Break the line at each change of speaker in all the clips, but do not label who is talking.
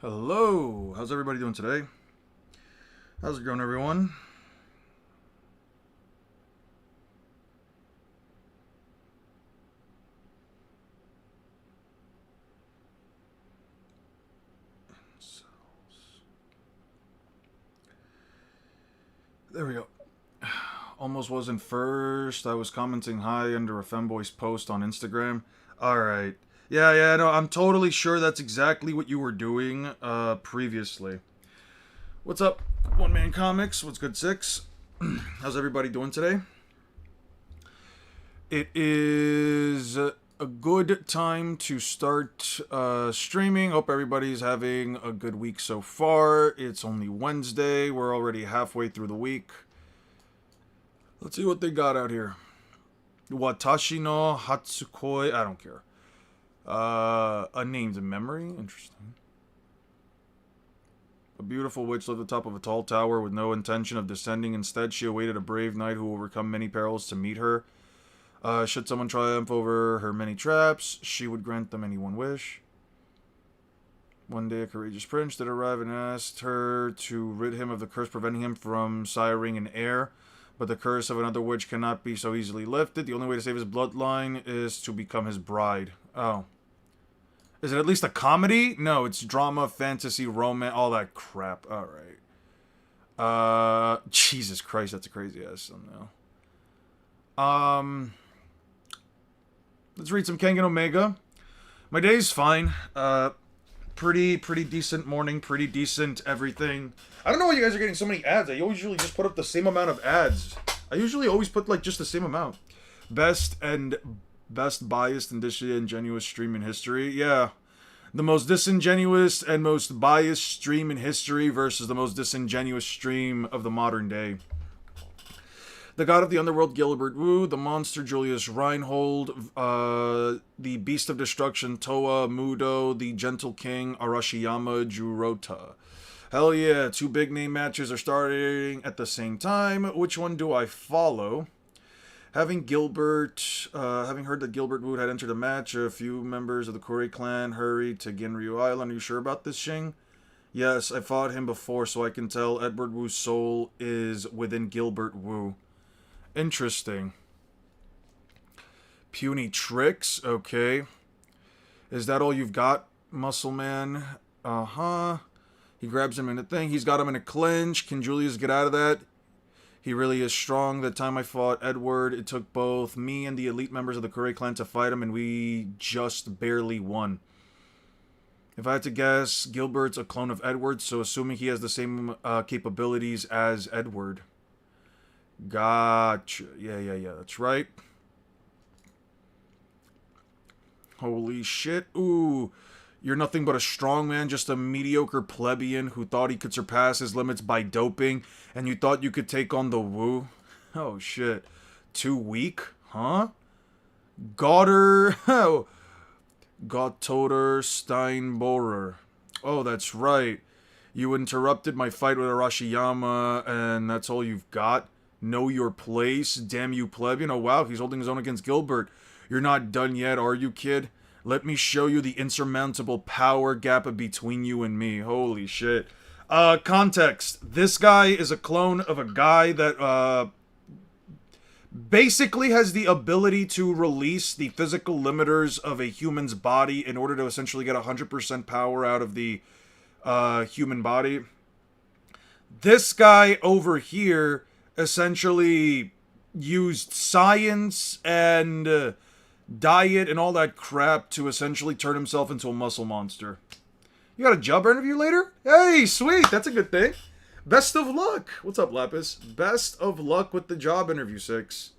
Hello, how's everybody doing today? How's it going, everyone? There we go. Almost wasn't first. I was commenting hi under a femboy's post on Instagram. Alright. Yeah, no, I'm totally sure that's exactly what you were doing, previously. What's up, One Man Comics? What's good, Six? How's everybody doing today? It is a good time to start streaming. Hope everybody's having a good week so far. It's only Wednesday. We're already halfway through the week. Let's see what they got out here. Watashi no Hatsukoi. I don't care. A named memory? Interesting. A beautiful witch lived atop of a tall tower with no intention of descending. Instead, she awaited a brave knight who will overcome many perils to meet her. Should someone triumph over her many traps, she would grant them any one wish. One day, a courageous prince did arrive and asked her to rid him of the curse preventing him from siring an heir. But the curse of another witch cannot be so easily lifted. The only way to save his bloodline is to become his bride. Oh. Is it at least a comedy? No, it's drama, fantasy, romance, all that crap. Alright. Jesus Christ, that's a crazy ass thumbnail. Let's read some Kengan Omega. My day's fine. Pretty decent morning, pretty decent everything. I don't know why you guys are getting so many ads. I usually just put up the same amount of ads. I usually always put like just the same amount. Best biased and disingenuous stream in history. Yeah. The most disingenuous and most biased stream in history versus the most disingenuous stream of the modern day. The god of the underworld, Gilbert Wu. The monster, Julius Reinhold. The beast of destruction, Toa Mudo. The gentle king, Arashiyama Jurota. Hell yeah, two big name matches are starting at the same time. Which one do I follow? Having heard that Gilbert Wu had entered a match, a few members of the Kuri clan hurried to Ginryu Island. Are you sure about this, Shing? Yes, I fought him before, so I can tell Edward Wu's soul is within Gilbert Wu. Interesting. Puny tricks, okay. Is that all you've got, Muscle Man? Uh-huh. He grabs him in a thing. He's got him in a clinch. Can Julius get out of that? He really is strong. The time I fought Edward, it took both me and the elite members of the Kure clan to fight him, and we just barely won. If I had to guess, Gilbert's a clone of Edward, so assuming he has the same capabilities as Edward. Gotcha. Yeah, that's right. Holy shit. Ooh. You're nothing but a strongman, just a mediocre plebeian who thought he could surpass his limits by doping, and you thought you could take on the Wu? Oh shit. Too weak? Huh? Gotter... Oh. Gottoder Steinbohrer. Oh, that's right. You interrupted my fight with Arashiyama, and that's all you've got? Know your place? Damn you, plebeian. Oh wow, he's holding his own against Gilbert. You're not done yet, are you, kid? Let me show you the insurmountable power gap between you and me. Holy shit. Context. This guy is a clone of a guy that, basically has the ability to release the physical limiters of a human's body in order to essentially get 100% power out of the, human body. This guy over here essentially used science and diet and all that crap to essentially turn himself into a muscle monster. You got a job interview later? Hey, sweet, that's a good thing. Best of luck. What's up, Lapis? Best of luck with the job interview, Six.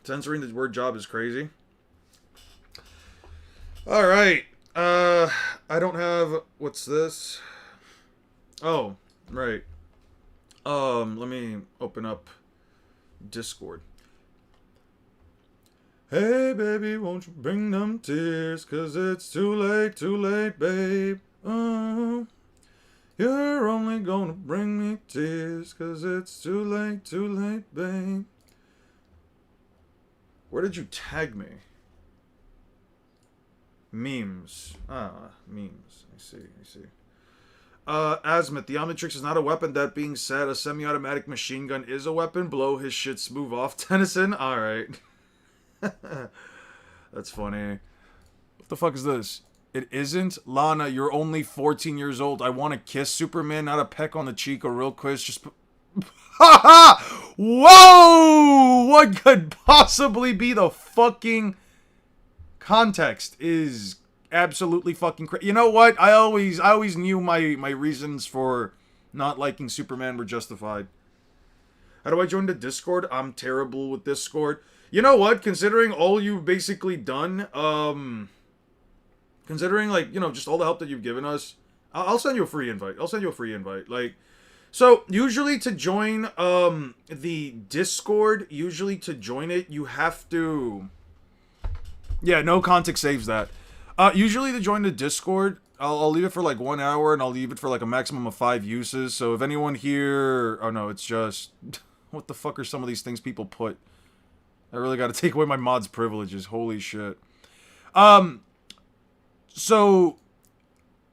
Censoring the word job is crazy. Alright. I don't have... What's this? Oh, right. Let me open up Discord. Hey, baby, won't you bring them tears? 'Cause it's too late, babe. Oh, you're only gonna bring me tears. 'Cause it's too late, babe. Where did you tag me? Memes. Memes. I see. Azimuth, the Omnitrix is not a weapon. That being said, a semi-automatic machine gun is a weapon. Blow his shit smooth off, Tennyson. Alright. That's funny. What the fuck is this? It isn't? Lana, you're only 14 years old. I want to kiss Superman, not a peck on the cheek or real quiz. Just... Ha! Whoa! What could possibly be the fucking context is absolutely fucking crazy. You know what? I always knew my reasons for not liking Superman were justified. How do I join the Discord? I'm terrible with Discord. You know what? Considering all you've basically done, considering, like, you know, just all the help that you've given us, I'll send you a free invite. Like, so, usually to join, the Discord, you have to... Yeah, no context saves that. Usually to join the Discord, I'll leave it for, like, 1 hour, and I'll leave it for, like, a maximum of 5 uses. So, if anyone here... Oh, no, it's just... What the fuck are some of these things people put? I really gotta take away my mod's privileges. Holy shit. So,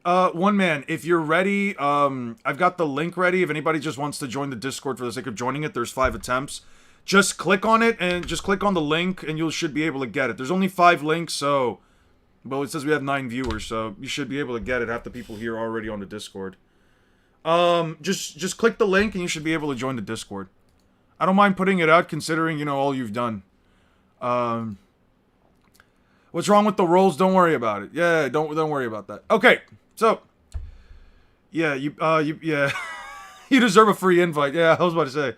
one man, if you're ready, I've got the link ready. If anybody just wants to join the Discord for the sake of joining it, there's 5 attempts. Just click on it, and just click on the link, and you should be able to get it. There's only 5 links, so... Well, it says we have 9 viewers, so you should be able to get it. Half the people here are already on the Discord. Just click the link, and you should be able to join the Discord. I don't mind putting it out, considering, you know, all you've done. What's wrong with the rolls? Don't worry about it. Yeah, don't worry about that. Okay, so... Yeah, yeah. You deserve a free invite. Yeah, I was about to say.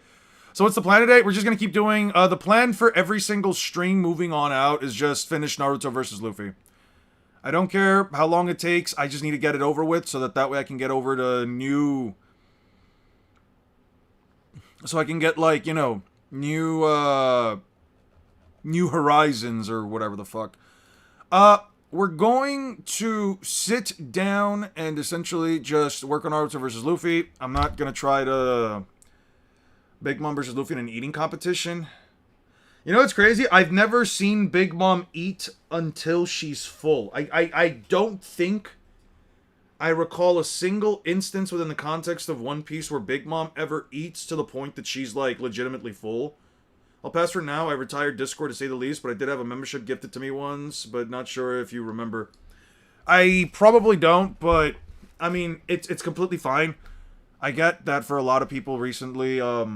So what's the plan today? We're just going to keep doing... the plan for every single stream moving on out is just finish Naruto versus Luffy. I don't care how long it takes. I just need to get it over with so that way I can get over to new... So I can get, like, you know, new horizons or whatever the fuck. We're going to sit down and essentially just work on Naruto versus Luffy. I'm not going to try to... Big Mom versus Luffy in an eating competition. You know what's crazy? I've never seen Big Mom eat until she's full. I don't think I recall a single instance within the context of One Piece where Big Mom ever eats to the point that she's, like, legitimately full. I'll pass for now. I retired Discord to say the least, but I did have a membership gifted to me once, but not sure if you remember. I probably don't, but, I mean, it's completely fine. I get that for a lot of people recently. I've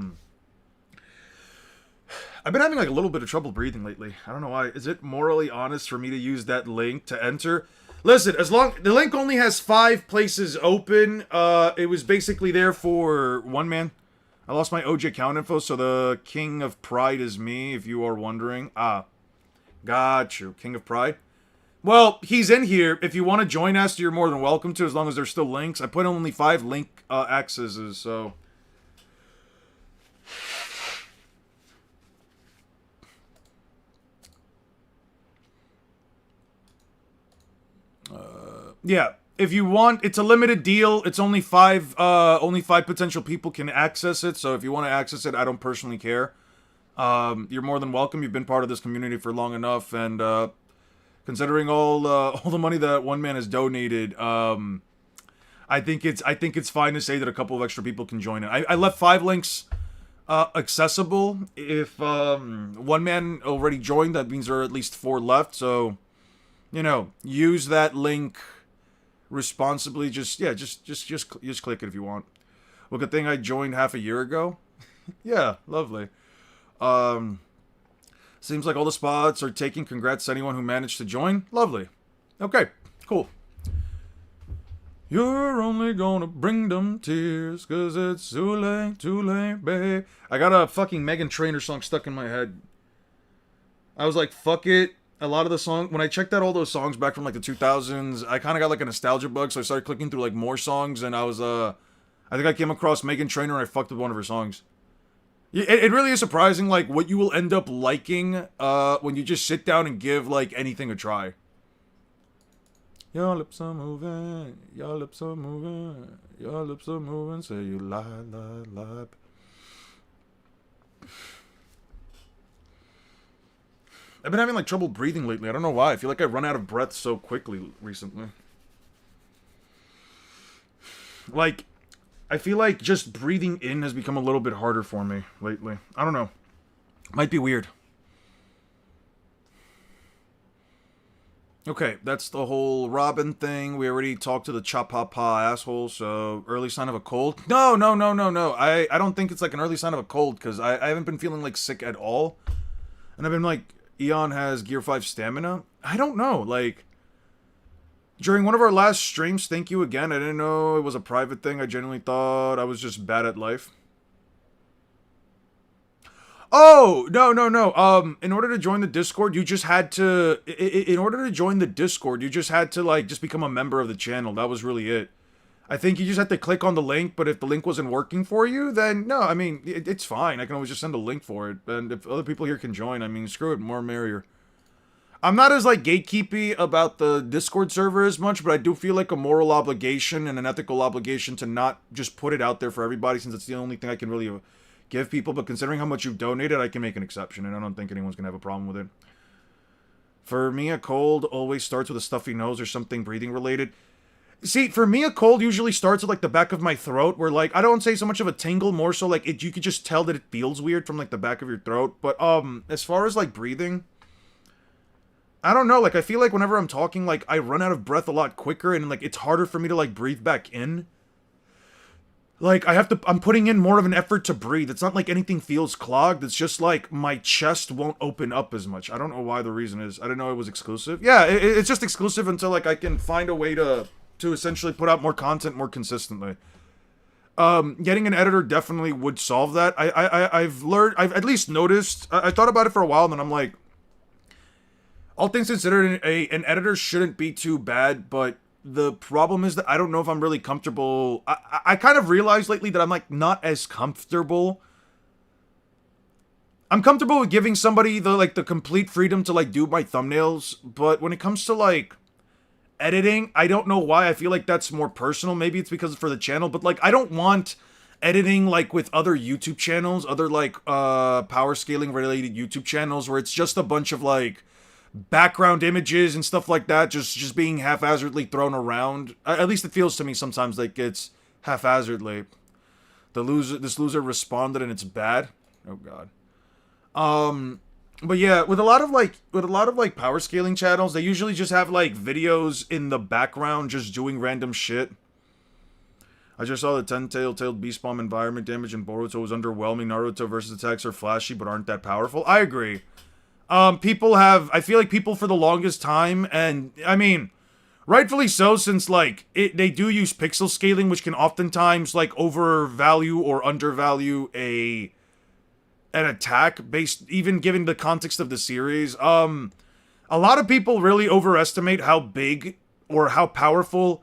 been having, like, a little bit of trouble breathing lately. I don't know why. Is it morally honest for me to use that link to enter? Listen, the link only has 5 places open. It was basically there for one man. I lost my OG account info, so the King of Pride is me, if you are wondering. Got you. King of Pride. Well, he's in here. If you want to join us, you're more than welcome to, as long as there's still links. I put only 5 link accesses, so... Yeah, if you want, it's a limited deal. It's only 5 potential people can access it. So if you want to access it, I don't personally care. You're more than welcome. You've been part of this community for long enough, and considering all the money that one man has donated, I think it's fine to say that a couple of extra people can join it. I left 5 links accessible. If one man already joined, that means there are at least 4 left. So, you know, use that link responsibly. Just click it if you want. Well, good thing I joined half a year ago. Yeah, lovely. Seems like all the spots are taken. Congrats to anyone who managed to join. Lovely. Okay, cool. You're only gonna bring them tears, 'cause it's too late, babe. I got a fucking Meghan Trainor song stuck in my head. I was like, fuck it. A lot of the songs, when I checked out all those songs back from, like, the 2000s, I kind of got, like, a nostalgia bug, so I started clicking through, like, more songs, and I was, I think I came across Meghan Trainor, and I fucked with one of her songs. It really is surprising, like, what you will end up liking, when you just sit down and give, like, anything a try. Your lips are moving, your lips are moving, your lips are moving, say you lie. I've been having, like, trouble breathing lately. I don't know why. I feel like I run out of breath so quickly recently. Like, I feel like just breathing in has become a little bit harder for me lately. I don't know. Might be weird. Okay, that's the whole Robin thing. We already talked to the Chapapa asshole, so early sign of a cold? No. I don't think it's like an early sign of a cold, because I haven't been feeling like sick at all. And I've been like, Eon has Gear 5 stamina? I don't know, like, during one of our last streams, thank you again, I didn't know it was a private thing. I genuinely thought I was just bad at life. Oh, no. In order to join the Discord, you just had to... In order to join the Discord, you just had to, like, just become a member of the channel. That was really it. I think you just had to click on the link, but if the link wasn't working for you, then, no, I mean, it's fine. I can always just send a link for it. And if other people here can join, I mean, screw it, more merrier. I'm not as, like, gatekeepy about the Discord server as much, but I do feel like a moral obligation and an ethical obligation to not just put it out there for everybody, since it's the only thing I can really give people. But considering how much you've donated, I can make an exception, and I don't think anyone's gonna have a problem with it. For me, a cold always starts with a stuffy nose or something breathing related. See, for me, a cold usually starts at, like, the back of my throat, where, like, I don't say so much of a tingle, more so, like, you could just tell that it feels weird from, like, the back of your throat. But, as far as, like, breathing, I don't know, like, I feel like whenever I'm talking, like, I run out of breath a lot quicker, and, like, it's harder for me to, like, breathe back in. Like, I'm putting in more of an effort to breathe. It's not like anything feels clogged, it's just, like, my chest won't open up as much. I don't know why the reason is. I didn't know it was exclusive. Yeah, it's just exclusive until, like, I can find a way to essentially put out more content more consistently. Getting an editor definitely would solve that. I've at least noticed, I thought about it for a while, and then I'm like, all things considered, an editor shouldn't be too bad, but the problem is that I don't know if I'm really comfortable. I kind of realized lately that I'm, like, not as comfortable. I'm comfortable with giving somebody the complete freedom to, like, do my thumbnails, but when it comes to, like, editing, I don't know why. I feel like that's more personal. Maybe it's because for the channel, but, like, I don't want editing, like, with other YouTube channels, other, like, power scaling related YouTube channels, where it's just a bunch of, like, background images and stuff like that, just being haphazardly thrown around. At least it feels to me sometimes like it's haphazardly. This loser responded and it's bad. Oh god. But yeah, with a lot of like power scaling channels, they usually just have, like, videos in the background just doing random shit. I just saw the 10-tailed beast bomb environment damage in Boruto was underwhelming. Naruto versus attacks are flashy but aren't that powerful. I agree. I feel like people for the longest time, and, I mean, rightfully so, since, like, they do use pixel scaling, which can oftentimes, like, overvalue or undervalue an attack, based, even given the context of the series. A lot of people really overestimate how big or how powerful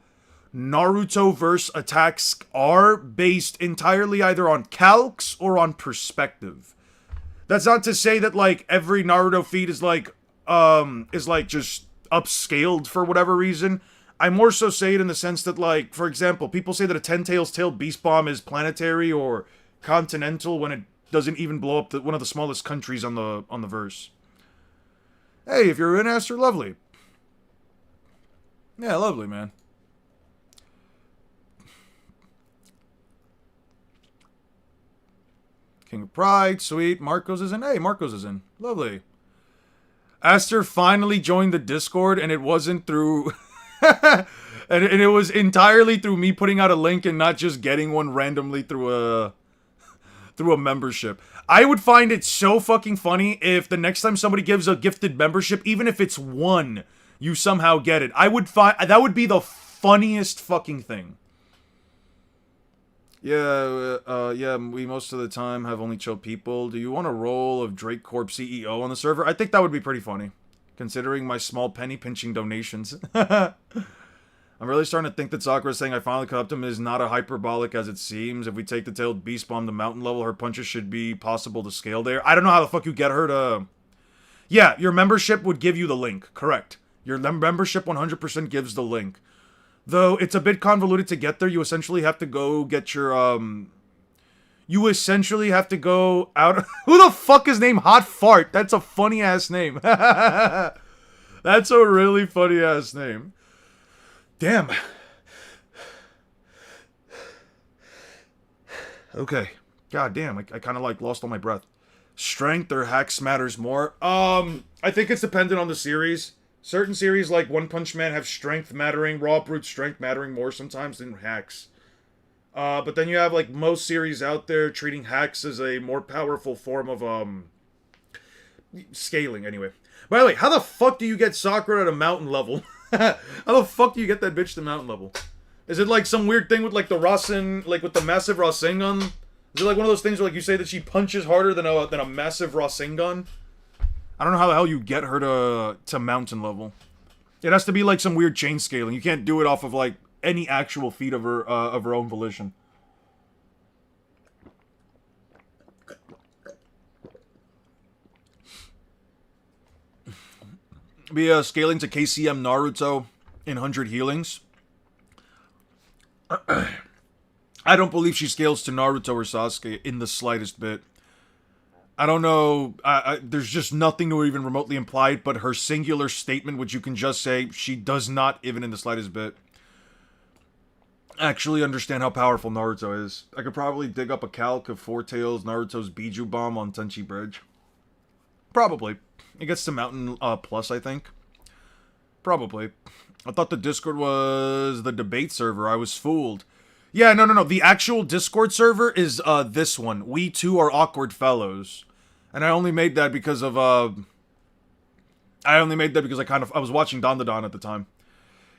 Naruto-verse attacks are, based entirely either on calcs or on perspective. That's not to say that, like, every Naruto feat is like just upscaled for whatever reason. I more so say it in the sense that, like, for example, people say that a 10-tailed beast bomb is planetary or continental when it doesn't even blow up one of the smallest countries on the verse. Hey, if you're an Aster, lovely. Yeah, lovely, man. King of Pride, sweet. Marcos is in. Hey, Marcos is in. Lovely. Aster finally joined the Discord, and it wasn't through... and it was entirely through me putting out a link and not just getting one randomly through a membership. I would find it so fucking funny if the next time somebody gives a gifted membership, even if it's one, you somehow get it. That would be the funniest fucking thing. Yeah, we most of the time have only chill people. Do you want a role of Drake Corp CEO on the server? I think that would be pretty funny, considering my small penny pinching donations. I'm really starting to think that Sakura saying I finally caught up to him is not as hyperbolic as it seems. If we take the tailed beast bomb to mountain level, her punches should be possible to scale there. I don't know how the fuck you get her to... Yeah, your membership would give you the link, correct. Your membership 100% gives the link. Though it's a bit convoluted to get there, you essentially have to go get your You essentially have to go out. Who the fuck is named Hot Fart? That's a funny ass name. That's a really funny ass name. Damn. Okay. God damn. I kind of like lost all my breath. Strength or hacks matters more. I think it's dependent on the series. Certain series like One Punch Man have strength mattering, raw brute strength mattering more sometimes than hacks. But then you have like most series out there treating hacks as a more powerful form of scaling anyway. By the way, how the fuck do you get Sakura at a mountain level? How the fuck do you get that bitch to mountain level? Is it like some weird thing with like the Rasen, like with the massive Rasengan? Is it like one of those things where like you say that she punches harder than a massive Rasengan? I don't know how the hell you get her to mountain level. It has to be like some weird chain scaling. You can't do it off of like any actual feat of her own volition. Be scaling to KCM Naruto in 100 healings. I don't believe she scales to Naruto or Sasuke in the slightest bit. I don't know, there's just nothing to even remotely imply it, but her singular statement, which you can just say, she does not even in the slightest bit actually understand how powerful Naruto is. I could probably dig up a calc of Four Tails Naruto's Biju Bomb on Tenchi Bridge. Probably. It gets to Mountain Plus, I think. Probably. I thought the Discord was the debate server. I was fooled. Yeah, no. The actual Discord server is this one. We Too Are Awkward Fellows. And I only made that because of I was watching Dandadan at the time.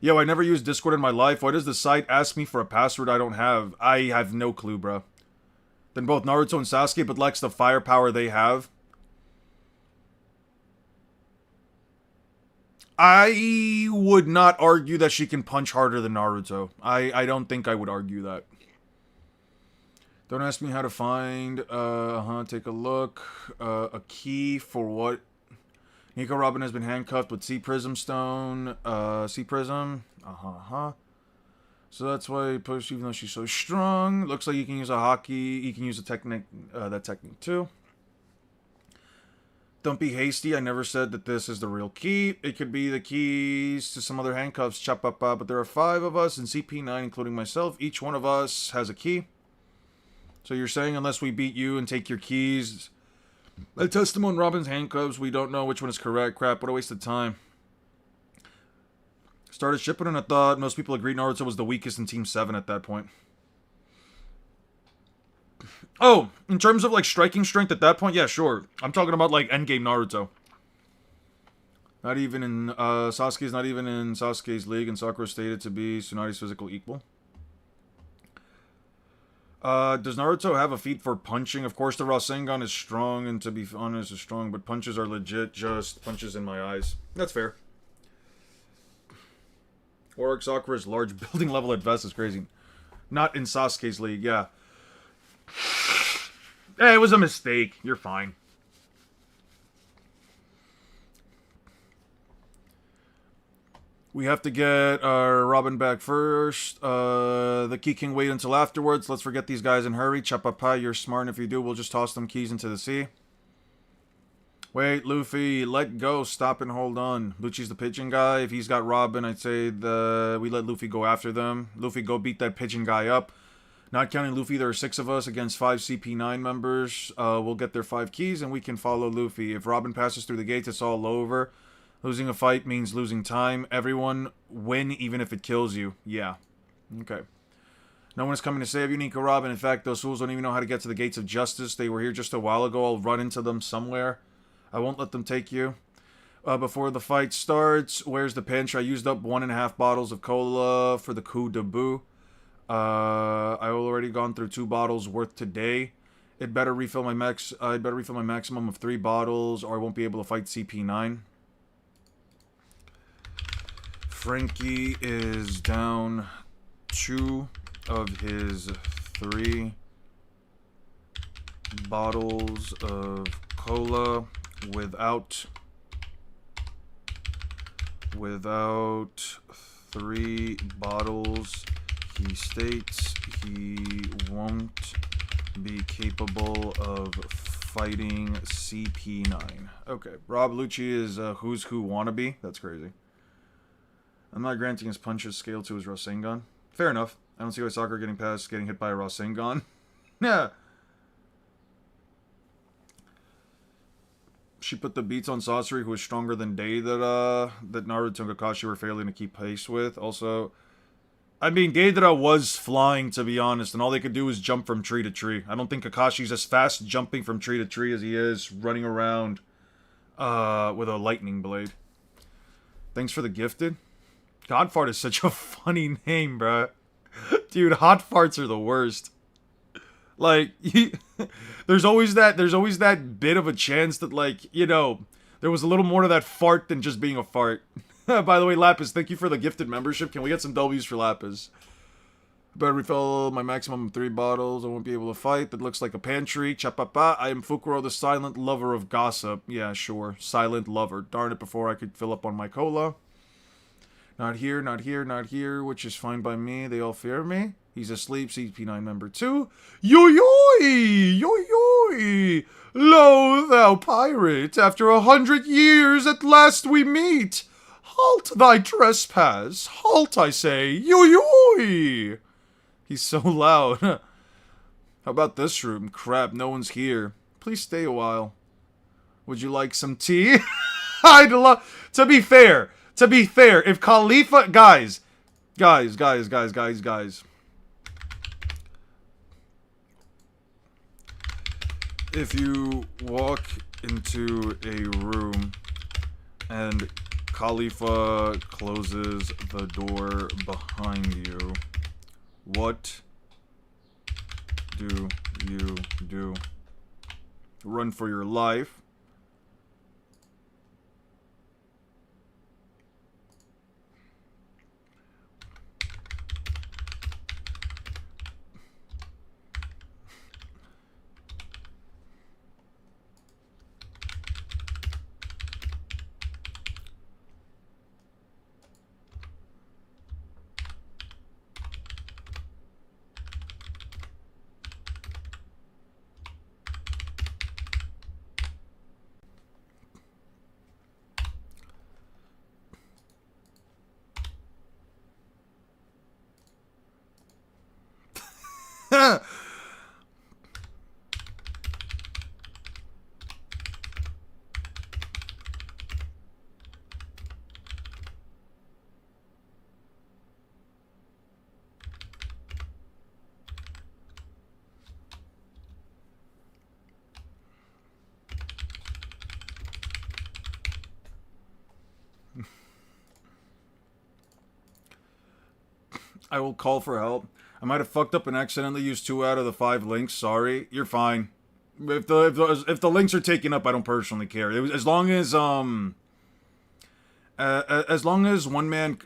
Yo, I never used Discord in my life. Why does the site ask me for a password I don't have? I have no clue, bro. Then both Naruto and Sasuke, but lacks the firepower they have. I would not argue that she can punch harder than Naruto. I don't think I would argue that. Don't ask me how to find, take a look. A key for what? Nico Robin has been handcuffed with C Prism Stone. C Prism. So that's why he pushed, even though she's so strong. Looks like you can use a hockey. You can use a technique, that technique too. Don't be hasty. I never said that this is the real key. It could be the keys to some other handcuffs. Chop-up-up. But there are 5 of us in CP9, including myself. Each one of us has a key. So you're saying unless we beat you and take your keys, I test them on Robin's handcuffs. We don't know which one is correct. Crap, what a waste of time. Started shipping and I thought most people agreed Naruto was the weakest in Team 7 at that point. Oh, in terms of like striking strength at that point, yeah, sure. I'm talking about like endgame Naruto. Not even in, Sasuke's not even in Sasuke's league, and Sakura stated to be Tsunade's physical equal. Does Naruto have a feat for punching? Of course, the Rasengan is strong, and to be honest, is strong, but punches are legit just punches in my eyes. That's fair. Warwick Sakura's large building level at best is crazy. Not in Sasuke's league, yeah. Hey, it was a mistake. You're fine. We have to get our Robin back first. The key can wait until afterwards. Let's forget these guys and hurry. Chapapa, you're smart, and if you do, we'll just toss them keys into the sea. Wait, Luffy, let go. Stop and hold on. Lucci's the pigeon guy. If he's got Robin, I'd say we let Luffy go after them. Luffy, go beat that pigeon guy up. Not counting Luffy, there are 6 of us against 5 CP9 members. We'll get their 5 keys, and we can follow Luffy. If Robin passes through the gates, it's all over. Losing a fight means losing time. Everyone win, even if it kills you. Yeah. Okay. No one is coming to save you, Nico Robin. In fact, those fools don't even know how to get to the gates of justice. They were here just a while ago. I'll run into them somewhere. I won't let them take you. Before the fight starts, where's the pinch? I used up 1.5 bottles of cola for the coup de bout. I already gone through 2 bottles worth today. I'd better refill my maximum of 3 bottles, or I won't be able to fight CP9. Frankie is down 2 of his 3 bottles of cola without 3 bottles. He states he won't be capable of fighting CP9. Okay, Rob Lucci is Who's Who wannabe. That's crazy. I'm not granting his punches scale to his Rasengan. Fair enough. I don't see why Sakura getting past getting hit by a Rasengan. Yeah. She put the beats on Sasori, who was stronger than Day that Naruto and Kakashi were failing to keep pace with. Also, I mean, Deidara was flying, to be honest, and all they could do was jump from tree to tree. I don't think Kakashi's as fast jumping from tree to tree as he is running around with a lightning blade. Thanks for the gifted. Godfart is such a funny name, bruh. Dude, hot farts are the worst. Like, there's always that bit of a chance that, like, you know, there was a little more to that fart than just being a fart. By the way, Lapis, thank you for the gifted membership. Can we get some W's for Lapis? Better refill my maximum of 3 bottles. I won't be able to fight. That looks like a pantry. Chapapa. I am Fukuro, the silent lover of gossip. Yeah, sure. Silent lover. Darn it, before I could fill up on my cola. Not here, not here, not here, which is fine by me. They all fear me. He's asleep, CP9 member 2. Yo-yoy! Yo-yoy! Lo, thou pirate, after 100 years at last we meet. Halt thy trespass. Halt, I say. Yo-yoy! He's so loud. How about this room? Crap, no one's here. Please stay a while. Would you like some tea? I'd love... To be fair, if Khalifa... Guys. If you walk into a room and Khalifa closes the door behind you, what do you do? Run for your life. I will call for help. I might have fucked up and accidentally used 2 out of the 5 links. Sorry. You're fine. If the links are taken up, I don't personally care. It was, as long as one man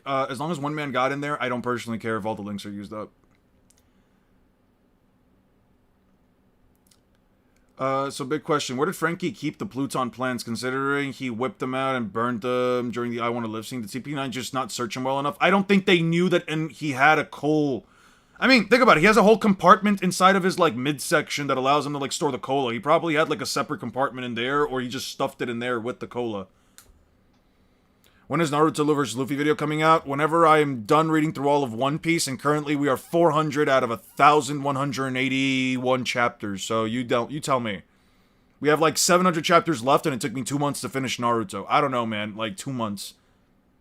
got in there, I don't personally care if all the links are used up. So big question. Where did Frankie keep the Pluton plans, considering he whipped them out and burned them during the I Want to Live scene? Did CP9 just not search him well enough? I don't think they knew that, and he had a coal. I mean, think about it. He has a whole compartment inside of his, like, midsection that allows him to, like, store the cola. He probably had, like, a separate compartment in there, or he just stuffed it in there with the cola. When is Naruto vs. Luffy video coming out? Whenever I am done reading through all of One Piece, and currently we are 400 out of 1,181 chapters, so you tell me. We have like 700 chapters left, and it took me 2 months to finish Naruto. I don't know, man, like 2 months.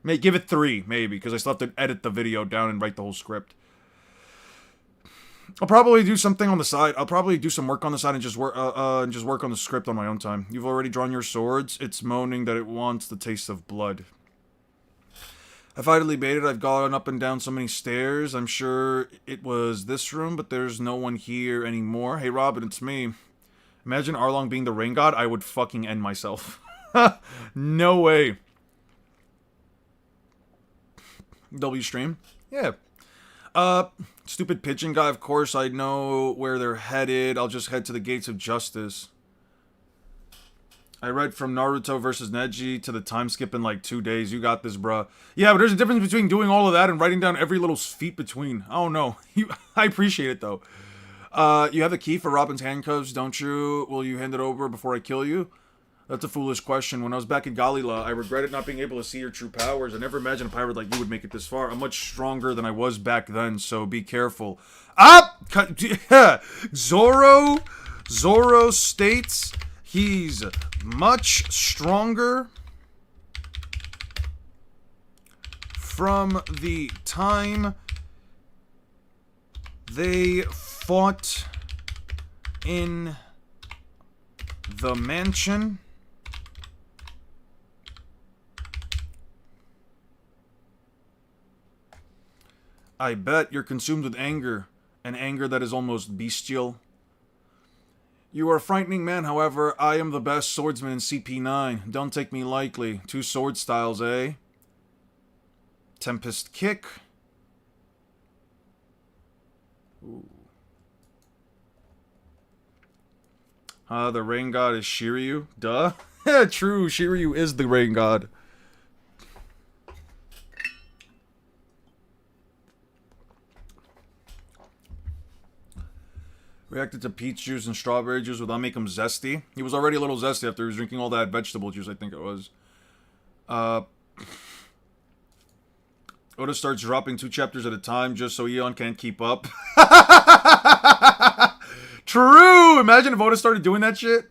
Give it 3, maybe, because I still have to edit the video down and write the whole script. I'll probably do something on the side. I'll probably do some work on the side and just work on the script on my own time. You've already drawn your swords. It's moaning that it wants the taste of blood. I've idly baited. I've gone up and down so many stairs. I'm sure it was this room, but there's no one here anymore. Hey, Robin, it's me. Imagine Arlong being the rain god. I would fucking end myself. No way. W stream? Yeah. Stupid pigeon guy, of course. I know where they're headed. I'll just head to the gates of justice. I read from Naruto versus Neji to the time skip in like 2 days. You got this, bruh. Yeah, but there's a difference between doing all of that and writing down every little feat between. I don't know. I appreciate it, though. You have the key for Robin's handcuffs, don't you? Will you hand it over before I kill you? That's a foolish question. When I was back in Galila, I regretted not being able to see your true powers. I never imagined a pirate like you would make it this far. I'm much stronger than I was back then, so be careful. Zoro states he's much stronger from the time they fought in the mansion. I bet you're consumed with anger, an anger that is almost bestial. You are a frightening man, however. I am the best swordsman in CP9. Don't take me lightly. 2 sword styles, eh? Tempest Kick. Ooh. The rain god is Shiryu. Duh. True, Shiryu is the rain god. Reacted to peach juice and strawberry juice without making him zesty. He was already a little zesty after he was drinking all that vegetable juice, I think it was. Oda starts dropping 2 chapters at a time just so Eon can't keep up. True! Imagine if Oda started doing that shit.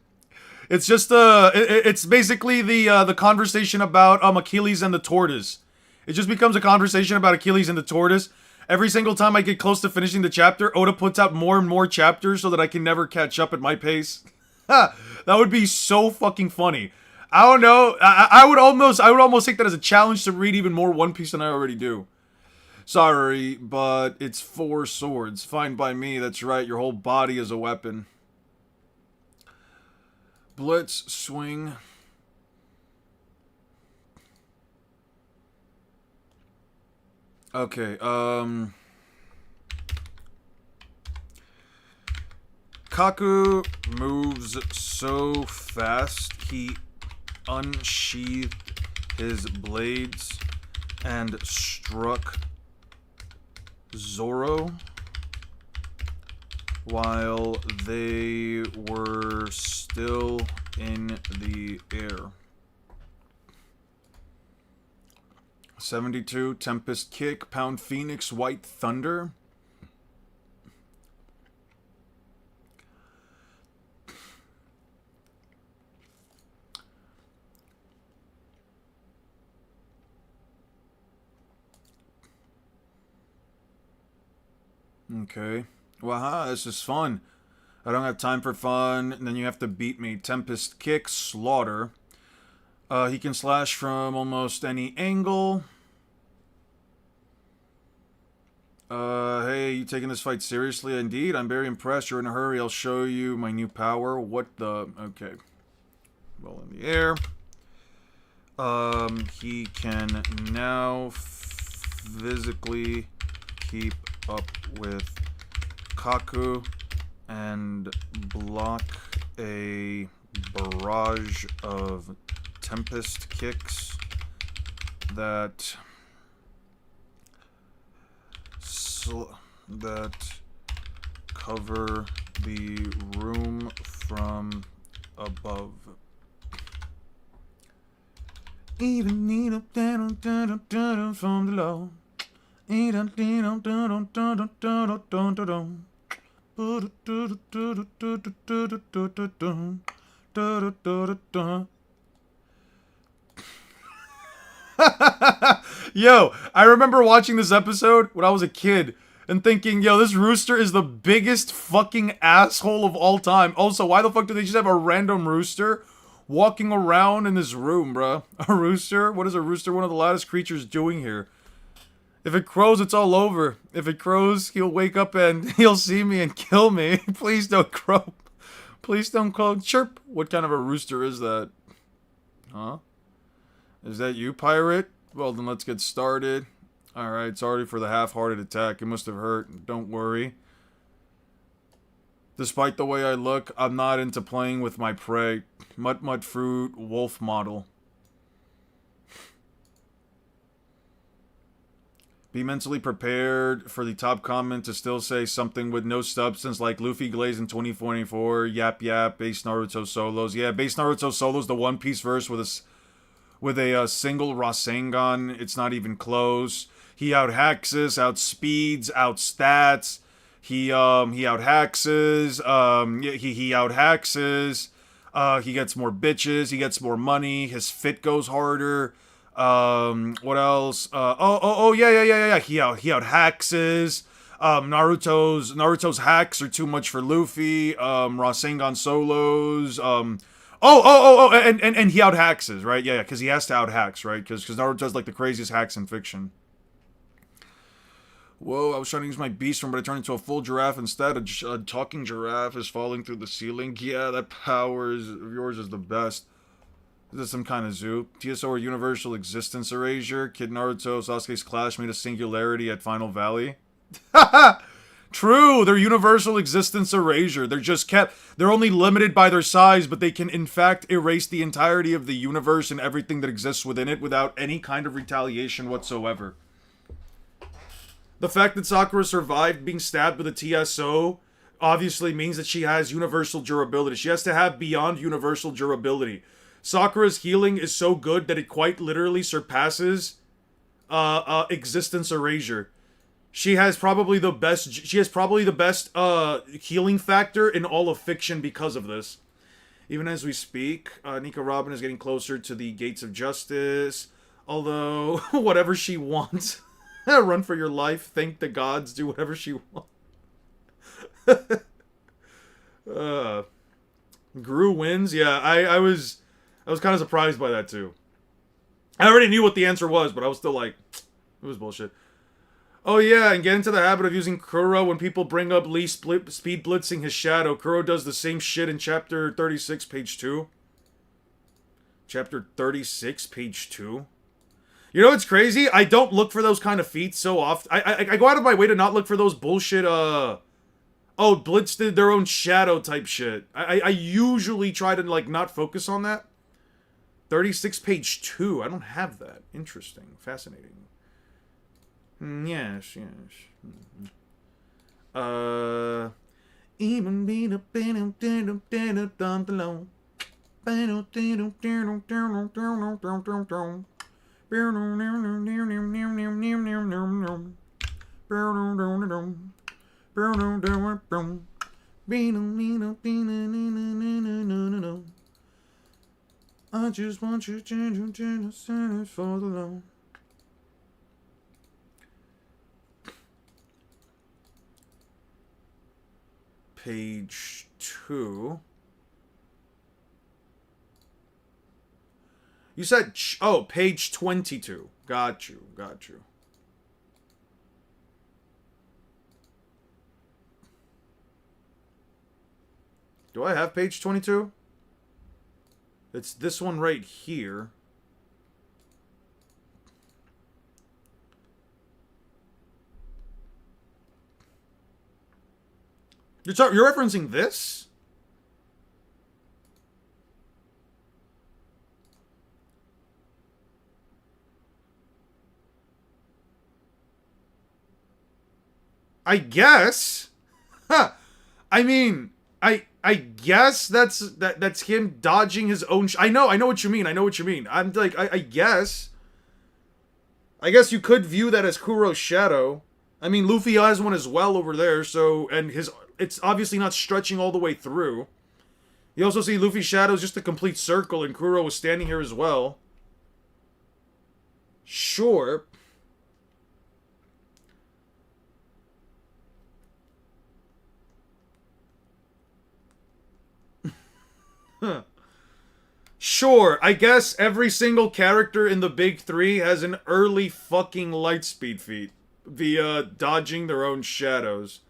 It's just, it's basically the conversation about, Achilles and the tortoise. It just becomes a conversation about Achilles and the tortoise. Every single time I get close to finishing the chapter, Oda puts out more and more chapters so that I can never catch up at my pace. That would be so fucking funny. I don't know. I would almost take that as a challenge to read even more One Piece than I already do. Sorry, but it's 4 swords. Fine by me, that's right. Your whole body is a weapon. Blitz, swing. Okay, Kaku moves so fast, he unsheathed his blades and struck Zoro while they were still in the air. 72, Tempest Kick, Pound Phoenix, White Thunder. Okay. Waha, this is fun. I don't have time for fun. And then you have to beat me. Tempest Kick, Slaughter. He can slash from almost any angle. Hey, you taking this fight seriously? Indeed, I'm very impressed. You're in a hurry. I'll show you my new power. What the... Okay. Well, in the air. He can now physically keep up with Kaku and block a barrage of Tempest Kicks that cover the room from above. Even need up from the low. Yo, I remember watching this episode when I was a kid and thinking, yo, this rooster is the biggest fucking asshole of all time. Also, why the fuck do they just have a random rooster walking around in this room, bruh? A rooster? What is a rooster, one of the loudest creatures, doing here? If it crows, it's all over. If it crows, he'll wake up and he'll see me and kill me. Please don't crow. Please don't crow. Chirp. What kind of a rooster is that? Huh? Is that you, pirate? Well, then let's get started. Alright, sorry for the half-hearted attack. It must have hurt. Don't worry. Despite the way I look, I'm not into playing with my prey. Mut fruit, wolf model. Be mentally prepared for the top comment to still say something with no substance like Luffy Glaze in 2024, yap yap, base Naruto solos. Yeah, base Naruto solos, the One Piece verse with a single Rasengan. It's not even close. He out-hexes, outspeeds, outstats. He out-hexes. He out-hexes. He gets more bitches. He gets more money. His fit goes harder. What else? Yeah. He out-hexes. Naruto's hacks are too much for Luffy. Rasengan solos. And he out-hexes, right? Yeah, because he has to out-hex, right? Because Naruto does like the craziest hacks in fiction. Whoa, I was trying to use my beast form, but I turned into a full giraffe instead. A talking giraffe is falling through the ceiling. Yeah, that power of yours is the best. Is this some kind of zoo? TSO or Universal Existence Erasure? Kid Naruto, Sasuke's clash made a singularity at Final Valley? True, they're Universal Existence Erasure. They're only limited by their size, but they can in fact erase the entirety of the universe and everything that exists within it without any kind of retaliation whatsoever. The fact that Sakura survived being stabbed with a TSO obviously means that she has universal durability. She has to have beyond universal durability. Sakura's healing is so good that it quite literally surpasses existence erasure. She has probably the best healing factor in all of fiction because of this. Even as we speak, Nika Robin is getting closer to the gates of justice. Although, whatever she wants. Run for your life, thank the gods, do whatever she wants. Gru wins? Yeah, I was kind of surprised by that too. I already knew what the answer was, but I was still like, it was bullshit. Oh yeah, and get into the habit of using Kuro when people bring up Lee speed blitzing his shadow. Kuro does the same shit in chapter 36, page 2. Chapter 36, page 2. You know what's crazy? I don't look for those kind of feats so often. I go out of my way to not look for those bullshit, Blitz did their own shadow type shit. I usually try to, like, not focus on that. 36 page 2. I don't have that. Interesting. Fascinating. Yes. Even being a I just want you to send for the low. Page 2. You said, page 22. Got you. Do I have page 22? It's this one right here. You're referencing this? I guess. Huh. I mean, I guess that's him dodging his own. I know what you mean. I'm like, I guess. I guess you could view that as Kuro's shadow. I mean, Luffy has one as well over there. So, and it's obviously not stretching all the way through. You also see Luffy's shadow is just a complete circle, and Kuro was standing here as well. Sure. Huh. Sure, I guess every single character in the big three has an early fucking lightspeed feat via dodging their own shadows.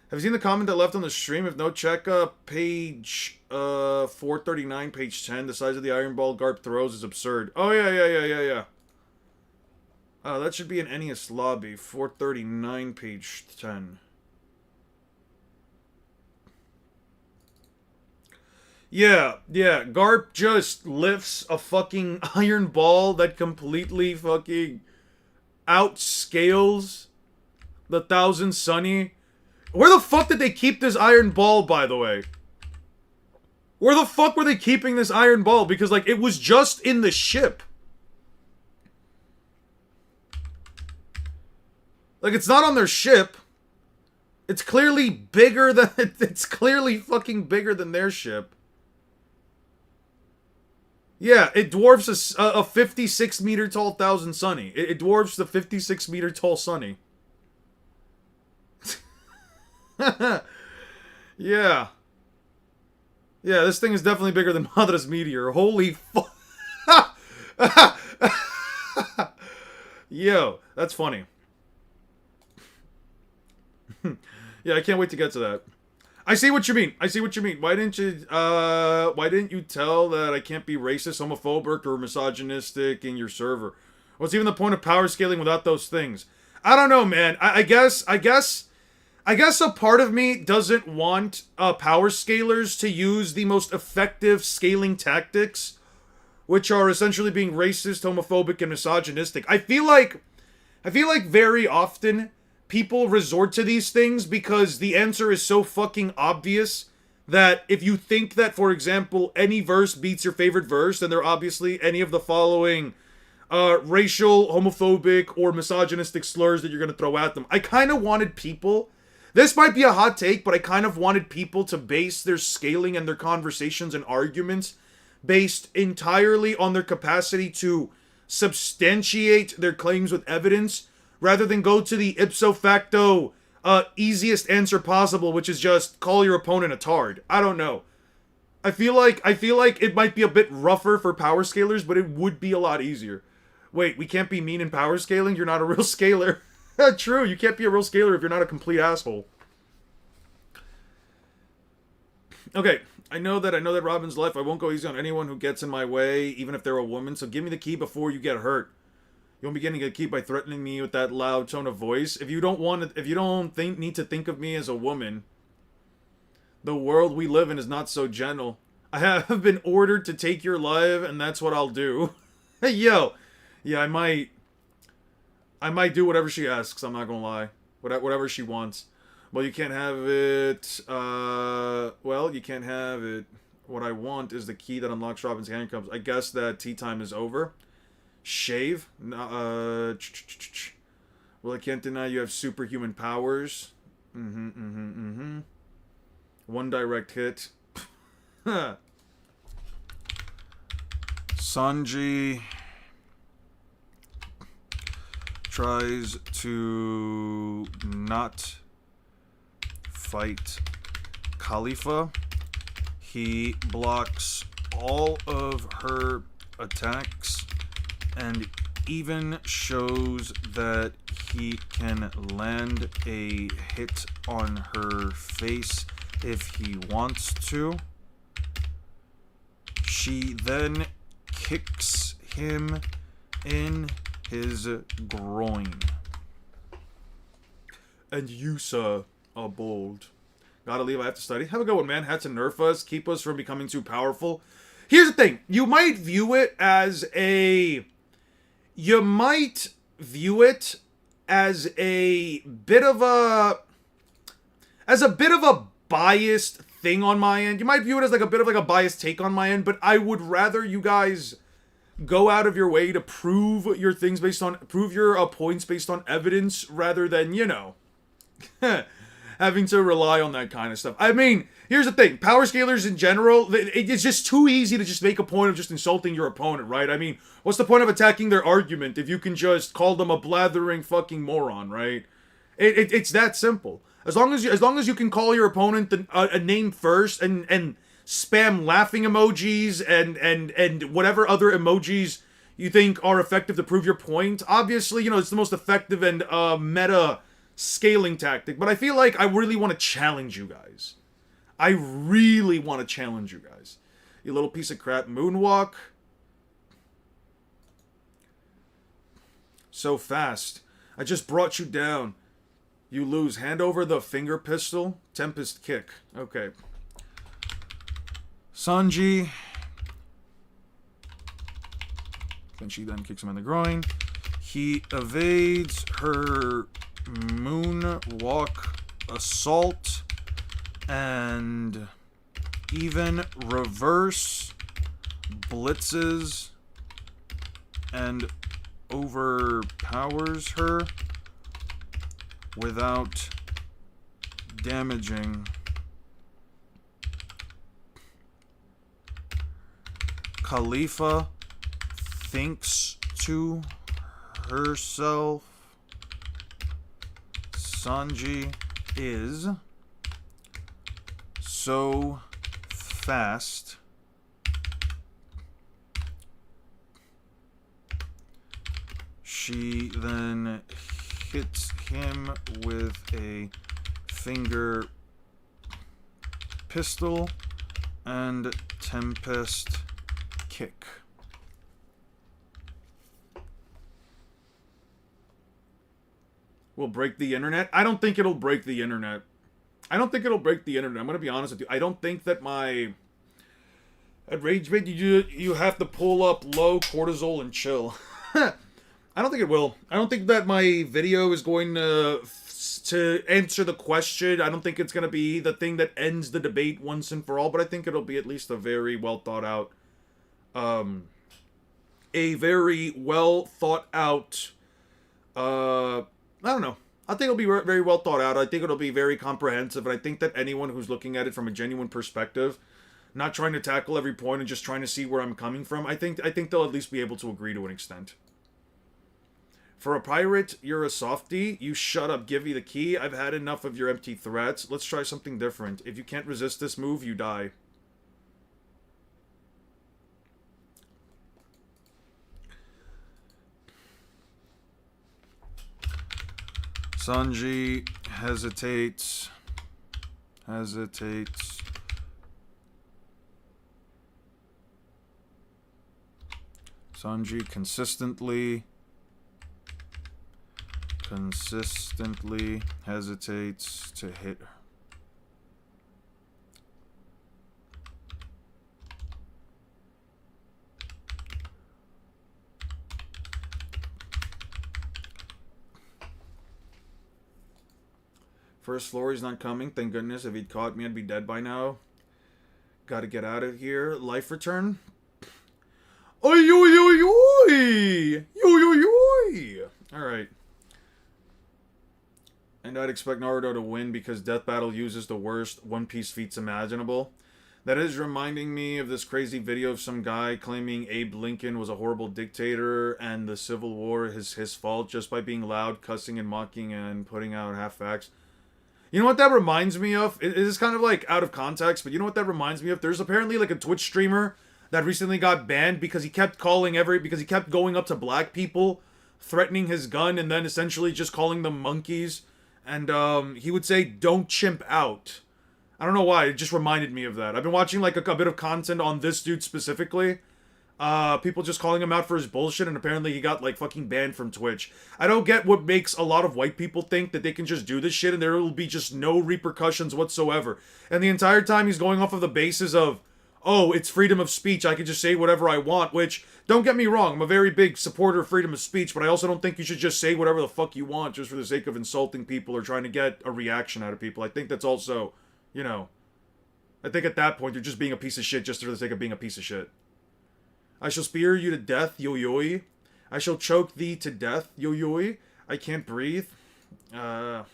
Have you seen the comment that left on the stream? If no, check page 439, page 10. The size of the Iron Ball Garp throws is absurd. Oh, yeah. That should be an Ennius lobby. 439, page 10. Yeah, Garp just lifts a fucking iron ball that completely fucking outscales the 1000 Sunny. Where the fuck did they keep this iron ball, by the way? Where the fuck were they keeping this iron ball? Because, like, it was just in the ship. Like, it's not on their ship. It's clearly bigger than... It's clearly fucking bigger than their ship. Yeah, it dwarfs a 56-meter tall 1000 Sunny. It dwarfs the 56-meter tall Sunny. Yeah. Yeah, this thing is definitely bigger than Madre's meteor. Holy fuck. Yo, that's funny. Yeah, I can't wait to get to that. I see what you mean. I see what you mean. Why didn't you tell that I can't be racist, homophobic, or misogynistic in your server? What's even the point of power scaling without those things? I don't know, man. I guess a part of me doesn't want power scalers to use the most effective scaling tactics, which are essentially being racist, homophobic, and misogynistic. I feel like very often people resort to these things because the answer is so fucking obvious that if you think that, for example, any verse beats your favorite verse, then they're obviously any of the following racial, homophobic, or misogynistic slurs that you're going to throw at them. I kind of wanted people... This might be a hot take, but I kind of wanted people to base their scaling and their conversations and arguments based entirely on their capacity to substantiate their claims with evidence, rather than go to the ipso facto easiest answer possible, which is just call your opponent a tard. I don't know. I feel like it might be a bit rougher for power scalers, but it would be a lot easier. Wait, we can't be mean in power scaling? You're not a real scaler. True, you can't be a real scaler if you're not a complete asshole. Okay, I know that Robin's life, I won't go easy on anyone who gets in my way, even if they're a woman, so give me the key before you get hurt. You won't be getting a key by threatening me with that loud tone of voice. If you don't need to think of me as a woman, the world we live in is not so gentle. I have been ordered to take your life, and that's what I'll do. Hey, yo. Yeah, I might do whatever she asks, I'm not gonna lie. Whatever she wants. Well, you can't have it, well, you can't have it. What I want is the key that unlocks Robin's handcuffs. I guess that tea time is over. Shave? Well, I can't deny you have superhuman powers. One direct hit. Sanji tries to not fight Khalifa. He blocks all of her attacks and even shows that he can land a hit on her face if he wants to. She then kicks him in his groin. And you, sir, are bold. Gotta leave, I have to study. Have a good one, man. Had to nerf us, keep us from becoming too powerful. Here's the thing. You might view it as a bit of a biased thing on my end. You might view it as like a bit of like a biased take on my end, but I would rather you guys go out of your way to prove your things prove your points based on evidence rather than, you know, having to rely on that kind of stuff. I mean, here's the thing. Power scalers in general, it's just too easy to just make a point of just insulting your opponent, right? I mean, what's the point of attacking their argument if you can just call them a blathering fucking moron, right? It's that simple. As long as you can call your opponent a name first and spam laughing emojis and whatever other emojis you think are effective to prove your point. Obviously, you know, it's the most effective and meta scaling tactic. But I feel like I really want to challenge you guys. I really want to challenge you guys. You little piece of crap. Moonwalk. So fast. I just brought you down. You lose. Hand over the finger pistol. Tempest kick. Okay. Sanji. Then she then kicks him in the groin. He evades her moonwalk assault and even reverse blitzes and overpowers her without damaging. Khalifa thinks to herself, Sanji is so fast. She then hits him with a finger pistol and Tempest kick. Will break the internet? I don't think it'll break the internet. I don't think it'll break the internet. I'm gonna be honest with you. I don't think that my at rage bait you have to pull up low cortisol and chill. I don't think it will. I don't think that my video is going to answer the question. I don't think it's gonna be the thing that ends the debate once and for all. But I think it'll be at least a very well thought out, I don't know. I think it'll be very well thought out. I think it'll be very comprehensive. And I think that anyone who's looking at it from a genuine perspective, not trying to tackle every point and just trying to see where I'm coming from, I think they'll at least be able to agree to an extent. For a pirate, you're a softie. You shut up, give me the key. I've had enough of your empty threats. Let's try something different. If you can't resist this move, you die. Sanji hesitates. Sanji consistently hesitates to hit her. First floor, he's not coming. Thank goodness. If he'd caught me, I'd be dead by now. Gotta get out of here. Life return. Oi, oi, oi, oi! Oi, oi, oi! Alright. And I'd expect Naruto to win because Death Battle uses the worst One Piece feats imaginable. That is reminding me of this crazy video of some guy claiming Abe Lincoln was a horrible dictator and the Civil War is his fault just by being loud, cussing, and mocking and putting out half facts. You know what that reminds me of? It is kind of like out of context, but you know what that reminds me of? There's apparently like a Twitch streamer that recently got banned because he kept going up to black people, threatening his gun, and then essentially just calling them monkeys. And he would say, "Don't chimp out." I don't know why, it just reminded me of that. I've been watching like a bit of content on this dude specifically. People just calling him out for his bullshit, and apparently he got like fucking banned from Twitch. I don't get what makes a lot of white people think that they can just do this shit and there will be just no repercussions whatsoever. And the entire time he's going off of the basis of, oh, it's freedom of speech, I can just say whatever I want, which, don't get me wrong, I'm a very big supporter of freedom of speech, but I also don't think you should just say whatever the fuck you want just for the sake of insulting people or trying to get a reaction out of people. I think that's also, you know, I think at that point you're just being a piece of shit just for the sake of being a piece of shit. I shall spear you to death, yo-yoi. I shall choke thee to death, yo-yoi. I can't breathe. A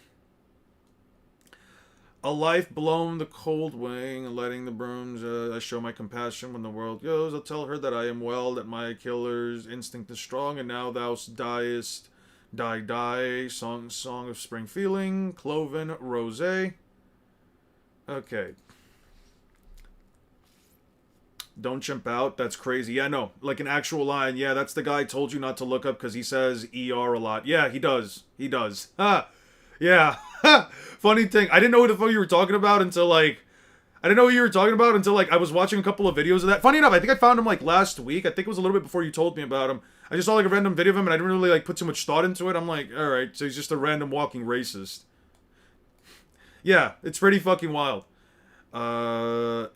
life blown the cold wing, letting the brooms, I show my compassion when the world goes. I'll tell her that I am well, that my killer's instinct is strong, and now thou diest. Die. Song of spring feeling. Cloven, rosé. Okay. Don't chimp out. That's crazy. Yeah, no. Like an actual line. Yeah, that's the guy I told you not to look up because he says ER a lot. Yeah, he does. He does. Ha! Yeah. Funny thing. I didn't know what the fuck you were talking about until, like... I was watching a couple of videos of that. Funny enough, I think I found him, like, last week. I think it was a little bit before you told me about him. I just saw, like, a random video of him and I didn't really, like, put too much thought into it. I'm like, alright, so he's just a random walking racist. Yeah, it's pretty fucking wild. Okay.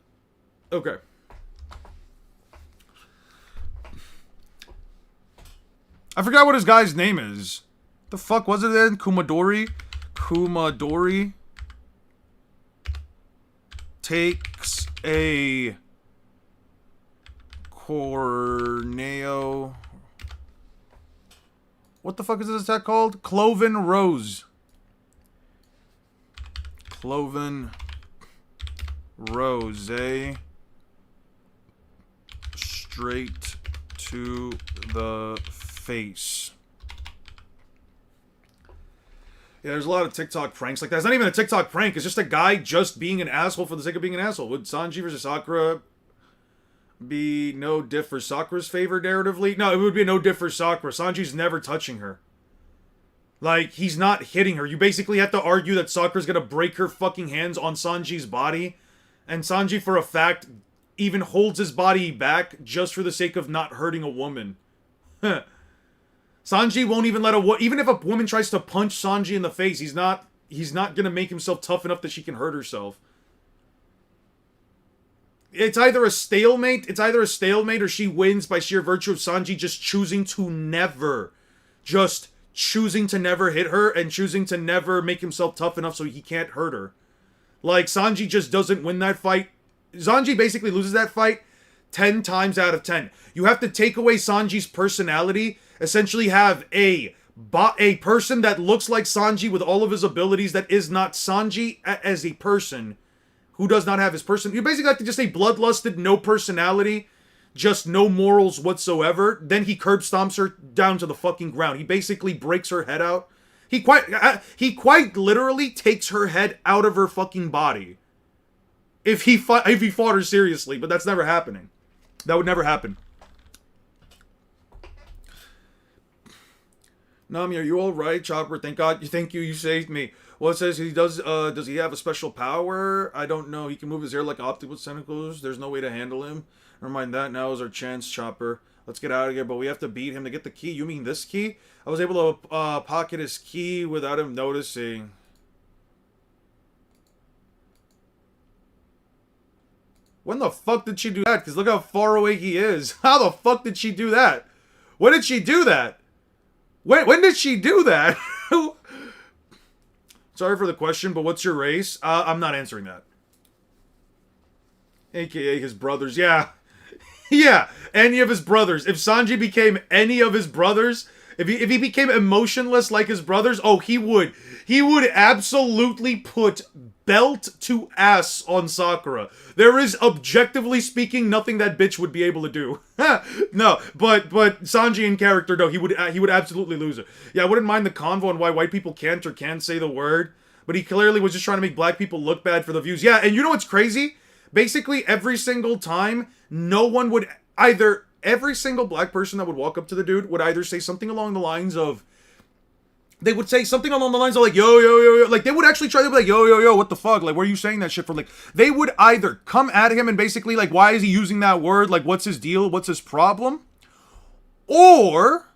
I forgot what his guy's name is. The fuck was it then? Kumadori? Kumadori takes a Corneo. What the fuck is this attack called? Cloven Rose. Cloven Rose. Straight to the face. Yeah, there's a lot of TikTok pranks like that. It's not even a TikTok prank. It's just a guy just being an asshole for the sake of being an asshole. Would Sanji versus Sakura be no diff for Sakura's favor narratively? No, it would be a no diff for Sakura. Sanji's never touching her. Like, he's not hitting her. You basically have to argue that Sakura's gonna break her fucking hands on Sanji's body. And Sanji, for a fact, even holds his body back just for the sake of not hurting a woman. Sanji won't even let even if a woman tries to punch Sanji in the face, he's not gonna make himself tough enough that she can hurt herself. It's either a stalemate or she wins by sheer virtue of Sanji just choosing to never hit her and choosing to never make himself tough enough so he can't hurt her. Like, Sanji just doesn't win that fight. Sanji basically loses that fight 10 times out of 10. You have to take away Sanji's personality, essentially have a person that looks like Sanji with all of his abilities that is not Sanji as a person who does not have his person. You basically have to just say bloodlusted, no personality, just no morals whatsoever. Then he curb stomps her down to the fucking ground. He basically breaks her head out. He quite literally takes her head out of her fucking body. If he fought her seriously, but that's never happening. That would never happen. Nami, are you alright? Chopper, thank God. You saved me. Well, it says he does he have a special power? I don't know. He can move his hair like optical tentacles. There's no way to handle him. Never mind that. Now is our chance, Chopper. Let's get out of here, but we have to beat him to get the key. You mean this key? I was able to pocket his key without him noticing. When the fuck did she do that? Because look how far away he is. How the fuck did she do that? When did she do that? When did she do that? Sorry for the question, but what's your race? I'm not answering that. AKA his brothers. Yeah. Yeah, any of his brothers. If Sanji became any of his brothers, if he became emotionless like his brothers, oh, he would absolutely put belt to ass on Sakura. There is, objectively speaking, nothing that bitch would be able to do. No, but Sanji in character, no, he would absolutely lose it. Yeah, I wouldn't mind the convo on why white people can't or can say the word, but he clearly was just trying to make black people look bad for the views. Yeah, and you know what's crazy? Basically, every single time, every single black person that would walk up to the dude would either say something along the lines of, like, yo, yo, yo, yo. Like, they would actually try to be like, yo, yo, yo, what the fuck? Like, where are you saying that shit for? Like, they would either come at him and basically, like, why is he using that word? Like, what's his deal? What's his problem? Or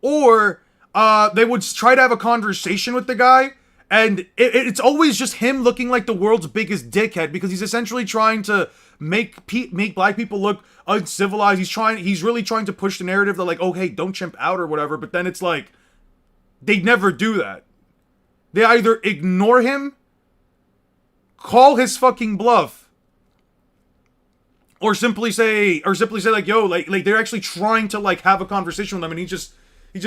they would try to have a conversation with the guy, and it's always just him looking like the world's biggest dickhead, because he's essentially trying to make black people look uncivilized. He's really trying to push the narrative that, like, oh, hey, don't chimp out or whatever, but then it's like, they never do that. They either ignore him, call his fucking bluff, or simply say like, yo, like they're actually trying to, like, have a conversation with him, and he just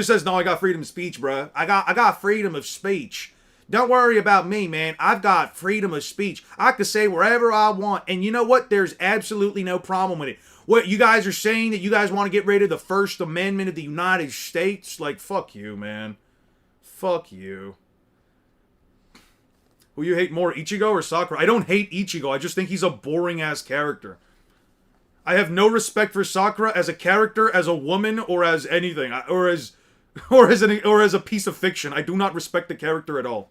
says, no, I got freedom of speech, bruh. I got freedom of speech. Don't worry about me, man. I've got freedom of speech. I can say wherever I want, and you know what? There's absolutely no problem with it. What, you guys are saying that you guys want to get rid of the First Amendment of the United States? Like, fuck you, man. Fuck you. Who you hate more, Ichigo or Sakura? I don't hate Ichigo. I just think he's a boring-ass character. I have no respect for Sakura as a character, as a woman, or as anything, or as a piece of fiction. I do not respect the character at all.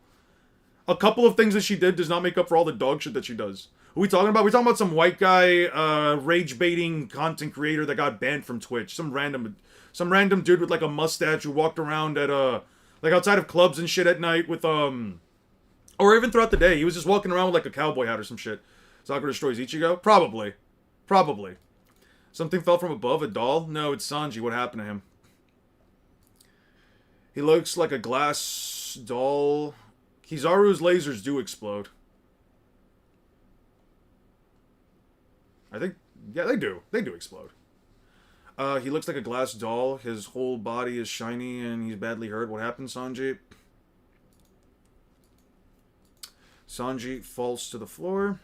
A couple of things that she did does not make up for all the dog shit that she does. Who are we talking about? We're talking about some white guy, rage-baiting content creator that got banned from Twitch. Some random dude with, like, a mustache who walked around at, like, outside of clubs and shit at night with, or even throughout the day. He was just walking around with, like, a cowboy hat or some shit. Sakura destroys Ichigo? Probably. Something fell from above, a doll? No, it's Sanji. What happened to him? He looks like a glass doll. Kizaru's lasers do explode. I think, yeah, they do. They do explode. He looks like a glass doll. His whole body is shiny and he's badly hurt. What happened, Sanji? Sanji falls to the floor.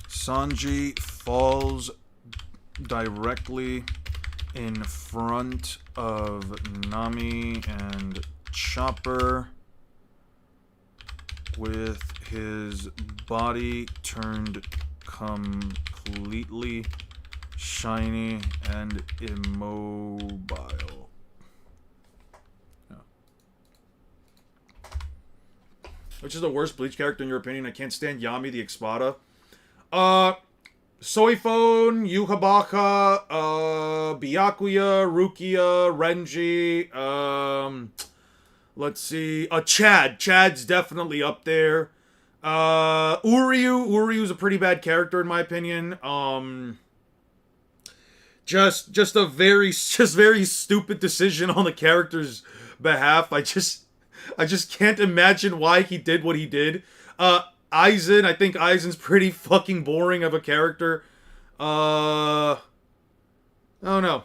Sanji falls directly in front of Nami and Chopper with his body turned completely shiny and immobile. Yeah. Which is the worst Bleach character in your opinion? I can't stand Yami the Espada. Soifone, Yuhabaka, Byakuya, Rukia, Renji, let's see, Chad. Chad's definitely up there. Uryu's a pretty bad character in my opinion. Just a very stupid decision on the character's behalf. I just can't imagine why he did what he did. Aizen, I think Aizen's pretty fucking boring of a character. Oh no.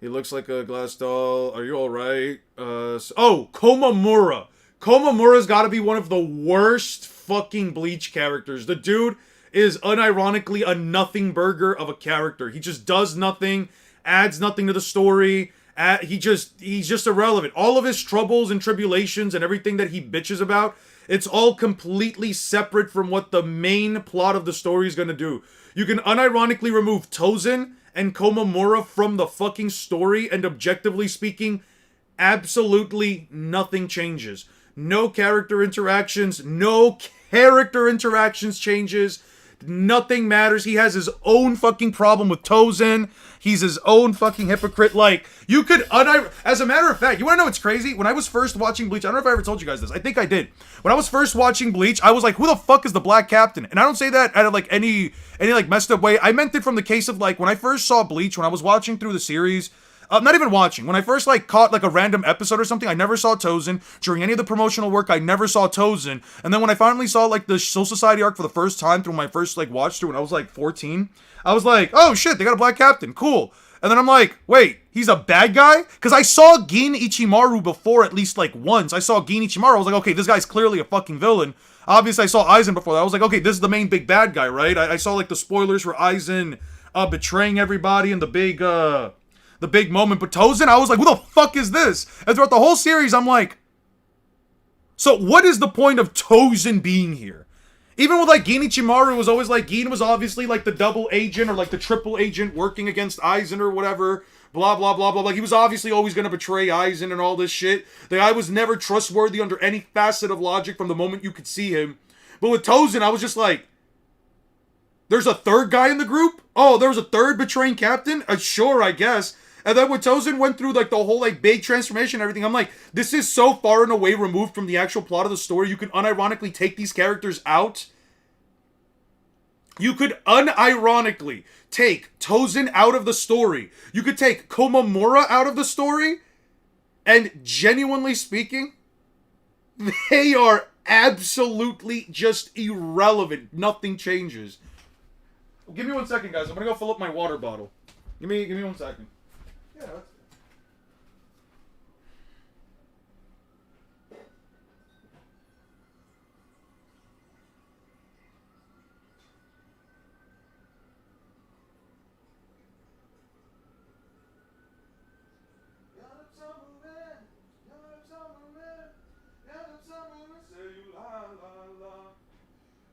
He looks like a glass doll. Are you alright? Komamura. Komamura's gotta be one of the worst fucking Bleach characters. The dude is unironically a nothing burger of a character. He just does nothing, adds nothing to the story. He's just irrelevant. All of his troubles and tribulations and everything that he bitches about, it's all completely separate from what the main plot of the story is going to do. You can unironically remove Tozen and Komamura from the fucking story, and objectively speaking, absolutely nothing changes. No character interactions changes. Nothing matters. He has his own fucking problem with Tozen. He's his own fucking hypocrite. Like, you could as a matter of fact, you wanna know what's crazy? When I was first watching Bleach, I don't know if I ever told you guys this. I think I did. When I was first watching Bleach, I was like, who the fuck is the Black Captain? And I don't say that out of like any like messed up way. I meant it from the case of like, when I first saw Bleach, when I was watching through the series, not even watching. When I first like caught like a random episode or something, I never saw Tozen. During any of the promotional work, I never saw Tozen. And then when I finally saw like the Soul Society arc for the first time through my first like watch through when I was like 14, I was like, oh shit, they got a Black Captain, cool. And then I'm like, wait, he's a bad guy? Because I saw Gin Ichimaru before at least like once. I saw Gin Ichimaru, I was like, okay, this guy's clearly a fucking villain. Obviously, I saw Aizen before that. I was like, okay, this is the main big bad guy, right? I saw like the spoilers for Aizen betraying everybody and the big moment. But Tozen, I was like, who the fuck is this? And throughout the whole series, I'm like, so what is the point of Tozen being here? Even with like Gin Ichimaru, was always like, Gin was obviously like the double agent or like the triple agent working against Aizen or whatever. Blah, blah, blah, blah, blah. He was obviously always going to betray Aizen and all this shit. The guy was never trustworthy under any facet of logic from the moment you could see him. But with Tozen, I was just like, there's a third guy in the group? Oh, there was a third betraying captain? Sure, I guess. And then when Tozen went through like the whole like big transformation and everything, I'm like, this is so far and away removed from the actual plot of the story. You can unironically take these characters out. You could unironically take Tozen out of the story. You could take Komamura out of the story. And genuinely speaking, they are absolutely just irrelevant. Nothing changes. Give me 1 second, guys. I'm gonna go fill up my water bottle. Give me 1 second. Yeah, that's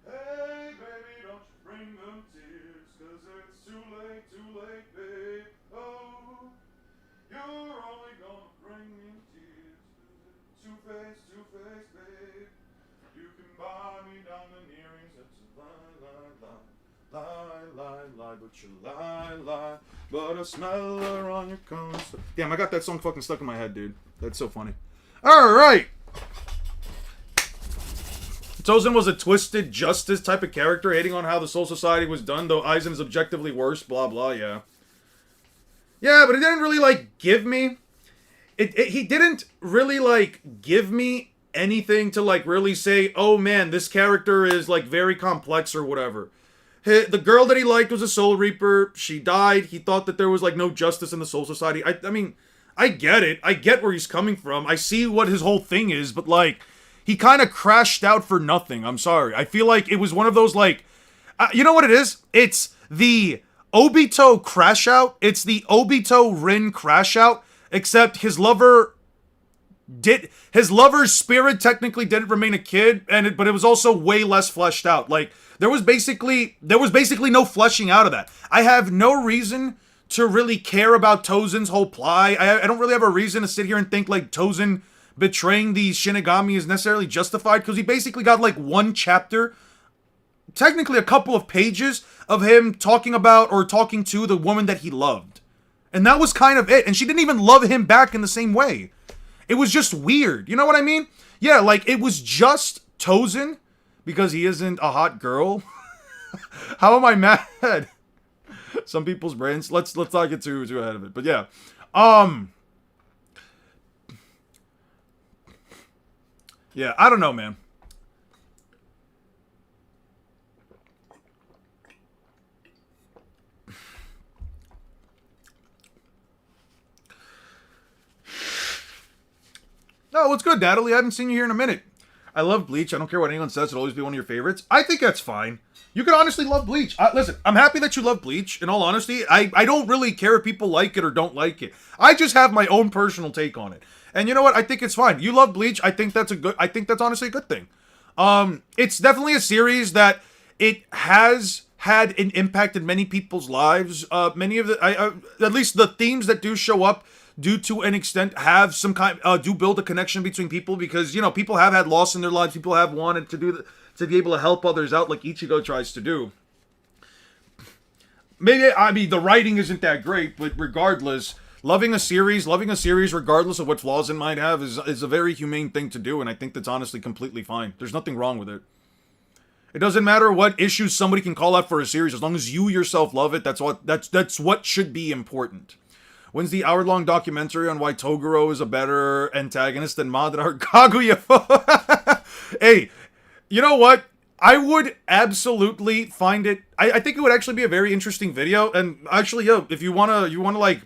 Hey, baby, don't you bring them tears, 'cause it's too late, babe. Oh, you're only gonna bring me tears, 'cause it's two-faced, babe. You can buy me diamond earrings, that's a lie, but you lie, but I smell her on your cone. Damn, I got that song fucking stuck in my head, dude. That's so funny. All right. Tozen was a twisted justice type of character, hating on how the Soul Society was done, though Aizen is objectively worse, blah blah, yeah. Yeah, but it didn't really, like, give me... He didn't really, like, give me anything to, like, really say, oh man, this character is, like, very complex or whatever. The girl that he liked was a Soul Reaper. She died. He thought that there was, like, no justice in the Soul Society. I mean, I get it. I get where he's coming from. I see what his whole thing is, but, like, he kind of crashed out for nothing. I'm sorry. I feel like it was one of those, like... you know what it is? It's the Obito crash out. It's the Obito Rin crash out. Except his lover's spirit technically didn't remain a kid, but it was also way less fleshed out. Like, there was basically no fleshing out of that. I have no reason to really care about Tozen's whole ply. I don't really have a reason to sit here and think like Tozen betraying the Shinigami is necessarily justified, because he basically got like one chapter, technically a couple of pages, of him talking about or talking to the woman that he loved. And that was kind of it. And she didn't even love him back in the same way. It was just weird. You know what I mean? Yeah, like, it was just Tozen because he isn't a hot girl. How am I mad? Some people's brains. Let's not get too ahead of it. But yeah. Yeah, I don't know, man. No, what's good, Natalie? I haven't seen you here in a minute. I love Bleach. I don't care what anyone says. It'll always be one of your favorites. I think that's fine. You can honestly love Bleach. Listen, I'm happy that you love Bleach. In all honesty, I don't really care if people like it or don't like it. I just have my own personal take on it. And you know what? I think it's fine. You love Bleach. I think that's honestly a good thing. It's definitely a series that it has had an impact in many people's lives. Many of at least the themes that do show up, do to an extent have some kind, do build a connection between people, because, you know, people have had loss in their lives. People have wanted to be able to help others out, like Ichigo tries to do. Maybe, I mean, the writing isn't that great, but regardless, loving a series regardless of what flaws it might have is a very humane thing to do, and I think that's honestly completely fine. There's nothing wrong with it. It doesn't matter what issues somebody can call out for a series, as long as you yourself love it. That's what should be important. When's the hour-long documentary on why Toguro is a better antagonist than Madara or Kaguya? Hey, you know what? I would absolutely find it... I think it would actually be a very interesting video. And actually, yo, if you wanna like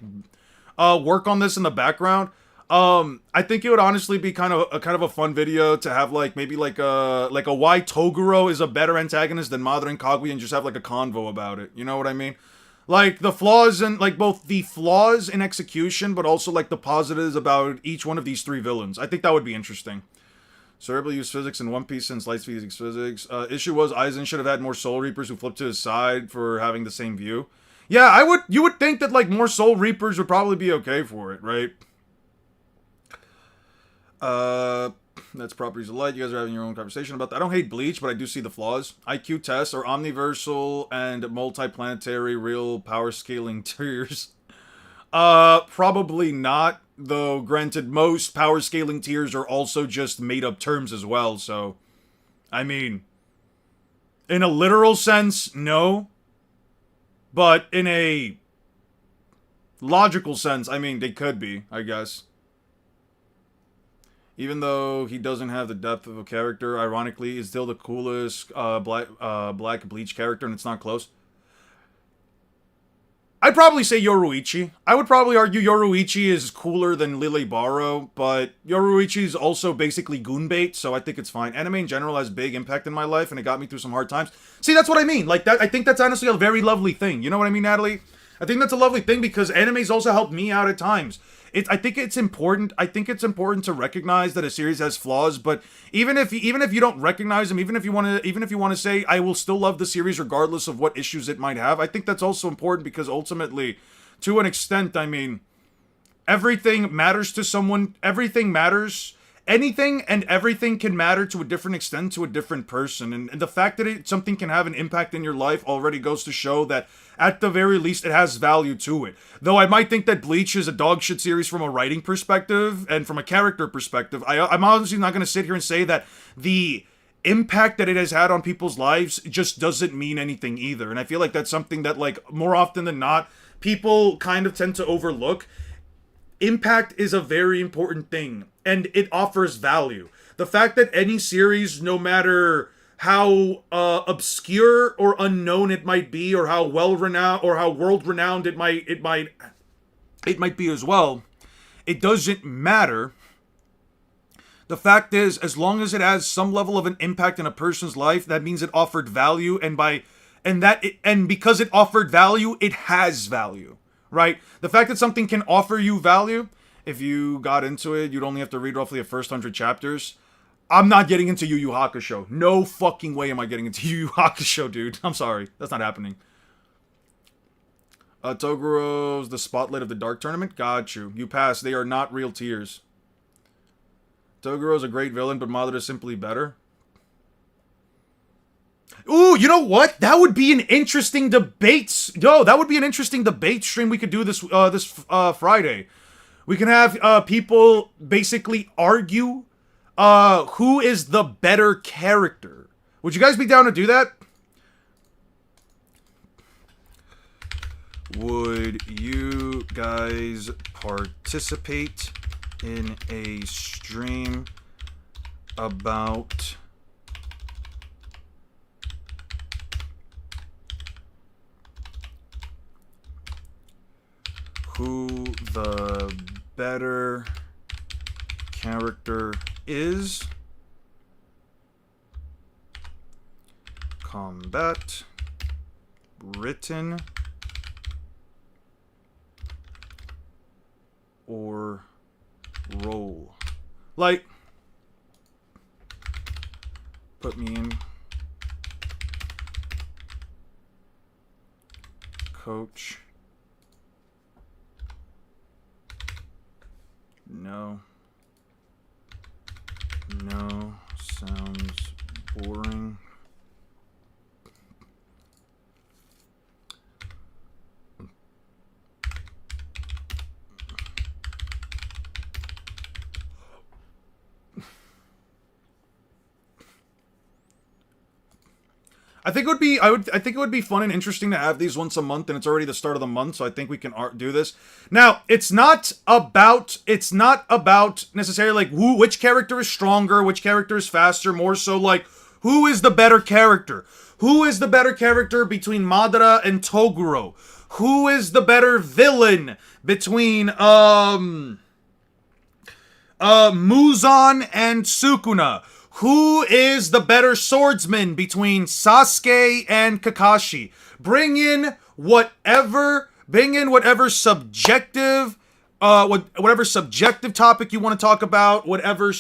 work on this in the background, I think it would honestly be kind of a fun video to have, like, maybe like a why Toguro is a better antagonist than Madara and Kaguya, and just have like a convo about it. You know what I mean? Like, the flaws and, like, both the flaws in execution, but also, like, the positives about each one of these three villains. I think that would be interesting. Cerebral used physics in One Piece since light physics. Issue was Aizen should have had more Soul Reapers who flipped to his side for having the same view. Yeah, you would think that, like, more Soul Reapers would probably be okay for it, right? That's properties of light. You guys are having your own conversation about that. I don't hate Bleach, but I do see the flaws. IQ tests are omniversal and multiplanetary real power scaling tiers. Probably not, though granted most power scaling tiers are also just made up terms as well, so I mean, in a literal sense, no. But in a logical sense, I mean, they could be, I guess. Even though he doesn't have the depth of a character, ironically, he's still the coolest black Bleach character, and it's not close. I'd probably say Yoruichi. I would probably argue Yoruichi is cooler than Lily Baro, but Yoruichi is also basically goon bait, so I think it's fine. Anime in general has big impact in my life, and it got me through some hard times. See, that's what I mean. Like, that, I think that's honestly a very lovely thing. You know what I mean, Natalie? I think that's a lovely thing, because anime's also helped me out at times. I think it's important. I think it's important to recognize that a series has flaws. But even if you don't recognize them, even if you want to say I will still love the series regardless of what issues it might have, I think that's also important, because ultimately, to an extent, I mean, everything matters to someone. Everything matters. Anything and everything can matter to a different extent to a different person. And the fact that something can have an impact in your life already goes to show that, at the very least, it has value to it. Though I might think that Bleach is a dog shit series from a writing perspective and from a character perspective. I'm honestly not going to sit here and say that the impact that it has had on people's lives just doesn't mean anything either. And I feel like that's something that, like, more often than not, people kind of tend to overlook. Impact is a very important thing, and it offers value. The fact that any series, no matter how obscure or unknown it might be, or how well renowned or how world renowned it might be as well, it doesn't matter. The fact is, as long as it has some level of an impact in a person's life, that means it offered value, and because it offered value, it has value, right? The fact that something can offer you value, if you got into it, you'd only have to read roughly the first 100 chapters. I'm not getting into Yu Yu Hakusho. No fucking way am I getting into Yu Yu Hakusho, dude. I'm sorry. That's not happening. Togoro's the spotlight of the Dark Tournament? Got you. You pass. They are not real tears. Togoro's a great villain, but Madara's simply better. Ooh, you know what? That would be an interesting debate. Yo, that would be an interesting debate stream we could do this Friday. We can have people basically argue who is the better character. Would you guys be down to do that? Would you guys participate in a stream about who the better character is? Combat, written, or roll? Like, put me in. Coach. No. No. Sounds boring. I think it would be fun and interesting to have these once a month, and it's already the start of the month, so I think we can do this. Now, it's not about necessarily like which character is stronger, which character is faster, more so like who is the better character? Who is the better character between Madara and Toguro? Who is the better villain between Muzan and Sukuna? Who is the better swordsman between Sasuke and Kakashi? Bring in whatever subjective, whatever subjective topic you want to talk about, whatever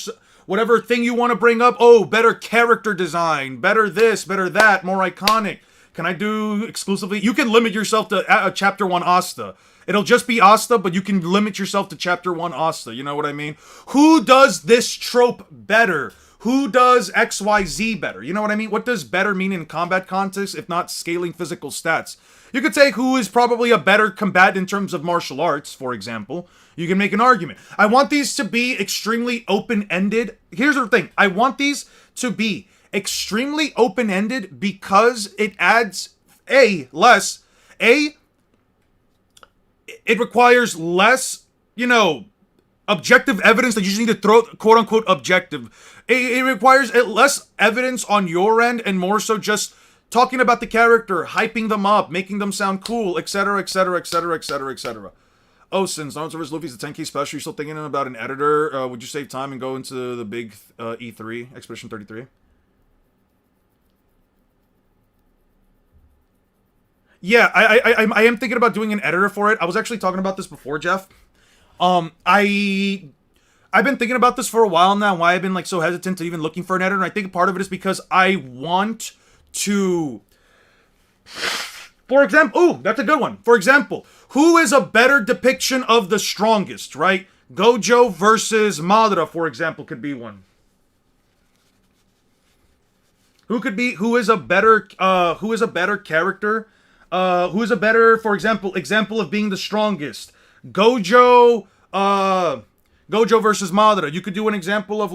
thing you want to bring up. Oh, better character design, better this, better that, more iconic. Can I do exclusively? You can limit yourself to chapter 1 Asta. It'll just be Asta, but you can limit yourself to chapter 1 Asta. You know what I mean? Who does this trope better? Who does XYZ better? You know what I mean? What does better mean in combat context, if not scaling physical stats? You could say who is probably a better combatant in terms of martial arts, for example. You can make an argument. I want these to be extremely open-ended. Here's the thing. I want these to be extremely open-ended because it adds, it requires less, objective evidence that you just need to throw, quote-unquote, objective. It requires less evidence on your end and more so just talking about the character, hyping them up, making them sound cool, etc., etc., etc., etc., etc. Oh, since Naruto vs. Luffy's a 10k special, you're still thinking about an editor, would you save time and go into the big E3, Expedition 33? Yeah, I am thinking about doing an editor for it. I was actually talking about this before, Jeff. I've been thinking about this for a while now, why I've been so hesitant to even looking for an editor, and I think part of it is because I want to... For example, ooh, that's a good one. For example, who is a better depiction of the strongest, right? Gojo versus Madara, for example, could be one. Who is a better character? Who is a better, for example of being the strongest? Gojo versus Madara. You could do an example of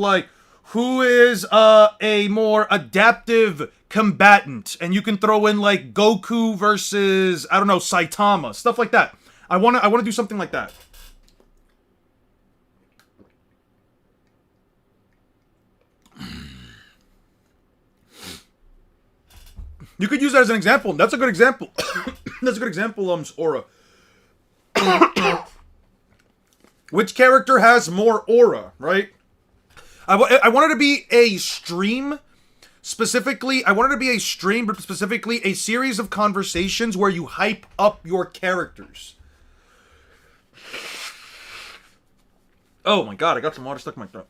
who is a more adaptive combatant, and you can throw in like Goku versus, I don't know, Saitama, stuff like that. I want to do something like that. You could use that as an example. That's a good example. That's a good example, Aura. Which character has more aura, right? I wanted to be a stream, specifically. I wanted to be a stream, but specifically a series of conversations where you hype up your characters. Oh my god, I got some water stuck in my throat.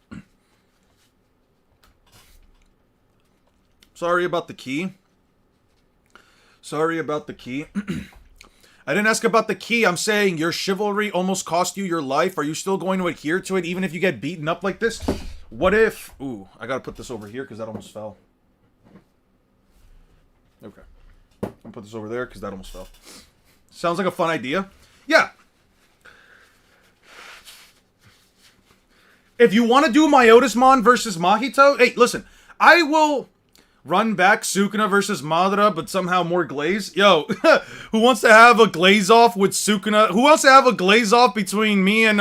Sorry about the key. Sorry about the key. I didn't ask about the key. I'm saying your chivalry almost cost you your life. Are you still going to adhere to it even if you get beaten up like this? What if... Ooh, I gotta put this over here because that almost fell. Okay. I'm gonna put this over there because that almost fell. Sounds like a fun idea. Yeah. If you want to do Myotismon versus Mahito... Hey, listen. I will... run back Sukuna versus Madara, but somehow more glaze. Yo, who wants to have a glaze off with Sukuna? Who wants to have a glaze off between me and,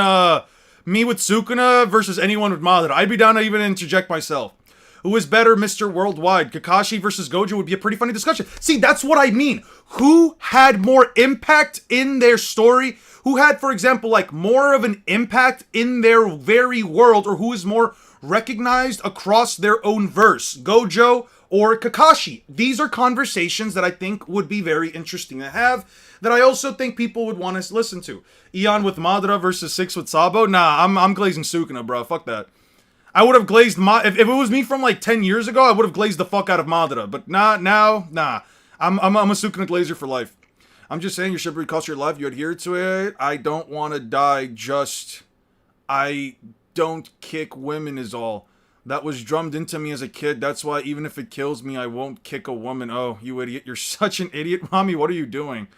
me with Sukuna versus anyone with Madara? I'd be down to even interject myself. Who is better, Mr. Worldwide? Kakashi versus Gojo would be a pretty funny discussion. See, that's what I mean. Who had more impact in their story? Who had, for example, like, more of an impact in their very world? Or who is more recognized across their own verse? Gojo or Kakashi? These are conversations that I think would be very interesting to have, that I also think people would want to listen to. Eon with Madara versus 6 with Sabo? Nah, I'm glazing Sukuna, bro. Fuck that. I would have glazed if it was me from like 10 years ago, I would have glazed the fuck out of Madara. But nah. I'm a Sukuna glazer for life. I'm just saying your chivalry costs your life. You adhere to it. I don't want to die, I don't kick women is all. That was drummed into me as a kid. That's why even if it kills me, I won't kick a woman. Oh, you idiot. You're such an idiot. Mommy, what are you doing?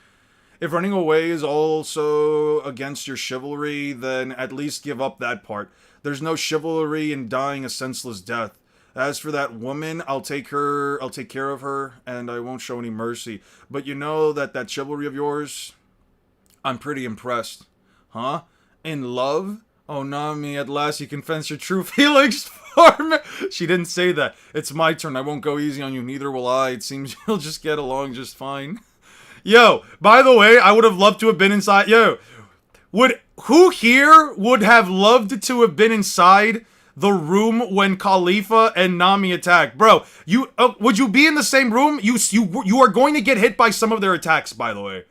If running away is also against your chivalry, then at least give up that part. There's no chivalry in dying a senseless death. As for that woman, I'll take care of her, and I won't show any mercy. But you know that chivalry of yours, I'm pretty impressed. Huh? In love? Oh, Nami, at last you confess your true feelings for me. She didn't say that. It's my turn. I won't go easy on you. Neither will I. It seems you'll just get along just fine. Yo, by the way, I would have loved to have been inside. Yo, who here would have loved to have been inside the room when Khalifa and Nami attacked? Bro, would you be in the same room? You are going to get hit by some of their attacks, by the way.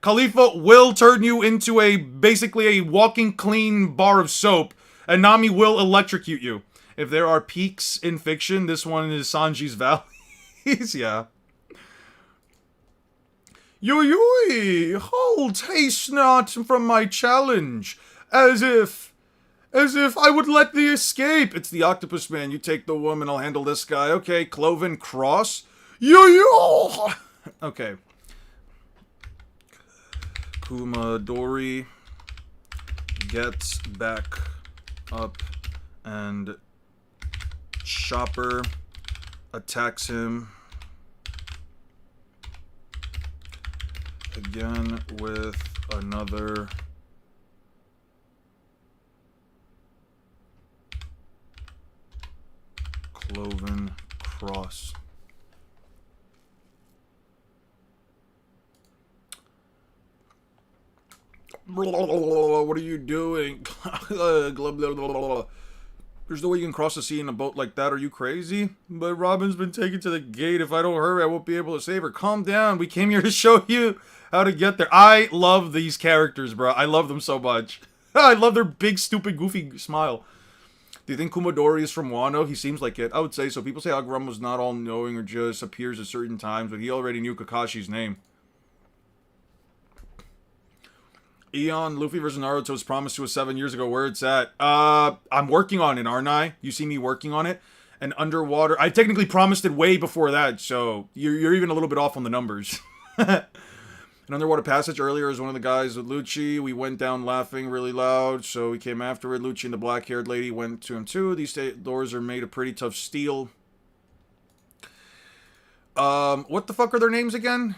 Khalifa will turn you into basically a walking clean bar of soap, and Nami will electrocute you. If there are peaks in fiction, this one is Sanji's valleys. Yeah. Yo, hold haste not from my challenge, as if I would let thee escape. It's the octopus man. You take the woman, I'll handle this guy. Okay, Cloven Cross. Yo. Okay. Kumadori gets back up and Chopper attacks him again with another Cloven Cross. What are you doing? There's no way you can cross the sea in a boat like that. Are you crazy? But Robin's been taken to the gate. If I don't hurry, I won't be able to save her. Calm down. We came here to show you how to get there. I love these characters, bro. I love them so much. I love their big, stupid, goofy smile. Do you think Kumadori is from Wano? He seems like it. I would say so. People say Agrum was not all-knowing or just appears at certain times, but he already knew Kakashi's name. Eon, Luffy vs. Naruto was promised to us 7 years ago. Where it's at? I'm working on it, aren't I? You see me working on it? And Underwater... I technically promised it way before that, so you're even a little bit off on the numbers. An underwater passage earlier is one of the guys with Lucci. We went down laughing really loud, so we came afterward. Lucci and the black-haired lady went to him too. These doors are made of pretty tough steel. What the fuck are their names again?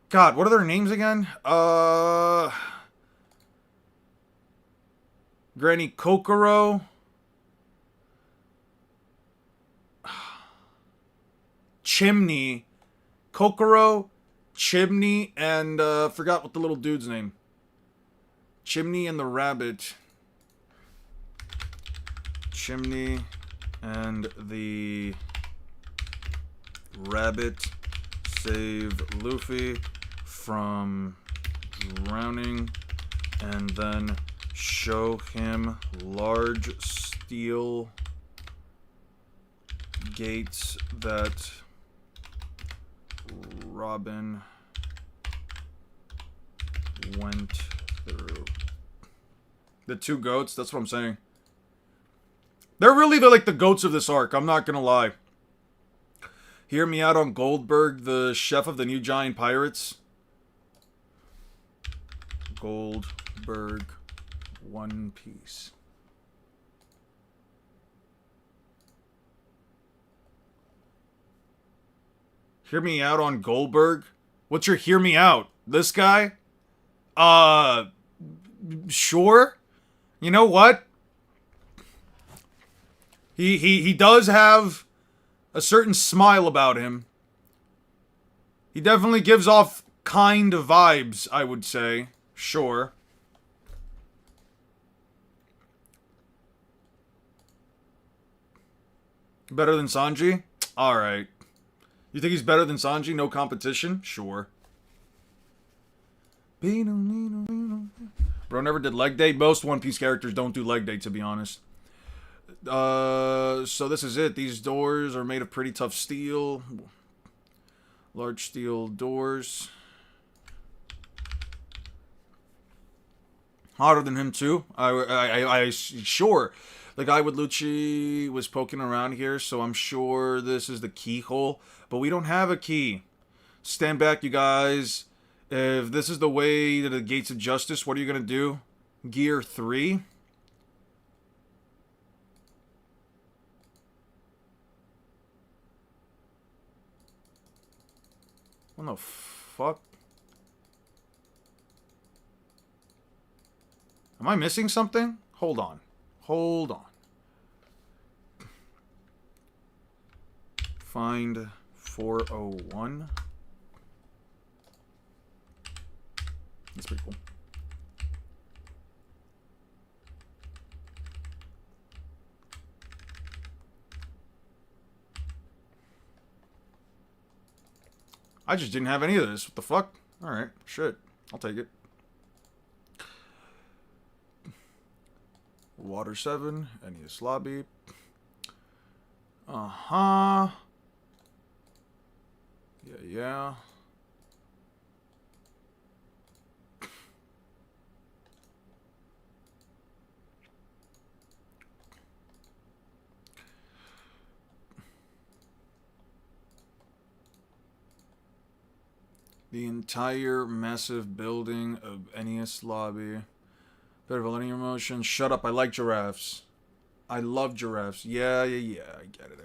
God, what are their names again? Granny Kokoro. Chimney. Kokoro, Chimney, and, forgot what the little dude's name. Chimney and the rabbit. Chimney and the rabbit save Luffy from drowning and then show him large steel gates that Robin went through. The two goats, that's what I'm saying. They're really like the goats of this arc, I'm not gonna lie. Hear me out on Goldberg, the chef of the new giant pirates. Goldberg, One Piece. Hear me out on Goldberg? What's your hear me out? This guy? Sure. You know what? He does have a certain smile about him. He definitely gives off kind vibes, I would say. Sure. Better than Sanji? Alright. You think he's better than Sanji? No competition? Sure. Bro never did leg day. Most One Piece characters don't do leg day, to be honest. So this is it. These doors are made of pretty tough steel. Large steel doors. Hotter than him, too. Sure. The guy with Lucci was poking around here, so I'm sure this is the keyhole. But we don't have a key. Stand back, you guys. If this is the way to the gates of justice, what are you going to do? Gear 3? What the fuck? Am I missing something? Hold on. Hold on. Find 401. That's pretty cool. I just didn't have any of this. What the fuck? Alright, shit. I'll take it. Water 7, NES lobby. Uh-huh. Yeah. The entire massive building of NES lobby. Bit of a linear motion. Shut up, I like giraffes. I love giraffes. Yeah, I get it.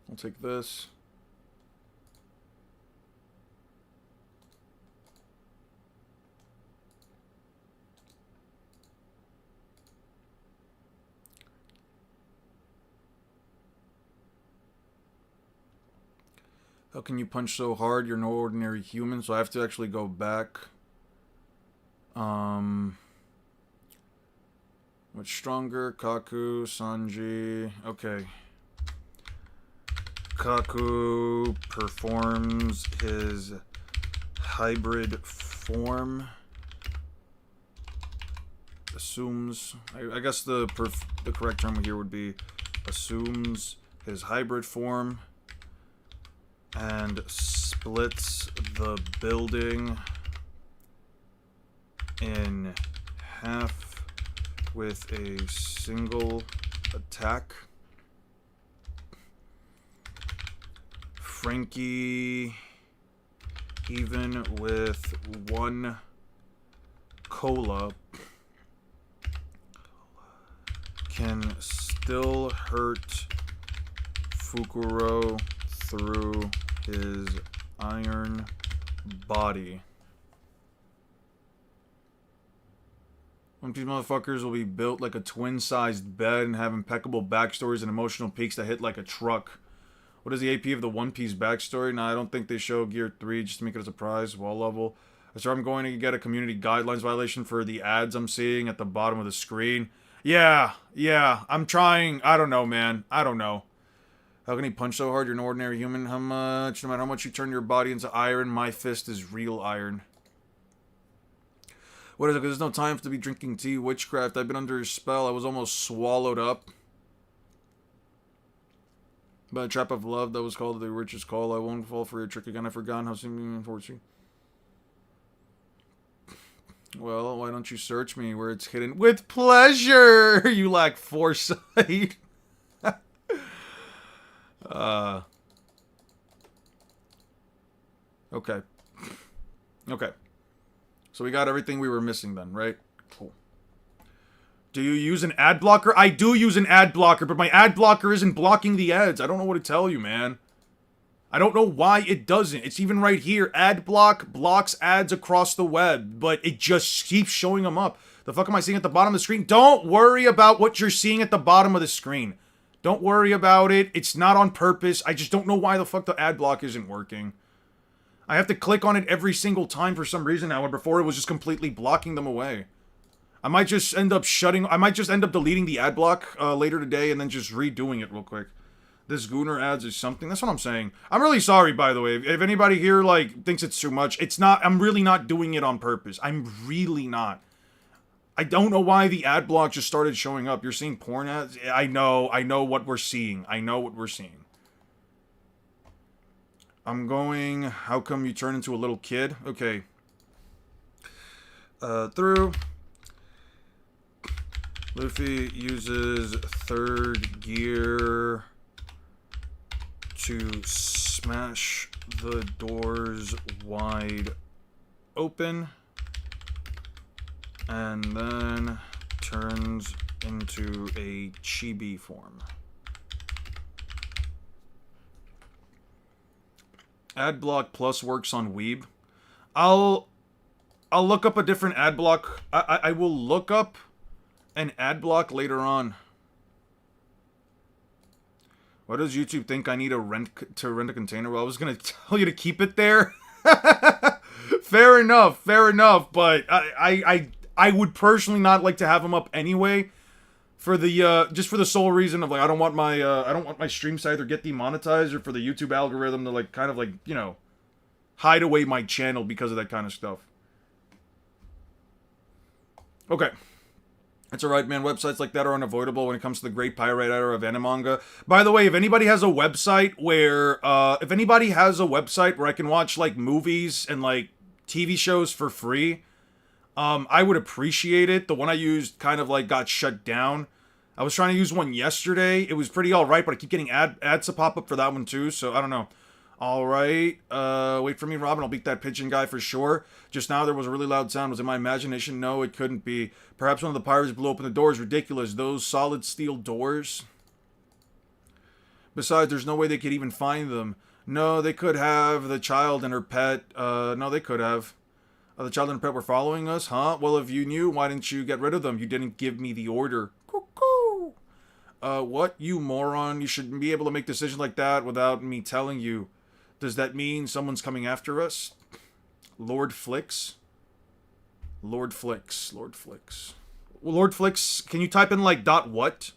I'll take this. How can you punch so hard? You're no ordinary human, so I have to actually go back. What's stronger? Kaku, Sanji. Okay. Kaku performs his hybrid form. Assumes. I guess the correct term here would be assumes his hybrid form and splits the building in half with a single attack. Frankie, even with one cola, can still hurt Fukuro through his iron body. One of these motherfuckers will be built like a twin-sized bed and have impeccable backstories and emotional peaks that hit like a truck. What is the AP of the One Piece backstory? Nah, I don't think they show Gear 3 just to make it a surprise. Wall level. So I'm going to get a community guidelines violation for the ads I'm seeing at the bottom of the screen. Yeah, I'm trying. I don't know, man. I don't know. How can he punch so hard? You're an ordinary human. How much? No matter how much you turn your body into iron, my fist is real iron. What is it? There's no time to be drinking tea. Witchcraft. I've been under a spell. I was almost swallowed up by a trap of love that was called the richest call. I won't fall for your trick again. I've forgotten how seemingly unfortunate. Well, why don't you search me where it's hidden? With pleasure! You lack foresight. Okay. Okay. So we got everything we were missing then, right? Cool. Do you use an ad blocker? I do use an ad blocker, but my ad blocker isn't blocking the ads. I don't know what to tell you, man. I don't know why it doesn't. It's even right here. Ad block blocks ads across the web, but it just keeps showing them up. The fuck am I seeing at the bottom of the screen? Don't worry about what you're seeing at the bottom of the screen. Don't worry about it. It's not on purpose. I just don't know why the fuck the ad block isn't working. I have to click on it every single time for some reason now, and before it was just completely blocking them away. I might just end up deleting the ad block later today and then just redoing it real quick. This Gooner ads is something. That's what I'm saying. I'm really sorry, by the way. If anybody here, like, thinks it's too much, it's not. I'm really not doing it on purpose. I'm really not. I don't know why the ad block just started showing up. You're seeing porn ads? I know what we're seeing. I know what we're seeing. I'm going, how come you turn into a little kid? Okay. Through. Luffy uses third gear to smash the doors wide open and then turns into a chibi form. Adblock Plus works on Weeb. I'll look up a different adblock. I will look up an adblock later on. Why does YouTube think I need to rent a container? Well, I was gonna tell you to keep it there. Fair enough, but I would personally not like to have them up anyway, for the just for the sole reason of, like, I don't want my streams to either get demonetized or for the YouTube algorithm to, like, kind of, like, you know, hide away my channel because of that kind of stuff. Okay. It's alright, man. Websites like that are unavoidable when it comes to the great pirate era of animanga. By the way, if anybody has a website where I can watch, like, movies and, like, TV shows for free, I would appreciate it. The one I used kind of, like, got shut down. I was trying to use one yesterday. It was pretty alright, but I keep getting ads to pop up for that one too, so I don't know. Alright, wait for me, Robin. I'll beat that pigeon guy for sure. Just now there was a really loud sound. Was it my imagination? No, it couldn't be. Perhaps one of the pirates blew open the doors. Ridiculous. Those solid steel doors. Besides, there's no way they could even find them. No, they could have. The child and her pet. No, they could have. The child and her pet were following us, huh? Well, if you knew, why didn't you get rid of them? You didn't give me the order. Cuckoo. What? You moron. You shouldn't be able to make decisions like that without me telling you. Does that mean someone's coming after us? Lord Flicks? Lord Flicks. Lord Flicks. Well, Lord Flicks, can you type in, like, dot what?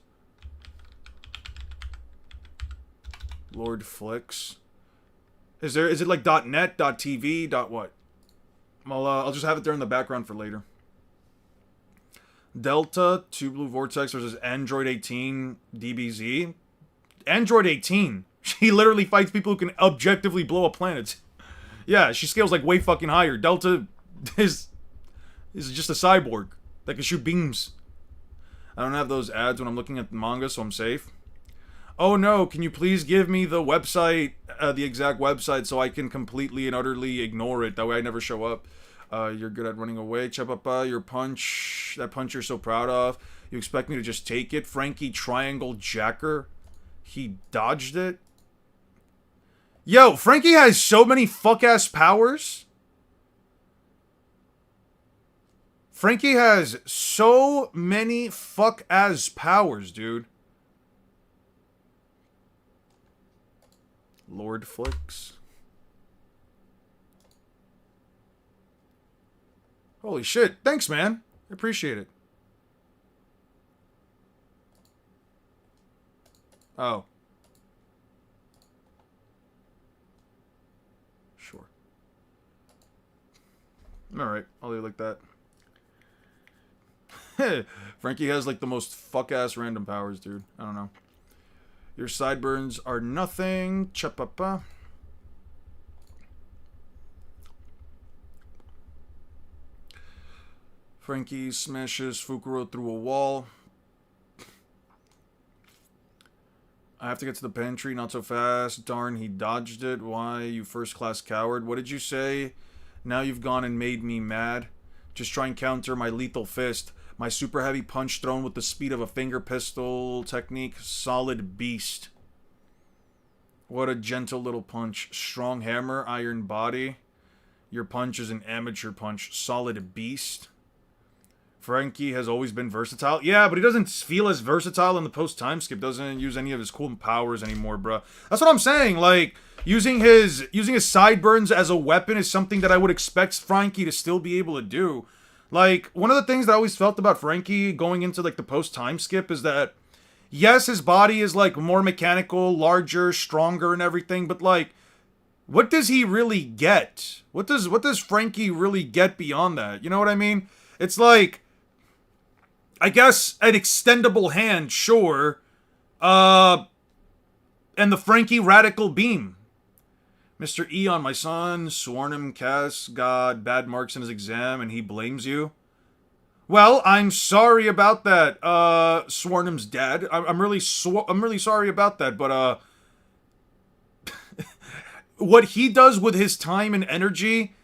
Lord Flicks. Is it like dot .net, dot .tv, dot what? Well, I'll just have it there in the background for later. Delta, 2 Blue Vortex versus Android 18 DBZ. Android 18. She literally fights people who can objectively blow up planets. Yeah, she scales like way fucking higher. Delta is just a cyborg that can shoot beams. I don't have those ads when I'm looking at the manga, so I'm safe. Oh no, can you please give me the website, the exact website, so I can completely and utterly ignore it. That way I never show up. You're good at running away. Chapapa, your punch. That punch you're so proud of. You expect me to just take it? Frankie Triangle Jacker. He dodged it. Yo, Frankie has so many fuck-ass powers. Frankie has so many fuck-ass powers, dude. Lord Flicks. Holy shit. Thanks, man. I appreciate it. Oh. Sure. Alright, I'll leave it like that. Frankie has like the most fuck-ass random powers, dude. I don't know. Your sideburns are nothing. Chapapa. Frankie smashes Fukuro through a wall. I have to get to the pantry, not so fast. Darn, he dodged it. Why, you first-class coward? What did you say? Now you've gone and made me mad. Just try and counter my lethal fist. My super heavy punch thrown with the speed of a finger pistol technique. Solid beast. What a gentle little punch. Strong hammer, iron body. Your punch is an amateur punch. Solid beast. Frankie has always been versatile. Yeah, but he doesn't feel as versatile in the post-time skip. Doesn't use any of his cool powers anymore, bro. That's what I'm saying. Like, using his sideburns as a weapon is something that I would expect Frankie to still be able to do. Like, one of the things that I always felt about Frankie going into, like, the post-time skip is that, yes, his body is, like, more mechanical, larger, stronger, and everything, but, like, what does he really get? What does Frankie really get beyond that? You know what I mean? It's like, I guess an extendable hand, sure. And the Frankie Radical Beam. Mr. Eon, my son, Swarnum Cass got bad marks in his exam and he blames you. Well, I'm sorry about that, Swarnum's dad. I'm really sorry about that, but, what he does with his time and energy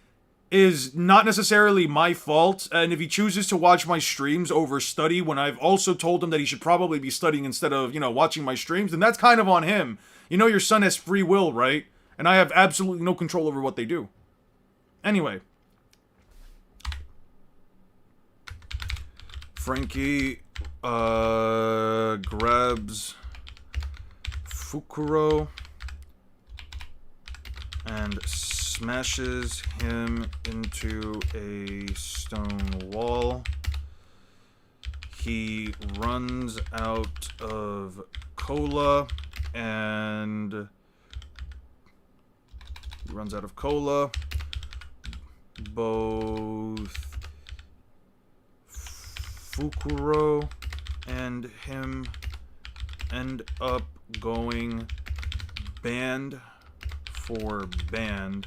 is not necessarily my fault, and if he chooses to watch my streams over study when I've also told him that he should probably be studying instead of, you know, watching my streams, then that's kind of on him. You know your son has free will, right? And I have absolutely no control over what they do. Anyway. Frankie, grabs Fukuro and smashes him into a stone wall. He runs out of cola and both Fukuro and him end up going band for band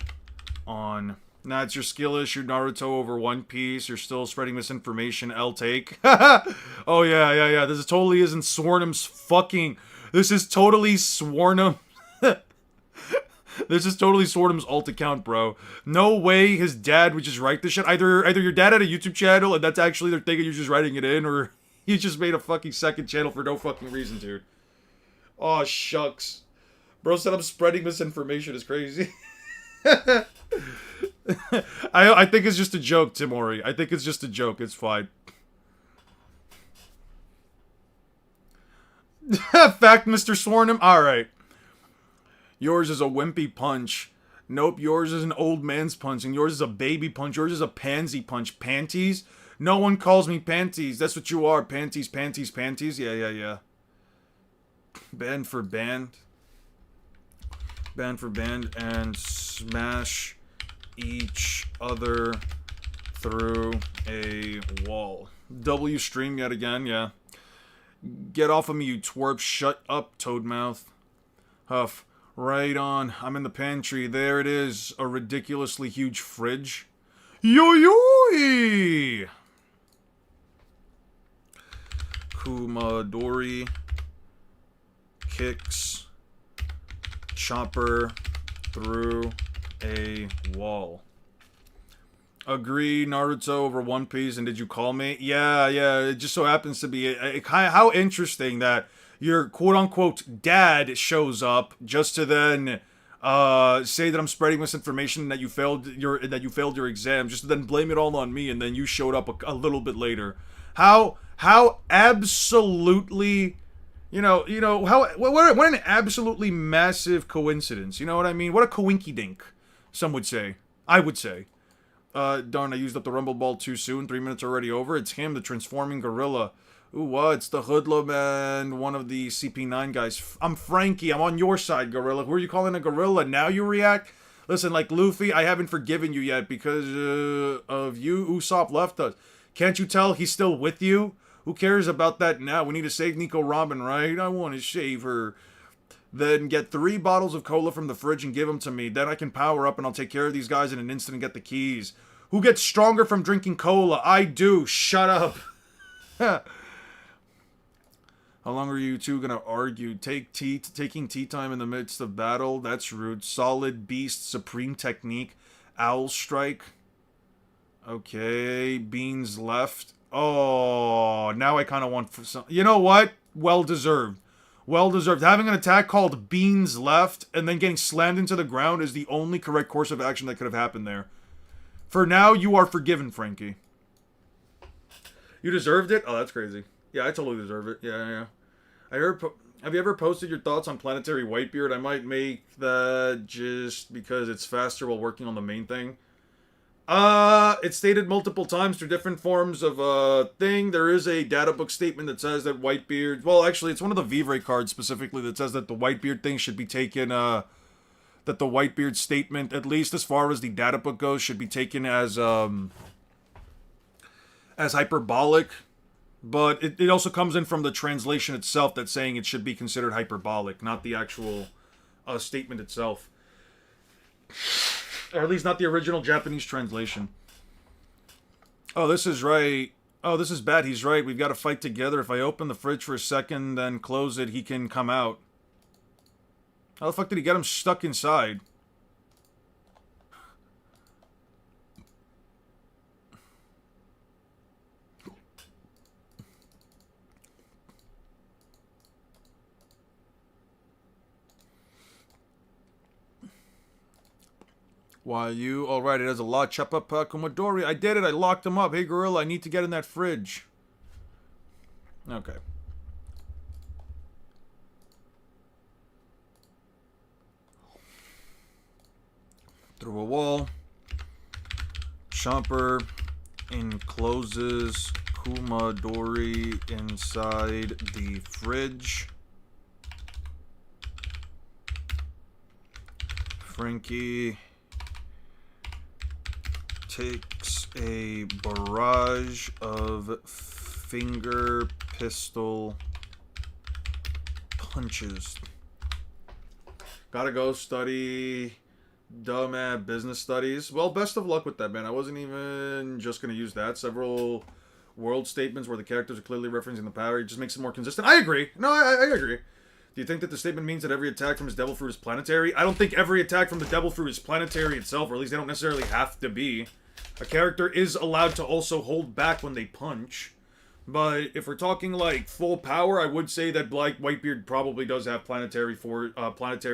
on... Nah, it's your skill issue, Naruto over One Piece. You're still spreading misinformation, L-Take. Oh, yeah. This totally isn't Swarnum's fucking... This is totally Swarnum... This is totally Swarnum's alt account, bro. No way his dad would just write this shit. Either your dad had a YouTube channel and that's actually their thing and you're just writing it in, or he just made a fucking second channel for no fucking reason, dude. Oh, shucks. Bro said I'm spreading misinformation is crazy. I think it's just a joke, Timori. I think it's just a joke. It's fine. Fact, Mr. Swarnum? Alright. Yours is a wimpy punch. Nope, yours is an old man's punch, and yours is a baby punch. Yours is a pansy punch. Panties? No one calls me panties. That's what you are. Panties, panties, panties. Yeah. Band for band. Band for band, and smash each other through a wall. W stream yet again, yeah. Get off of me, you twerp. Shut up, Toadmouth. Huff. Right on. I'm in the pantry. There it is. A ridiculously huge fridge. Yo-yo! Kumadori kicks chopper through a wall. Agree, Naruto over One Piece, and did you call me? Yeah, it just so happens to be how interesting that your quote-unquote dad shows up just to then say that I'm spreading misinformation, that you failed your exam, just to then blame it all on me, and then you showed up a little bit later. How absolutely, what an absolutely massive coincidence. You know what I mean? What a coinky-dink, some would say. I would say. Darn, I used up the Rumble Ball too soon. 3 minutes already over. It's him, the transforming gorilla. Ooh, what? It's the hoodlum and one of the CP9 guys. I'm Frankie. I'm on your side, gorilla. Who are you calling a gorilla? Now you react? Listen, like Luffy, I haven't forgiven you yet because of you. Usopp left us. Can't you tell he's still with you? Who cares about that now? We need to save Nico Robin, right? I want to save her. Then get 3 bottles of cola from the fridge and give them to me. Then I can power up and I'll take care of these guys in an instant and get the keys. Who gets stronger from drinking cola? I do. Shut up. How long are you two gonna argue? Taking tea time in the midst of battle? That's rude. Solid beast, supreme technique. Owl strike. Okay. Beans left. Oh, now I kind of want for some. You know what? Well deserved. Well deserved. Having an attack called Beans left and then getting slammed into the ground is the only correct course of action that could have happened there. For now, you are forgiven, Frankie. You deserved it? Oh, that's crazy. Yeah, I totally deserve it. Yeah. I heard. Have you ever posted your thoughts on Planetary Whitebeard? I might make that just because it's faster while working on the main thing. It's stated multiple times through different forms of thing. There is a data book statement that says that Whitebeard. Well, actually, it's one of the Vivre cards specifically that says that the Whitebeard thing should be taken. That the Whitebeard statement, at least as far as the data book goes, should be taken as hyperbolic. But it also comes in from the translation itself that's saying it should be considered hyperbolic, not the actual statement itself. Or at least not the original Japanese translation. Oh, this is right. Oh, this is bad. He's right. We've got to fight together. If I open the fridge for a second, then close it, he can come out. How the fuck did he get him stuck inside? Why, you? Alright, it has a lot. Chop up Kumadori. I did it. I locked him up. Hey, gorilla, I need to get in that fridge. Okay. Through a wall. Chomper encloses Kumadori inside the fridge. Frankie takes a barrage of finger pistol punches. Gotta go study dumb business studies. Well, best of luck with that, man. I wasn't even just gonna use that. Several world statements where the characters are clearly referencing the power. It just makes it more consistent. I agree. No, I agree. Do you think that the statement means that every attack from his devil fruit is planetary? I don't think every attack from the devil fruit is planetary itself, or at least they don't necessarily have to be. A character is allowed to also hold back when they punch. But if we're talking like full power, I would say that Whitebeard probably does have planetary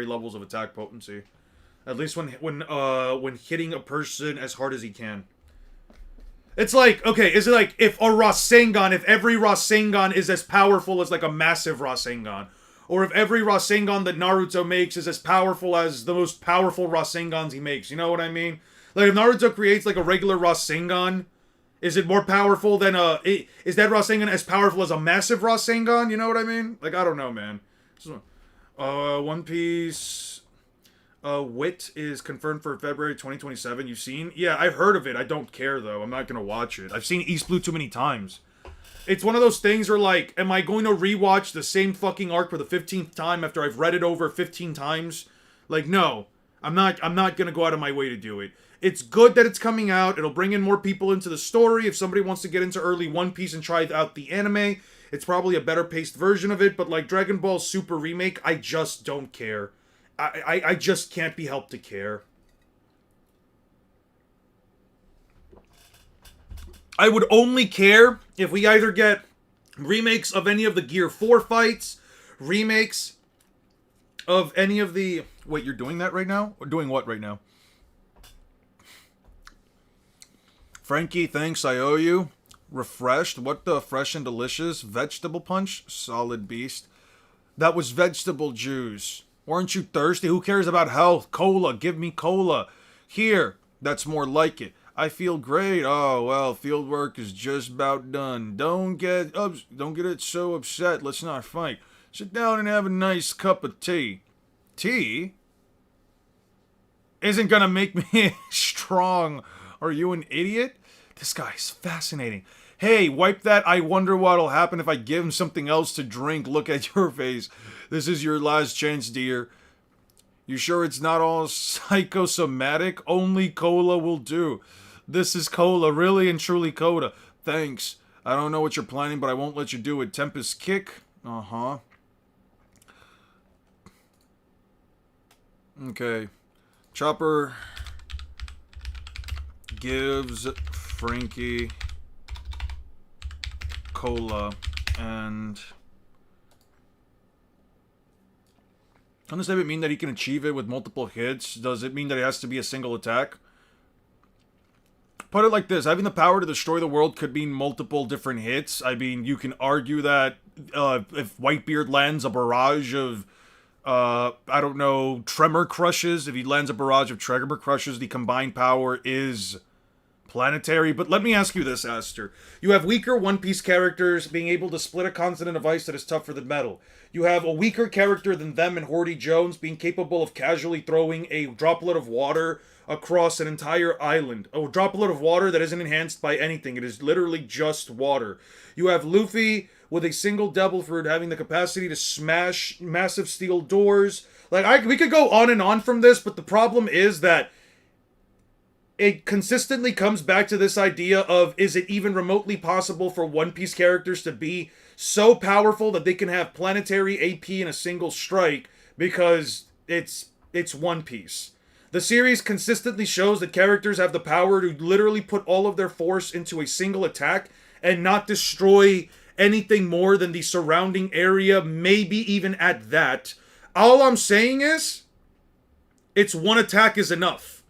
levels of attack potency. At least when hitting a person as hard as he can. It's like, okay, is it like if every Rasengan is as powerful as like a massive Rasengan? Or if every Rasengan that Naruto makes is as powerful as the most powerful Rasengans he makes. You know what I mean? Like, if Naruto creates, like, a regular Rasengan, is it more powerful than is that Rasengan as powerful as a massive Rasengan? You know what I mean? Like, I don't know, man. One Piece... Wit is confirmed for February 2027. You've seen? Yeah, I've heard of it. I don't care, though. I'm not gonna watch it. I've seen East Blue too many times. It's one of those things where, like, am I going to rewatch the same fucking arc for the 15th time after I've read it over 15 times? Like, no. I'm not gonna go out of my way to do it. It's good that it's coming out. It'll bring in more people into the story. If somebody wants to get into early One Piece and try out the anime, it's probably a better paced version of it. But like Dragon Ball Super Remake, I just don't care. I just can't be helped to care. I would only care if we either get remakes of any of the Gear 4 fights, remakes of any of the... Wait, you're doing that right now? Or doing what right now? Frankie, thanks, I owe you. Refreshed, what the fresh and delicious? Vegetable punch? Solid beast. That was vegetable juice. Weren't you thirsty? Who cares about health? Cola, give me cola. Here, that's more like it. I feel great. Oh, well, field work is just about done. Don't get it so upset. Let's not fight. Sit down and have a nice cup of tea. Tea? Isn't gonna make me strong. Are you an idiot? This guy's fascinating. Hey, wipe that I wonder what'll happen if I give him something else to drink. Look at your face. This is your last chance, dear. You sure it's not all psychosomatic? Only cola will do. This is cola, really and truly cola. Thanks. I don't know what you're planning, but I won't let you do it. Tempest kick? Uh-huh. Okay. Chopper gives Frankie cola and... Does that mean that he can achieve it with multiple hits? Does it mean that it has to be a single attack? Put it like this, having the power to destroy the world could mean multiple different hits. I mean, you can argue that if Whitebeard lands a barrage of, I don't know, Tremor Crushes, if he lands a barrage of Tremor Crushes, the combined power is planetary. But let me ask you this, Aster. You have weaker One Piece characters being able to split a continent of ice that is tougher than metal. You have a weaker character than them and Horty Jones being capable of casually throwing a droplet of water across an entire island. A droplet of water that isn't enhanced by anything. It is literally just water. You have Luffy with a single Devil Fruit having the capacity to smash massive steel doors. Like, we could go on and on from this, but the problem is that it consistently comes back to this idea of, is it even remotely possible for One Piece characters to be so powerful that they can have planetary AP in a single strike, because it's One Piece. The series consistently shows that characters have the power to literally put all of their force into a single attack and not destroy anything more than the surrounding area, maybe even at that. All I'm saying is, it's one attack is enough.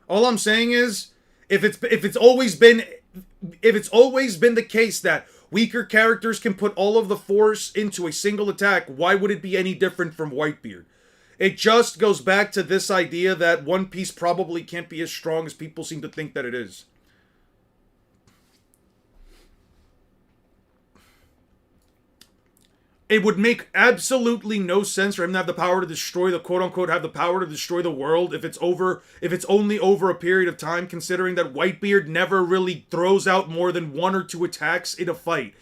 All I'm saying is, if it's always been the case that weaker characters can put all of the force into a single attack, why would it be any different from Whitebeard? It just goes back to this idea that One Piece probably can't be as strong as people seem to think that it is. It would make absolutely no sense for him to have the power to destroy the quote-unquote have the power to destroy the world if it's only over a period of time, considering that Whitebeard never really throws out more than 1 or 2 attacks in a fight.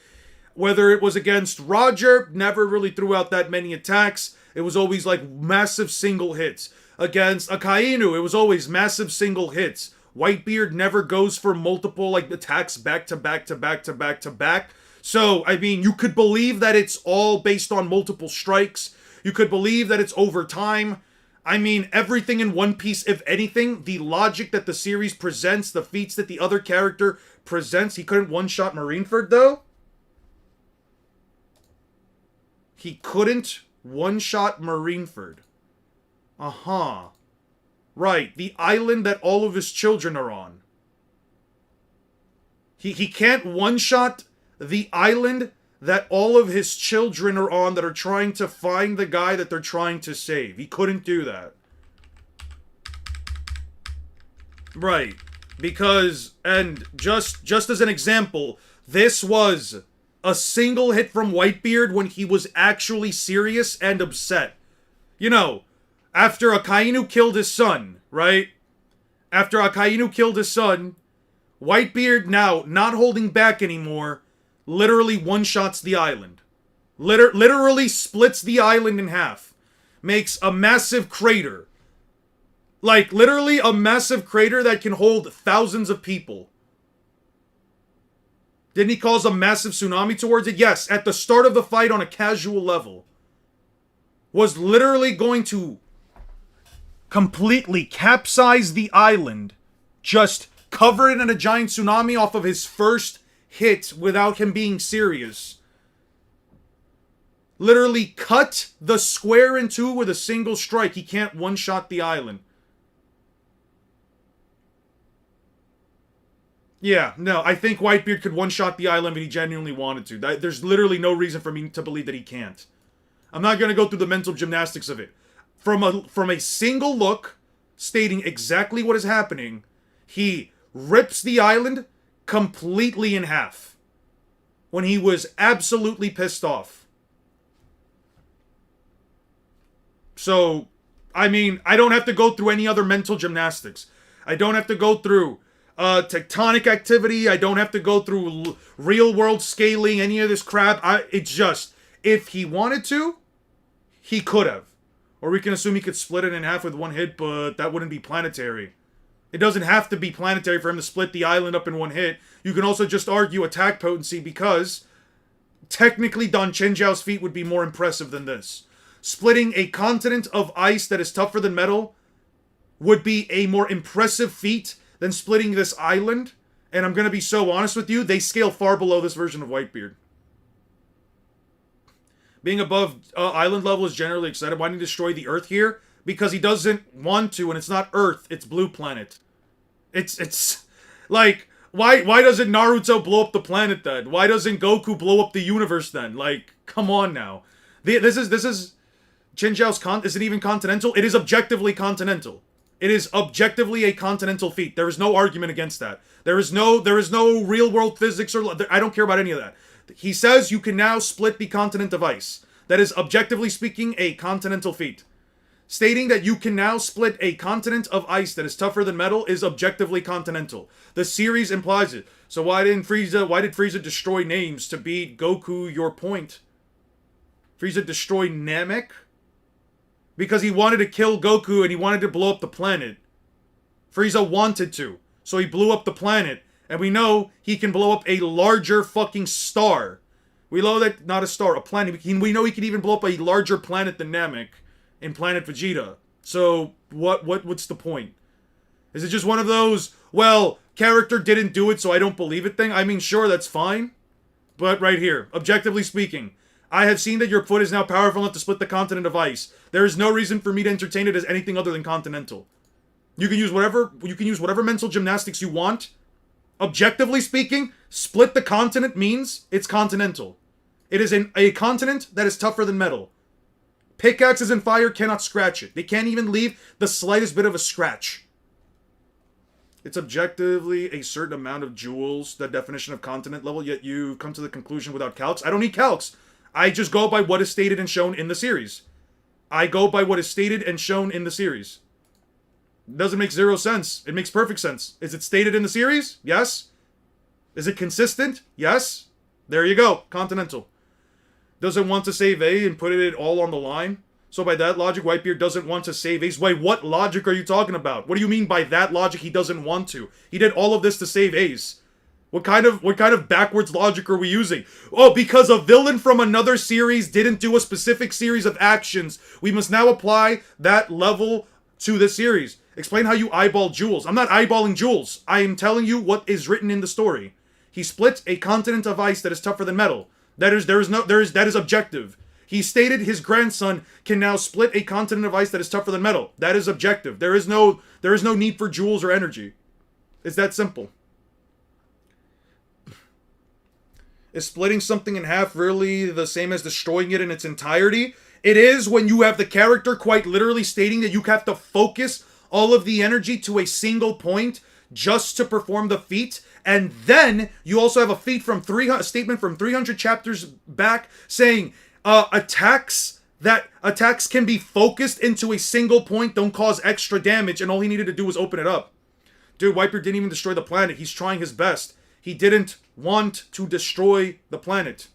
Whether it was against Roger, never really threw out that many attacks. It was always like massive single hits. Against Akainu, it was always massive single hits. Whitebeard never goes for multiple like attacks back to back to back to back to back. So, I mean, you could believe that it's all based on multiple strikes. You could believe that it's over time. I mean, everything in One Piece, if anything, the logic that the series presents, the feats that the other character presents. He couldn't one-shot Marineford, though. He couldn't one-shot Marineford. Uh-huh. Right, the island that all of his children are on. He can't one-shot the island that all of his children are on that are trying to find the guy that they're trying to save. He couldn't do that. Right. Because, and just as an example, this was a single hit from Whitebeard when he was actually serious and upset. You know, after Akainu killed his son, right? After Akainu killed his son, Whitebeard, now not holding back anymore, literally one-shots the island. Literally splits the island in half. Makes a massive crater. Like, literally a massive crater that can hold thousands of people. Didn't he cause a massive tsunami towards it? Yes, at the start of the fight on a casual level. Was literally going to completely capsize the island. Just cover it in a giant tsunami off of his first hit without him being serious. Literally cut the square in two with a single strike. He can't one-shot the island. Yeah, no, I think Whitebeard could one-shot the island if he genuinely wanted to. There's literally no reason for me to believe that he can't. I'm not going to go through the mental gymnastics of it. From a single look, stating exactly what is happening, he rips the island completely in half. When he was absolutely pissed off. So, I mean, I don't have to go through any other mental gymnastics. I don't have to go through tectonic activity. I don't have to go through real world scaling, any of this crap. It's just, if he wanted to, he could have. Or we can assume he could split it in half with one hit, but that wouldn't be planetary. It doesn't have to be planetary for him to split the island up in one hit. You can also just argue attack potency because technically Don Chenjiao's feat would be more impressive than this. Splitting a continent of ice that is tougher than metal would be a more impressive feat than splitting this island. And I'm going to be so honest with you, they scale far below this version of Whitebeard. Being above island level is generally accepted. Why did he destroy the Earth here? Because he doesn't want to, and it's not Earth, it's Blue Planet. It's like, why doesn't Naruto blow up the planet then? Why doesn't Goku blow up the universe then? Like, come on now. This is Chenjiao's is it even continental? It is objectively continental. It is objectively a continental feat. There is no argument against that. There is no real world physics or I don't care about any of that. He says you can now split the continent of ice. That is objectively speaking a continental feat. Stating that you can now split a continent of ice that is tougher than metal is objectively continental. The series implies it. So why did Frieza destroy names to beat Goku? Your point. Frieza destroyed Namek? Because he wanted to kill Goku and he wanted to blow up the planet. Frieza wanted to. So he blew up the planet. And we know he can blow up a larger fucking star. We know that, not a star, a planet. We know he can even blow up a larger planet than Namek in Planet Vegeta. So, what's the point? Is it just one of those, well, character didn't do it so I don't believe it thing? I mean, sure, that's fine. But right here, objectively speaking, I have seen that your foot is now powerful enough to split the continent of ice. There is no reason for me to entertain it as anything other than continental. You can use whatever mental gymnastics you want. Objectively speaking, split the continent means it's continental. It is a continent that is tougher than metal. Pickaxes and fire cannot scratch it. They can't even leave the slightest bit of a scratch. It's objectively a certain amount of joules, the definition of continent level, yet you come to the conclusion without calcs. I don't need calcs. I just go by what is stated and shown in the series. I go by what is stated and shown in the series. It doesn't make zero sense. It makes perfect sense. Is it stated in the series? Yes. Is it consistent? Yes. There you go. Continental. Doesn't want to save A and put it all on the line. So by that logic, Whitebeard doesn't want to save Ace. Wait, what logic are you talking about? What do you mean by that logic he doesn't want to? He did all of this to save Ace. What kind of backwards logic are we using? Oh, because a villain from another series didn't do a specific series of actions, we must now apply that level to this series. Explain how you eyeball joules. I'm not eyeballing joules. I am telling you what is written in the story. He split a continent of ice that is tougher than metal. That is objective. He stated his grandson can now split a continent of ice that is tougher than metal. That is objective. There is no need for joules or energy. It's that simple. Is splitting something in half really the same as destroying it in its entirety? It is when you have the character quite literally stating that you have to focus all of the energy to a single point just to perform the feat. And then you also have a feat from a statement from 300 chapters back saying attacks can be focused into a single point, don't cause extra damage, and all he needed to do was open it up. Dude, Whitebeard didn't even destroy the planet. He's trying his best. He didn't want to destroy the planet.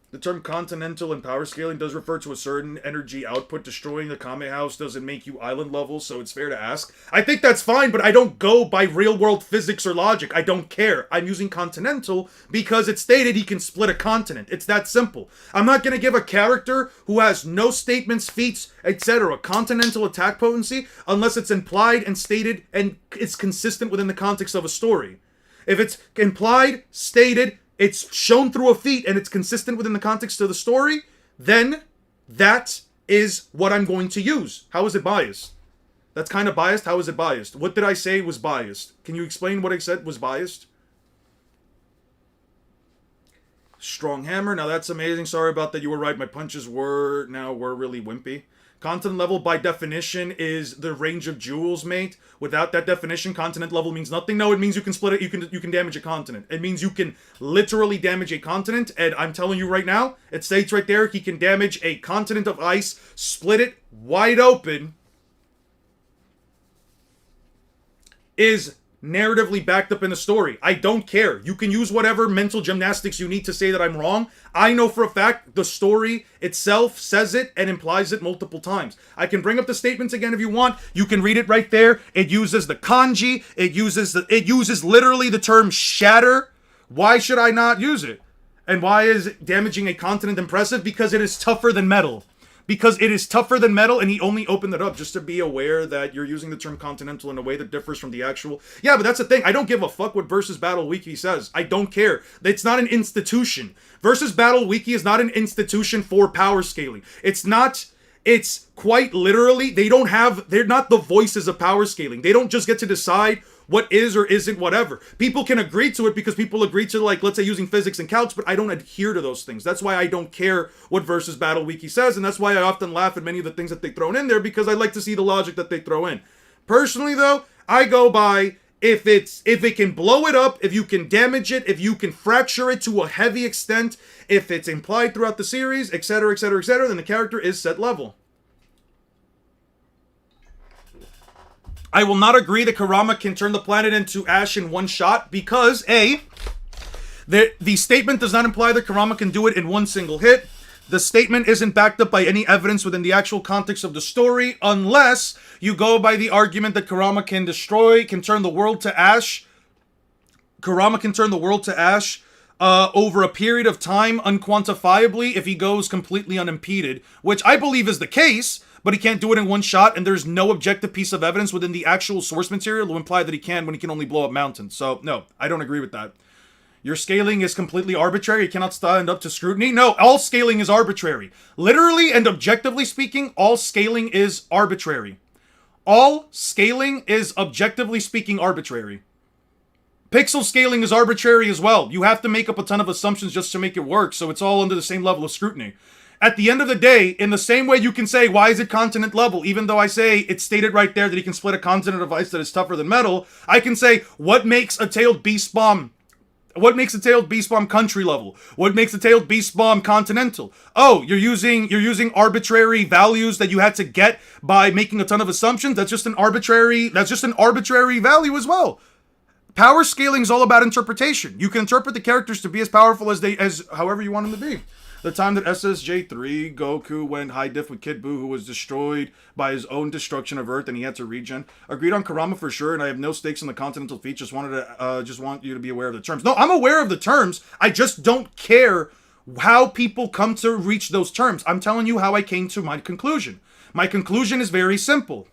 The term continental in power scaling does refer to a certain energy output. Destroying the Kame house doesn't make you island level, so it's fair to ask. I think that's fine, but I don't go by real-world physics or logic. I don't care. I'm using continental because it stated he can split a continent. It's that simple. I'm not going to give a character who has no statements, feats, etc. continental attack potency unless it's implied and stated and it's consistent within the context of a story. If it's implied, stated, it's shown through a feat, and it's consistent within the context of the story, then that is what I'm going to use. How is it biased? That's kind of biased. How is it biased? What did I say was biased? Can you explain what I said was biased? Strong hammer. Now that's amazing. Sorry about that. You were right. My punches were really wimpy. Continent level, by definition, is the range of jewels, mate. Without that definition, continent level means nothing. No, it means you can split it. You can damage a continent. It means you can literally damage a continent. And I'm telling you right now, it states right there, he can damage a continent of ice, split it wide open. Is narratively backed up in the story. I don't care. You can use whatever mental gymnastics you need to say that I'm wrong. I know for a fact the story itself says it and implies it multiple times. I can bring up the statements again if you want. You can read it right there. It uses the kanji. It uses literally the term shatter. Why should I not use it? And why is damaging a continent impressive? Because it is tougher than metal. Because it is tougher than metal, and he only opened it up just to be aware that you're using the term continental in a way that differs from the actual... Yeah, but that's the thing. I don't give a fuck what Versus Battle Wiki says. I don't care. It's not an institution. Versus Battle Wiki is not an institution for power scaling. It's not... It's quite literally... They're not the voices of power scaling. They don't just get to decide what is or isn't whatever. People can agree to it because people agree to, like, let's say using physics and calcs, but I don't adhere to those things. That's why I don't care what Versus Battle Wiki says, and that's why I often laugh at many of the things that they throw in there, because I like to see the logic that they throw in. Personally, though, I go by if it can blow it up, if you can damage it, if you can fracture it to a heavy extent, if it's implied throughout the series, etc., etc., etc., then the character is set level. I will not agree that Kurama can turn the planet into ash in one shot because, A, the statement does not imply that Kurama can do it in one single hit. The statement isn't backed up by any evidence within the actual context of the story unless you go by the argument that Kurama can turn the world to ash. Kurama can turn the world to ash over a period of time unquantifiably if he goes completely unimpeded, which I believe is the case. But he can't do it in one shot, and there's no objective piece of evidence within the actual source material to imply that he can when he can only blow up mountains. So, no, I don't agree with that. Your scaling is completely arbitrary. You cannot stand up to scrutiny. No, all scaling is arbitrary. Literally and objectively speaking, all scaling is arbitrary. All scaling is objectively speaking arbitrary. Pixel scaling is arbitrary as well. You have to make up a ton of assumptions just to make it work, so it's all under the same level of scrutiny. At the end of the day, in the same way you can say, why is it continent level? Even though I say it's stated right there that he can split a continent of ice that is tougher than metal, I can say, what makes a tailed beast bomb country level? What makes a tailed beast bomb continental? Oh, you're using arbitrary values that you had to get by making a ton of assumptions? That's just an arbitrary value as well. Power scaling is all about interpretation. You can interpret the characters to be as powerful as however you want them to be. The time that SSJ3 Goku went high diff with Kid Buu, who was destroyed by his own destruction of Earth, and he had to regen. Agreed on Kurama for sure, and I have no stakes in the continental feat. Just want you to be aware of the terms. No, I'm aware of the terms. I just don't care how people come to reach those terms. I'm telling you how I came to my conclusion. My conclusion is very simple.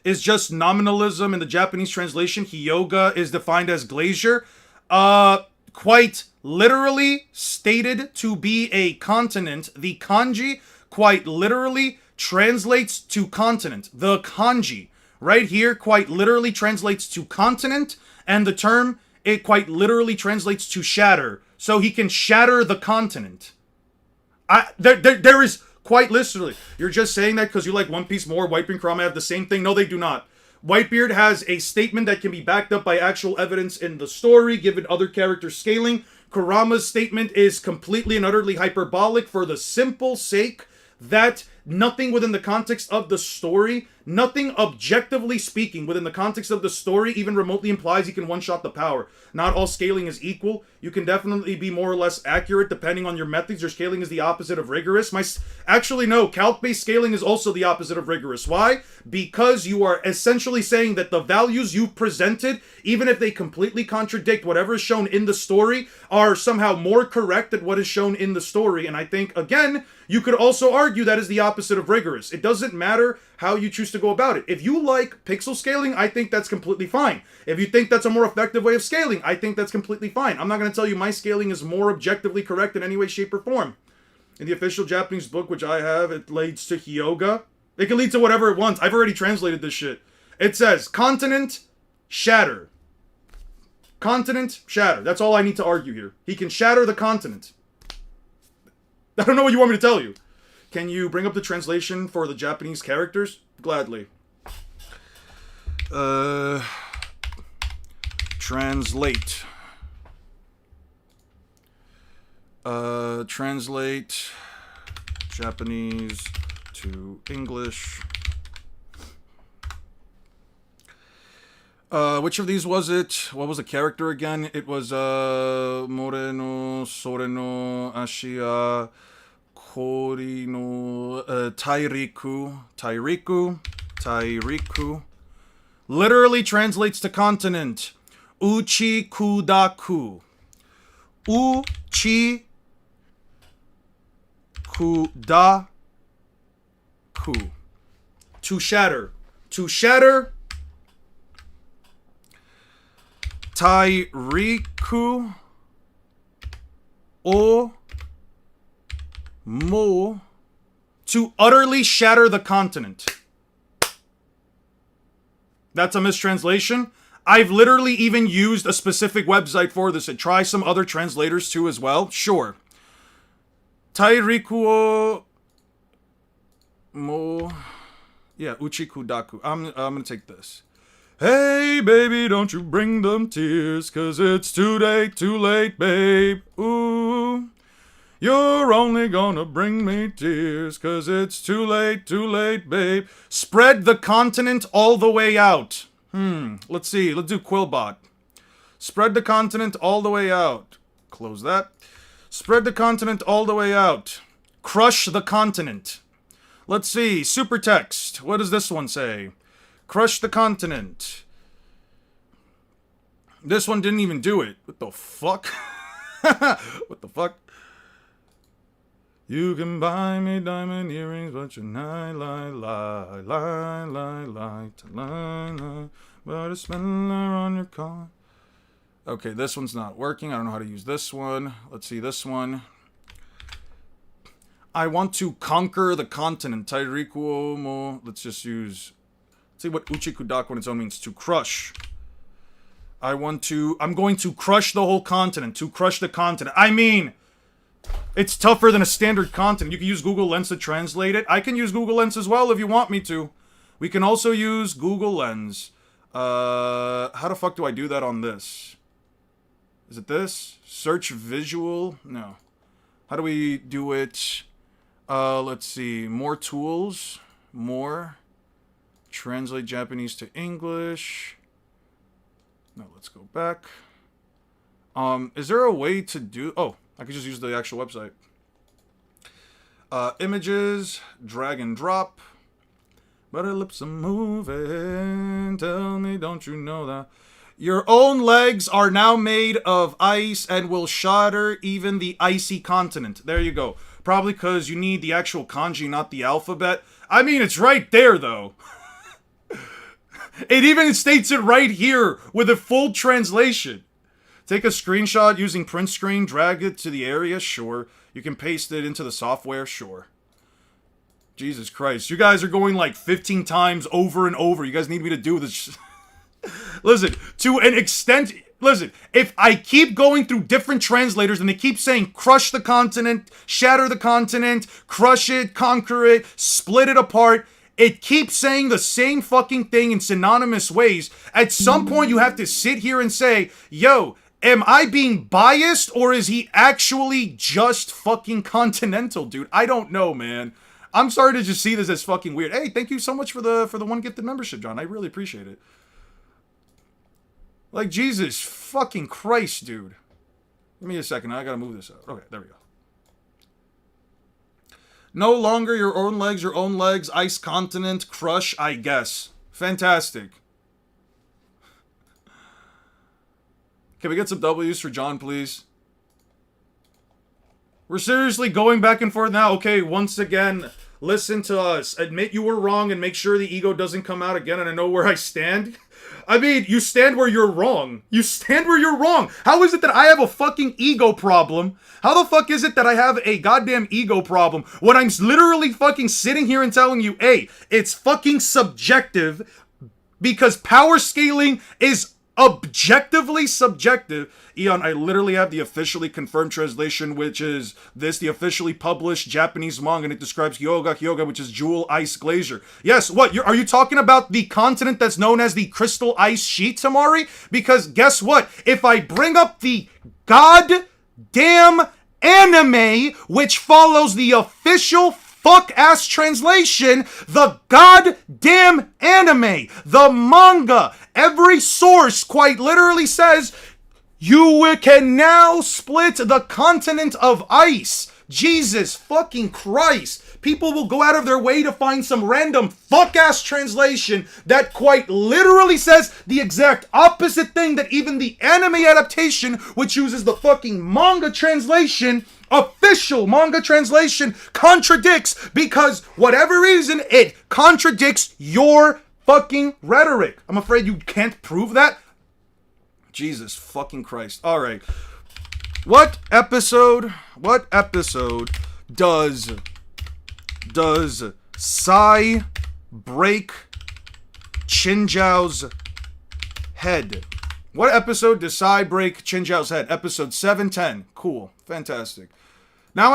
It's just nominalism in the Japanese translation. Hyoga is defined as glacier. Quite literally stated to be a continent. The kanji quite literally translates to continent. The kanji right here quite literally translates to continent, and the term, it quite literally translates to shatter. So he can shatter the continent. There is quite literally. You're just saying that because you like One Piece more. Whitebeard and Kurama have the same thing. No, they do not. Whitebeard has a statement that can be backed up by actual evidence in the story, given other character scaling. Kurama's statement is completely and utterly hyperbolic for the simple sake that nothing within the context of the story, nothing objectively speaking within the context of the story even remotely implies you can one-shot the power. Not all scaling is equal. You can definitely be more or less accurate depending on your methods. Your scaling is the opposite of rigorous. Actually, no, calc-based scaling is also the opposite of rigorous. Why? Because you are essentially saying that the values you've presented, even if they completely contradict whatever is shown in the story, are somehow more correct than what is shown in the story. And I think, again, you could also argue that is the opposite of rigorous. It doesn't matter how you choose to go about it. If you like pixel scaling, I think that's completely fine. If you think that's a more effective way of scaling, I think that's completely fine. I'm not going to tell you my scaling is more objectively correct in any way, shape, or form. In the official Japanese book, which I have, it leads to Hyoga. It can lead to whatever it wants. I've already translated this shit. It says, continent, shatter. Continent, shatter. That's all I need to argue here. He can shatter the continent. I don't know what you want me to tell you. Can you bring up the translation for the Japanese characters? Gladly. Translate. Translate Japanese to English. Which of these was it? What was the character again? It was, Moreno, Soreno, Ashia, Kori no, Tairiku. Literally translates to continent. Uchi kudaku. Uchi kudaku. To shatter. To shatter. Tairiku o mo. To utterly shatter the continent. That's a mistranslation. I've literally even used a specific website for this and try some other translators too as well. Sure. Tairiku o mo. Yeah, uchikudaku. I'm gonna take this. Hey, baby, don't you bring them tears, 'cause it's too late, babe. Ooh, you're only gonna bring me tears, 'cause it's too late, babe. Spread the continent all the way out. Let's see. Let's do Quillbot. Spread the continent all the way out. Close that. Spread the continent all the way out. Crush the continent. Let's see. Supertext. What does this one say? Crush the continent. This one didn't even do it. What the fuck? What the fuck? You can buy me diamond earrings, but you're not lie. But a spender on your car. Okay, this one's not working. I don't know how to use this one. Let's see this one. I want to conquer the continent. Tairiku mo. Let's just use. Let's see what uchikudaku on its own means. To crush. I'm going to crush the whole continent. To crush the continent. I mean, it's tougher than a standard continent. You can use Google Lens to translate it. I can use Google Lens as well if you want me to. We can also use Google Lens. How the fuck do I do that on this? Is it this? Search visual? No. How do we do it? Let's see. More tools. More. Translate Japanese to English. No, let's go back. Is there a way to do... Oh, I could just use the actual website. Images. Drag and drop. But her lips are moving. Tell me, don't you know that? Your own legs are now made of ice and will shatter even the icy continent. There you go. Probably because you need the actual kanji, not the alphabet. I mean, it's right there, though. It even states it right here with a full translation. Take a screenshot using print screen, drag it to the area, sure. You can paste it into the software, sure. Jesus Christ. You guys are going like 15 times over and over. You guys need me to do this. Listen, to an extent... Listen, if I keep going through different translators and they keep saying crush the continent, shatter the continent, crush it, conquer it, split it apart, it keeps saying the same fucking thing in synonymous ways. At some point you have to sit here and say, yo, am I being biased or is he actually just fucking continental, dude? I don't know, man. I'm sorry to just see this as fucking weird. Hey, thank you so much for the one gifted membership, John. I really appreciate it. Like, Jesus fucking Christ, dude. Give me a second. I gotta move this out. Okay, there we go. No longer your own legs, ice continent, crush, I guess. Fantastic. Can we get some W's for John, please? We're seriously going back and forth now. Okay, once again, listen to us. Admit you were wrong and make sure the ego doesn't come out again and I know where I stand. I mean, you stand where you're wrong. You stand where you're wrong. How is it that I have a fucking ego problem? How the fuck is it that I have a goddamn ego problem when I'm literally fucking sitting here and telling you, hey, it's fucking subjective because power scaling is objectively subjective. Eon, I literally have the officially confirmed translation, which is this, the officially published Japanese manga, and it describes Hyoga, which is jewel ice glacier. Yes, what? Are you talking about the continent that's known as the crystal ice sheet, Tamari? Because guess what? If I bring up the goddamn anime, which follows the official fuck-ass translation, the goddamn anime, the manga, every source quite literally says, you can now split the continent of ice. Jesus fucking Christ. People will go out of their way to find some random fuck-ass translation that quite literally says the exact opposite thing that even the anime adaptation, which uses the fucking manga translation, official manga translation, contradicts because whatever reason, it contradicts your fucking rhetoric. I'm afraid you can't prove that. Jesus fucking Christ. All right. What episode does Sai break Chinjiao's head? What episode does Sai break Chinjiao's head? Episode 710. Cool. Fantastic. Now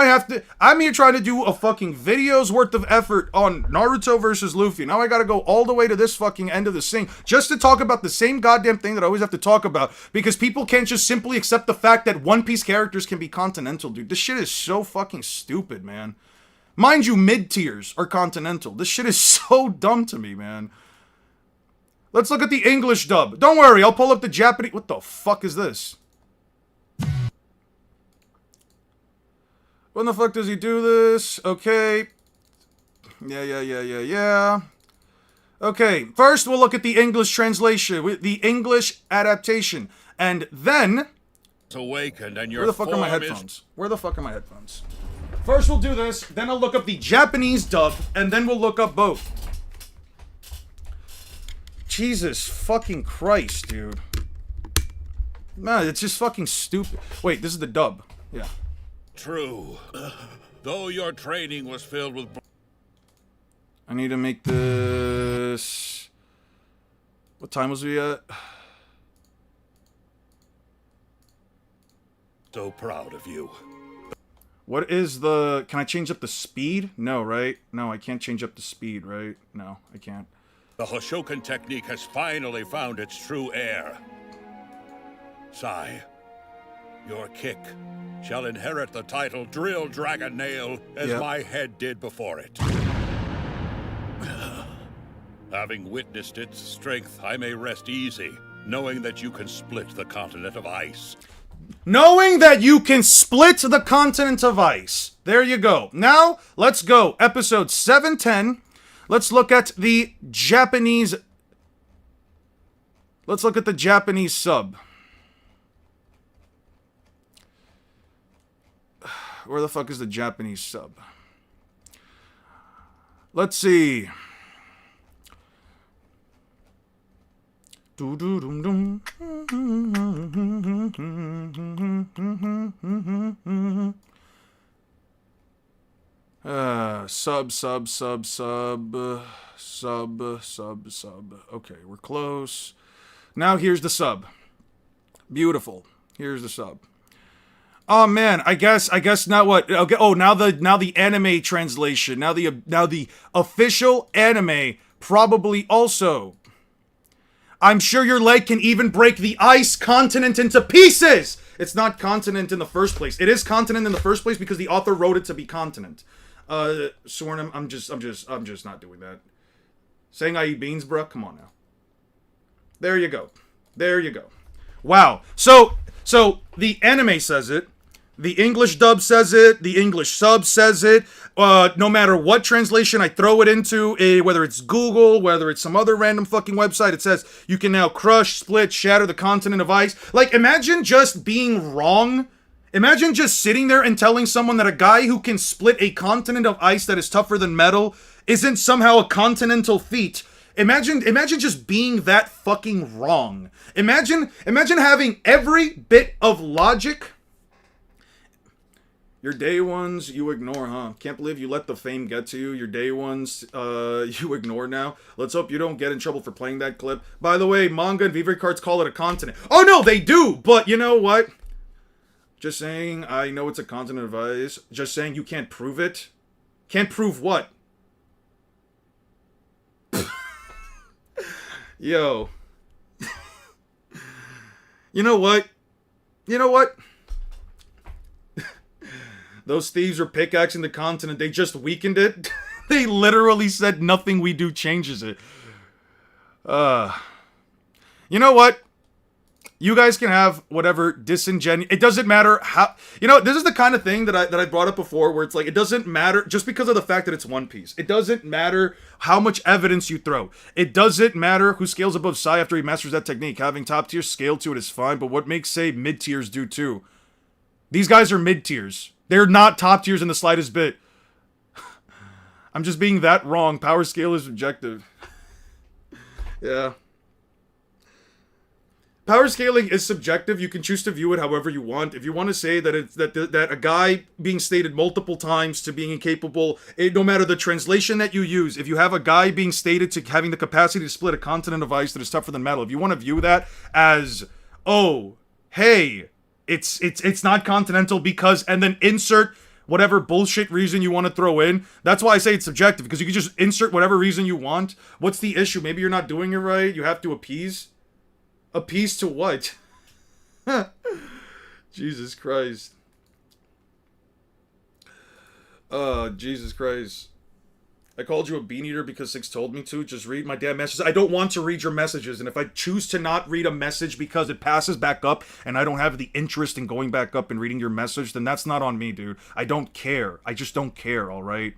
I'm here trying to do a fucking video's worth of effort on Naruto versus Luffy. Now I gotta go all the way to this fucking end of the thing just to talk about the same goddamn thing that I always have to talk about because people can't just simply accept the fact that One Piece characters can be continental, dude. This shit is so fucking stupid, man. Mind you, mid-tiers are continental. This shit is so dumb to me, man. Let's look at the English dub. Don't worry, I'll pull up the Japanese... What the fuck is this? When the fuck does he do this? Okay. Yeah. Okay, first we'll look at the English translation, the English adaptation. And then...
Awakened and your
Where the fuck are my headphones? Where the fuck are my headphones? First we'll do this, then I'll look up the Japanese dub, and then we'll look up both. Jesus fucking Christ, dude. Man, it's just fucking stupid. Wait, this is the dub. Yeah.
True. Though your training was filled with...
I need to make this... What time was we at?
So proud of you.
What is the... Can I change up the speed? No, right? No, I can't change up the speed, right? No, I can't.
The Hoshokan technique has finally found its true heir. Sai, your kick shall inherit the title Drill Dragon Nail as my head did before it. Having witnessed its strength, I may rest easy, knowing that you can split the continent of ice.
Knowing that you can split the continent of ice. There you go. Now, let's go. Episode 710. Let's look at the Japanese... Let's look at the Japanese sub. Where the fuck is the Japanese sub? Let's see. Sub. Okay, we're close. Now here's the sub. Beautiful. Here's the sub. Oh man, I guess now what? Okay. Oh, now the anime translation. Now the official anime probably also. I'm sure your leg can even break the ice continent into pieces. It's not continent in the first place. It is continent in the first place because the author wrote it to be continent. Soren, I'm just not doing that. Saying I eat beans, bruh? Come on now. There you go. There you go. Wow. So the anime says it. The English dub says it. The English sub says it. No matter what translation I throw it into, whether it's Google, whether it's some other random fucking website, it says you can now crush, split, shatter the continent of ice. Like, imagine just being wrong. Imagine just sitting there and telling someone that a guy who can split a continent of ice that is tougher than metal isn't somehow a continental feat. Imagine just being that fucking wrong. Imagine having every bit of logic. Your day ones, you ignore, huh? Can't believe you let the fame get to you. Your day ones, you ignore now. Let's hope you don't get in trouble for playing that clip. By the way, manga and VV cards call it a continent. Oh no, they do! But you know what? Just saying, I know it's a continent of ice. Just saying you can't prove it. Can't prove what? Yo. You know what? You know what? Those thieves were pickaxing the continent. They just weakened it. They literally said nothing we do changes it. You know what? You guys can have whatever disingenuous. It doesn't matter how. You know, this is the kind of thing that I brought up before, where it's like it doesn't matter just because of the fact that it's One Piece. It doesn't matter how much evidence you throw. It doesn't matter who scales above Sai after he masters that technique. Having top tiers scale to it is fine, but what makes say mid tiers do too? These guys are mid tiers. They're not top tiers in the slightest bit. I'm just being that wrong. Power scale is subjective. Yeah. Power scaling is subjective. You can choose to view it however you want. If you want to say that it's that a guy being stated multiple times to being incapable, no matter the translation that you use, if you have a guy being stated to having the capacity to split a continent of ice that is tougher than metal, if you want to view that as, oh, hey, it's not continental because, and then insert whatever bullshit reason you want to throw in. That's why I say it's subjective, because you can just insert whatever reason you want. What's the issue? Maybe you're not doing it right. You have to appease. Appease to what? Jesus Christ. Jesus Christ. I called you a bean eater because Six told me to. Just read my damn messages. I don't want to read your messages. And if I choose to not read a message because it passes back up and I don't have the interest in going back up and reading your message, then that's not on me, dude. I don't care. I just don't care, alright?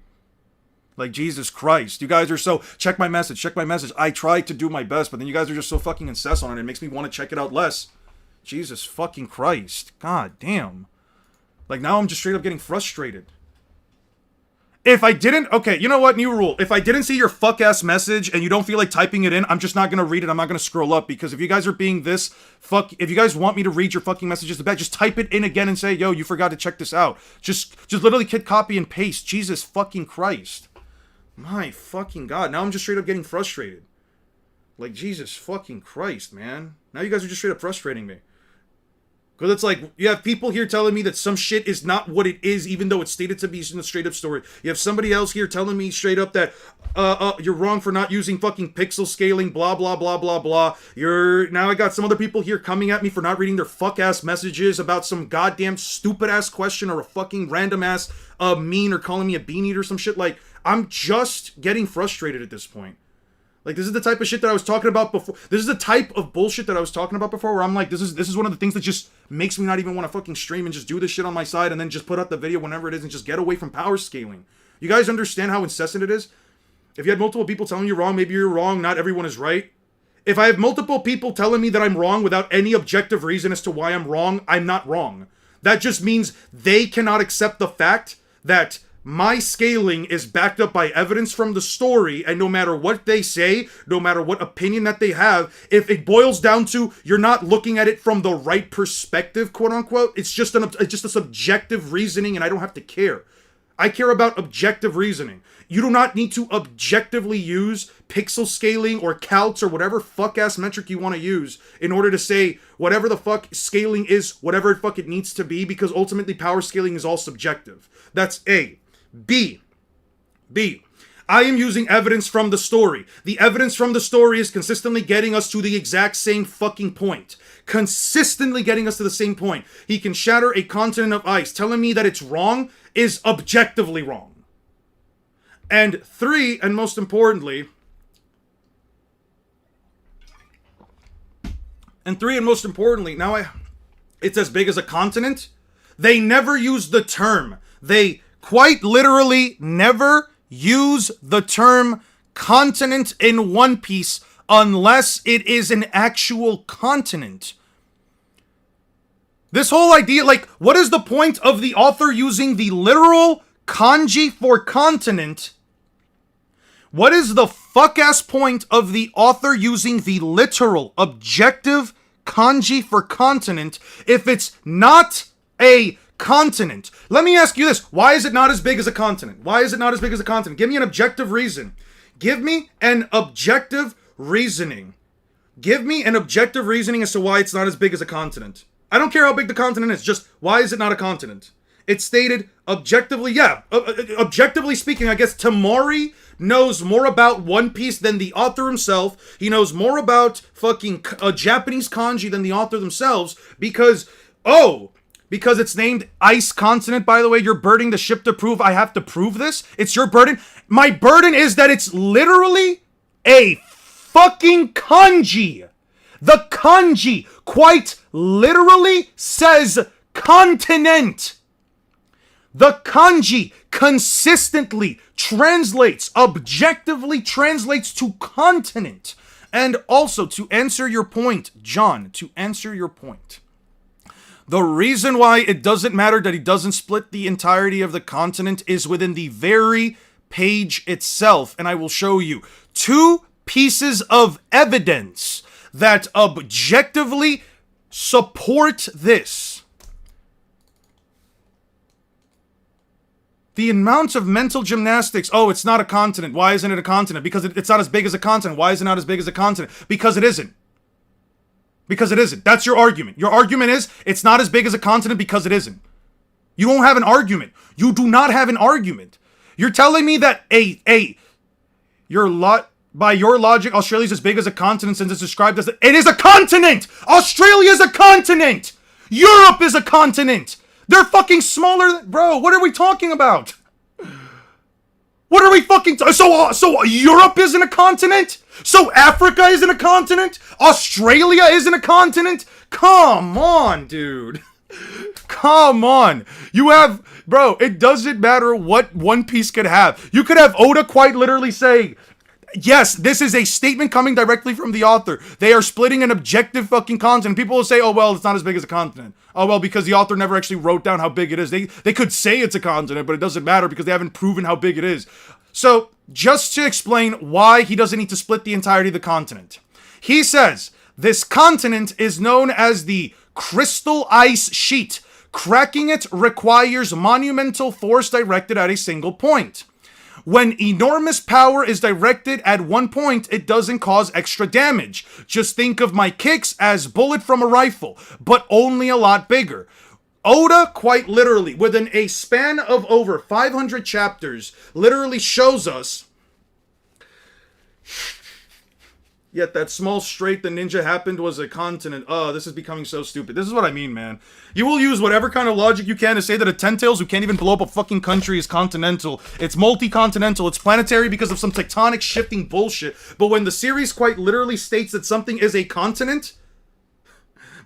Like, Jesus Christ. You guys are so... Check my message. Check my message. I try to do my best, but then you guys are just so fucking incessant on it. It makes me want to check it out less. Jesus fucking Christ. God damn. Like, now I'm just straight up getting frustrated. If I didn't... Okay, you know what? New rule. If I didn't see your fuck-ass message and you don't feel like typing it in, I'm just not going to read it. I'm not going to scroll up, because if you guys are being this... If you guys want me to read your fucking messages back, just type it in again and say, yo, you forgot to check this out. Just literally hit copy and paste. Jesus fucking Christ. My fucking God. Now I'm just straight up getting frustrated. Like, Jesus fucking Christ, man. Now you guys are just straight up frustrating me. Because it's like, you have people here telling me that some shit is not what it is, even though it's stated to be in a straight up story. You have somebody else here telling me straight up that, you're wrong for not using fucking pixel scaling, blah, blah, blah, blah, blah. Now I got some other people here coming at me for not reading their fuck-ass messages about some goddamn stupid-ass question or a fucking random-ass, meme, or calling me a bean eater or some shit. Like, I'm just getting frustrated at this point. Like, this is the type of shit that I was talking about before. This is the type of bullshit that I was talking about before, where I'm like, this is one of the things that just makes me not even want to fucking stream and just do this shit on my side and then just put out the video whenever it is and just get away from power scaling. You guys understand how incessant it is? If you had multiple people telling you wrong, maybe you're wrong, not everyone is right. If I have multiple people telling me that I'm wrong without any objective reason as to why I'm wrong, I'm not wrong. That just means they cannot accept the fact that my scaling is backed up by evidence from the story, and no matter what they say, no matter what opinion that they have, if it boils down to you're not looking at it from the right perspective, quote unquote, it's just a subjective reasoning, and I don't have to care. I care about objective reasoning. You do not need to objectively use pixel scaling or calcs or whatever fuck-ass metric you want to use in order to say whatever the fuck scaling is, whatever the fuck it needs to be, because ultimately power scaling is all subjective. That's A. B. I am using evidence from the story. The evidence from the story is consistently getting us to the exact same fucking point. Consistently getting us to the same point. He can shatter a continent of ice. Telling me that it's wrong is objectively wrong. And three, and most importantly, now it's as big as a continent. They never use the term. They quite literally never use the term continent in One Piece unless it is an actual continent. This whole idea, like, what is the point of the author using the literal kanji for continent? What is the fuck-ass point of the author using the literal, objective kanji for continent if it's not a continent? Let me ask you this. Why is it not as big as a continent? Why is it not as big as a continent? Give me an objective reason. Give me an objective reasoning. Give me an objective reasoning as to why it's not as big as a continent. I don't care how big the continent is, just why is it not a continent? It's stated objectively, objectively speaking, I guess Tamari knows more about One Piece than the author himself. He knows more about fucking Japanese kanji than the author themselves because it's named Ice Continent, by the way. You're burdening the ship to prove I have to prove this? It's your burden? My burden is that it's literally a fucking kanji. The kanji quite literally says continent. The kanji consistently objectively translates to continent. And also, to answer your point, John, the reason why it doesn't matter that he doesn't split the entirety of the continent is within the very page itself. And I will show you 2 pieces of evidence that objectively support this. The amount of mental gymnastics. Oh, it's not a continent. Why isn't it a continent? Because it's not as big as a continent. Why is it not as big as a continent? Because it isn't. Because it isn't. That's your argument. Your argument is it's not as big as a continent because it isn't. You don't have an argument. You do not have an argument. You're telling me that by your logic, Australia's as big as a continent since it's described as it is a continent! Australia is a continent! Europe is a continent! They're fucking smaller, bro. What are we talking about? What are we fucking so Europe isn't a continent? So Africa isn't a continent? Australia isn't a continent? Come on, dude. Come on. You have, bro, it doesn't matter what One Piece could have. You could have Oda quite literally saying, yes, this is a statement coming directly from the author. They are splitting an objective fucking continent. People will say, oh, well, it's not as big as a continent. Oh, well, because the author never actually wrote down how big it is. They could say it's a continent, but it doesn't matter because they haven't proven how big it is. So, just to explain why he doesn't need to split the entirety of the continent. He says, this continent is known as the crystal ice sheet. Cracking it requires monumental force directed at a single point. When enormous power is directed at one point, it doesn't cause extra damage. Just think of my kicks as bullet from a rifle, but only a lot bigger. Oda, quite literally, within a span of over 500 chapters, literally shows us, yet that small strait the ninja happened was a continent. Oh, this is becoming so stupid. This is what I mean, man. You will use whatever kind of logic you can to say that a Ten-Tails who can't even blow up a fucking country is continental. It's multi-continental. It's planetary because of some tectonic shifting bullshit. But when the series quite literally states that something is a continent,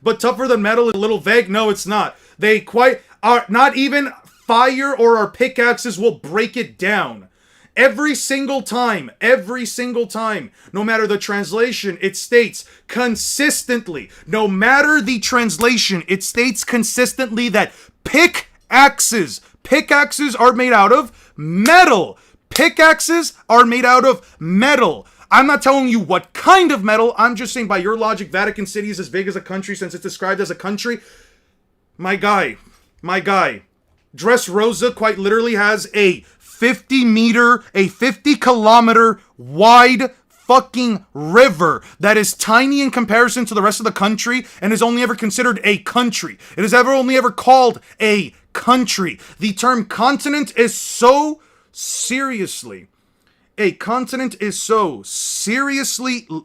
but tougher than metal is a little vague, no, it's not. They quite are not even fire or our pickaxes will break it down. Every single time, no matter the translation, it states consistently, no matter the translation, it states consistently that pickaxes are made out of metal. Pickaxes are made out of metal. I'm not telling you what kind of metal. I'm just saying by your logic, Vatican City is as big as a country since it's described as a country. My guy, Dressrosa quite literally has a 50 kilometer wide fucking river that is tiny in comparison to the rest of the country and is only ever considered a country. It is only ever called a country. The term continent is so seriously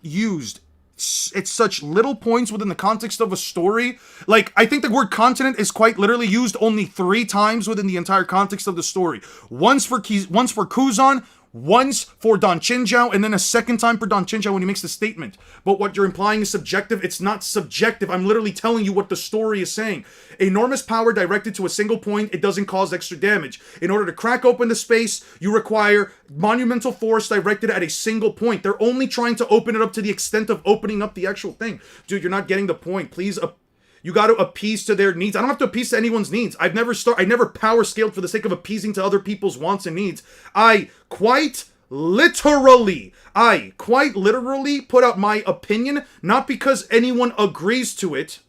used. It's such little points within the context of a story. Like, I think the word continent is quite literally used only 3 times within the entire context of the story. Once for Kuzan, Once for Don Chinjao, and then a second time for Don Chinjao when he makes the statement. But what you're implying is subjective. It's not subjective. I'm literally telling you what the story is saying. Enormous power directed to a single point, it doesn't cause extra damage. In order to crack open the space, you require monumental force directed at a single point. They're only trying to open it up to the extent of opening up the actual thing. Dude, you're not getting the point. Please, you got to appease to their needs. I don't have to appease to anyone's needs. I never power scaled for the sake of appeasing to other people's wants and needs. I quite literally put out my opinion, not because anyone agrees to it.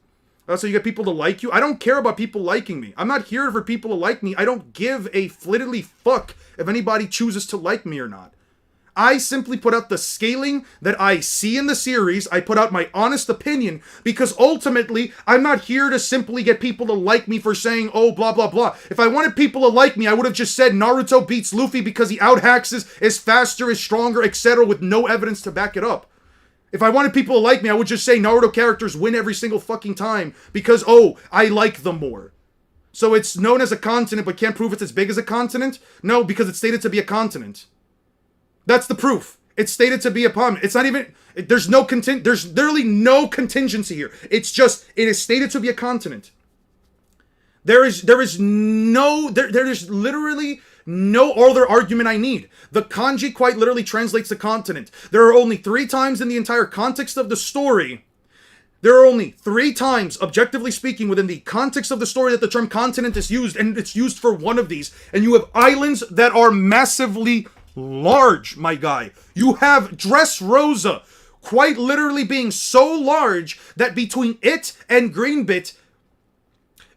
So you get people to like you. I don't care about people liking me. I'm not here for people to like me. I don't give a flittily fuck if anybody chooses to like me or not. I simply put out the scaling that I see in the series. I put out my honest opinion because ultimately, I'm not here to simply get people to like me for saying, oh, blah, blah, blah. If I wanted people to like me, I would have just said Naruto beats Luffy because he out-haxes, is faster, is stronger, etc. with no evidence to back it up. If I wanted people to like me, I would just say Naruto characters win every single fucking time because, oh, I like them more. So it's known as a continent but can't prove it's as big as a continent? No, because it's stated to be a continent. That's the proof. It's stated to be a pond. It's not even, there's literally no contingency here. It's just, it is stated to be a continent. There is literally no other argument I need. The kanji quite literally translates to continent. There are only 3 times in the entire context of the story. There are only 3 times, objectively speaking, within the context of the story that the term continent is used, and it's used for one of these. And you have islands that are massively large, my guy. You have Dressrosa quite literally being so large that between it and Greenbit,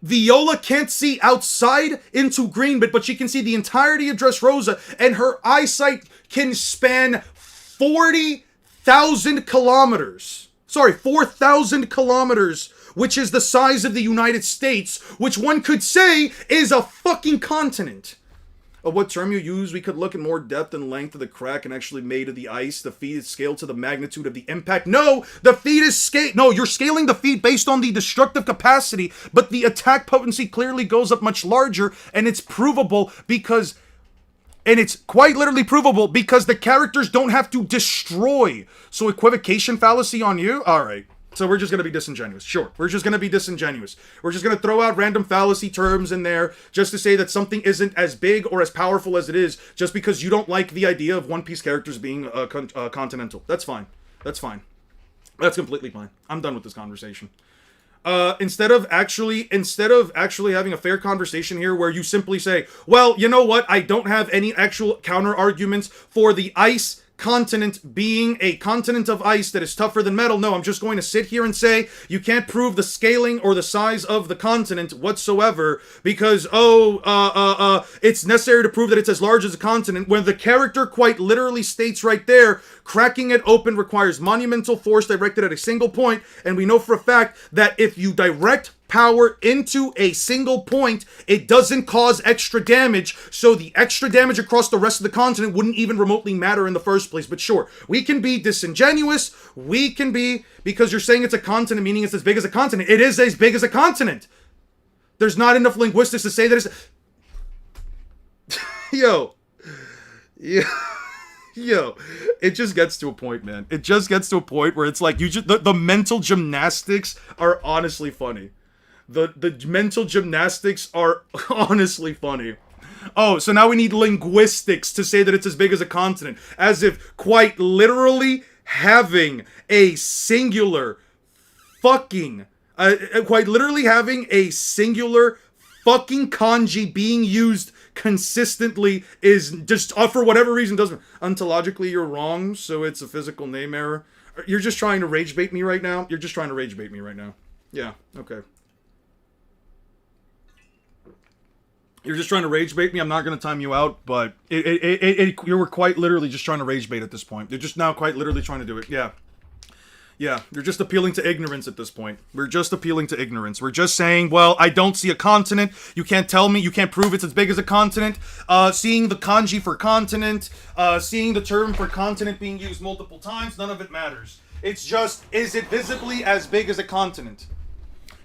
Viola can't see outside into Greenbit, but she can see the entirety of Dressrosa, and her eyesight can span 40,000 kilometers. Sorry, 4,000 kilometers, which is the size of the United States, which one could say is a fucking continent. Of what term you use, we could look at more depth and length of the crack and actually made of the ice. The feed is scaled to the magnitude of the impact. No, the feed is no, you're scaling the feed based on the destructive capacity, but the attack potency clearly goes up much larger, and it's provable because, and it's quite literally provable because the characters don't have to destroy. So equivocation fallacy on you? Alright. So we're just going to be disingenuous. Sure, we're just going to be disingenuous. We're just going to throw out random fallacy terms in there just to say that something isn't as big or as powerful as it is just because you don't like the idea of One Piece characters being continental. That's fine. That's fine. That's completely fine. I'm done with this conversation. Instead of actually having a fair conversation here where you simply say, well, you know what? I don't have any actual counter arguments for the ice continent being a continent of ice that is tougher than metal. No, I'm just going to sit here and say you can't prove the scaling or the size of the continent whatsoever because, it's necessary to prove that it's as large as a continent when the character quite literally states right there, cracking it open requires monumental force directed at a single point, and we know for a fact that if you direct power into a single point, it doesn't cause extra damage, so the extra damage across the rest of the continent wouldn't even remotely matter in the first place. But sure, we can be disingenuous, because you're saying it's a continent, meaning it's as big as a continent. It is as big as a continent. There's not enough linguistics to say that it's... Yo, it just gets to a point, man. It just gets to a point where it's like, the mental gymnastics are honestly funny. The mental gymnastics are honestly funny. Oh, so now we need linguistics to say that it's as big as a continent. As if quite literally having a singular fucking... quite literally having a singular fucking kanji being used consistently is just, for whatever reason, doesn't... Ontologically, you're wrong, so it's a physical name error. You're just trying to rage bait me right now? You're just trying to rage bait me right now. Yeah, okay. You're just trying to rage bait me. I'm not going to time you out, but you were quite literally just trying to rage bait at this point. You're just now quite literally trying to do it. Yeah. Yeah, you're just appealing to ignorance at this point. We're just appealing to ignorance. We're just saying, well, I don't see a continent. You can't tell me. You can't prove it's as big as a continent. Seeing the kanji for continent, seeing the term for continent being used multiple times, none of it matters. It's just, is it visibly as big as a continent?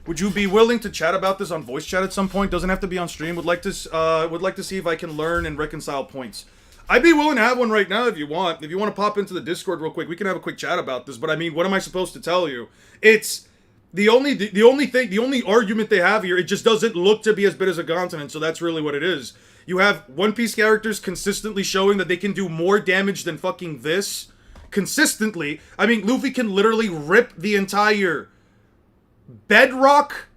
Would you be willing to chat about this on voice chat at some point? Doesn't have to be on stream. Would like to see if I can learn and reconcile points. I'd be willing to have one right now if you want. If you want to pop into the Discord real quick, we can have a quick chat about this. But I mean, what am I supposed to tell you? It's the only argument they have here. It just doesn't look to be as big as a continent. So that's really what it is. You have One Piece characters consistently showing that they can do more damage than fucking this. Consistently. I mean, Luffy can literally rip the entire bedrock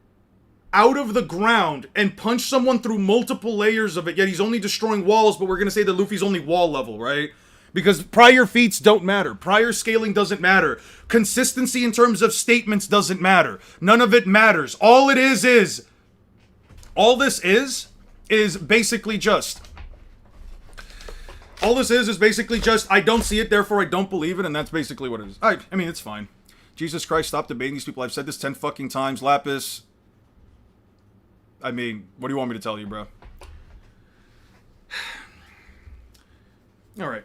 out of the ground and punch someone through multiple layers of it, yet he's only destroying walls, but we're gonna say that Luffy's only wall level, right? Because prior feats don't matter. Prior scaling doesn't matter. Consistency in terms of statements doesn't matter. None of it matters. All this is basically just I don't see it, therefore I don't believe it, and that's basically what it is. I mean, it's fine. Jesus Christ, stop debating these people. I've said this 10 fucking times. Lapis. I mean, what do you want me to tell you, bro? Alright.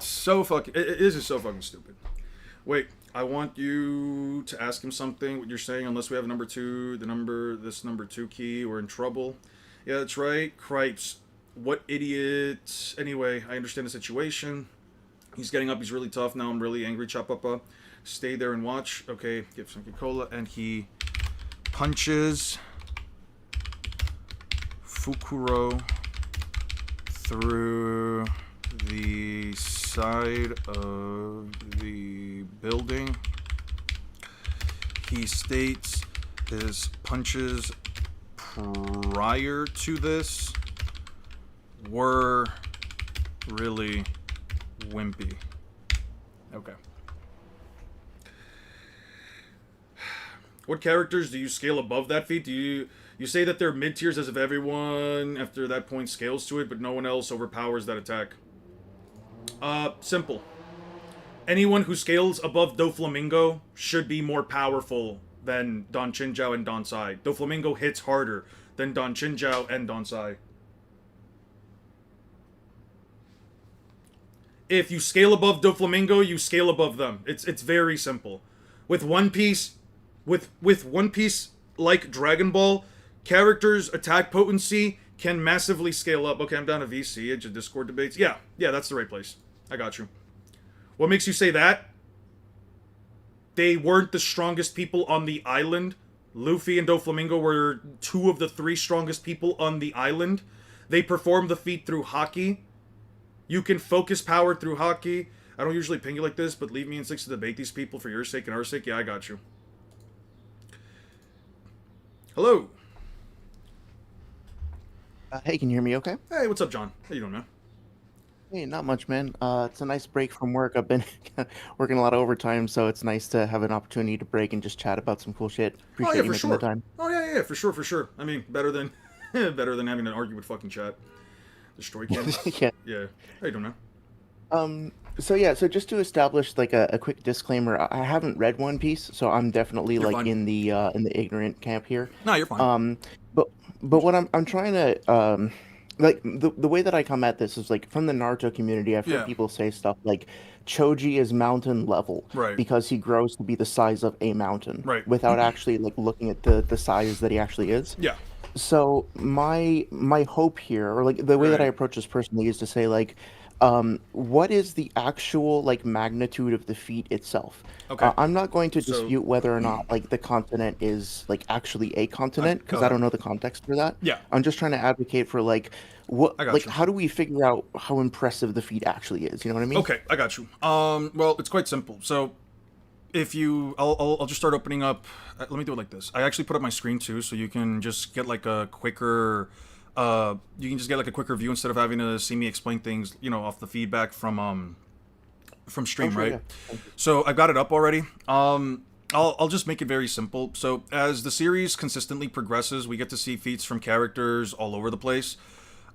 So fucking... This is so fucking stupid. Wait, I want you to ask him something. What you're saying, unless we have number 2, this number 2 key, we're in trouble. Yeah, that's right. Cripes. What idiot. Anyway, I understand the situation. He's getting up. He's really tough. Now I'm really angry. Chapapa. Stay there and watch. Okay, give some cola. And he punches Fukuro through the side of the building. He states his punches prior to this were really wimpy. Okay. What characters do you scale above that feat? Do you say that they're mid-tiers as if everyone after that point scales to it, but no one else overpowers that attack? Simple. Anyone who scales above Doflamingo should be more powerful than Don Chinjiao and Don Sai. Doflamingo hits harder than Don Chinjiao and Don Sai. If you scale above Doflamingo, you scale above them. It's very simple. With One Piece, with One Piece like Dragon Ball, characters' attack potency can massively scale up. Okay, I'm down to VC, Edge of Discord debates. Yeah, that's the right place. I got you. What makes you say that? They weren't the strongest people on the island. Luffy and Doflamingo were 2 of the 3 strongest people on the island. They performed the feat through Haki. You can focus power through Haki. I don't usually ping you like this, but leave me in 6 to debate these people for your sake and our sake. Yeah, I got you. Hello.
Hey, can you hear me okay?
Hey, what's up, John? How you doing, man?
Hey, not much, man. It's a nice break from work. I've been working a lot of overtime, so it's nice to have an opportunity to break and just chat about some cool shit. Appreciate you making the time.
Oh, yeah, for sure. I mean, better than having to argue with fucking chat. Destroy Kim. Yeah. How you doing, man?
So just to establish like a quick disclaimer, I haven't read One Piece, so I'm definitely
You're fine.
in the ignorant camp here.
No, you're fine.
But what I'm trying to like the way that I come at this is like from the Naruto community. I've heard people say stuff like Choji is mountain level because he grows to be the size of a mountain, without actually like looking at the size that he actually is.
Yeah.
So my hope here, or like the way that I approach this personally, is to say like, what is the actual like magnitude of the feat itself?
Okay.
I'm not going to dispute whether or not like the continent is like actually a continent, because I don't know the context for that.
Yeah.
I'm just trying to advocate for like what like
you.
how do we figure out how impressive the feat actually is? You know what I mean?
Okay, I got you. Well, it's quite simple. So if you, I'll just start opening up. Let me do it like this. I actually put up my screen too, so you can just get like a quicker. You can just get like a quicker view instead of having to see me explain things, you know, off the feedback from stream, right? Yeah. So I've got it up already. I'll just make it very simple. So as the series consistently progresses, we get to see feats from characters all over the place.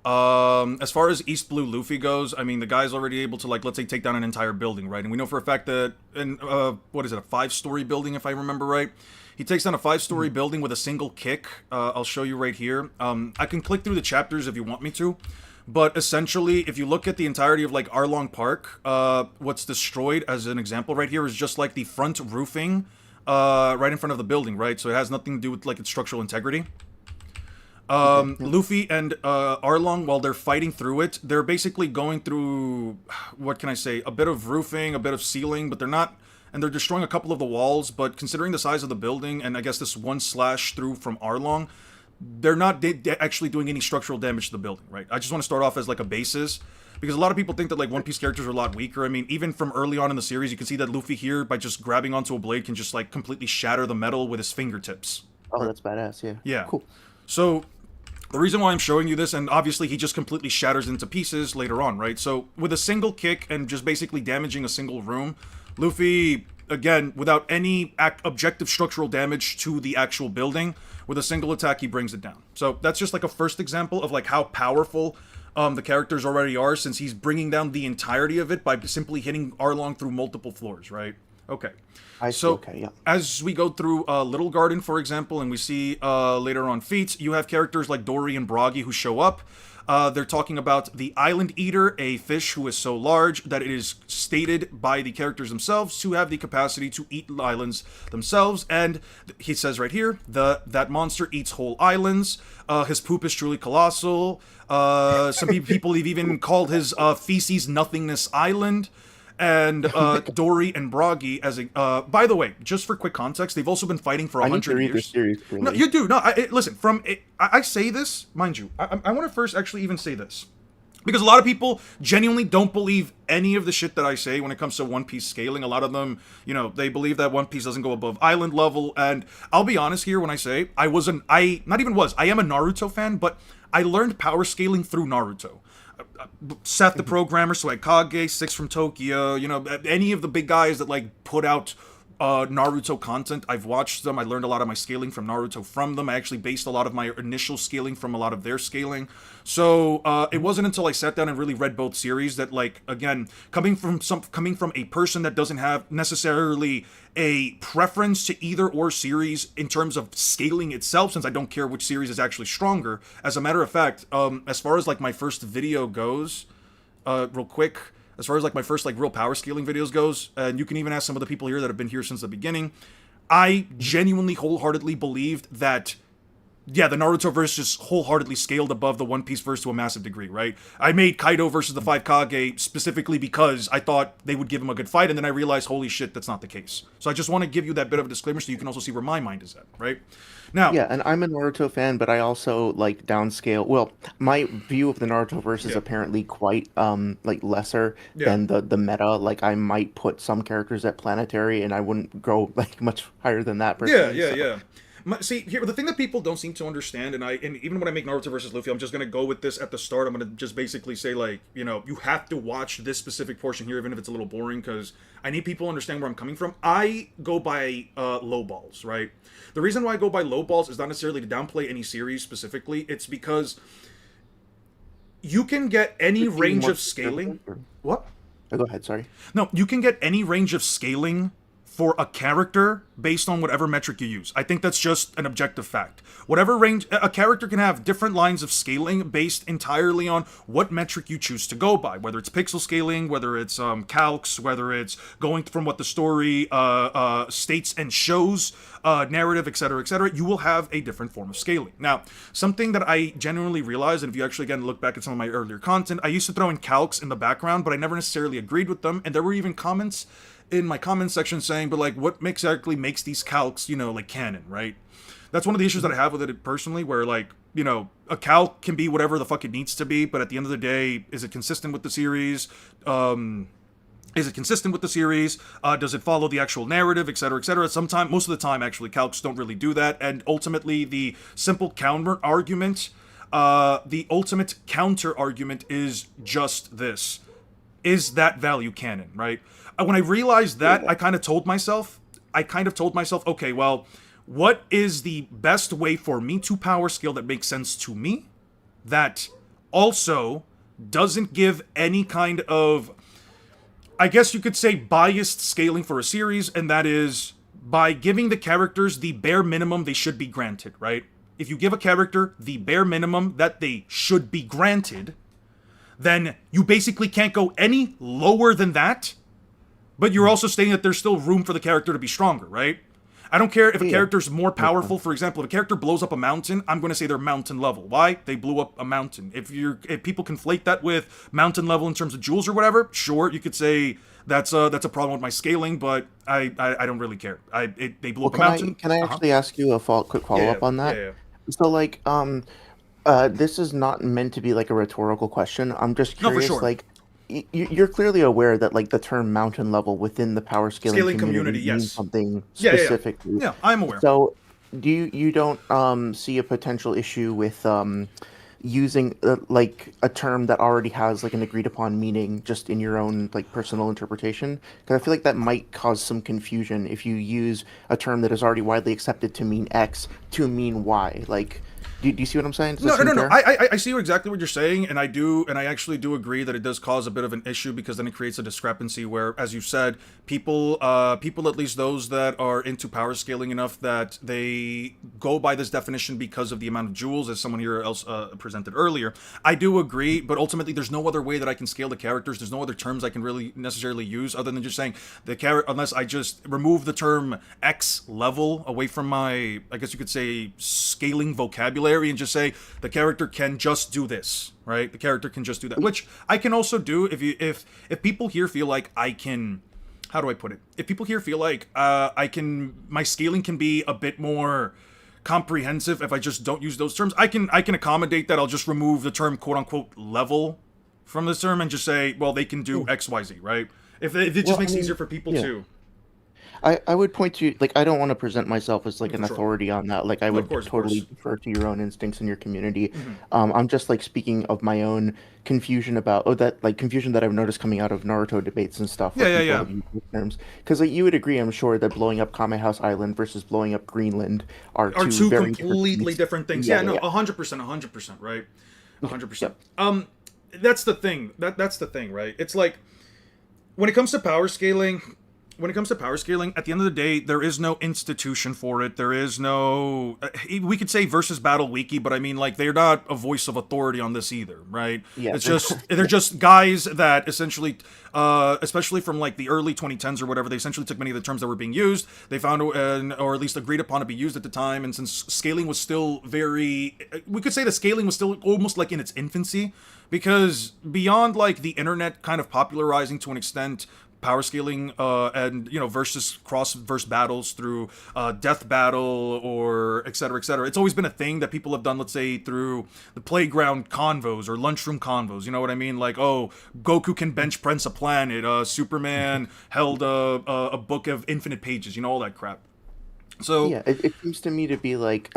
As far as East Blue Luffy goes, I mean, the guy's already able to, like, let's say, take down an entire building, right? And we know for a fact that, what is it, a 5-story building, if I remember right? He takes down a 5-story building with a single kick. I'll show you right here. I can click through the chapters if you want me to. But essentially, if you look at the entirety of, like, Arlong Park, what's destroyed, as an example right here, is just, like, the front roofing right in front of the building, right? So it has nothing to do with, like, its structural integrity. Luffy and Arlong, while they're fighting through it, they're basically going through, what can I say, a bit of roofing, a bit of ceiling, but they're not, and they're destroying a couple of the walls, but considering the size of the building, and I guess this one slash through from Arlong, they're not actually doing any structural damage to the building, right? I just want to start off as like a basis, because a lot of people think that like One Piece characters are a lot weaker. I mean, even from early on in the series, you can see that Luffy here, by just grabbing onto a blade, can just like completely shatter the metal with his fingertips.
Oh, that's badass, yeah.
Yeah.
Cool.
So, the reason why I'm showing you this, and obviously he just completely shatters into pieces later on, right? So, with a single kick and just basically damaging a single room, Luffy, again, without any objective structural damage to the actual building, with a single attack, he brings it down. So, that's just like a first example of like how powerful the characters already are, since he's bringing down the entirety of it by simply hitting Arlong through multiple floors, right? Okay.
Okay, yeah.
As we go through Little Garden, for example, and we see later on feats, you have characters like Dory and Broggy who show up. They're talking about the Island Eater, a fish who is so large that it is stated by the characters themselves to have the capacity to eat islands themselves. And he says right here, that monster eats whole islands. His poop is truly colossal. Some people have even called his feces Nothingness Island. And Dory and Broggy, as a by the way, just for quick context, they've also been fighting for 100 years. I need to read this series. Really. No, you do. No, listen. I say this, mind you. I want to first actually even say this, because a lot of people genuinely don't believe any of the shit that I say when it comes to One Piece scaling. A lot of them, they believe that One Piece doesn't go above island level. And I'll be honest here when I say I am a Naruto fan, but I learned power scaling through Naruto. Seth the programmer, Suikage, Six from Tokyo, any of the big guys that like put out Naruto content, I've watched them. I learned a lot of my scaling from Naruto from them. I actually based a lot of my initial scaling from a lot of their scaling. So it wasn't until I sat down and really read both series that, like, again, coming from a person that doesn't have necessarily a preference to either or series in terms of scaling itself, since I don't care which series is actually stronger. As a matter of fact, as far as like my first video goes, real quick, as far as like my first like real power scaling videos goes, and you can even ask some of the people here that have been here since the beginning, I genuinely wholeheartedly believed that, yeah, the Naruto verse just wholeheartedly scaled above the One Piece verse to a massive degree, right? I made Kaido versus the Five Kage specifically because I thought they would give him a good fight, and then I realized, holy shit, that's not the case. So I just want to give you that bit of a disclaimer so you can also see where my mind is at, right? Now,
yeah, and I'm a Naruto fan, but I also like downscale. Well, my view of the Naruto verse is apparently quite like lesser than the meta. Like, I might put some characters at planetary, and I wouldn't go like much higher than that.
Yeah. See, here, the thing that people don't seem to understand, and even when I make Naruto versus Luffy, I'm just going to go with this at the start. I'm going to just basically say, like, you have to watch this specific portion here, even if it's a little boring, because I need people to understand where I'm coming from. I go by low balls, right? The reason why I go by low balls is not necessarily to downplay any series specifically. It's because you can get any range of scaling. What?
Oh, go ahead, sorry.
No, you can get any range of scaling for a character based on whatever metric you use. I think that's just an objective fact. Whatever range, a character can have different lines of scaling based entirely on what metric you choose to go by, whether it's pixel scaling, whether it's calcs, whether it's going from what the story states and shows, narrative, etc., etc. You will have a different form of scaling. Now, something that I genuinely realized, and if you actually, again, look back at some of my earlier content, I used to throw in calcs in the background, but I never necessarily agreed with them, and there were even comments in my comment section saying, but like, what exactly makes these calcs, like canon, right? That's one of the issues that I have with it personally, where like, a calc can be whatever the fuck it needs to be, but at the end of the day, is it consistent with the series? Is it consistent with the series? Does it follow the actual narrative, etc., etc.? Sometimes, most of the time, actually, calcs don't really do that, and ultimately, the simple counter argument is just this: is that value canon, right? When I realized that, I kind of told myself, okay, well, what is the best way for me to power scale that makes sense to me, that also doesn't give any kind of, I guess you could say, biased scaling for a series, and that is by giving the characters the bare minimum they should be granted, right? If you give a character the bare minimum that they should be granted, then you basically can't go any lower than that, but you're also stating that there's still room for the character to be stronger, right? I don't care if a character's more powerful. For example, if a character blows up a mountain, I'm going to say they're mountain level. Why? They blew up a mountain. If people conflate that with mountain level in terms of jewels or whatever, sure, you could say that's a problem with my scaling, but I don't really care. They blew up a mountain.
Can I actually ask you a quick follow-up on that?
Yeah.
So like this is not meant to be like a rhetorical question. I'm just curious,
no, for sure.
like you're clearly aware that like the term mountain level within the power scaling community means something specifically.
Yeah, I'm aware.
So you don't see a potential issue with using like a term that already has like an agreed upon meaning just in your own like personal interpretation? Because I feel like that might cause some confusion if you use a term that is already widely accepted to mean X to mean Y. Like, do you see what I'm saying?
No. I see exactly what you're saying, and I actually do agree that it does cause a bit of an issue, because then it creates a discrepancy where, as you said, people, at least those that are into power scaling enough that they go by this definition because of the amount of jewels, as someone here else presented earlier. I do agree, but ultimately there's no other way that I can scale the characters. There's no other terms I can really necessarily use other than just saying unless I just remove the term X level away from my, I guess you could say, scaling vocabulary, and just say the character can just do this, right? The character can just do that, which I can also do if people here feel like I can. How do I put it? If people here feel like my scaling can be a bit more comprehensive if I just don't use those terms, I can accommodate that. I'll just remove the term quote unquote level from this term and just say, well, they can do X, Y, Z, right? If it just makes it easier for people too.
I would point to, like, I don't want to present myself as like an authority on that. Like, I would totally defer to your own instincts in your community. I'm just like speaking of my own confusion about confusion that I've noticed coming out of Naruto debates and stuff.
Yeah.
Terms, because like you would agree, I'm sure, that blowing up Kame House Island versus blowing up Greenland are two very
completely different things. 100%, right? 100%. That's the thing. That's the thing, right? It's like when it comes to power scaling. At the end of the day, there is no institution for it. There is no, we could say versus battle wiki, but I mean, like, they're not a voice of authority on this either, right?
Yeah.
It's just, they're just guys that essentially, especially from like the early 2010s or whatever, they essentially took many of the terms that were being used. They found, or at least agreed upon to be used at the time. And since scaling was still we could say the scaling was still almost like in its infancy, because beyond like the internet kind of popularizing to an extent power scaling and versus cross-verse battles through death battle or et cetera, it's always been a thing that people have done, let's say, through the playground convos or lunchroom convos, you know what I mean? Like, oh, Goku can bench press a planet, Superman held a book of infinite pages, all that crap. So
yeah, it seems to me to be like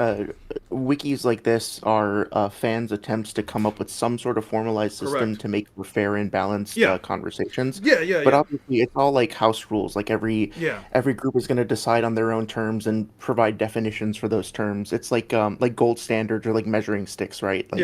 wikis like this are fans' attempts to come up with some sort of formalized system to make for fair and balanced conversations. But obviously, it's all like house rules. Like every group is going to decide on their own terms and provide definitions for those terms. It's like gold standards or like measuring sticks, right? Like,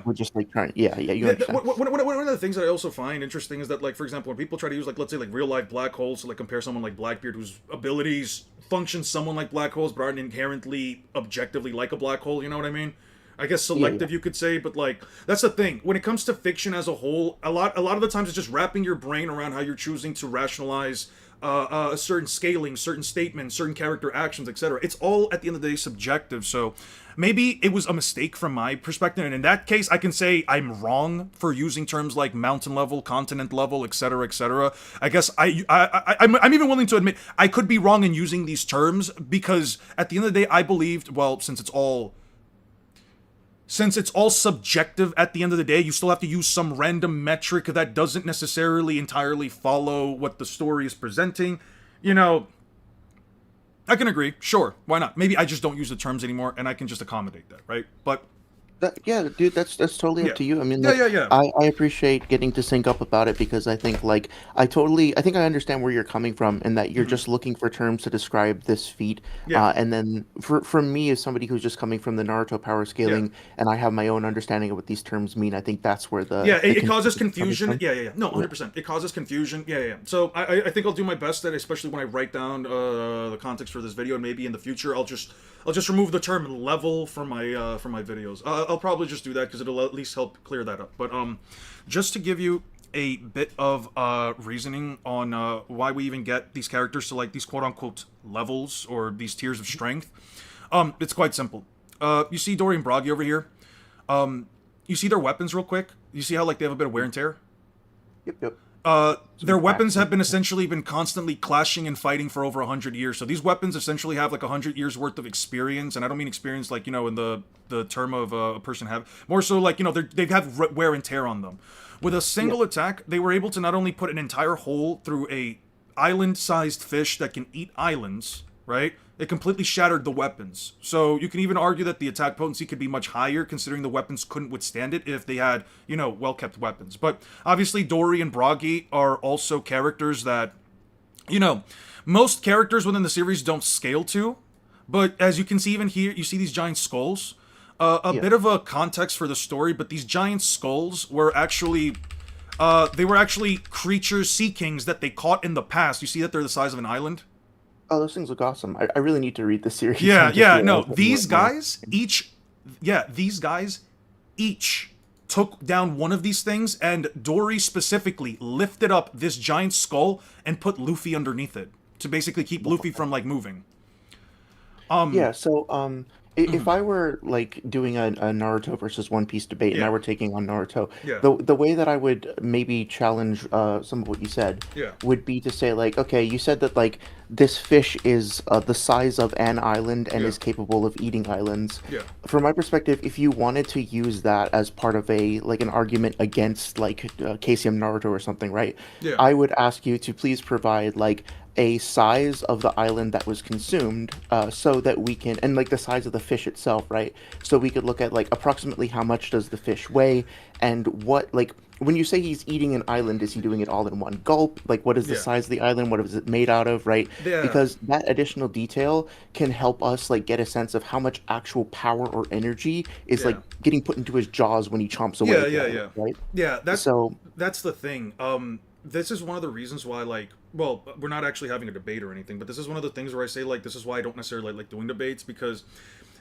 We're just like trying. You understand.
One of the things that I also find interesting is that, like, for example, when people try to use, like, let's say, like real life black holes to like compare someone like Blackbeard whose abilities function someone like black holes but aren't inherently objectively like a black hole, you know what I mean? I guess selective you could say, but like that's the thing. When it comes to fiction as a whole, a lot of the times it's just wrapping your brain around how you're choosing to rationalize a certain scaling, certain statements, certain character actions, etc. It's all at the end of the day subjective. So maybe it was a mistake from my perspective, and in that case, I can say I'm wrong for using terms like mountain level, continent level, etc., etc. I guess I'm even willing to admit I could be wrong in using these terms, because at the end of the day, I believed, well, since it's all subjective at the end of the day, you still have to use some random metric that doesn't necessarily entirely follow what the story is presenting. I can agree. Sure, why not? Maybe I just don't use the terms anymore, and I can just accommodate that, right? But
dude, that's totally up to you. I mean, I appreciate getting to sync up about it, because I think like I think I understand where you're coming from, and that you're just looking for terms to describe this feat. And then for me, as somebody who's just coming from the Naruto power scaling, and I have my own understanding of what these terms mean, I think that's where
it causes confusion. No, 100%. It causes confusion. So I think I'll do my best at, especially when I write down the context for this video, and maybe in the future I'll just remove the term level from my videos. I'll probably just do that because it'll at least help clear that up. But just to give you a bit of reasoning on why we even get these characters to like these quote-unquote levels or these tiers of strength. It's quite simple. You see Dory and Broggy over here. You see their weapons real quick. You see how like they have a bit of wear and tear?
Yep.
Their weapons have been constantly clashing and fighting for over 100 years. So these weapons essentially have like 100 years worth of experience, and I don't mean experience like, you know, in the term of a person have, more so like, you know, they have wear and tear on them. With a single attack, they were able to not only put an entire hole through a island-sized fish that can eat islands, right? It completely shattered the weapons. So you can even argue that the attack potency could be much higher, considering the weapons couldn't withstand it if they had, you know, well-kept weapons. But obviously Dory and Broggy are also characters that, you know, most characters within the series don't scale to. But as you can see even here, you see these giant skulls. A bit of a context for the story, but these giant skulls were actually... they were actually creatures, sea kings, that they caught in the past. You see that they're the size of an island?
Oh, those things look awesome. I really need to read the series.
No, these guys each took down one of these things, and Dory specifically lifted up this giant skull and put Luffy underneath it to basically keep Luffy from, like, moving.
If I were like doing a Naruto versus One Piece debate, and I were taking on Naruto,
Yeah.
the way that I would maybe challenge some of what you said would be to say like, okay, you said that like this fish is the size of an island and is capable of eating islands.
Yeah.
From my perspective, if you wanted to use that as part of a like an argument against like KCM Naruto or something, right?
Yeah.
I would ask you to please provide like a size of the island that was consumed, so that we can, and like the size of the fish itself, right? So we could look at like approximately how much does the fish weigh, and what, like, when you say he's eating an island, is he doing it all in one gulp? Like, what is the size of the island? What is it made out of, right?
Yeah.
Because that additional detail can help us like get a sense of how much actual power or energy is like getting put into his jaws when he chomps away. Right?
Yeah, that's the thing. This is one of the reasons why, like, well, we're not actually having a debate or anything, but this is one of the things where I say, like, this is why I don't necessarily like doing debates, because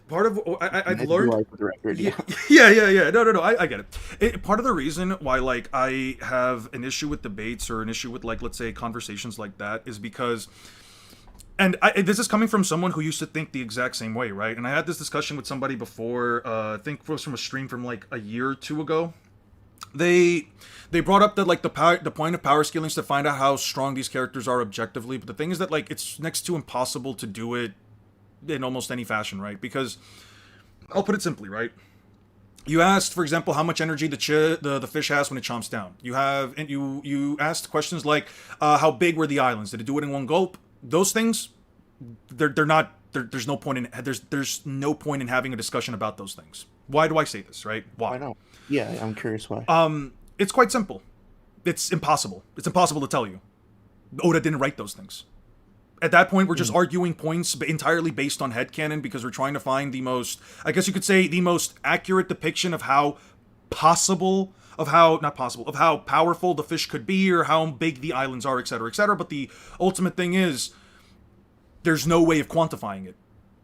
part of I've learned. No, I get it. Part of the reason why, like, I have an issue with debates or an issue with, like, let's say conversations like that is because, and this is coming from someone who used to think the exact same way, right? And I had this discussion with somebody before. I think it was from a stream from like a year or two ago. They brought up that like the point of power scaling is to find out how strong these characters are objectively, but the thing is that like it's next to impossible to do it in almost any fashion, right? Because I'll put it simply, right? You asked, for example, how much energy the fish has when it chomps down. You asked questions like how big were the islands? Did it do it in one gulp? Those things, they're not. There's no point in there's no point in having a discussion about those things. Why do I say this, right? Why?
I know. Yeah, I'm curious why.
It's quite simple. It's impossible. It's impossible to tell you. Oda didn't write those things. At that point, we're just arguing points entirely based on headcanon because we're trying to find the most, I guess you could say, the most accurate depiction of how powerful the fish could be, or how big the islands are, etc., etc. But the ultimate thing is, there's no way of quantifying it.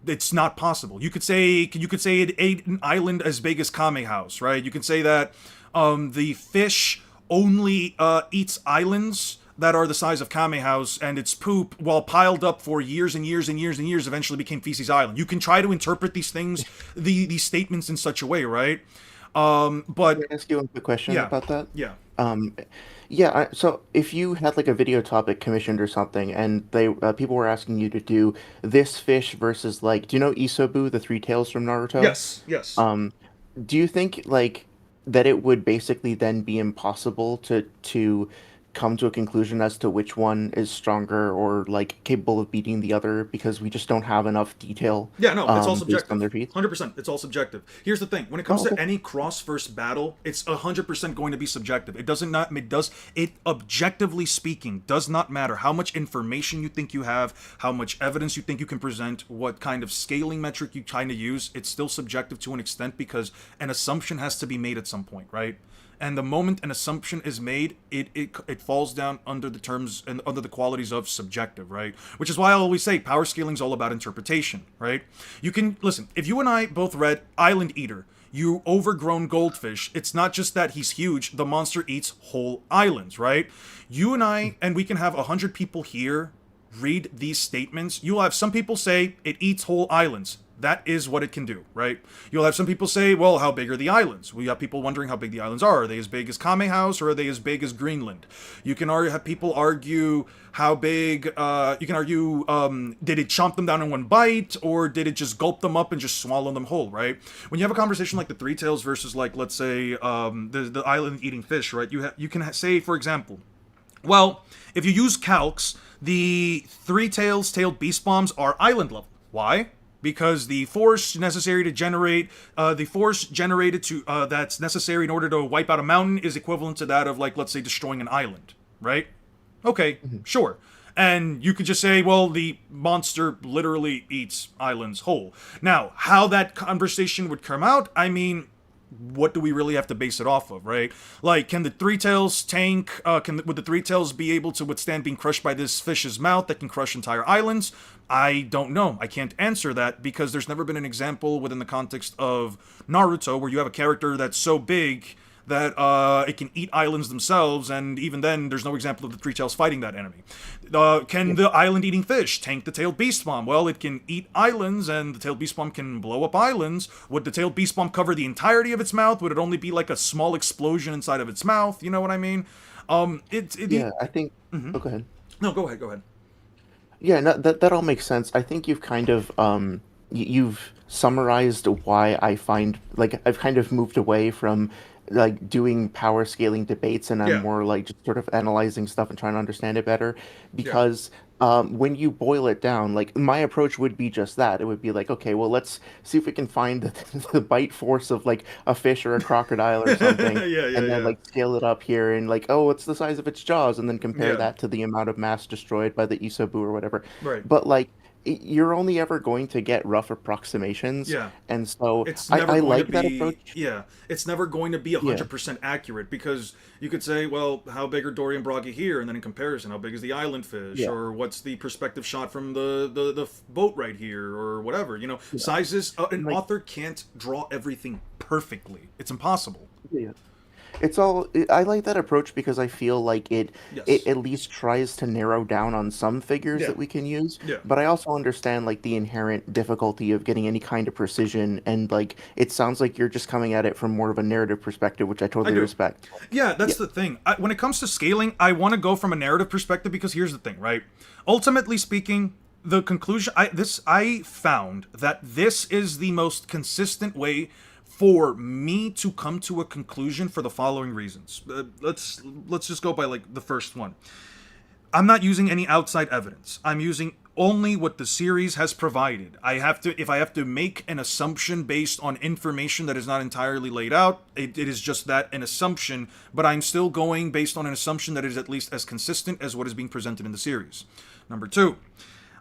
It's not possible. You could say it ate an island as big as Kame House, right? You could say that the fish only eats islands that are the size of Kame House, and its poop, while piled up for years and years and years and years, eventually became Feces Island. You can try to interpret these things, these statements in such a way, right? But
can I ask you a quick question about that?
Yeah.
So if you had like a video topic commissioned or something, and they people were asking you to do this fish versus like, do you know Isobu, the three tails from Naruto?
Yes.
Do you think like that it would basically then be impossible to come to a conclusion as to which one is stronger or like capable of beating the other because we just don't have enough detail?
Yeah, no, it's all
based
subjective.
on their feats?
100%. It's all subjective. Here's the thing: when it comes to any cross-verse battle, it's 100% going to be subjective. It objectively speaking does not matter how much information you think you have, how much evidence you think you can present, what kind of scaling metric you kind of use. It's still subjective to an extent because an assumption has to be made at some point, right? And the moment an assumption is made, it falls down under the terms and under the qualities of subjective, right? Which is why I always say power scaling is all about interpretation, right? You can listen. If you and I both read Island Eater, you overgrown goldfish. It's not just that he's huge. The monster eats whole islands, right? You and I, and we can have 100 people here read these statements. You'll have some people say it eats whole islands. That is what it can do, right? You'll have some people say, well, how big are the islands? We have people wondering how big the islands are. Are they as big as Kame House, or are they as big as Greenland? You can have people argue how big, you can argue, did it chomp them down in one bite, or did it just gulp them up and just swallow them whole, right? When you have a conversation like the Three Tails versus, like, let's say, the island eating fish, right? You can say, for example, well, if you use calcs, the Three Tails tailed beast bombs are island level. Why? Because the force necessary to generate, that's necessary in order to wipe out a mountain is equivalent to that of, like, let's say, destroying an island, right? Okay, sure. And you could just say, well, the monster literally eats islands whole. Now, how that conversation would come out, I mean, what do we really have to base it off of, right? Like, can the Three Tails tank, would the Three Tails be able to withstand being crushed by this fish's mouth that can crush entire islands? I don't know. I can't answer that because there's never been an example within the context of Naruto where you have a character that's so big that it can eat islands themselves, and even then, there's no example of the Three Tails fighting that enemy. Can the island-eating fish tank the tailed beast bomb? Well, it can eat islands, and the tailed beast bomb can blow up islands. Would the tailed beast bomb cover the entirety of its mouth? Would it only be like a small explosion inside of its mouth? You know what I mean?
Yeah, I think... Oh, go ahead.
No, go ahead.
Yeah, no, that all makes sense. I think you've kind of you've summarized why I find, like, I've kind of moved away from like doing power scaling debates, and I'm more like just sort of analyzing stuff and trying to understand it better. Because when you boil it down, like, my approach would be just that. It would be like, okay, well, let's see if we can find the bite force of like a fish or a crocodile or something, and then like scale it up here and like, oh, it's the size of its jaws, and then compare that to the amount of mass destroyed by the Isobu or whatever.
Right.
But like, you're only ever going to get rough approximations. And so
it's never
I
going
like
to
that
be,
approach.
it's never going to be 100% accurate, because you could say, well, how big are Dory and Braga here? And then in comparison, how big is the island fish? Or what's the perspective shot from the boat right here? Or whatever, you know, sizes. An author can't draw everything perfectly. It's impossible.
It's all. I like that approach because I feel like it at least tries to narrow down on some figures that we can use. But I also understand like the inherent difficulty of getting any kind of precision, and like it sounds like you're just coming at it from more of a narrative perspective, which I totally respect.
Yeah, that's the thing. When it comes to scaling, I want to go from a narrative perspective because here's the thing, right? Ultimately speaking, the conclusion I found that this is the most consistent way for me to come to a conclusion for the following reasons. Let's just go by like the first one. I'm not using any outside evidence. I'm using only what the series has provided. If I have to make an assumption based on information that is not entirely laid out, it is just that, an assumption, but I'm still going based on an assumption that is at least as consistent as what is being presented in the series. Number two,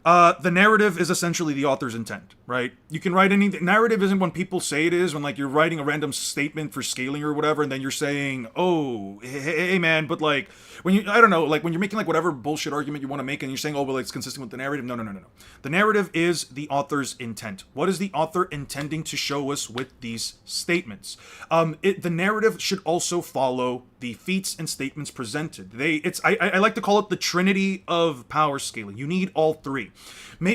the narrative is essentially the author's intent, right? You can write narrative isn't when people say it is, when like you're writing a random statement for scaling or whatever, and then you're saying, oh, hey man, but like, when you, I don't know, like when you're making like whatever bullshit argument you want to make and you're saying, oh, well, it's consistent with the narrative. No. The narrative is the author's intent. What is the author intending to show us with these statements? The narrative should also follow the feats and statements presented. I like to call it the trinity of power scaling. You need all three.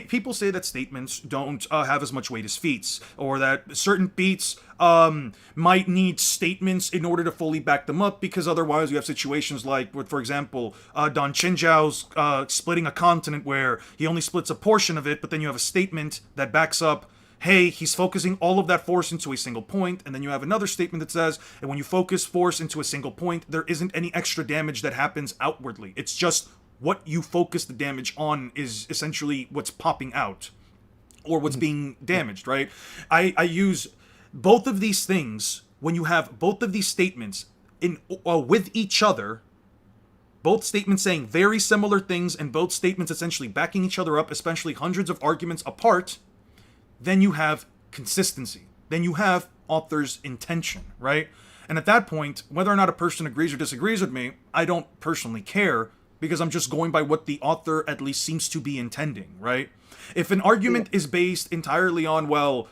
People say that statements don't have as much weight as feats, or that certain feats might need statements in order to fully back them up, because otherwise you have situations like, with, for example, Don Chinjiao's splitting a continent where he only splits a portion of it, but then you have a statement that backs up, hey, he's focusing all of that force into a single point, and then you have another statement that says, and when you focus force into a single point, there isn't any extra damage that happens outwardly. It's just what you focus the damage on is essentially what's popping out, or what's being damaged, right? I use both of these things when you have both of these statements in with each other, both statements saying very similar things, and both statements essentially backing each other up, especially hundreds of arguments apart. Then you have consistency. Then you have author's intention, right? And at that point, whether or not a person agrees or disagrees with me, I don't personally care, because I'm just going by what the author at least seems to be intending, right? If an argument is based entirely on, well,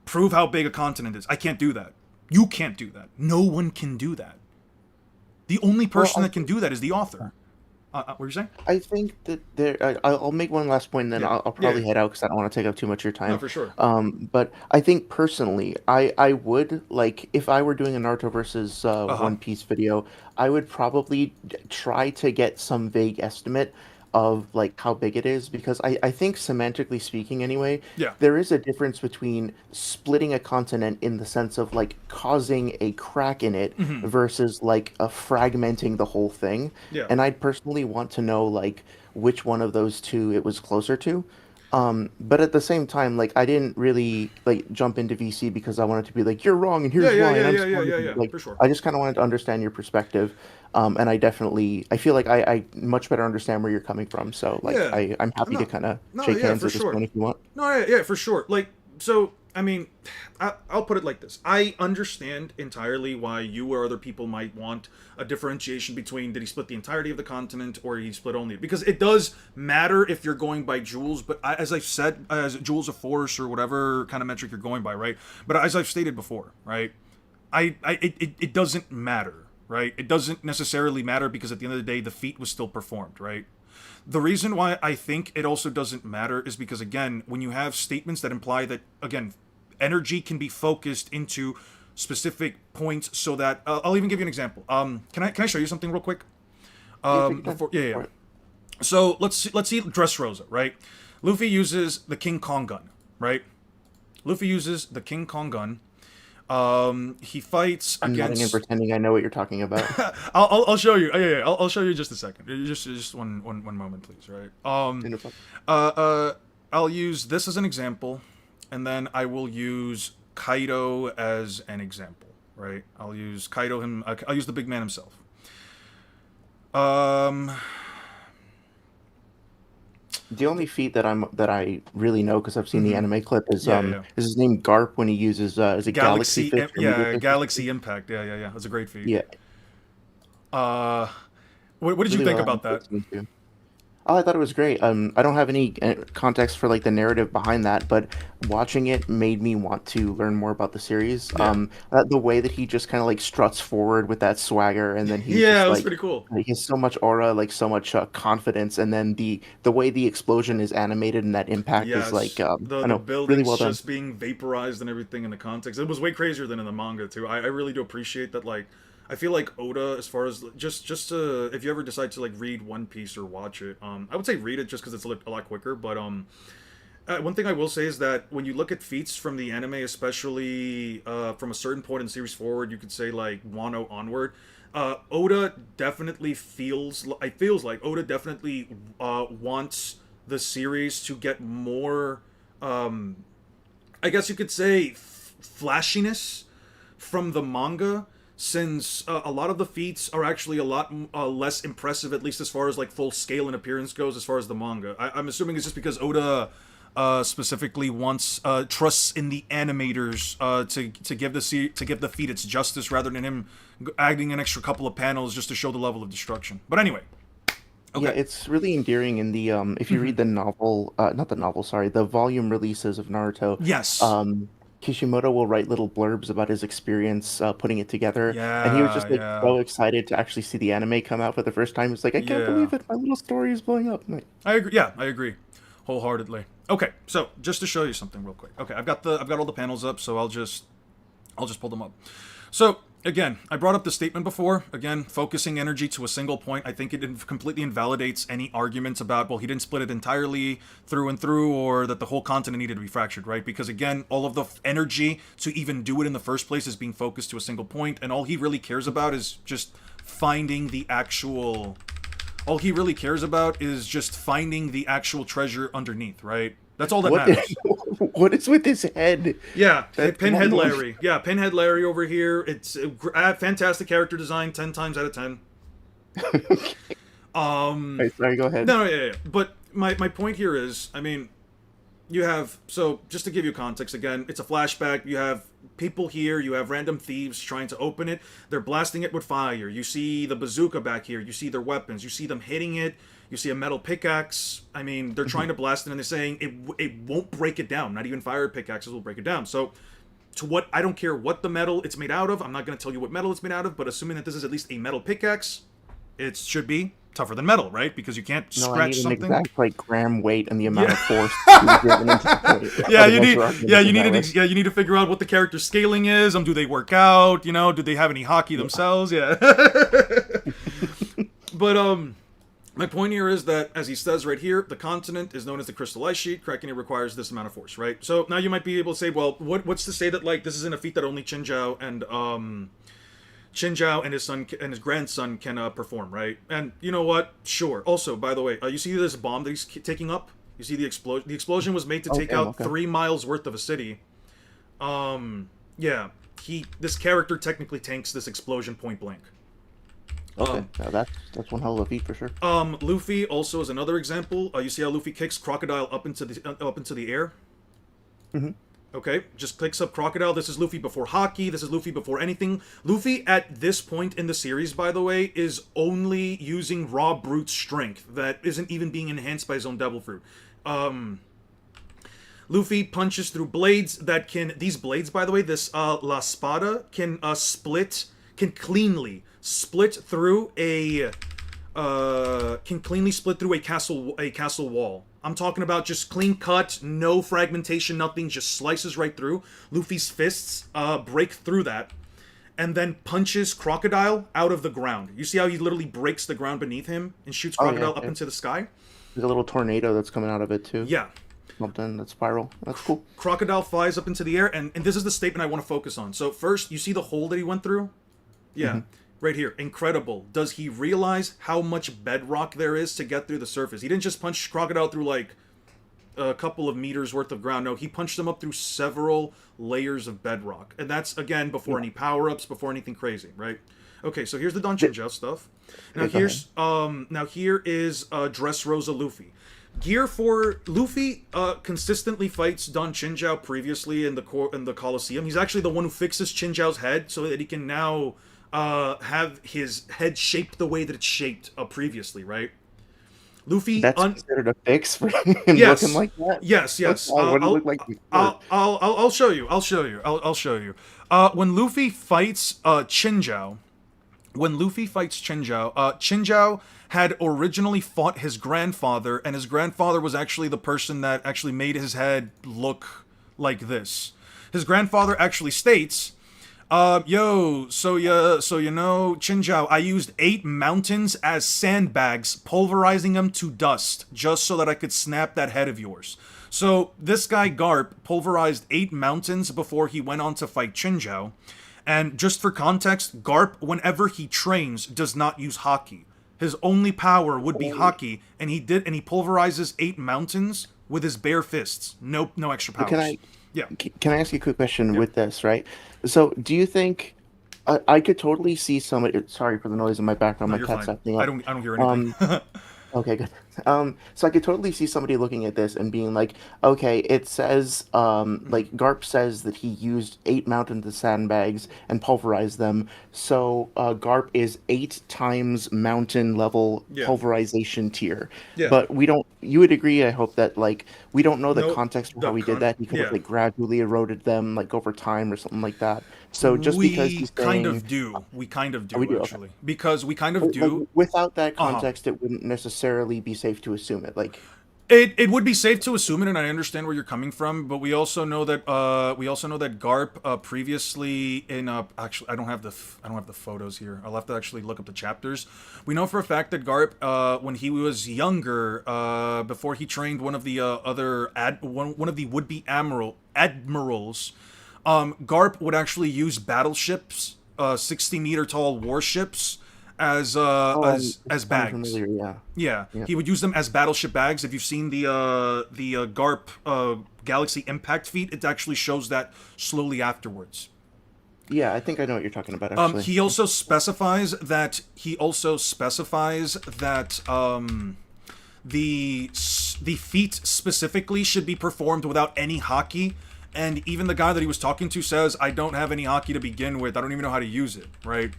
prove how big a continent is. I can't do that. You can't do that. No one can do that. The only person that can do that is the author. What were you saying?
I think that I'll make one last point, and then I'll probably head out because I don't want to take up too much of your time.
No, for sure.
But I think personally, I would, like, if I were doing a Naruto versus One Piece video, I would probably try to get some vague estimate of like how big it is, because I think semantically speaking anyway, there is a difference between splitting a continent in the sense of like causing a crack in it versus like fragmenting the whole thing. And I'd personally want to know like which one of those two it was closer to. But at the same time, like I didn't really like jump into VC because I wanted to be like, you're wrong and here's why. Like,
for sure.
I just kind of wanted to understand your perspective. And I feel like I much better understand where you're coming from. So like I'm happy to kind of shake hands at this point if you want.
No, yeah, for sure. Like, so I mean, I'll put it like this. I understand entirely why you or other people might want a differentiation between did he split the entirety of the continent or he split only, because it does matter if you're going by joules. But as I've said, as joules of force or whatever kind of metric you're going by, right? But as I've stated before, right, it doesn't matter. Right? It doesn't necessarily matter because at the end of the day, the feat was still performed, right? The reason why I think it also doesn't matter is because, again, when you have statements that imply that, again, energy can be focused into specific points so that, I'll even give you an example. Can I show you something real quick? So let's see Dressrosa, right? Luffy uses the King Kong gun, right? Luffy uses the King Kong gun. He fights
I'm
against...
nodding and pretending I know what you're talking about.
I'll show you. I'll show you in just a second. Just one moment, please. Right. I'll use this as an example, and then I will use Kaido as an example. Right. I'll use Kaido I'll use the big man himself.
The only feat that I really know because I've seen the anime clip is his name Garp when he uses is it Galaxy Fish?
Galaxy Impact. Yeah. That's a great feat.
Yeah.
What did you think about that?
Oh, I thought it was great. I don't have any context for like the narrative behind that, but watching it made me want to learn more about the series. The way that he just kind of like struts forward with that swagger, and then he
it was pretty cool.
He has so much aura, like so much confidence, and then the way the explosion is animated and that impact is like
the buildings
really well done.
Just being vaporized and everything in the context. It was way crazier than in the manga too. I really do appreciate that. Like, I feel like Oda, as far as just if you ever decide to like read One Piece or watch it, I would say read it just because it's a lot quicker. But one thing I will say is that when you look at feats from the anime, especially from a certain point in the series forward, you could say like Wano onward, Oda definitely feels like Oda definitely wants the series to get more, I guess you could say, flashiness from the manga. Since a lot of the feats are actually a lot less impressive, at least as far as like full scale and appearance goes, as far as the manga. I'm assuming it's just because Oda specifically wants trusts in the animators to give the feat its justice, rather than him adding an extra couple of panels just to show the level of destruction. But anyway.
Okay. Yeah, it's really endearing in the if you read the novel, not the novel, sorry, the volume releases of Naruto.
Yes.
Kishimoto will write little blurbs about his experience putting it together, and he was just like so excited to actually see the anime come out for the first time. It's like, I can't believe it, my little story is blowing up.
I agree. Yeah, I agree wholeheartedly. Okay, so just to show you something real quick. Okay, I've got all the panels up, so I'll just pull them up. So again, I brought up the statement before. Again, focusing energy to a single point. I think it completely invalidates any arguments about, well, he didn't split it entirely through and through, or that the whole continent needed to be fractured, right? Because again, all of the energy to even do it in the first place is being focused to a single point, and all he really cares about is just finding the actual... All he really cares about is just finding the actual treasure underneath, right? That's all that matters.
What is with his head?
Yeah, Pinhead Larry. Yeah, Pinhead Larry over here. It's a fantastic character design, 10 times out of 10.
Sorry, go ahead.
No, yeah. But my point here is, I mean, you have, so just to give you context again, it's a flashback. You have people here, you have random thieves trying to open it. They're blasting it with fire. You see the bazooka back here. You see their weapons. You see them hitting it. You see a metal pickaxe. I mean, they're trying to blast it, and they're saying it won't break it down. Not even fire pickaxes will break it down. So, I don't care what the metal it's made out of. I'm not going to tell you what metal it's made out of, but assuming that this is at least a metal pickaxe, it should be tougher than metal, right? Because you can't scratch something.
An exact like gram weight and the amount of force.
You need to figure out what the character's scaling is. Do they work out? Do they have any hockey themselves? Yeah. But my point here is that, as he says right here, the continent is known as the crystal ice sheet. Cracking it requires this amount of force, right? So now you might be able to say, well, what's to say that like this isn't a feat that only Qinzhao and his son and his grandson can perform, right? And you know what? Sure. Also, by the way, you see this bomb that he's taking up? You see the explosion? The explosion was made to take out 3 miles worth of a city. Yeah. This character technically tanks this explosion point blank.
Okay, that's one hell of a feat for sure.
Luffy also is another example. You see how Luffy kicks Crocodile up into the air?
Mm-hmm.
Okay, just clicks up Crocodile. This is Luffy before Haki. This is Luffy before anything. Luffy, at this point in the series, by the way, is only using raw brute strength that isn't even being enhanced by his own Devil Fruit. Luffy punches through blades that can... These blades, by the way, this La Spada can cleanly split through a castle wall. I'm talking about just clean cut, no fragmentation, nothing, just slices right through. Luffy's fists break through that, and then punches Crocodile out of the ground. You see how he literally breaks the ground beneath him and shoots Crocodile up into the sky?
There's a little tornado that's coming out of it too.
Yeah.
Something that spiral. That's cool.
Crocodile flies up into the air, and this is the statement I want to focus on. So first, you see the hole that he went through? Yeah. Mm-hmm. Right here. Incredible. Does he realize how much bedrock there is to get through the surface? He didn't just punch Crocodile through like a couple of meters worth of ground. No, he punched them up through several layers of bedrock. And that's, again, before any power-ups, before anything crazy, right? Okay, so here's the Danchinja stuff. Now here is Dressrosa Luffy. Gear for Luffy consistently fights Don Chinzhao previously in the Colosseum. He's actually the one who fixes Chinzhao's head so that he can now have his head shaped the way that it's shaped previously, right? Luffy...
That's considered a fix for him looking like that?
Yes.
What it look like
I'll show you. When Luffy fights Chinzhao... Chinzhao had originally fought his grandfather, and his grandfather was actually the person that actually made his head look like this. His grandfather actually states... Chinzhao, I used 8 mountains as sandbags, pulverizing them to dust, just so that I could snap that head of yours. So, this guy, Garp, pulverized 8 mountains before he went on to fight Chinzhao. And just for context, Garp, whenever he trains, does not use Haki. His only power would be Haki, and he pulverizes 8 mountains with his bare fists. No extra powers.
Can I ask you a quick question with this, right? So, do you think I could totally see somebody? Sorry for the noise in my background. My cat's acting up.
I don't hear anything.
Okay, good. So I could totally see somebody looking at this and being like, okay, it says, like Garp says that he used 8 mountains of sandbags and pulverized them. So Garp is 8 times mountain level pulverization tier. Yeah. But you would agree, I hope, that like we don't know the context of how we did that. He could have like gradually eroded them like over time or something like that. So just because he's saying,
we kind of do actually, because we kind of do.
Like, without that context, it wouldn't necessarily be safe to assume it. Like,
it would be safe to assume it, and I understand where you're coming from. But we also know that Garp previously in actually I don't have the photos here. I'll have to actually look up the chapters. We know for a fact that Garp when he was younger, before he trained one of the one of the would-be admirals. Garp would actually use battleships, 60-meter tall warships, as bags.
Familiar,
yeah. He would use them as battleship bags. If you've seen the Garp Galaxy Impact feat, it actually shows that slowly afterwards.
Yeah, I think I know what you're talking about. Actually,
he also specifies that the feat specifically should be performed without any haki. And even the guy that he was talking to says, I don't have any haki to begin with. I don't even know how to use it, right?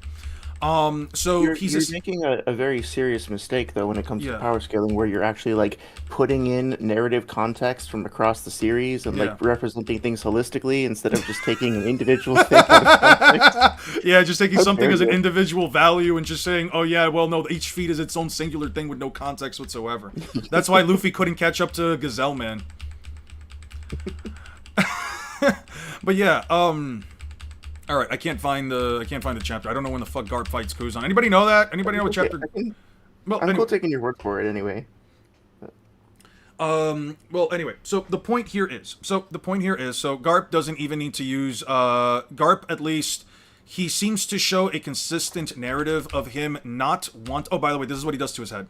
So
you're making a very serious mistake though when it comes to power scaling, where you're actually like putting in narrative context from across the series and like representing things holistically instead of just taking an individual thing out of context.
Yeah, just taking something as an individual value and just saying, oh yeah, well no, each feat is its own singular thing with no context whatsoever. That's why Luffy couldn't catch up to Gazelle Man. But yeah, all right, I can't find the chapter. I don't know when the fuck Garp fights Kuzan. Anybody know that? Anybody know what chapter?
Well, I'm cool taking your word for it anyway.
Well, anyway, so the point here is, Garp doesn't even need to use, Garp, at least, he seems to show a consistent narrative of him not oh, by the way, this is what he does to his head.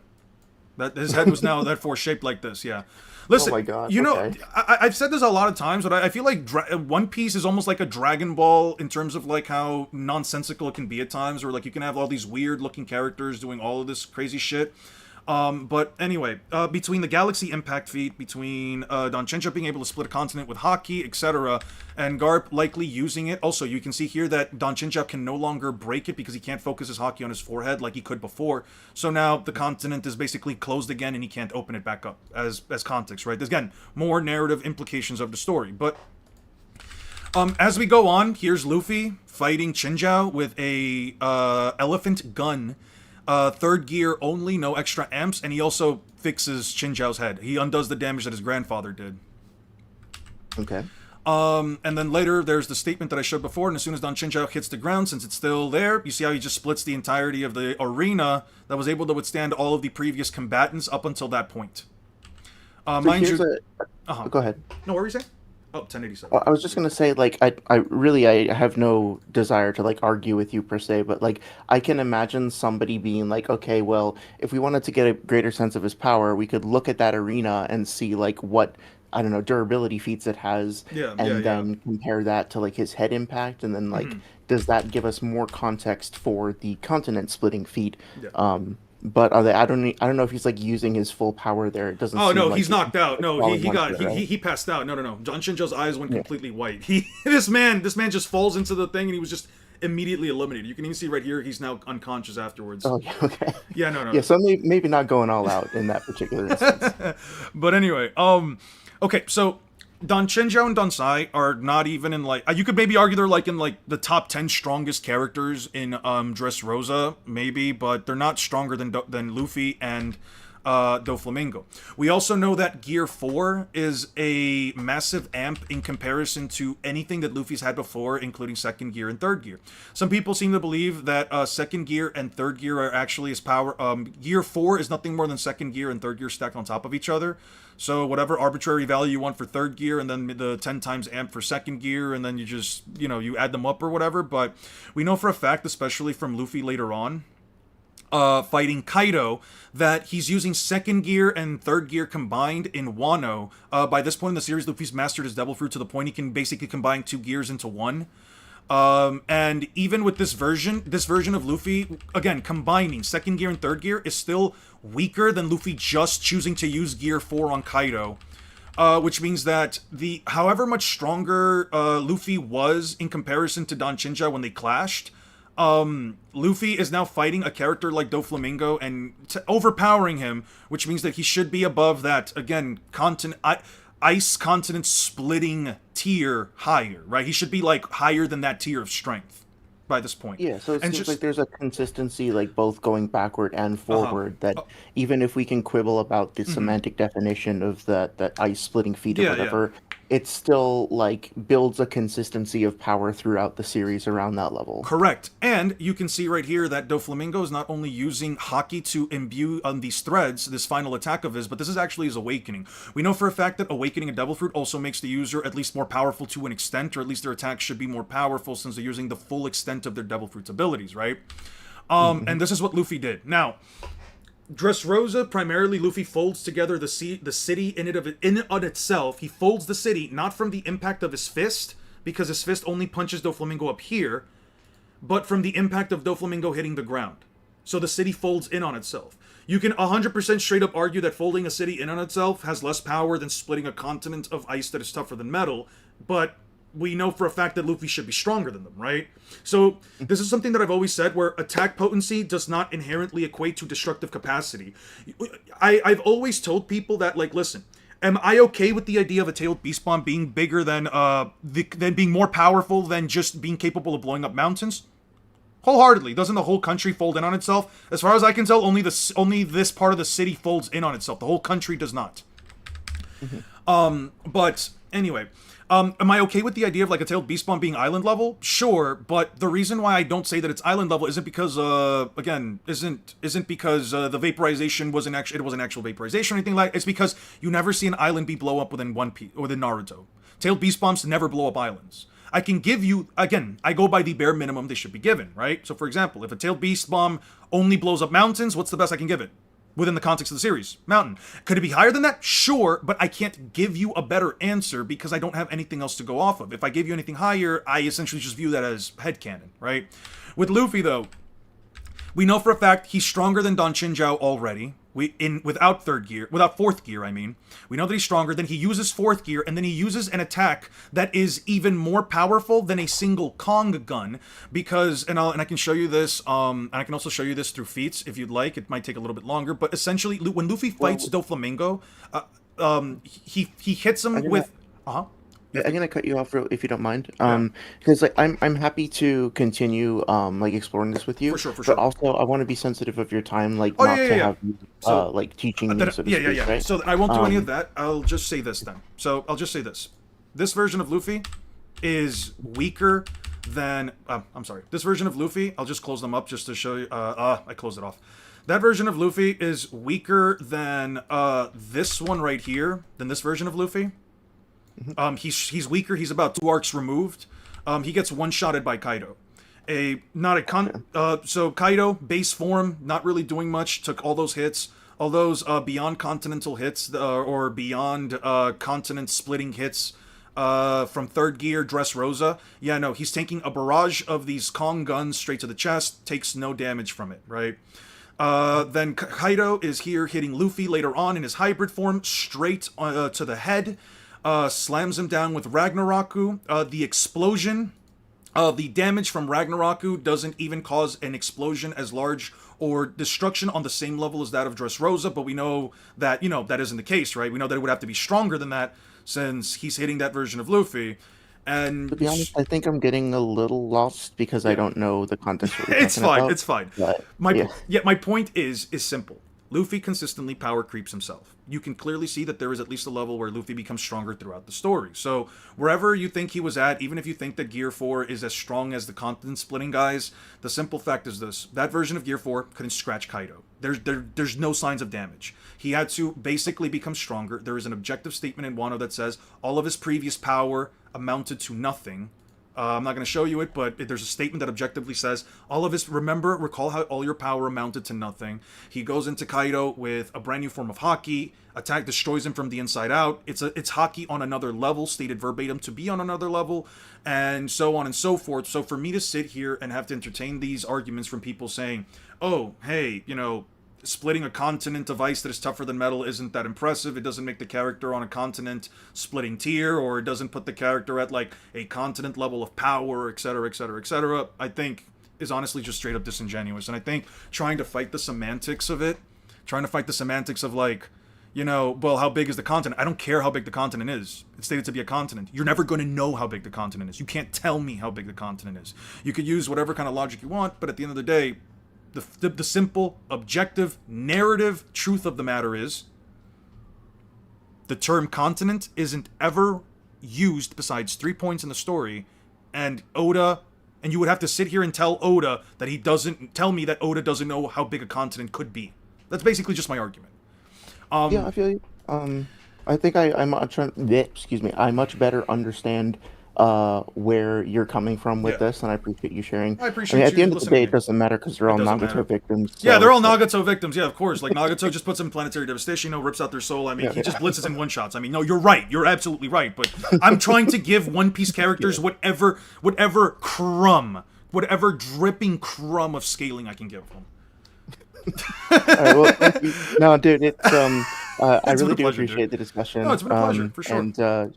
That his head was now therefore shaped like this, yeah. Listen,
oh my God,
you know, I've said this a lot of times, but I feel like One Piece is almost like a Dragon Ball in terms of like how nonsensical it can be at times, or like you can have all these weird looking characters doing all of this crazy shit. But anyway, between the Galaxy Impact feat, between Don Chincha being able to split a continent with haki, etc., and Garp likely using it. Also, you can see here that Don Chincha can no longer break it because he can't focus his haki on his forehead like he could before. So now the continent is basically closed again and he can't open it back up as context, right? There's, again, more narrative implications of the story. But as we go on, here's Luffy fighting Chinjao with a elephant gun. Third gear only, no extra amps, and he also fixes Chinjao's head. He undoes the damage that his grandfather did.
Okay.
And then later, there's the statement that I showed before, and as soon as Don Chinjao hits the ground, since it's still there, you see how he just splits the entirety of the arena that was able to withstand all of the previous combatants up until that point.
So mind you... Go ahead.
No, what were you saying? Oh, 1087.
I was just gonna say, like, I have no desire to like argue with you per se, but like I can imagine somebody being like, okay, well, if we wanted to get a greater sense of his power, we could look at that arena and see like what, I don't know, durability feats it has, and then compare that to like his head impact, and then like does that give us more context for the continent splitting feat? But I don't know if he's like using his full power there. It doesn't.
Oh no,
like
he's knocked out. No, he passed out. No. Don Chinjao's eyes went completely white. This man just falls into the thing and he was just immediately eliminated. You can even see right here he's now unconscious afterwards.
Oh, yeah, okay.
Yeah, no.
Yeah, so maybe not going all out in that particular instance.
But anyway, okay, so Don Chinjao and Don Sai are not even in like you could maybe argue they're like in like the top 10 strongest characters in Dressrosa maybe, but they're not stronger than Luffy and Doflamingo. We also know that Gear 4 is a massive amp in comparison to anything that Luffy's had before, including second gear and third gear. Some people seem to believe that second gear and third gear are actually his power. Gear 4 is nothing more than second gear and third gear stacked on top of each other. So whatever arbitrary value you want for third gear, and then the 10 times amp for second gear, and then you just, you add them up or whatever. But we know for a fact, especially from Luffy later on, fighting Kaido, that he's using second gear and third gear combined in Wano. By this point in the series, Luffy's mastered his Devil Fruit to the point he can basically combine 2 gears into 1. And even with this version of Luffy, again, combining second gear and third gear is still weaker than Luffy just choosing to use Gear 4 on Kaido. Which means that however much stronger Luffy was in comparison to Don Chinja when they clashed, Luffy is now fighting a character like Doflamingo and overpowering him, which means that he should be above that, again, ice continent splitting tier higher, right? He should be like higher than that tier of strength by this point.
Yeah, so it seems like there's a consistency, like both going backward and forward, that even if we can quibble about the semantic definition of that ice splitting feat or whatever, it still like builds a consistency of power throughout the series around that level.
Correct. And you can see right here that Doflamingo is not only using haki to imbue on these threads, this final attack of his, but this is actually his awakening. We know for a fact that awakening a Devil Fruit also makes the user at least more powerful to an extent, or at least their attacks should be more powerful since they're using the full extent of their Devil Fruit's abilities, right? And this is what Luffy did. Now, Dressrosa, primarily Luffy folds together the city in and of itself. He folds the city not from the impact of his fist, because his fist only punches Doflamingo up here, but from the impact of Doflamingo hitting the ground. so the city folds in on itself. You can 100% straight up argue that folding a city in on itself has less power than splitting a continent of ice that is tougher than metal, but we know for a fact that Luffy should be stronger than them, right? So this is something that I've always said, where attack potency does not inherently equate to destructive capacity. I've always told people that, like, listen, am I okay with the idea of a tailed beast bomb being bigger than being more powerful than just being capable of blowing up mountains? Wholeheartedly. Doesn't the whole country fold in on itself? As far as I can tell, only this part of the city folds in on itself. The whole country does not. But anyway, am I okay with the idea of like a tailed beast bomb being island level? Sure, but the reason why I don't say that it's island level isn't because isn't because the vaporization wasn't actual vaporization or anything like. It's because you never see an island be blow up within within Naruto. Tailed beast bombs never blow up islands. I can give you, again, I go by the bare minimum they should be given, right? So for example, if a tailed beast bomb only blows up mountains, what's the best I can give it? Within the context of the series, mountain. Could it be higher than that? Sure, but I can't give you a better answer because I don't have anything else to go off of. If I give you anything higher, I essentially just view that as headcanon, right? With Luffy, though, we know for a fact he's stronger than Don Chinjiao already. Without fourth gear, I mean. We know that he's stronger. Then he uses fourth gear, and then he uses an attack that is even more powerful than a single Kong gun. Because, and I can show you this, and I can also show you this through feats if you'd like. It might take a little bit longer, but essentially, when Luffy fights Doflamingo, he hits him with.
I'm gonna cut you off if you don't mind, because like I'm happy to continue like exploring this with you.
For sure.
But also I want to be sensitive of your time, like not to have you like teaching me. So to speak, right?
So I won't do any of that. I'll just say this then. So I'll just say this: this version of Luffy is weaker than. I'm sorry. This version of Luffy. I'll just close them up just to show you. I closed it off. That version of Luffy is weaker than this one right here. Than this version of Luffy. He's weaker. He's about 2 arcs removed. He gets one-shotted by Kaido. So Kaido, base form, not really doing much. Took all those hits, all those beyond continental hits, or beyond continent splitting hits from third gear Dressrosa. Yeah, no, he's taking a barrage of these Kong guns straight to the chest. Takes no damage from it, right? Then Kaido is here hitting Luffy later on in his hybrid form, straight to the head. Slams him down with Ragnaroku. The explosion, the damage from Ragnaroku doesn't even cause an explosion as large or destruction on the same level as that of Dressrosa, but we know that, that isn't the case, right? We know that it would have to be stronger than that since he's hitting that version of Luffy. And
to be honest, I think I'm getting a little lost because I don't know the context.
It's fine. But, my point is simple. Luffy consistently power creeps himself. You can clearly see that there is at least a level where Luffy becomes stronger throughout the story. So wherever you think he was at, even if you think that Gear 4 is as strong as the continent splitting guys, the simple fact is this: that version of Gear 4 couldn't scratch Kaido. There's no signs of damage. He had to basically become stronger. There is an objective statement in Wano that says all of his previous power amounted to nothing. I'm not going to show you it, but there's a statement that objectively says recall how all your power amounted to nothing. He goes into Kaido with a brand new form of haki, attack destroys him from the inside out. It's haki on another level, stated verbatim to be on another level, and so on and so forth. So for me to sit here and have to entertain these arguments from people saying, oh, hey, splitting a continent of ice that is tougher than metal isn't that impressive. It doesn't make the character on a continent splitting tier, or it doesn't put the character at like a continent level of power, etc., etc., etc. I think is honestly just straight up disingenuous. And I think trying to fight the semantics of like, well, how big is the continent? I don't care how big the continent is. It's stated to be a continent. You're never going to know how big the continent is. You can't tell me how big the continent is. You could use whatever kind of logic you want, but at the end of the day, the simple, objective, narrative truth of the matter is the term continent isn't ever used besides 3 points in the story, and you would have to sit here and tell Oda that he doesn't tell me that Oda doesn't know how big a continent could be. That's basically just my argument.
Yeah, I feel you. I think I much better understand where you're coming from with this, and I appreciate you sharing.
I appreciate
at the end of the day, it doesn't matter because they're all Nagato victims. So.
Yeah, they're all Nagato victims. Yeah, of course. Like Nagato just puts them in planetary devastation, rips out their soul. I mean, he just blitzes in one shots. I mean, no, you're right. You're absolutely right. But I'm trying to give One Piece characters whatever dripping crumb of scaling I can give them.
All right, well, thank you. No, dude, I
It's been
really
a
do
pleasure, dude.
appreciate the
No,
discussion.
it's been a pleasure for sure.
And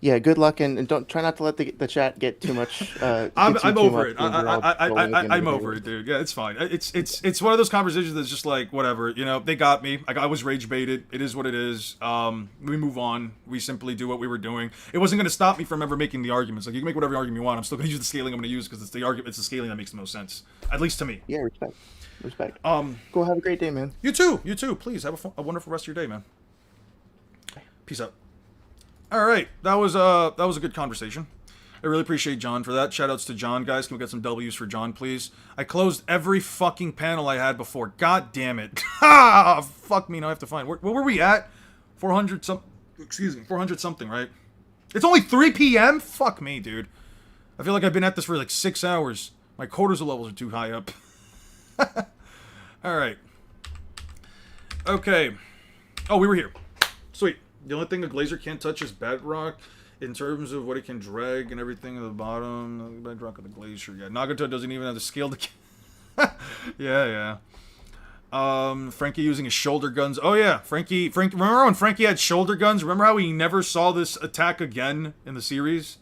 yeah, good luck, and don't try not to let the chat get too much, gets you
I'm
too
over
much,
it.
and we're all trolling at the end of
I'm
the
over
day.
it, dude. Yeah, it's fine. It's one of those conversations that's just like whatever. You know, they got me. Like I was rage baited. It is what it is. We move on. We simply do what we were doing. It wasn't going to stop me from ever making the arguments. Like you can make whatever argument you want. I'm still going to use the scaling I'm going to use because it's the argument. It's the scaling that makes the most sense, at least to me.
Yeah, respect, respect. Go have a great day, man.
You too. You too. Please have a wonderful rest of your day, man. Peace out. All right, that was a good conversation. I really appreciate John for that. Shoutouts to John, guys. Can we get some W's for John, please? I closed every fucking panel I had before. God damn it. Ha! Fuck me. Now I have to find. Where were we at? 400 some. Excuse me. 400 something, right? It's only 3 p.m. Fuck me, dude. I feel like I've been at this for like 6 hours. My cortisol levels are too high up. All right. Okay. Oh, we were here. Sweet. The only thing a glazer can't touch is bedrock in terms of what it can drag and everything at the bottom. The bedrock of the glacier. Yeah, Nagato doesn't even have the scale to... yeah. Frankie using his shoulder guns. Oh, yeah. Frankie... Remember when Frankie had shoulder guns? Remember how he never saw this attack again in the series?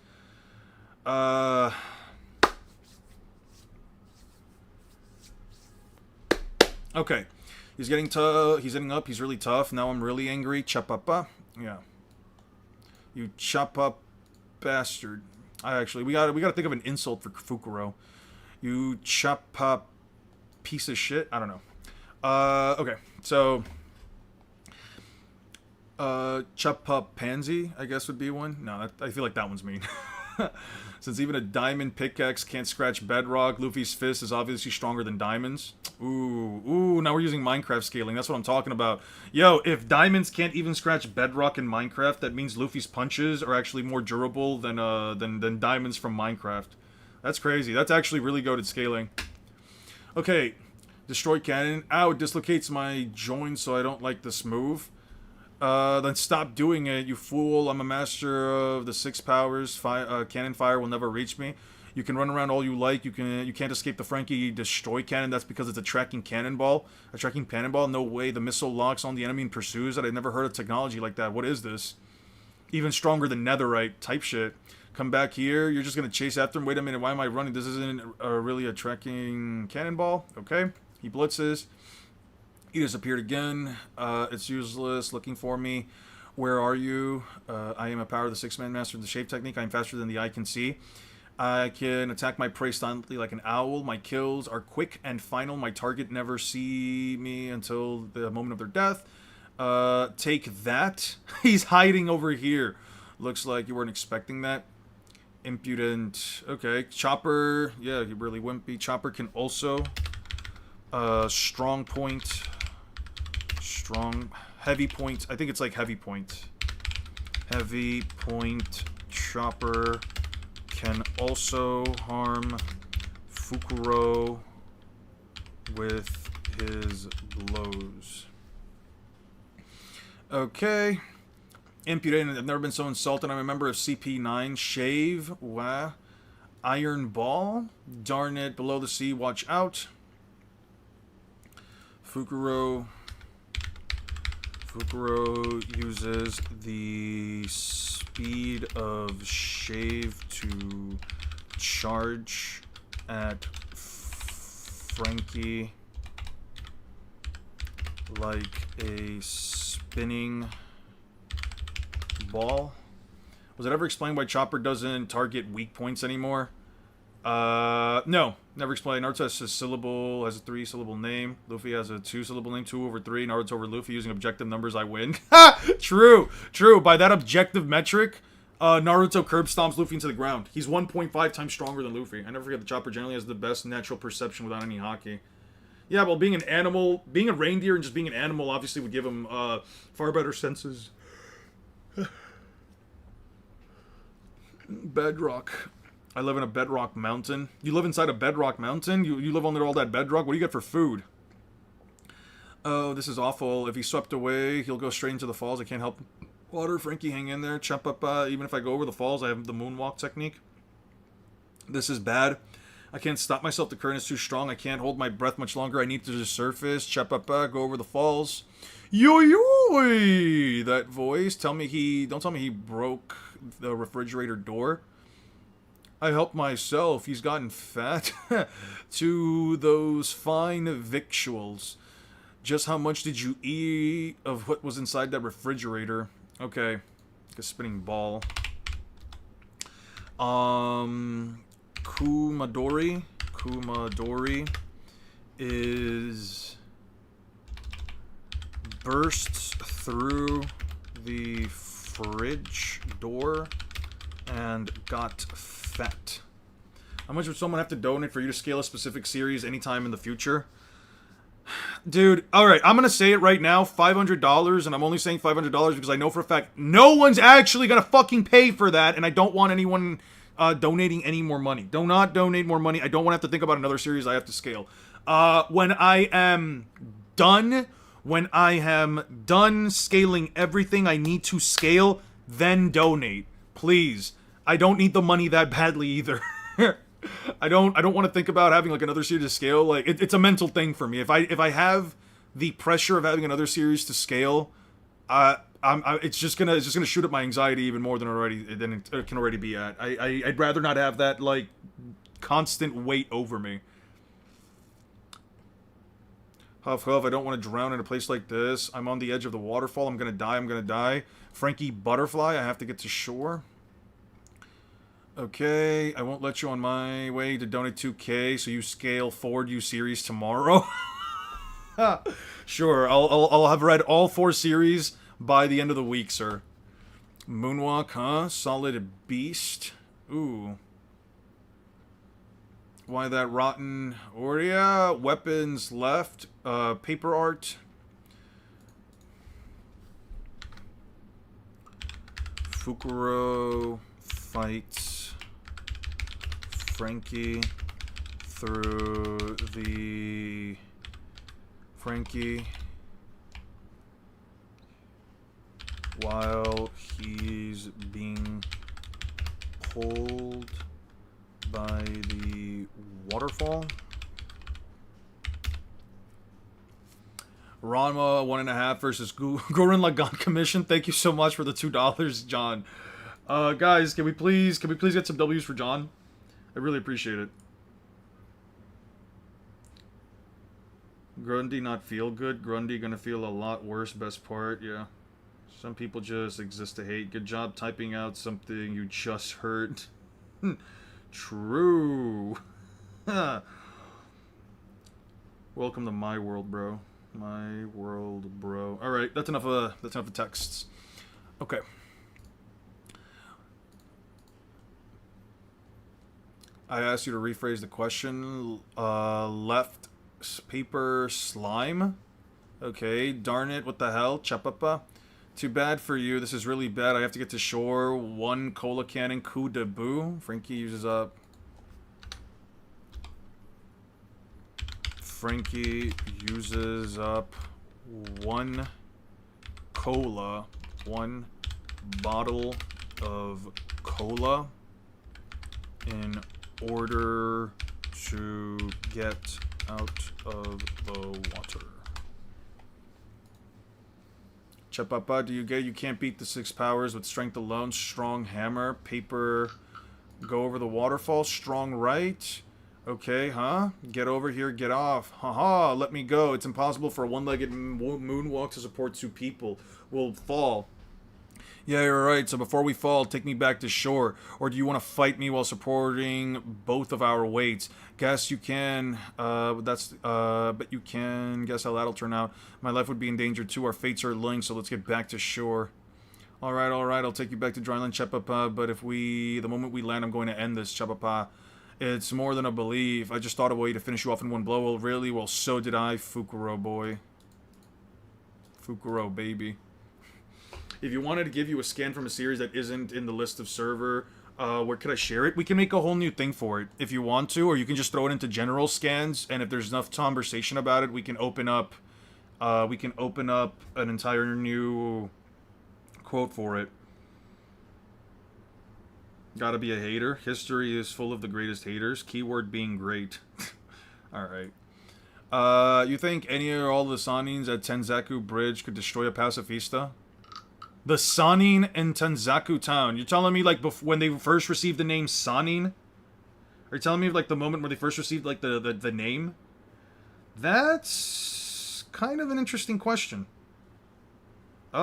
Okay. He's getting tough. He's getting up. He's really tough. Now I'm really angry. Chapapa. Yeah. You chop up bastard. We gotta think of an insult for Fukuro. You chop up piece of shit. I don't know. Okay. So chop up pansy, I guess would be one. No, I feel like that one's mean. Since even a diamond pickaxe can't scratch bedrock, Luffy's fist is obviously stronger than diamonds. Ooh, now we're using Minecraft scaling. That's what I'm talking about. Yo, if diamonds can't even scratch bedrock in Minecraft, that means Luffy's punches are actually more durable than diamonds from Minecraft. That's crazy. That's actually really goated scaling. Okay, destroy cannon. Ow, it dislocates my joints, so I don't like this move. Then stop doing it, you fool. I'm a master of the 6 powers. Cannon fire will never reach me. You can run around all you like. You can't escape the Frankie destroy cannon. That's because it's a tracking cannonball. A tracking cannonball? No way. The missile locks on the enemy and pursues it. I've never heard of technology like that. What is this? Even stronger than netherite type shit. Come back here. You're just gonna chase after him. Wait a minute. Why am I running? This isn't really a tracking cannonball. Okay. He blitzes. He disappeared again. It's useless. Looking for me. Where are you? I am a power of the 6-man master of the shape technique. I am faster than the eye can see. I can attack my prey silently like an owl. My kills are quick and final. My target never see me until the moment of their death. Take that. He's hiding over here. Looks like you weren't expecting that. Impudent. Okay. Chopper. Yeah, he really wimpy. Chopper can also... strong point... Strong... Heavy point. I think it's like heavy point. Heavy point. Chopper can also harm Fukuro with his blows. Okay. Impudent. I've never been so insulted. I'm a member of CP9. Shave. Wah. Iron Ball. Darn it. Below the sea. Watch out. Fukuro uses the speed of Shave to charge at Frankie like a spinning ball. Was it ever explained why Chopper doesn't target weak points anymore? No, never explained. Naruto has a 3-syllable name. Luffy has a 2-syllable name, 2 over 3. Naruto over Luffy using objective numbers, I win. True. By that objective metric, Naruto curb stomps Luffy into the ground. He's 1.5 times stronger than Luffy. I never forget the Chopper generally has the best natural perception without any haki. Yeah, well, being an animal, being a reindeer and just being an animal obviously would give him far better senses. Bedrock. I live in a bedrock mountain. You live inside a bedrock mountain? You live under all that bedrock? What do you get for food? Oh, this is awful. If he's swept away, he'll go straight into the falls. I can't help water. Frankie, hang in there. Chop up. Even if I go over the falls, I have the moonwalk technique. This is bad. I can't stop myself. The current is too strong. I can't hold my breath much longer. I need to surface. Chapapa, go over the falls. Yo yo! That voice. Don't tell me he broke the refrigerator door. I helped myself. He's gotten fat. To those fine victuals. Just how much did you eat of what was inside that refrigerator? Okay. Like a spinning ball. Kumadori is bursts through the fridge door and got fat. How much would someone have to donate for you to scale a specific series anytime in the future? Dude, alright, I'm gonna say it right now, $500, and I'm only saying $500 because I know for a fact no one's actually gonna fucking pay for that, and I don't want anyone donating any more money. Do not donate more money. I don't want to have to think about another series I have to scale. When I am done scaling everything I need to scale, then donate. Please. I don't need the money that badly either. I don't want to think about having like another series to scale. Like it's a mental thing for me. If I have the pressure of having another series to scale, it's just gonna shoot up my anxiety even more than it can already be at. I'd rather not have that like constant weight over me. Huff huff, I don't want to drown in a place like this. I'm on the edge of the waterfall. I'm gonna die. Frankie Butterfly, I have to get to shore. Okay, I won't let you on my way to donate 2K, so you scale forward you series tomorrow. Sure, I'll have read all 4 series by the end of the week, sir. Moonwalk, huh? Solid beast. Ooh. Why that rotten Oria? Weapons left. Paper art. Fukuro fights Frankie through the... Frankie while he's being pulled by the waterfall. Ranma 1.5 versus Gurren Lagann Commission. Thank you so much for the $2, John. Guys, can we please get some W's for John? I really appreciate it. Grundy not feel good. Grundy gonna feel a lot worse. Best part, yeah. Some people just exist to hate. Good job typing out something you just heard. True. Welcome to my world, bro. My world, bro. All right, that's enough of texts. Okay. I asked you to rephrase the question. Left paper slime. Okay, darn it, what the hell? Chapapa. Too bad for you. This is really bad. I have to get to shore. 1 cola cannon coup de bout. Frankie uses up. Frankie uses up 1 cola, 1 bottle of cola in order to get out of the water. Chapapa, do you get you can't beat the 6 powers with strength alone? Strong hammer, paper, go over the waterfall, strong right. Okay, huh? Get over here, get off. Haha, let me go. It's impossible for a one-legged moonwalk to support 2 people. We'll fall. Yeah, you're right. So before we fall, take me back to shore. Or do you want to fight me while supporting both of our weights? Guess you can. But you can. Guess how that'll turn out. My life would be in danger too. Our fates are linked, so let's get back to shore. Alright, I'll take you back to dryland, Chapapa. But the moment we land, I'm going to end this, Chapapa. It's more than a belief. I just thought of a way to finish you off in one blow. Well, really? Well, so did I, Fukuro boy. Fukuro, baby. If you wanted to give you a scan from a series that isn't in the list of server, where could I share it? We can make a whole new thing for it if you want to, or you can just throw it into general scans, and if there's enough conversation about it, we can open up an entire new quote for it. Gotta be a hater. History is full of the greatest haters. Keyword being great. Alright. You think any or all the Sanins at Tenzaku Bridge could destroy a pacifista? The Sanin in Tenzaku Town. You're telling me, like, when they first received the name Sanin? Are you telling me, like, the moment where they first received, like, the name? That's kind of an interesting question. They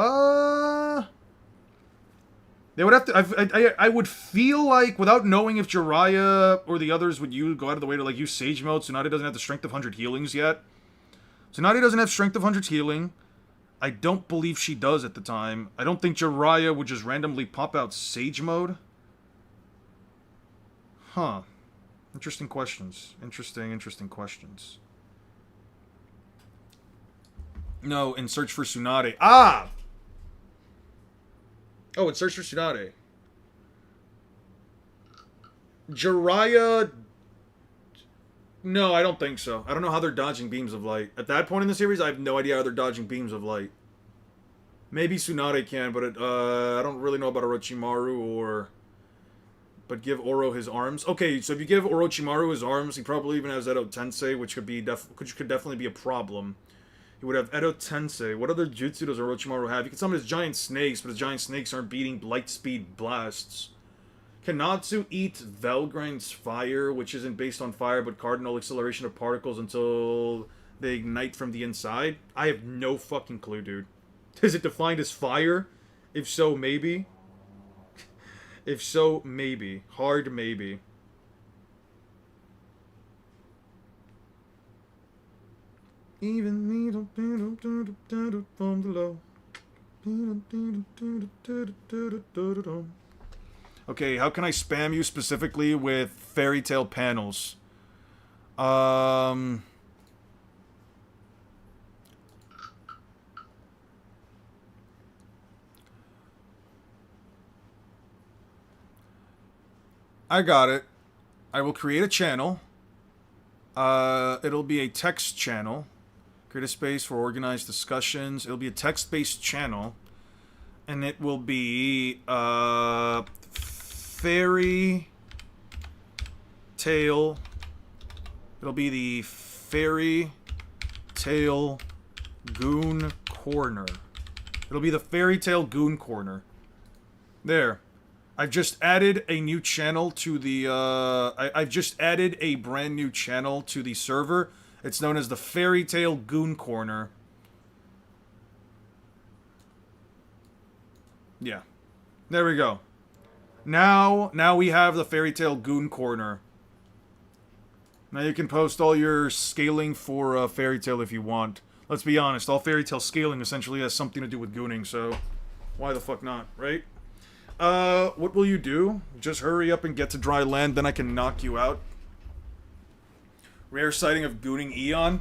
would have to... I would feel like, without knowing if Jiraiya or the others would go out of the way to, like, use Sage Mode, Tsunade doesn't have the Strength of 100 healings yet. Tsunade doesn't have Strength of 100 healing. I don't believe she does at the time. I don't think Jiraiya would just randomly pop out Sage Mode. Huh. Interesting questions. Interesting questions. No, in Search for Tsunade. Ah! Oh, in Search for Tsunade. Jiraiya... No, I don't think so. I don't know how they're dodging beams of light. At that point in the series, I have no idea how they're dodging beams of light. Maybe Tsunade can, but I don't really know about Orochimaru or... But give Oro his arms. Okay, so if you give Orochimaru his arms, he probably even has Edo Tensei, which could definitely be a problem. He would have Edo Tensei. What other jutsu does Orochimaru have? He can summon his giant snakes, but his giant snakes aren't beating light speed blasts. Can Natsu eat Valgrind's fire, which isn't based on fire, but cardinal acceleration of particles until they ignite from the inside? I have no fucking clue, dude. Is it defined as fire? If so, maybe. If so, maybe. Hard maybe. Even me from below. Okay, how can I spam you specifically with fairy tale panels? I got it. I will create a channel. It'll be a text channel. Create a space for organized discussions. It'll be a text-based channel. And it will be, fairy tale. It'll be the fairy tale goon corner. It'll be the fairy tale goon corner. There. I've just added a new channel to the, I've just added a brand new channel to the server. It's known as the Fairy Tale Goon Corner. Yeah. There we go. Now we have the Fairy Tale Goon Corner. Now you can post all your scaling for Fairy Tale if you want. Let's be honest, all Fairy Tale scaling essentially has something to do with gooning, so why the fuck not, right? What will you do? Just hurry up and get to dry land, then I can knock you out. Rare sighting of gooning Eon.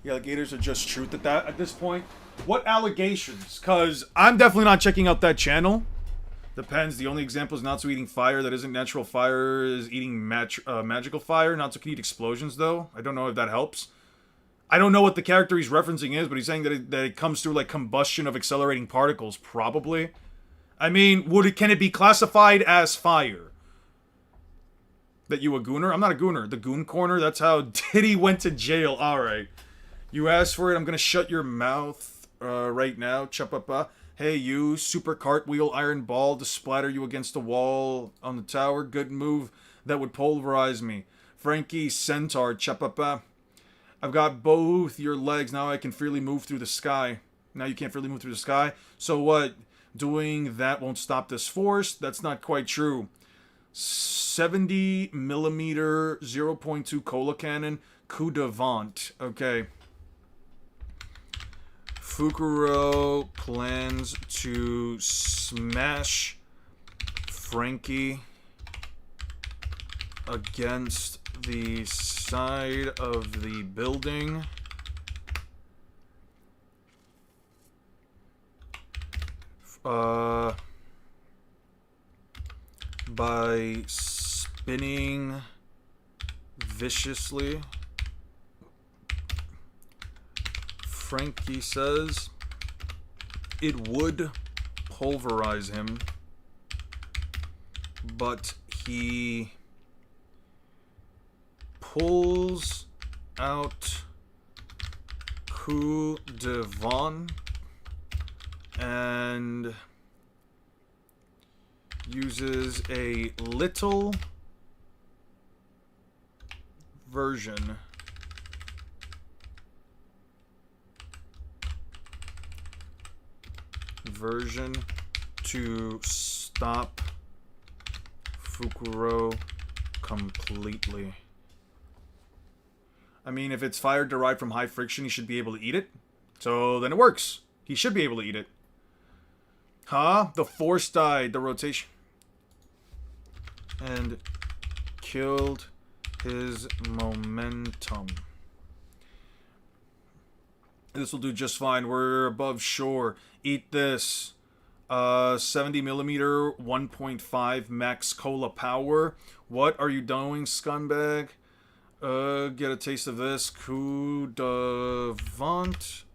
The alligators are just truth at this point. What allegations? Cause I'm definitely not checking out that channel. Depends. The only example is Natsu eating fire that isn't natural fire is eating magical fire. Natsu can eat explosions though. I don't know if that helps. I don't know what the character he's referencing is, but he's saying that it comes through like combustion of accelerating particles, probably. I mean, can it be classified as fire? That you a gooner? I'm not a gooner. The Goon Corner, that's how Diddy went to jail. Alright. You asked for it, I'm gonna shut your mouth right now. Chapapa. Hey you, super cartwheel iron ball to splatter you against the wall on the tower. Good move. That would pulverize me. Frankie Centaur, Chapapa. I've got both your legs, now I can freely move through the sky. Now you can't freely move through the sky? So what? Doing that won't stop this force? That's not quite true. 70 millimeter 0.2 cola cannon, coup de vent. Okay. Fukuro plans to smash Frankie against the side of the building. By spinning viciously. Frankie says it would pulverize him, but he pulls out coup de vent and uses a little version to stop Fukuro completely. I mean, if it's fire derived from high friction, he should be able to eat it. So then it works. He should be able to eat it. Huh? The force died. The rotation. And killed his momentum. This will do just fine. We're above shore. Eat this. 70 millimeter, 1.5 max cola power. What are you doing, scumbag? Get a taste of this. Coup de vent.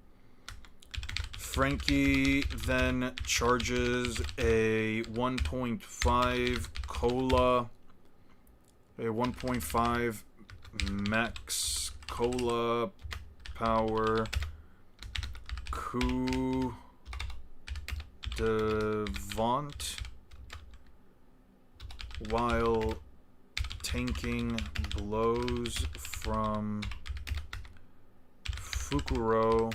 Frankie then charges a 1.5 cola. A 1.5 max cola power. Coup de vent while tanking blows from Fukuro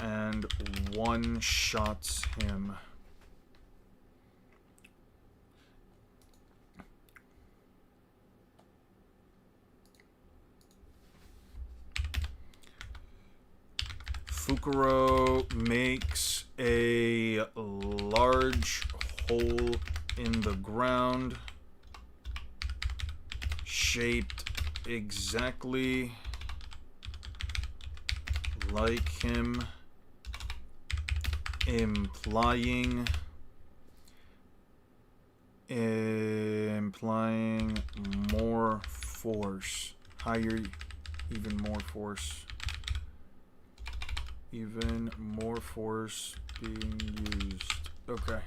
and one-shots him. Fukuro makes a large hole in the ground, shaped exactly like him, implying more force, even more force being used. Okay.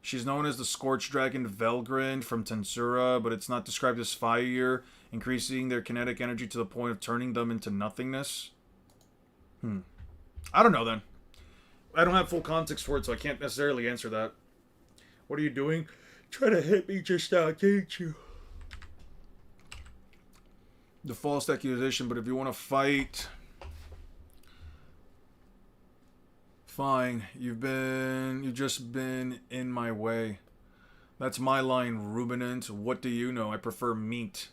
She's known as the Scorched Dragon Velgrind from Tensura, but it's not described as fire, increasing their kinetic energy to the point of turning them into nothingness. I don't know then. I don't have full context for it, so I can't necessarily answer that. What are you doing? Try to hit me just now, didn't you? The false accusation, but if you want to fight, fine. You've just been in my way. That's my line, ruminant. What do you know? I prefer meat.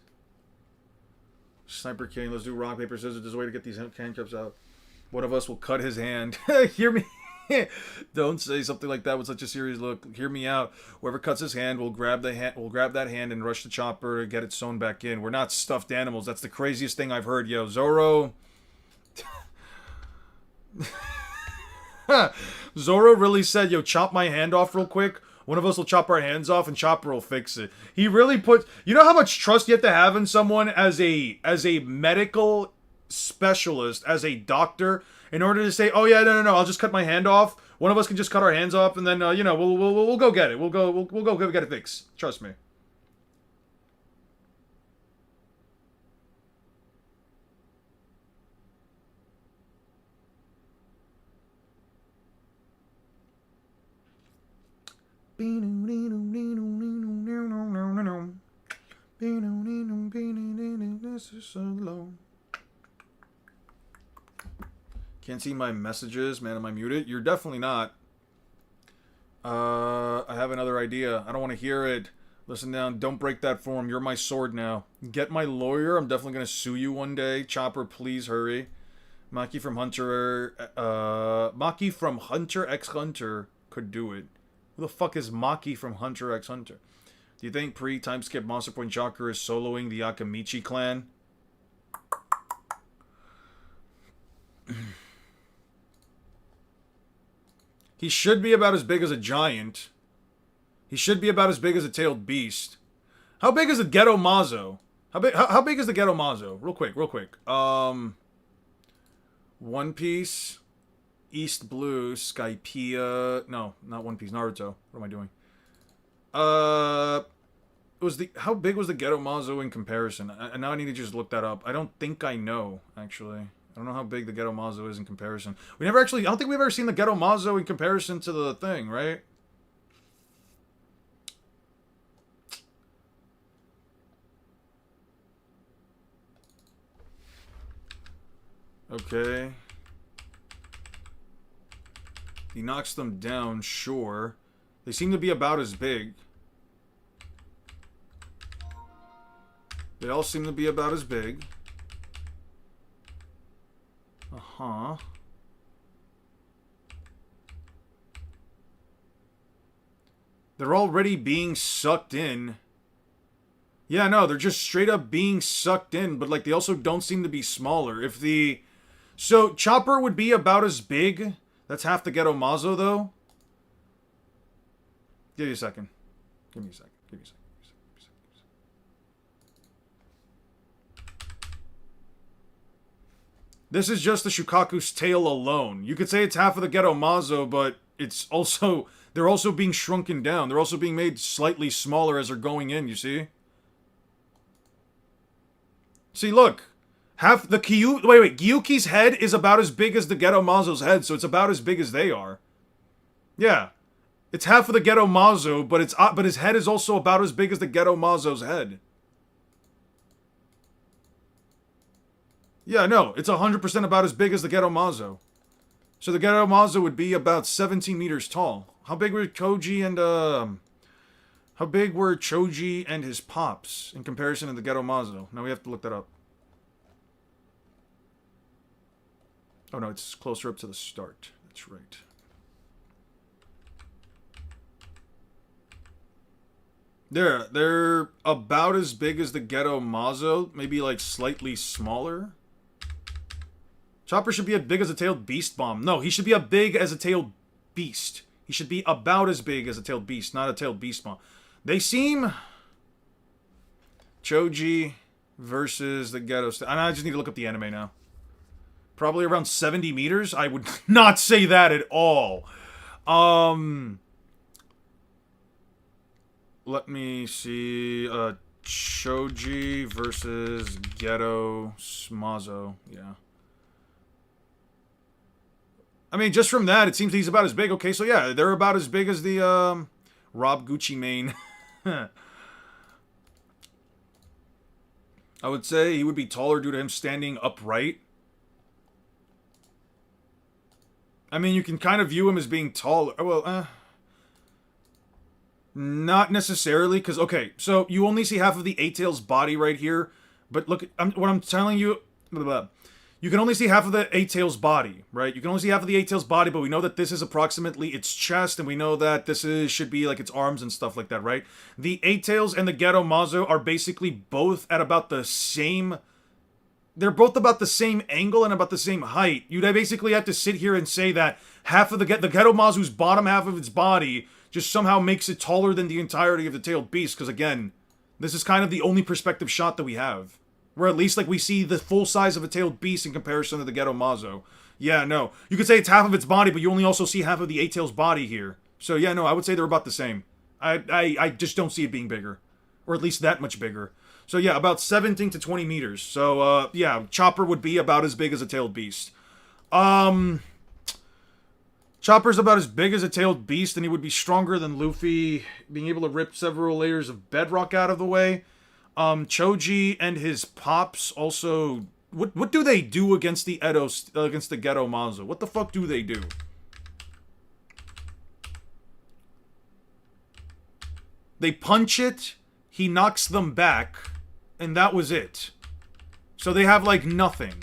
Sniper King, let's do rock, paper, scissors. There's a way to get these handcuffs out. One of us will cut his hand. Hear me. Don't say something like that with such a serious look. Hear me out. Whoever cuts his hand will grab the hand. Will grab that hand and rush the chopper to get it sewn back in. We're not stuffed animals. That's the craziest thing I've heard. Yo, Zoro. Zoro really said, "Yo, chop my hand off real quick. One of us will chop our hands off, and Chopper will fix it." He really put. You know how much trust you have to have in someone as a medical specialist, as a doctor, in order to say, "Oh yeah, no, I'll just cut my hand off. One of us can just cut our hands off, and then we'll go get it. We'll go get it fixed. Trust me." Can't see my messages, man. Am I muted? You're definitely not. I have another idea. I don't want to hear it. Listen down. Don't break that form. You're my sword now. Get my lawyer. I'm definitely going to sue you one day. Chopper, please hurry. Maki from Hunter x Hunter could do it. Who the fuck is Maki from Hunter x Hunter? Do you think pre-time skip Monster Point Shocker is soloing the Akamichi clan? He should be about as big as a giant. He should be about as big as a tailed beast. How big is the Ghetto Mazo? How big is the Ghetto Mazo? Real quick. One Piece, East Blue, Skypiea. No, not One Piece. Naruto. What am I doing? Uh, how big was the Ghetto Mazo in comparison? And now I need to just look that up. I don't think I know, actually. I don't know how big the Ghetto Mazo is in comparison. I don't think we've ever seen the Ghetto Mazo in comparison to the thing, right? Okay. He knocks them down, sure. They seem to be about as big. They all seem to be about as big. Uh-huh. They're already being sucked in. Yeah, no, they're just straight up being sucked in, but like they also don't seem to be smaller. So Chopper would be about as big. That's half the Ghetto Mazo, though. Give me a second. Give me a second. Give me a second. This is just the Shukaku's tail alone. You could say it's half of the Ghetto Mazo, but it's also... They're also being shrunken down. They're also being made slightly smaller as they're going in, you see? See, look. Half the Gyuki's head is about as big as the Ghetto Mazo's head, so it's about as big as they are. Yeah. It's half of the Ghetto Mazo, but his head is also about as big as the Ghetto Mazo's head. Yeah, no, it's 100% about as big as the Ghetto Mazo. So the Ghetto Mazo would be about 17 meters tall. How big were Choji and his pops in comparison to the Ghetto Mazo? Now we have to look that up. Oh no, it's closer up to the start. That's right. They're about as big as the Ghetto Mazo, maybe like slightly smaller. Chopper should be as big as a tailed beast bomb. No, he should be as big as a tailed beast. He should be about as big as a tailed beast, not a tailed beast bomb. They seem... Choji versus the Ghetto... I just need to look up the anime now. Probably around 70 meters? I would not say that at all. Let me see. Choji versus Ghetto Mazo. Yeah. I mean, just from that, it seems he's about as big. Okay, so yeah, they're about as big as the, Rob Gucci Mane. I would say he would be taller due to him standing upright. I mean, you can kind of view him as being taller. Well, not necessarily, because, okay, so you only see half of the Eight-Tails body right here, but look, what I'm telling you... Blah, blah, blah. You can only see half of the Eight-Tails body, right? You can only see half of the Eight-Tails body, but we know that this is approximately its chest, and we know that should be like its arms and stuff like that, right? The Eight-Tails and the Ghetto Mazo are basically both at about the same... They're both about the same angle and about the same height. You'd basically have to sit here and say that half of the Ghetto Mazo's bottom half of its body just somehow makes it taller than the entirety of the tailed beast, because again, this is kind of the only perspective shot that we have. Where at least, like, we see the full size of a tailed beast in comparison to the Ghetto Mazo. Yeah, no. You could say it's half of its body, but you only also see half of the Eight-Tails body here. So, yeah, no, I would say they're about the same. I just don't see it being bigger. Or at least that much bigger. So, yeah, about 17 to 20 meters. So, yeah, Chopper would be about as big as a tailed beast. Chopper's about as big as a tailed beast, and he would be stronger than Luffy, being able to rip several layers of bedrock out of the way. Choji and his pops also... What do they do against the Ghetto Mazo? What the fuck do they do? They punch it, he knocks them back, and that was it. So they have, like, nothing.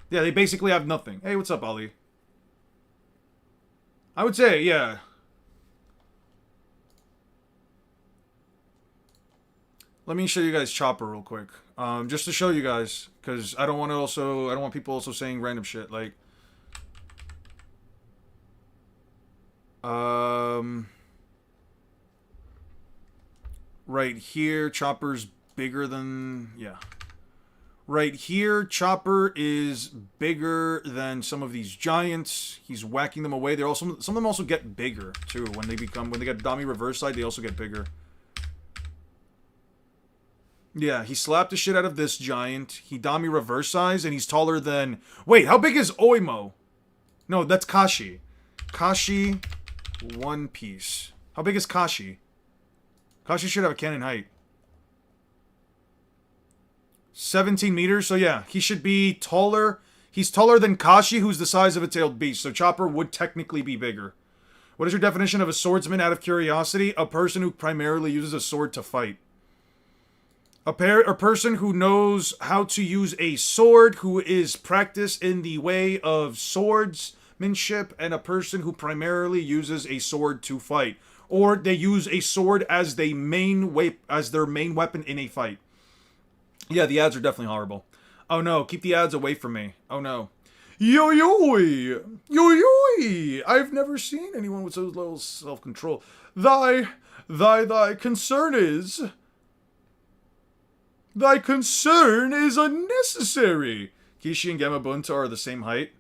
Yeah, they basically have nothing. Hey, what's up, Ali? I would say, yeah... Let me show you guys Chopper real quick. Just to show you guys, because I don't want people also saying random shit, like... Right here, Chopper's bigger than... Yeah. Right here, Chopper is bigger than some of these giants. He's whacking them away. They're also, some of them also get bigger too when they get Dami reverse side. They also get bigger. Yeah, he slapped the shit out of this giant. He Dami reverse size, and he's taller than. Wait, how big is Oimo? No, that's Kashi. Kashi, One Piece. How big is Kashi? Kashi should have a cannon height. 17 meters, so yeah, he should be taller. He's taller than Kashi, who's the size of a tailed beast, so Chopper would technically be bigger. What is your definition of a swordsman out of curiosity? A person who primarily uses a sword to fight. A person who knows how to use a sword, who is practiced in the way of swordsmanship, and a person who primarily uses a sword to fight. Or they use a sword as their main weapon in a fight. Yeah, the ads are definitely horrible. Oh no, keep the ads away from me. Oh no. Yo yo yo. I've never seen anyone with so little self-control. Thy concern is unnecessary. Kishi and Gamabunta are the same height.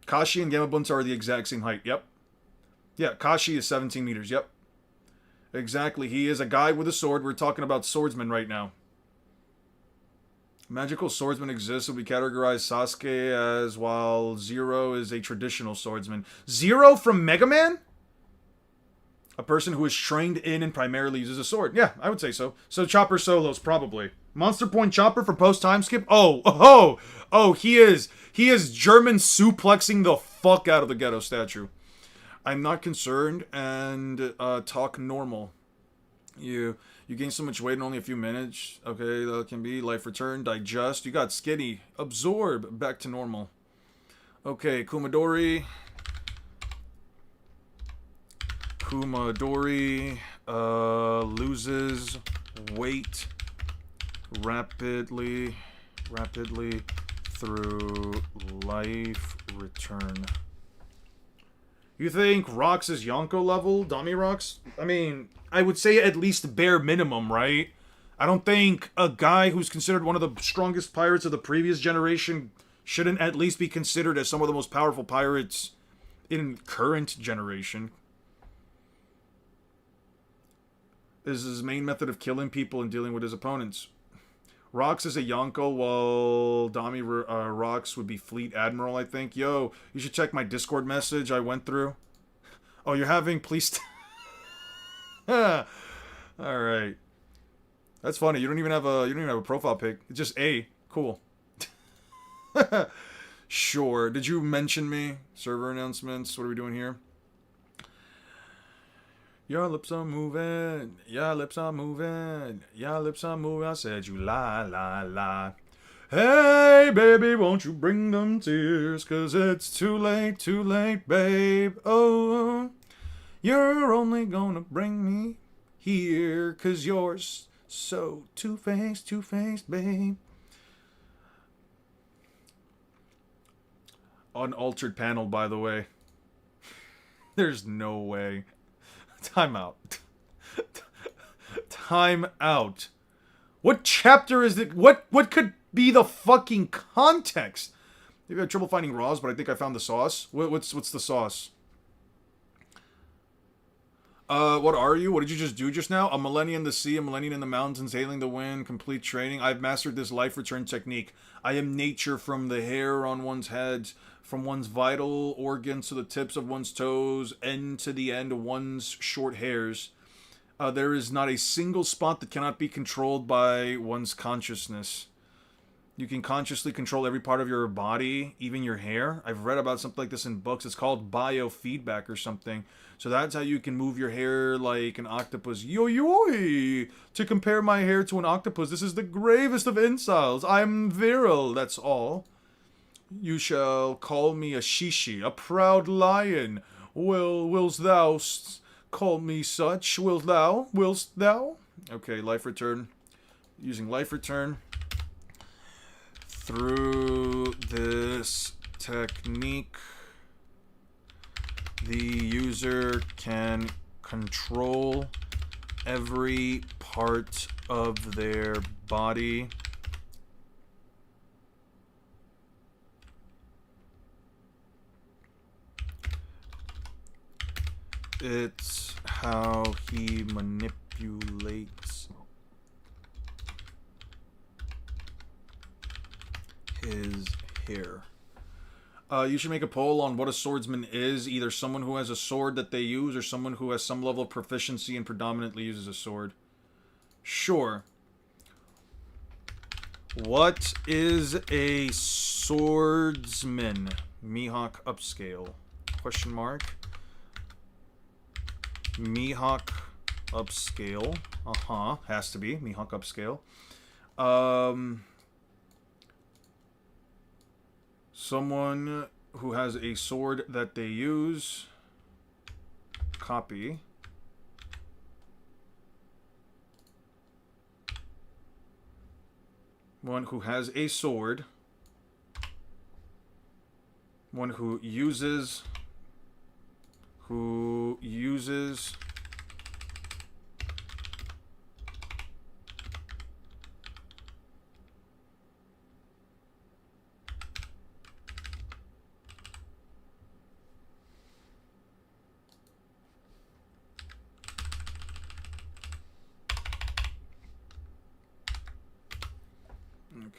Kashi and Gamabunta are the exact same height. Yep. Yeah, Kashi is 17 meters. Yep. Exactly. He is a guy with a sword. We're talking about swordsmen right now. Magical swordsman exists will be categorized Sasuke as, while Zero is a traditional swordsman. Zero from Mega Man? A person who is trained in and primarily uses a sword. Yeah, I would say so. So Chopper solos, probably. Monster Point Chopper for post-time skip? Oh, he is German suplexing the fuck out of the ghetto statue. I'm not concerned, and talk normal. You gain so much weight in only a few minutes. Okay, that can be life return, digest. You got skinny. Absorb. Back to normal. Okay, Kumadori. Loses weight rapidly through life return. You think Rox is Yonko level? Dummy Rox? I mean, I would say at least bare minimum, right? I don't think a guy who's considered one of the strongest pirates of the previous generation shouldn't at least be considered as some of the most powerful pirates in current generation. This is his main method of killing people and dealing with his opponents. Rox is a Yonko, while Dami Rox would be Fleet Admiral, I think. Yo, you should check my Discord message I went through. Oh, you're having... Please... Alright. That's funny. You don't even have a profile pic. It's just A. Cool. Sure. Did you mention me? Server announcements. What are we doing here? Your lips are moving. Your lips are moving. Your lips are moving. I said you lie, lie, lie. Hey, baby, won't you bring them tears? 'Cause it's too late, babe. Oh, you're only gonna bring me here 'cause you're so two-faced, babe. Unaltered panel, by the way. There's no way. Time out. Time out. What chapter is it? What could be the fucking context? Maybe I had trouble finding Raws, but I think I found the sauce. What's the sauce? What are you? What did you just do just now? A millennium in the sea, a millennium in the mountains, hailing the wind, complete training. I've mastered this life return technique. I am nature, from the hair on one's head, from one's vital organs to the tips of one's toes, end to the end of one's short hairs. There is not a single spot that cannot be controlled by one's consciousness. You can consciously control every part of your body, even your hair. I've read about something like this in books. It's called biofeedback or something. So that's how you can move your hair like an octopus. Yo. To compare my hair to an octopus, this is the gravest of insults. I'm virile, that's all. You shall call me a shishi, a proud lion. Willst thou call me such? Willst thou? Okay, life return. Using life return. Through this technique, the user can control every part of their body It's how he manipulates his hair. You should make a poll on what a swordsman is. Either someone who has a sword that they use or someone who has some level of proficiency and predominantly uses a sword. Sure. What is a swordsman? Mihawk upscale. Question mark. Mihawk upscale. Has to be. Mihawk upscale. Someone who has a sword that they use. Copy. One who has a sword. One who uses.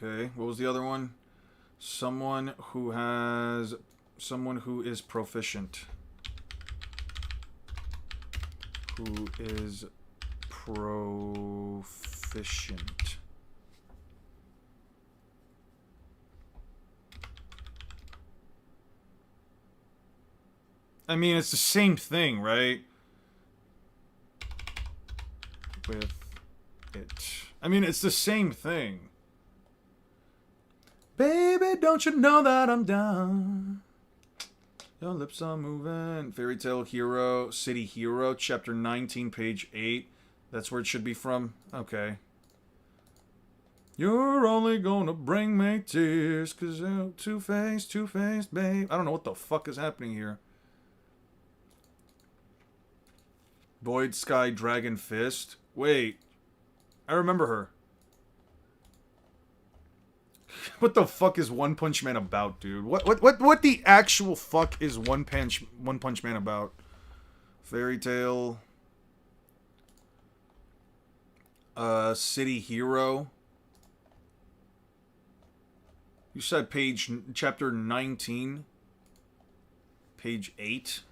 Okay, what was the other one? Someone who is proficient. Who is proficient. I mean, it's the same thing, right? With it. I mean, it's the same thing. Baby, don't you know that I'm down? Your lips are moving. Fairy Tale Hero, City Hero, Chapter 19, page 8. That's where it should be from? Okay. You're only gonna bring me tears, 'cause you're two-faced, babe. I don't know what the fuck is happening here. Void Sky Dragon Fist. Wait. I remember her. What the fuck is One Punch Man about, dude? What the actual fuck is One Punch Man about? Fairy Tale. City Hero. You said chapter 19. Page 8.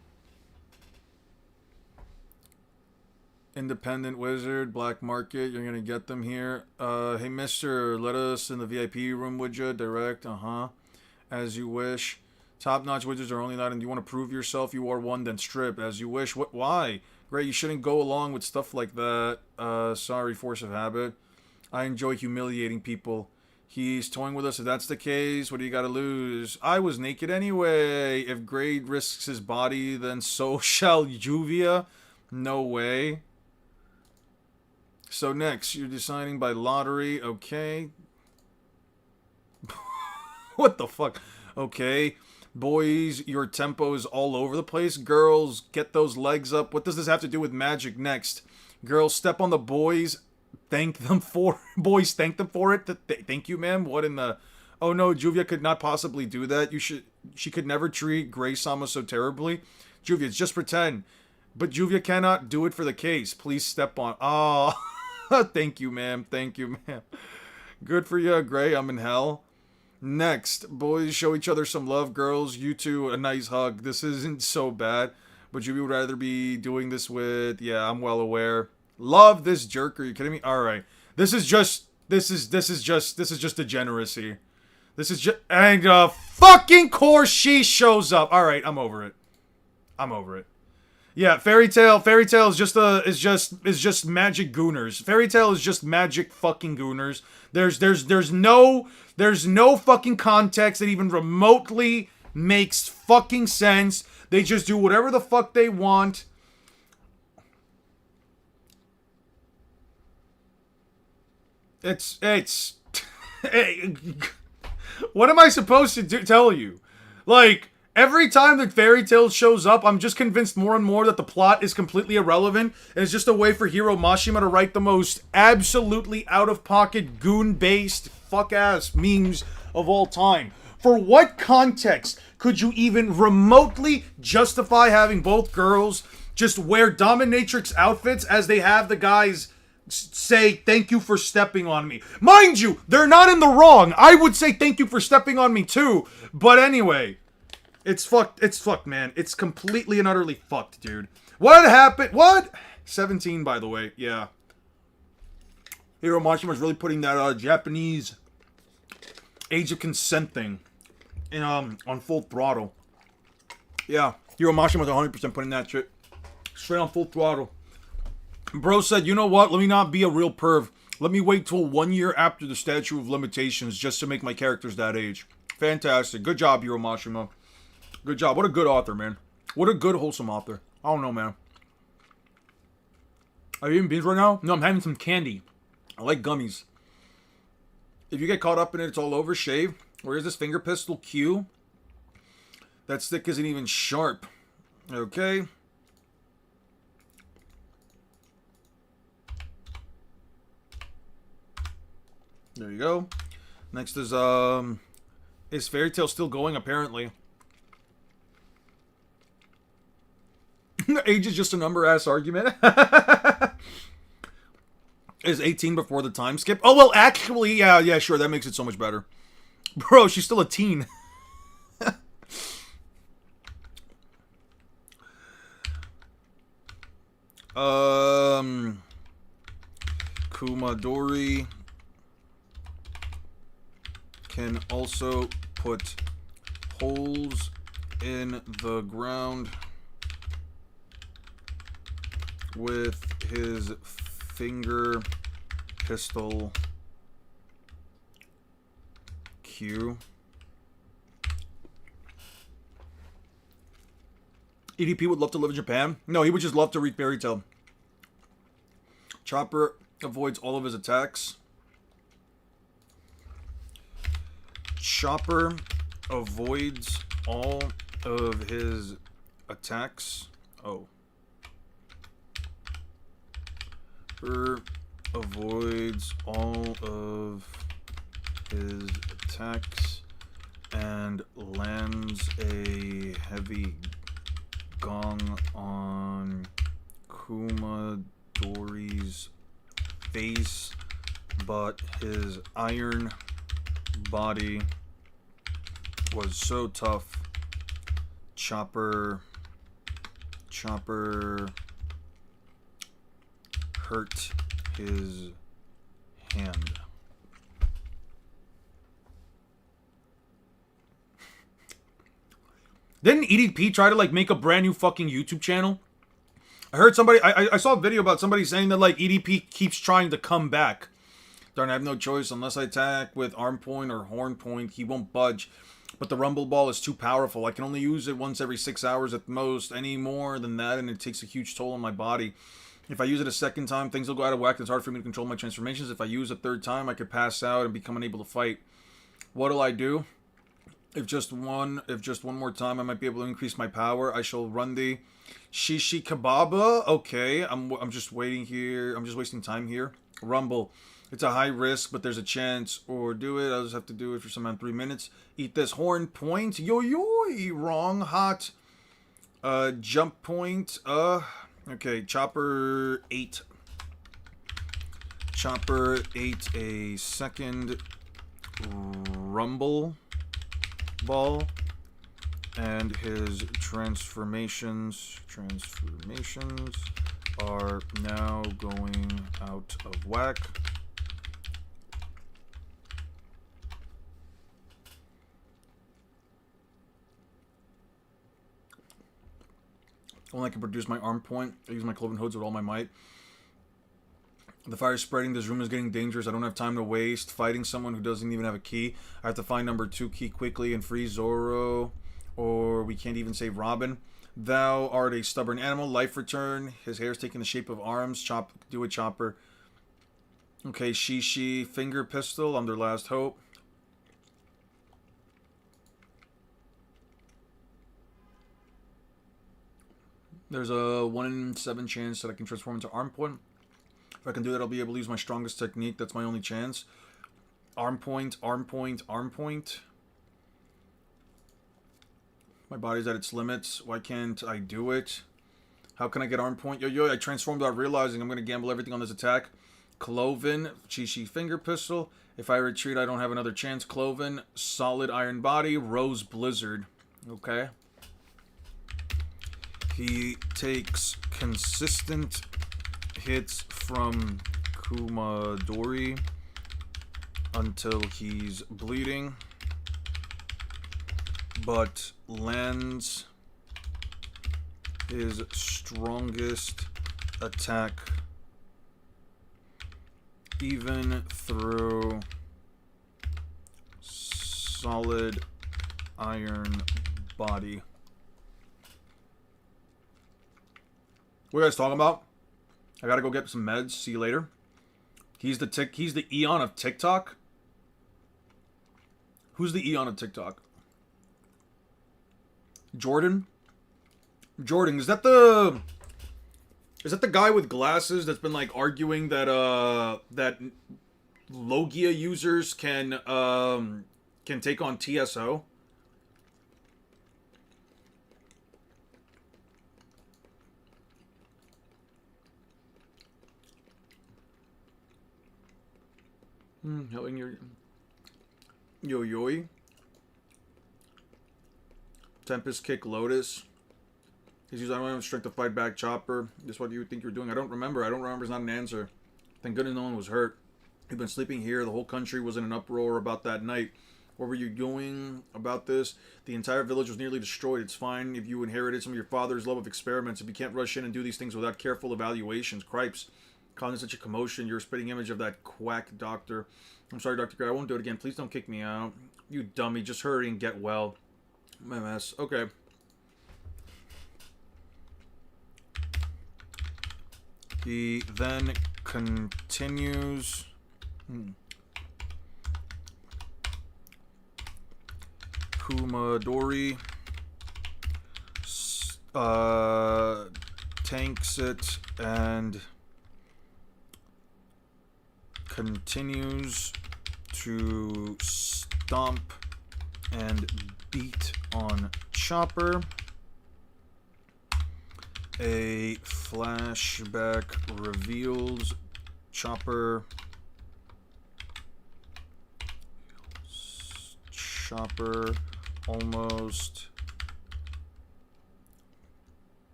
Independent Wizard, Black Market, you're gonna get them here. Hey mister, let us in the VIP room, would you? Direct, as you wish. Top-notch wizards are only allowed, and you want to prove yourself? You are one, then strip, as you wish. What? Why? Great, you shouldn't go along with stuff like that. Sorry, force of habit. I enjoy humiliating people. He's toying with us. If that's the case, what do you gotta lose? I was naked anyway. If Grade risks his body, then so shall Juvia. No way. So next, you're deciding by lottery. Okay. What the fuck? Okay. Boys, your tempo is all over the place. Girls, get those legs up. What does this have to do with magic? Next. Girls, step on the boys. Thank them for... Boys, thank them for it. Thank you, ma'am. What in the... Oh no, Juvia could not possibly do that. She could never treat Gray-sama so terribly. Juvia, just pretend. But Juvia cannot do it for the case. Please step on... Oh... Thank you, ma'am. Thank you, ma'am. Good for you, Gray. I'm in hell. Next. Boys, show each other some love. Girls, you two, a nice hug. This isn't so bad. But you would rather be doing this with... Yeah, I'm well aware. Love this jerk. Are you kidding me? Alright. This is just degeneracy. This is just... And, fucking course she shows up. Alright, I'm over it. I'm over it. Yeah, Fairy Tale is just magic gooners. Fairy Tale is just magic fucking gooners. There's no fucking context that even remotely makes fucking sense. They just do whatever the fuck they want. It's hey, what am I supposed to tell you? Like, every time that Fairy Tail shows up, I'm just convinced more and more that the plot is completely irrelevant, and it's just a way for Hiro Mashima to write the most absolutely out-of-pocket, goon-based, fuck-ass memes of all time. For what context could you even remotely justify having both girls just wear dominatrix outfits as they have the guys say, thank you for stepping on me. Mind you, they're not in the wrong. I would say thank you for stepping on me too. But anyway, it's fucked. It's fucked, man. It's completely and utterly fucked, dude. What happened? What? 17, by the way. Yeah. Hiro Mashima's really putting that Japanese age of consent thing in on full throttle. Yeah, Hiro Mashima's 100% putting that shit straight on full throttle. Bro said, you know what? Let me not be a real perv. Let me wait till 1 year after the statute of limitations just to make my characters that age. Fantastic. Good job, Hiro Mashima. Good job. What a good author, man. What a good, wholesome author. I don't know, man. Are you eating beans right now? No, I'm having some candy. I like gummies. If you get caught up in it, it's all over. Shave. Where's this finger pistol? Q. That stick isn't even sharp. Okay. There you go. Next is Fairy Tail still going? Apparently. Age is just a number-ass argument. Is 18 before the time skip? Oh, well, actually, yeah, sure. That makes it so much better. Bro, she's still a teen. Kumadori can also put holes in the ground with his finger pistol. Q. EDP would love to live in Japan. No, he would just love to read Fairy Tail. Chopper avoids all of his attacks. Chopper avoids all of his attacks. Oh. Avoids all of his attacks and lands a heavy gong on Kumadori's face, but his iron body was so tough. Chopper hurt his hand. Didn't EDP try to like make a brand new fucking YouTube channel? I heard somebody, I saw a video about somebody saying that like EDP keeps trying to come back. Darn, I have no choice. Unless I attack with arm point or horn point, he won't budge. But the rumble ball is too powerful. I can only use it once every 6 hours at most. Any more than that and it takes a huge toll on my body. If I use it a second time, things will go out of whack. It's hard for me to control my transformations. If I use a third time, I could pass out and become unable to fight. What'll I do? If just one more time, I might be able to increase my power. I shall run the Shishi Kababa. Okay, I'm just waiting here. I'm just wasting time here. Rumble. It's a high risk, but there's a chance. Or do it. I'll just have to do it for some amount 3 minutes. Eat this horn point. Yo yo, wrong. Hot. Jump point. Okay, Chopper ate. Chopper ate a second rumble ball, and his transformations are now going out of whack. Only I can produce my arm point. I use my cloven hoods with all my might. The fire is spreading. This room is getting dangerous. I don't have time to waste fighting someone who doesn't even have a key. I have to find number 2 key quickly and free Zoro, or we can't even save Robin. Thou art a stubborn animal. Life return. His hair is taking the shape of arms. Do a Chopper. Okay, Shishi finger pistol. I'm their last hope. There's a 1 in 7 chance that I can transform into arm point. If I can do that, I'll be able to use my strongest technique. That's my only chance. Arm point, arm point, arm point. My body's at its limits. Why can't I do it? How can I get arm point? Yo, I transformed without realizing I'm going to gamble everything on this attack. Cloven, Chi-Chi finger pistol. If I retreat, I don't have another chance. Cloven, solid iron body, Rose Blizzard. Okay. He takes consistent hits from Kumadori until he's bleeding, but lands his strongest attack even through solid iron body. What are you guys talking about? I gotta go get some meds. See you later. He's the Eon of TikTok? Who's the Eon of TikTok? Jordan? Jordan, is that the guy with glasses that's been like arguing that that Logia users can take on TSO? Helping your Yo-Yoi. Tempest Kick Lotus. He's using, I don't have strength to fight back Chopper. Just what you think you're doing. I don't remember. It's not an answer. Thank goodness no one was hurt. You've been sleeping here. The whole country was in an uproar about that night. What were you doing about this? The entire village was nearly destroyed. It's fine if you inherited some of your father's love of experiments. If you can't rush in and do these things without careful evaluations. Cripes. Causing such a commotion. You're a spitting image of that quack doctor. I'm sorry, Dr. Gray. I won't do it again. Please don't kick me out. You dummy. Just hurry and get well. My mess. Okay. He then continues... Kumadori tanks it and continues to stomp and beat on Chopper. A flashback reveals Chopper almost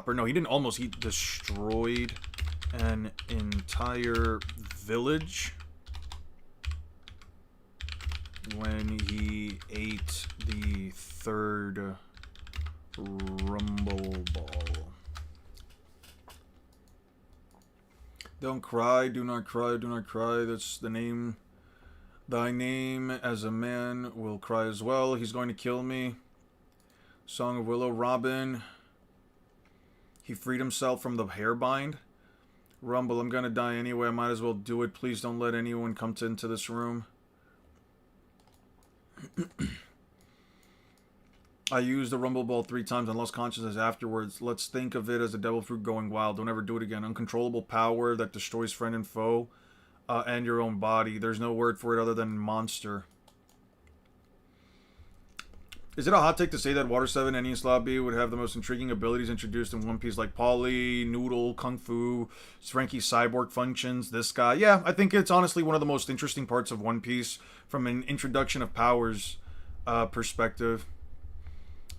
no, he didn't almost, he destroyed an entire village when he ate the third rumble ball. Don't cry, do not cry, do not cry. That's the name. Thy name as a man will cry as well. He's going to kill me. Song of Willow Robin. He freed himself from the hairbind. Rumble, I'm gonna die anyway. I might as well do it. Please don't let anyone come into this room. I used the rumble ball 3 times and lost consciousness afterwards. Let's think of it as a devil fruit going wild. Don't ever do it again. Uncontrollable power that destroys friend and foe and your own body. There's no word for it other than monster. Is it a hot take to say that Water 7 and Enies Lobby would have the most intriguing abilities introduced in One Piece, like Polly, Noodle, Kung Fu, Franky's cyborg functions, this guy? Yeah, I think it's honestly one of the most interesting parts of One Piece from an introduction of powers perspective.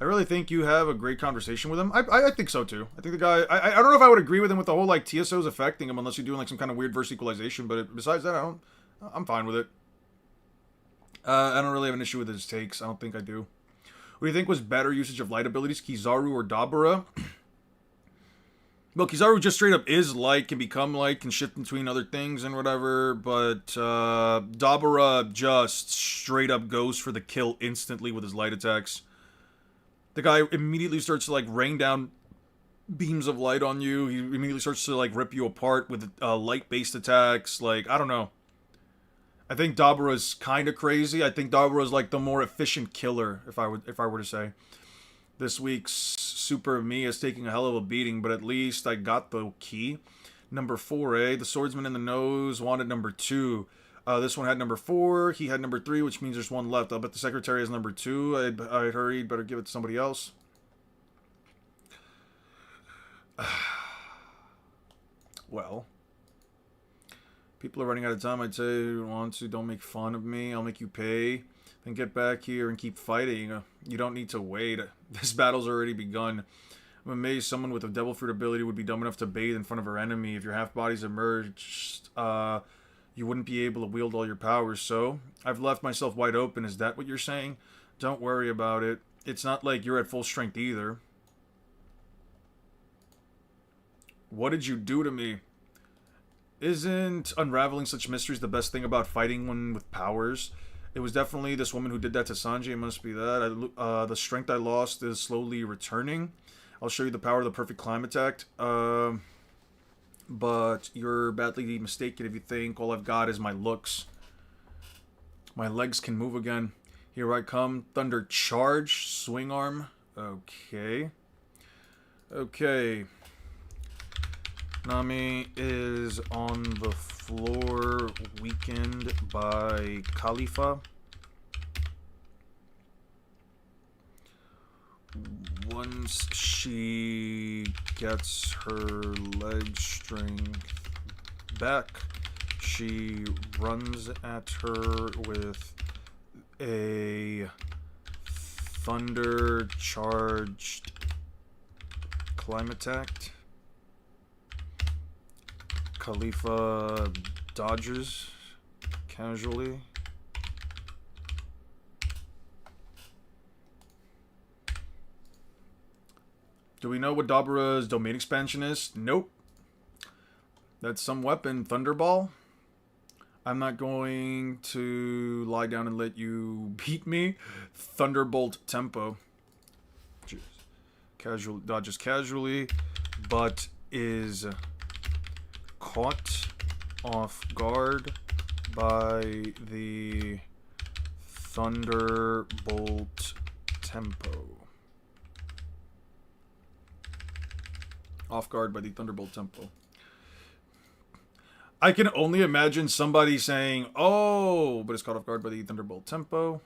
I really think you have a great conversation with him. I think so too. I think the guy, I don't know if I would agree with him with the whole like TSOs affecting him unless you're doing like some kind of weird verse equalization, but besides that, I'm fine with it. I don't really have an issue with his takes. I don't think I do. What do you think was better usage of light abilities, Kizaru or Dabura? Well, Kizaru just straight up is light, can become light, can shift between other things and whatever, but Dabura just straight up goes for the kill instantly with his light attacks. The guy immediately starts to like rain down beams of light on you. He immediately starts to like rip you apart with light-based attacks. Like, I don't know. I think Dabura's kind of crazy. I think Dabura's like the more efficient killer, if I were to say. This week's Super Me is taking a hell of a beating, but at least I got the key. Number 4, the swordsman in the nose wanted number 2. This one had number 4. He had number 3, which means there's one left. I'll bet the secretary has number 2. I'd hurry. Better give it to somebody else. Well, people are running out of time. I'd say, want to, don't make fun of me. I'll make you pay. Then get back here and keep fighting. You don't need to wait. This battle's already begun. I'm amazed someone with a devil fruit ability would be dumb enough to bathe in front of her enemy. If your half-bodies emerged, you wouldn't be able to wield all your powers. So, I've left myself wide open. Is that what you're saying? Don't worry about it. It's not like you're at full strength either. What did you do to me? Isn't unraveling such mysteries the best thing about fighting one with powers? It was definitely this woman who did that to Sanji. It must be that. The strength I lost is slowly returning. I'll show you the power of the perfect climb attack. But you're badly mistaken if you think all I've got is my looks. My legs can move again. Here I come. Thunder charge. Swing arm. Okay. Okay. Nami is on the floor, weakened by Khalifa. Once she gets her leg strength back, she runs at her with a thunder charged climb attack. Khalifa dodges casually. Do we know what Dabura's domain expansion is? Nope. That's some weapon. Thunderball? I'm not going to lie down and let you beat me. Thunderbolt tempo. Casual dodges casually, but is caught off guard by the Thunderbolt tempo. Off guard by the Thunderbolt tempo. I can only imagine somebody saying, oh, but it's caught off guard by the Thunderbolt tempo.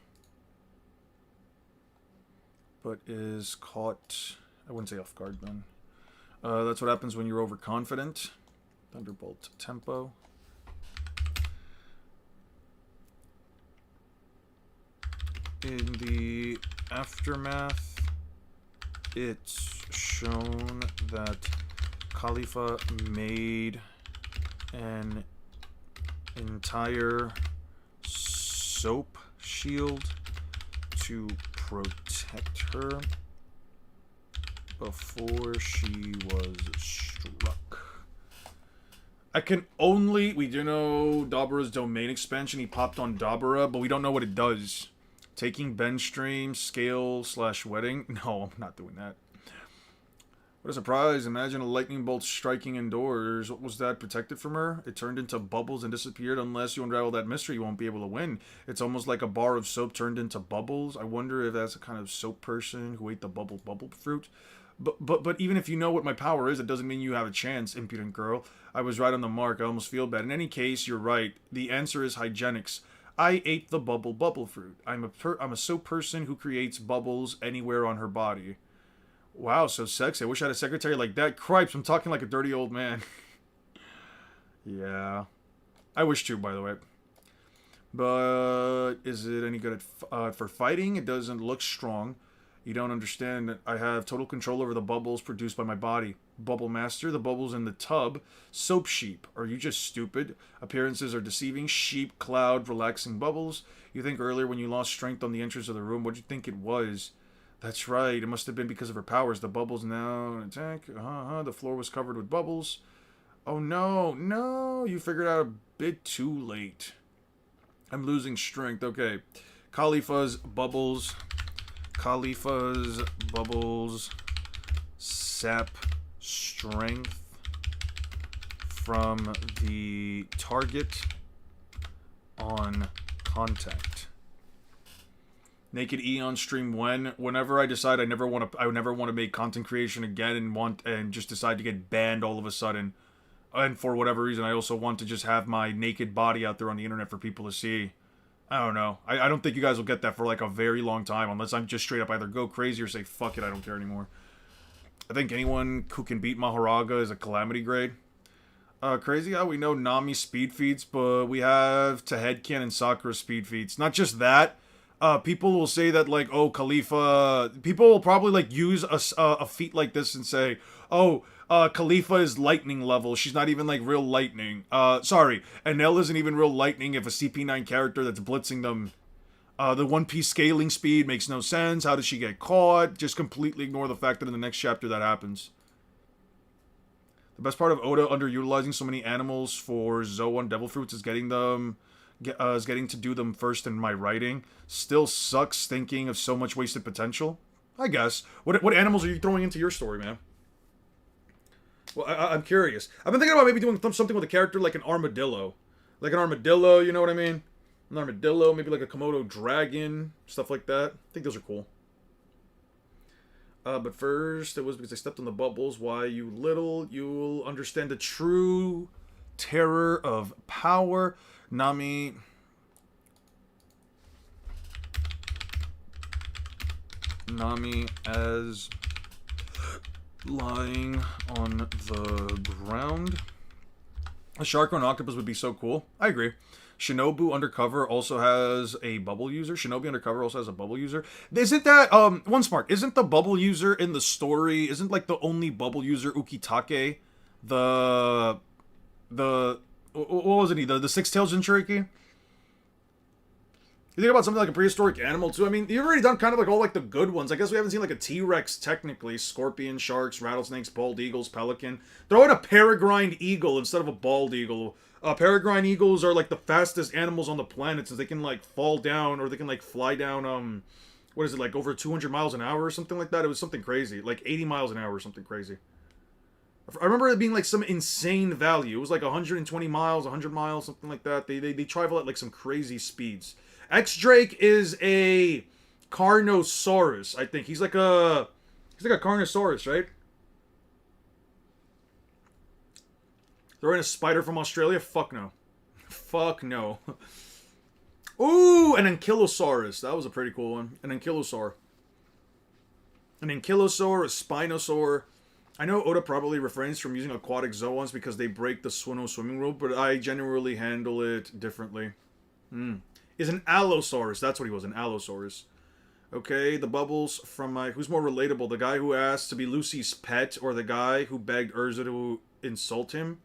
But is caught... I wouldn't say off guard then. That's what happens when you're overconfident. Thunderbolt tempo. In the aftermath, it's shown that Khalifa made an entire soap shield to protect her before she was struck. I can only... We do know Dabura's domain expansion. He popped on Dabura, but we don't know what it does. Taking bench stream, scale / wedding. No, I'm not doing that. What a surprise. Imagine a lightning bolt striking indoors. What was that protected from her? It turned into bubbles and disappeared. Unless you unravel that mystery, you won't be able to win. It's almost like a bar of soap turned into bubbles. I wonder if that's a kind of soap person who ate the bubble fruit. But even if you know what my power is, it doesn't mean you have a chance, impudent girl. I was right on the mark. I almost feel bad. In any case, you're right. The answer is hygienics. I ate the bubble fruit. I'm a soap person who creates bubbles anywhere on her body. Wow, so sexy. I wish I had a secretary like that. Cripes, I'm talking like a dirty old man. Yeah. I wish too, by the way. But is it any good at for fighting? It doesn't look strong. You don't understand that I have total control over the bubbles produced by my body. Bubble master, the bubbles in the tub. Soap sheep. Are you just stupid? Appearances are deceiving. Sheep, cloud, relaxing bubbles. You think earlier when you lost strength on the entrance of the room, what did you think it was? That's right. It must have been because of her powers. The bubbles now in attack. The floor was covered with bubbles. Oh no, no. You figured out a bit too late. I'm losing strength. Okay. Khalifa's bubbles sap strength from the target on contact. Naked Eon stream whenever I decide I never want to make content creation again and just decide to get banned all of a sudden. And for whatever reason, I also want to just have my naked body out there on the internet for people to see. I don't know. I don't think you guys will get that for like a very long time, unless I'm just straight up either go crazy or say, fuck it, I don't care anymore. I think anyone who can beat Mahoraga is a Calamity grade. Crazy how we know Nami speed feats, but we have Tehedkian and Sakura speed feats. Not just that, people will say that, like, oh, Khalifa... People will probably, like, use a feat like this and say, oh, Khalifa is lightning level. She's not even, like, real lightning. Sorry, Enel isn't even real lightning if a CP9 character that's blitzing them. The One Piece scaling speed makes no sense. How does she get caught? Just completely ignore the fact that in the next chapter that happens. The best part of Oda underutilizing so many animals for Zoan Devil Fruits is getting to do them first in my writing. Still sucks thinking of so much wasted potential. I guess. What animals are you throwing into your story, man? Well, I'm curious. I've been thinking about maybe doing something with a character like an armadillo. Like an armadillo, you know what I mean? An armadillo, maybe like a Komodo dragon, stuff like that. I think those are cool. But first, it was because I stepped on the bubbles. Why, you little, you'll understand the true terror of power. Nami as lying on the ground. A shark or an octopus would be so cool. I agree. Shinobu Undercover also has a bubble user. Shinobi Undercover also has a bubble user. Isn't that, one smart, isn't the bubble user in the story, isn't, like, the only bubble user Ukitake? What was it, the Six-Tailed Jinchuriki? You think about something like a prehistoric animal, too? I mean, you've already done kind of, like, all, like, the good ones. I guess we haven't seen, like, a T-Rex, technically. Scorpion, sharks, rattlesnakes, bald eagles, pelican. Throw in a peregrine eagle instead of a bald eagle. Peregrine eagles are, like, the fastest animals on the planet, since they can, like, fall down, or they can, like, fly down, what is it, like, over 200 miles an hour or something like that? It was something crazy. Like, 80 miles an hour or something crazy. I remember it being, like, some insane value. It was, like, 120 miles, 100 miles, something like that. They travel at, like, some crazy speeds. X-Drake is a Carnosaurus, I think. He's like a Carnosaurus, right? Throw in a spider from Australia? Fuck no. Fuck no. Ooh, an Ankylosaurus. That was a pretty cool one. An Ankylosaur. An Ankylosaur, a Spinosaur. I know Oda probably refrains from using aquatic zoans because they break the Swino swimming rule, but I genuinely handle it differently. Is an Allosaurus. That's what he was, an Allosaurus. Okay, the bubbles from my... Who's more relatable? The guy who asked to be Lucy's pet or the guy who begged Urza to insult him?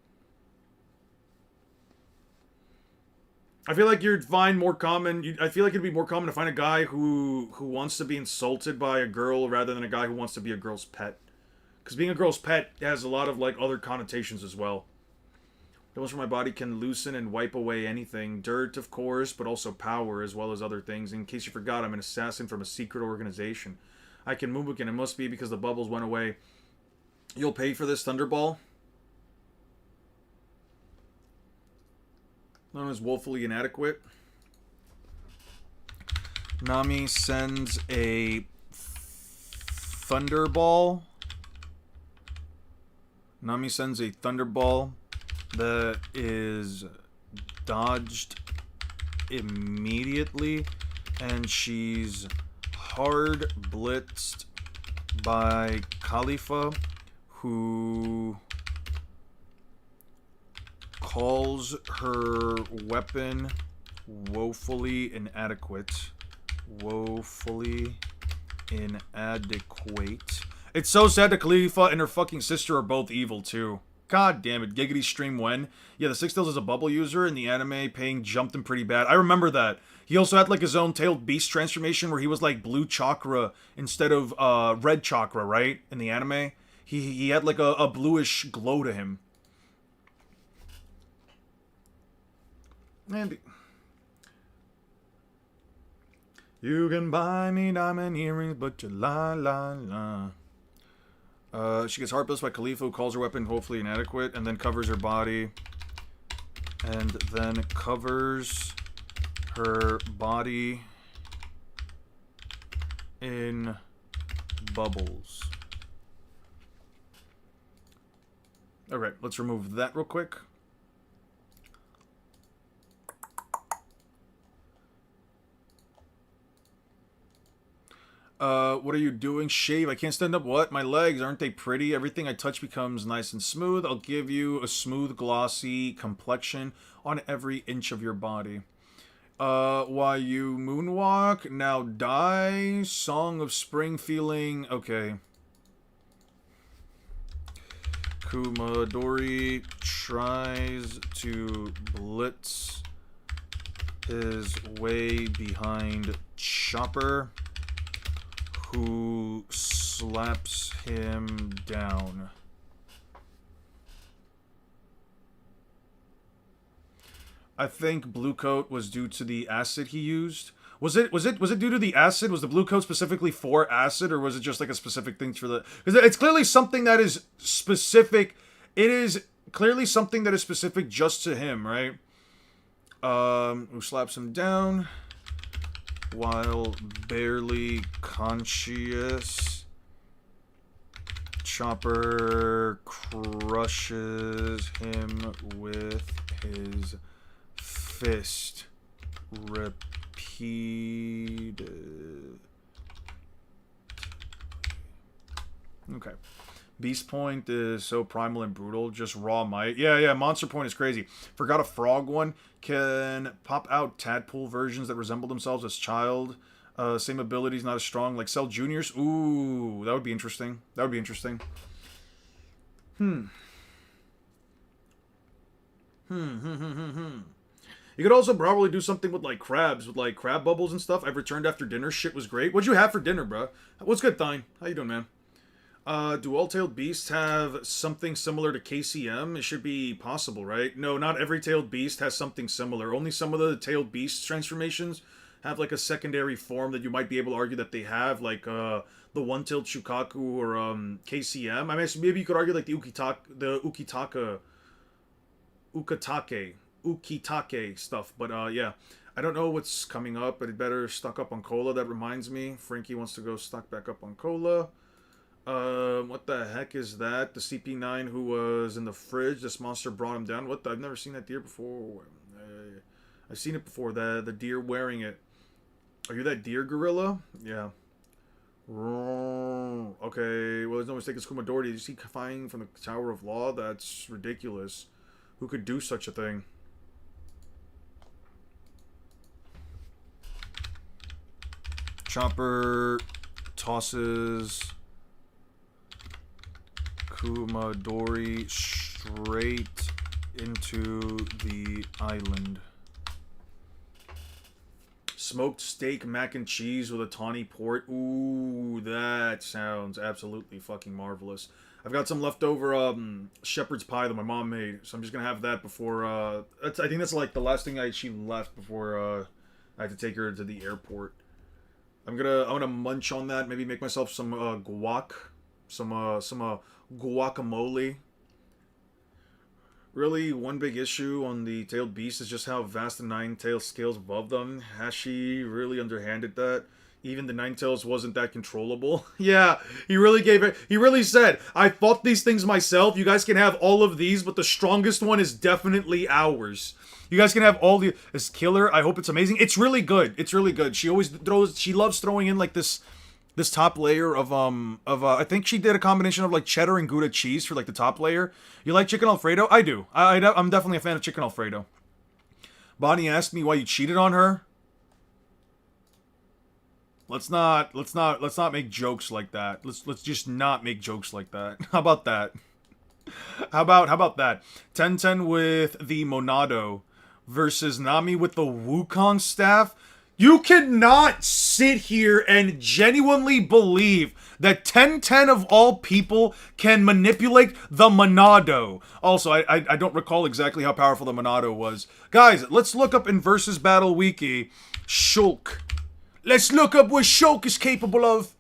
I feel like you'd find more common... I feel like it'd be more common to find a guy who wants to be insulted by a girl rather than a guy who wants to be a girl's pet. Because being a girl's pet has a lot of, like, other connotations as well. The ones from my body can loosen and wipe away anything. Dirt, of course, but also power, as well as other things. In case you forgot, I'm an assassin from a secret organization. I can move again. It must be because the bubbles went away. You'll pay for this, Thunderball? Known as woefully inadequate. Nami sends a Thunderball. Nami sends a Thunderball that is dodged immediately, and she's hard blitzed by Khalifa, who calls her weapon woefully inadequate. Woefully inadequate. It's so sad that Khalifa and her fucking sister are both evil, too. God damn it. Giggity stream when? Yeah, the Six Tails is a bubble user. In the anime, Pain jumped him pretty bad. I remember that. He also had, like, his own tailed beast transformation where he was, like, blue chakra instead of red chakra, right? In the anime. He had, like, a bluish glow to him. And... You can buy me diamond earrings, but you la la la. She gets heart blitzed by Khalifa, who calls her weapon hopefully inadequate, and then covers her body. And then covers her body in bubbles. Alright, let's remove that real quick. What are you doing? Shave. I can't stand up. What? My legs, aren't they pretty? Everything I touch becomes nice and smooth. I'll give you a smooth, glossy complexion on every inch of your body. Why you moonwalk? Now die. Song of spring feeling. Okay. Kumadori tries to blitz his way behind Chopper, who slaps him down. I think blue coat was due to the acid he used. Was it due to the acid? Was the blue coat specifically for acid, or was it just like a specific thing for the? Because it's clearly something that is specific. It is clearly something that is specific just to him, right? Who slaps him down while barely conscious. Chopper crushes him with his fist. Repeated. Okay. Beast Point is so primal and brutal, just raw might. Yeah, Monster Point is crazy. Forgot a frog one. Can pop out tadpole versions that resemble themselves as child. Same abilities, not as strong. Like Cell Juniors. Ooh, that would be interesting. That would be interesting. You could also probably do something with like crabs, with like crab bubbles and stuff. I've returned after dinner. Shit was great. What'd you have for dinner, bro? What's good, Thine? How you doing, man? Do all tailed beasts have something similar to KCM? It should be possible, right? No, not every tailed beast has something similar. Only some of the tailed beast transformations have like a secondary form that you might be able to argue that they have, like the one-tailed Shukaku or KCM. I mean, maybe you could argue like the Ukitake stuff, but yeah. I don't know what's coming up, but it better stock up on cola. That reminds me, Frankie wants to go stock back up on cola. What the heck is that? The CP9 who was in the fridge. This monster brought him down. What the? I've never seen that deer before. I've seen it before. The deer wearing it. Are you that deer gorilla? Yeah. Okay. Well, there's no mistake. It's Kumadori. Did you see flying from the Tower of Law? That's ridiculous. Who could do such a thing? Chopper tosses Kumadori straight into the island. Smoked steak mac and cheese with a tawny port. Ooh, that sounds absolutely fucking marvelous. I've got some leftover shepherd's pie that my mom made, so I'm just gonna have that before. I think that's like the last thing she left before I had to take her to the airport. I'm gonna munch on that. Maybe make myself some guac, some guacamole. Really, one big issue on the tailed beast is just how vast the nine-tail scales above them. Has she really underhanded that? Even the nine-tails wasn't that controllable. Yeah, he really gave it. He really said, I fought these things myself. You guys can have all of these, but the strongest one is definitely ours. You guys can have all the... This killer, I hope it's amazing. It's really good. It's really good. She always throws... She loves throwing in, like, this top layer of I think she did a combination of, like, cheddar and Gouda cheese for, like, the top layer. You like chicken Alfredo? I do. I'm definitely a fan of chicken Alfredo. Bonnie asked me why you cheated on her. Let's not make jokes like that. Let's just not make jokes like that. How about that? How about that? 10-10 with the Monado versus Nami with the Wukong staff. You cannot sit here and genuinely believe that 10-10 of all people can manipulate the Monado. Also, I don't recall exactly how powerful the Monado was. Guys, let's look up in Versus Battle Wiki Shulk. Let's look up what Shulk is capable of.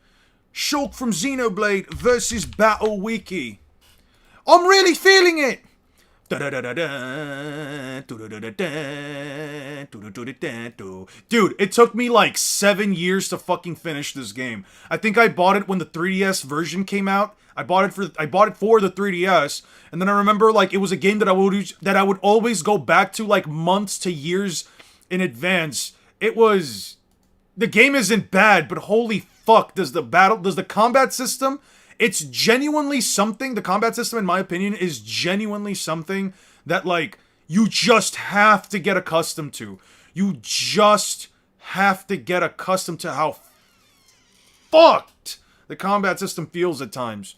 Shulk from Xenoblade versus Battle Wiki. I'm really feeling it. Dude, it took me like 7 years to fucking finish this game. I think I bought it when the 3DS version came out. I bought it for the 3DS, and then I remember like it was a game that I would always go back to like months to years in advance. It was the game isn't bad, but holy fuck, does the combat system, it's genuinely something, the combat system, in my opinion, is genuinely something that, like, you just have to get accustomed to. You just have to get accustomed to how fucked the combat system feels at times.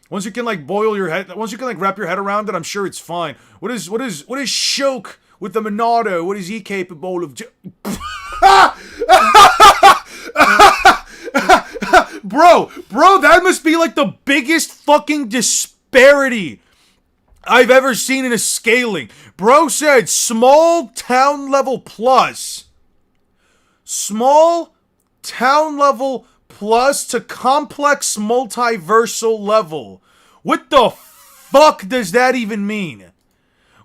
Once you can, like, once you can, like, wrap your head around it, I'm sure it's fine. What is Shulk with the Monado? What is he capable of Bro, that must be, like, the biggest fucking disparity I've ever seen in a scaling. Bro said small town level plus. Small town level plus to complex multiversal level. What the fuck does that even mean?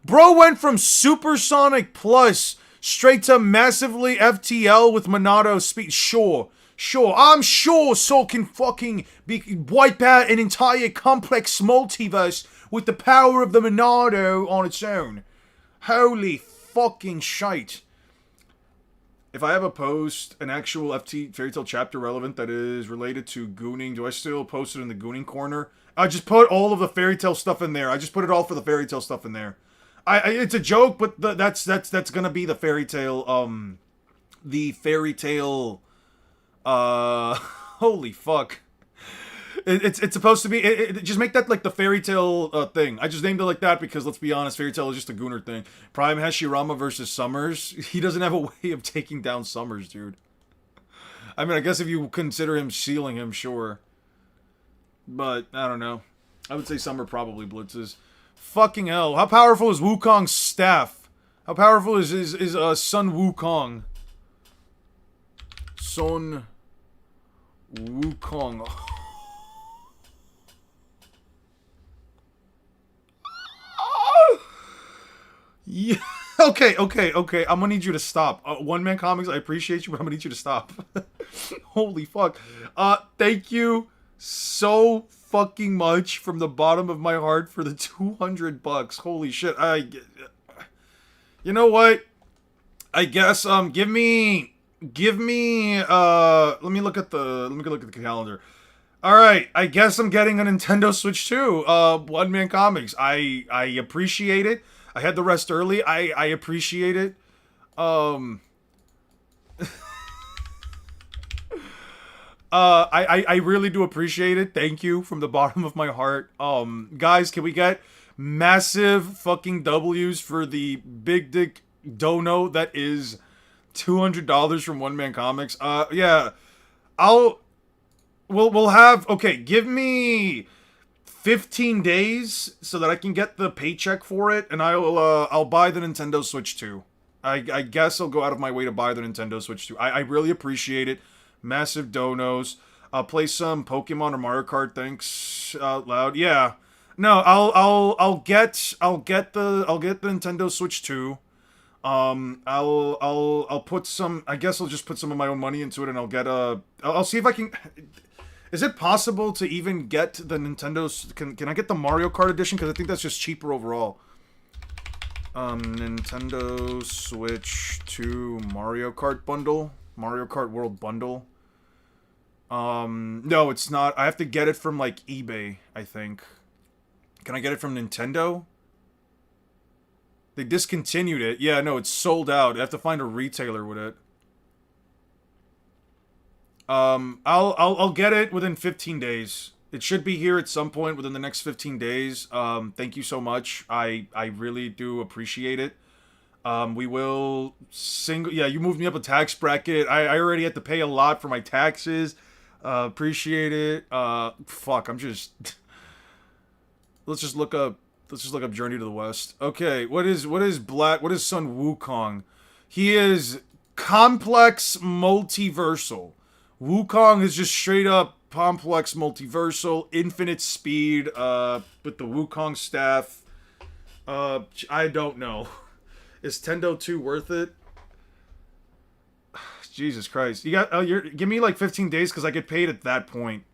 Bro went from supersonic plus straight to massively FTL with Monado speed. Sure, I'm sure Soul can fucking wipe out an entire complex multiverse with the power of the Monado on its own. Holy fucking shite. If I ever post an actual FT Fairy Tail chapter relevant that is related to gooning, do I still post it in the gooning corner? I just put all of the Fairy Tail stuff in there. I just put it all for the Fairy Tail stuff in there. It's a joke, but that's gonna be the Fairy Tail, holy fuck. It's supposed to be, just make that like the Fairy Tail thing. I just named it like that because, let's be honest, Fairy Tail is just a gooner thing. Prime Hashirama versus Summers. He doesn't have a way of taking down Summers, dude. I mean, I guess if you consider him sealing him, sure. But, I don't know. I would say Summer probably blitzes. Fucking hell. How powerful is Wukong's staff? How powerful is Sun Wukong? Sun Wukong. Yeah. Okay. I'm gonna need you to stop. One Man Comics, I appreciate you, but I'm gonna need you to stop. Holy fuck. Thank you so fucking much from the bottom of my heart for the $200. Holy shit. You know what? I guess give me let me look at the calendar. All right, I guess I'm getting a Nintendo Switch 2. One Man Comics. I appreciate it. I had the rest early. I appreciate it. I really do appreciate it. Thank you from the bottom of my heart. Guys, can we get massive fucking W's for the big dick dono that is $200 from One Man Comics? Yeah. We'll have, okay, give me 15 days so that I can get the paycheck for it, and I'll buy the Nintendo Switch 2. I guess I'll go out of my way to buy the Nintendo Switch 2. I really appreciate it. Massive donos. I'll play some Pokemon or Mario Kart, thanks out loud. Yeah. No, I'll get the Nintendo Switch 2. I'll put some, I guess I'll just put some of my own money into it, and I'll see if I can. Is it possible to even get the Nintendo's? Can I get the Mario Kart edition? Because I think that's just cheaper overall. Nintendo Switch 2 Mario Kart bundle, Mario Kart World bundle. No, it's not. I have to get it from like eBay, I think. Can I get it from Nintendo? They discontinued it. Yeah, no, it's sold out. I have to find a retailer with it. I'll get it within 15 days. It should be here at some point within the next 15 days. Thank you so much. I really do appreciate it. We will yeah, you moved me up a tax bracket. I already had to pay a lot for my taxes. Appreciate it. Fuck, I'm just let's just look up Journey to the West. Okay, what is Sun Wukong? He is complex multiversal. Wukong is just straight up complex multiversal, infinite speed, with the Wukong staff. I don't know. Is Tendo 2 worth it? Jesus Christ. You got, give me like 15 days because I get paid at that point.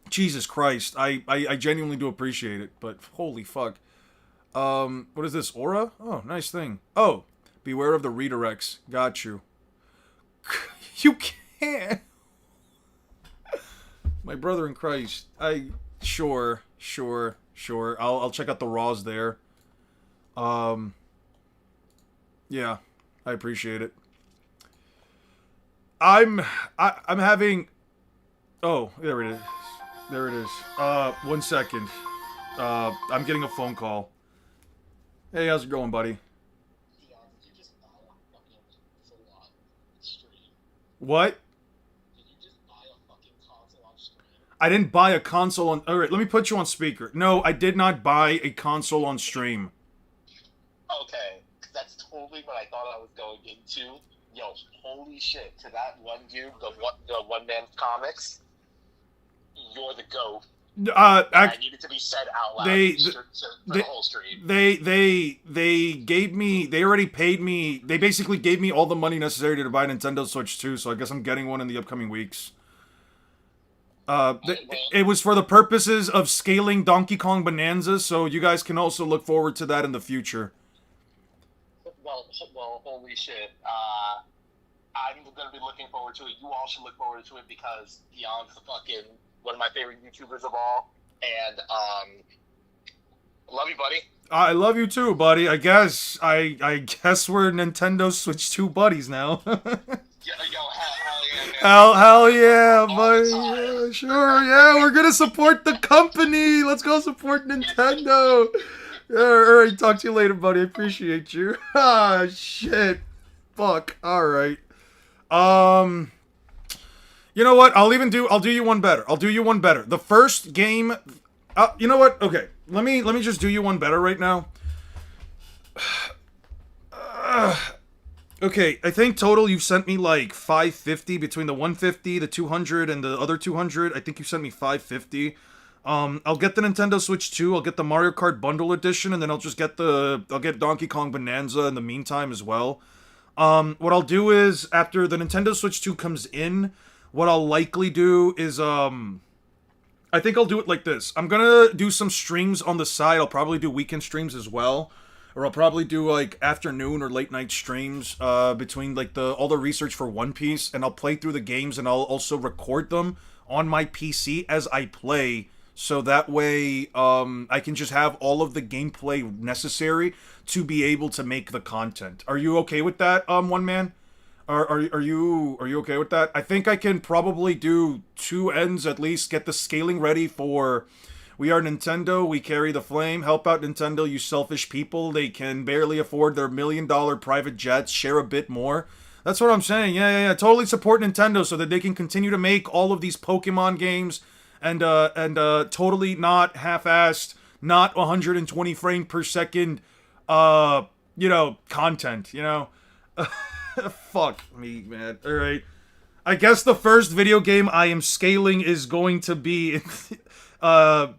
Jesus Christ. I genuinely do appreciate it, but holy fuck. What is this? Aura? Oh, nice thing. Oh, beware of the redirects. Got you. You can't. My brother in Christ. Sure. I'll check out the Raws there. Yeah, I appreciate it. I'm having. Oh, there it is. There it is. 1 second. I'm getting a phone call. Hey, how's it going, buddy? What? I didn't buy a console on... Alright, let me put you on speaker. No, I did not buy a console on stream.
Okay, that's totally what I thought I was going into. Yo, holy shit, to that one dude, the one-man comics, you're the GOAT. I needed to be said out loud for the whole stream.
They gave me... They already paid me... They basically gave me all the money necessary to buy a Nintendo Switch 2, so I guess I'm getting one in the upcoming weeks. It was for the purposes of scaling Donkey Kong Bonanza, so you guys can also look forward to that in the future.
Well, holy shit. I'm going to be looking forward to it. You all should look forward to it because Beyond's one of my favorite YouTubers of all. And, love you, buddy.
I love you too, buddy. I guess we're Nintendo Switch 2 buddies now. Hell yeah, buddy. Yeah, sure, yeah, we're gonna support the company. Let's go support Nintendo. Yeah, alright, talk to you later, buddy. I appreciate you. Ah, shit. Fuck. Alright. You know what? I'll do you one better. The first game... you know what? Okay. Let me just do you one better right now. Okay, I think total you've sent me like 550 between the 150, the 200, and the other 200. I think you sent me 550. I'll get the Nintendo Switch 2, I'll get the Mario Kart Bundle Edition, and then I'll get Donkey Kong Bonanza in the meantime as well. What I'll do is, after the Nintendo Switch 2 comes in, what I'll likely do is, I think I'll do it like this. I'm gonna do some streams on the side. I'll probably do weekend streams as well. Or I'll probably do, like, afternoon or late night streams, between, like, all the research for One Piece, and I'll play through the games, and I'll also record them on my PC as I play, so that way, I can just have all of the gameplay necessary to be able to make the content. Are you okay with that, one man? Are you okay with that? I think I can probably do 2 ends at least, get the scaling ready for... We are Nintendo, we carry the flame, help out Nintendo, you selfish people, they can barely afford their $1 million private jets, share a bit more. That's what I'm saying, yeah, totally support Nintendo so that they can continue to make all of these Pokemon games, and totally not half-assed, not 120 frame per second, content, Fuck me, man, alright. I guess the first video game I am scaling is going to be...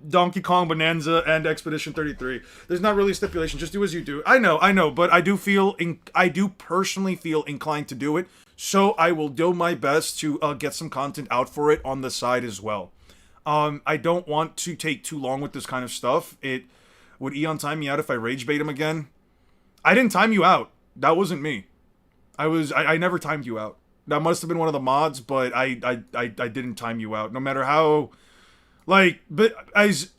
Donkey Kong Bonanza and Expedition 33. There's not really a stipulation, just do as you do. I know, but I do personally feel inclined to do it, so I will do my best to get some content out for it on the side as well. I don't want to take too long with this kind of stuff. Would Eon time me out if I rage bait him again? I didn't time you out. That wasn't me. I never timed you out. That must have been one of the mods, but I didn't time you out. No matter how... but as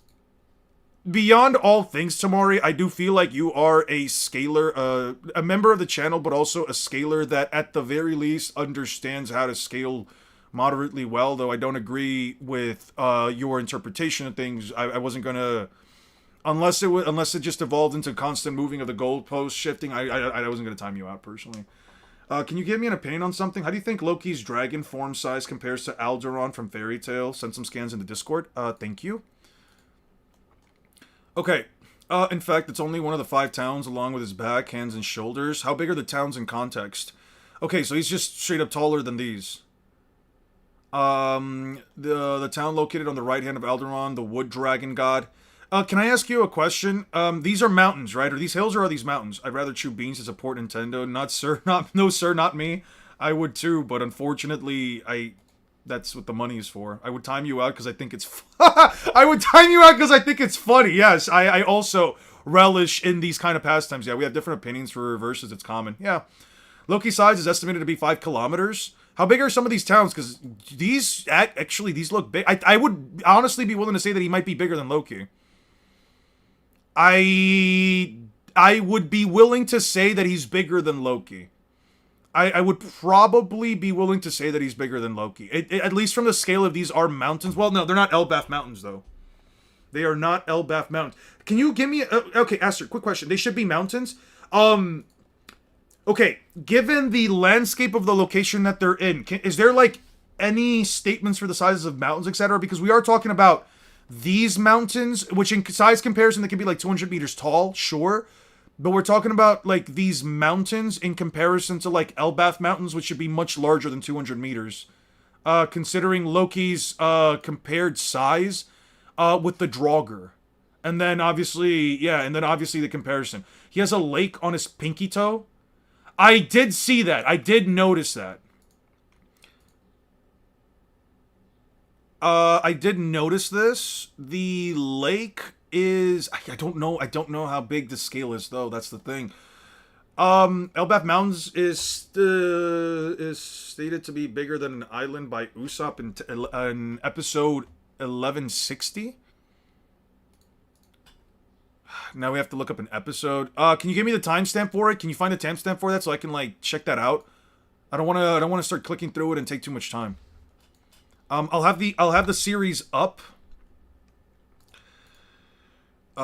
beyond all things, Tamari, I do feel like you are a scaler, a member of the channel, but also a scaler that at the very least understands how to scale moderately well, though I don't agree with your interpretation of things. I wasn't gonna, unless it just evolved into constant moving of the goalpost shifting, I wasn't gonna time you out personally. Can you give me an opinion on something? How do you think Loki's dragon form size compares to Alderaan from Fairy Tail? Send some scans in the Discord. Thank you. Okay. In fact, it's only one of the 5 towns along with his back, hands, and shoulders. How big are the towns in context? Okay, so he's just straight up taller than these. The town located on the right hand of Alderaan, the wood dragon god. Can I ask you a question? These are mountains, right? Are these hills or are these mountains? I'd rather chew beans to support Nintendo. No sir, not me. I would too, but unfortunately, that's what the money is for. I would time you out because I think it's I would time you out because I think it's funny. Yes, I also relish in these kind of pastimes. Yeah, we have different opinions for versus it's common. Yeah. Loki's size is estimated to be 5 kilometers. How big are some of these towns? Because these look big. I would honestly be willing to say that he might be bigger than Loki. I would be willing to say that he's bigger than Loki. I would probably be willing to say that he's bigger than Loki. At least from the scale of these are mountains. Well, no, they're not Elbaf Mountains, though. They are not Elbaf Mountains. Can you give me... okay, Aster, quick question. They should be mountains. Okay, given the landscape of the location that they're in, is there, like, any statements for the sizes of mountains, etc.? Because we are talking about these mountains, which in size comparison, they can be, like, 200 meters tall, sure. But we're talking about, like, these mountains in comparison to, like, Elbaf Mountains, which should be much larger than 200 meters. Considering Loki's compared size with the Draugr. And then, obviously, the comparison. He has a lake on his pinky toe. I did see that. I did notice that. I did notice this. The lake is... I don't know how big the scale is, though. That's the thing. Elbaf Mountains is stated to be bigger than an island by Usopp in episode 1160. Now we have to look up an episode. Can you give me the timestamp for it? Can you find a timestamp for that so I can, like, check that out? I don't want to start clicking through it and take too much time. I'll have the series up. You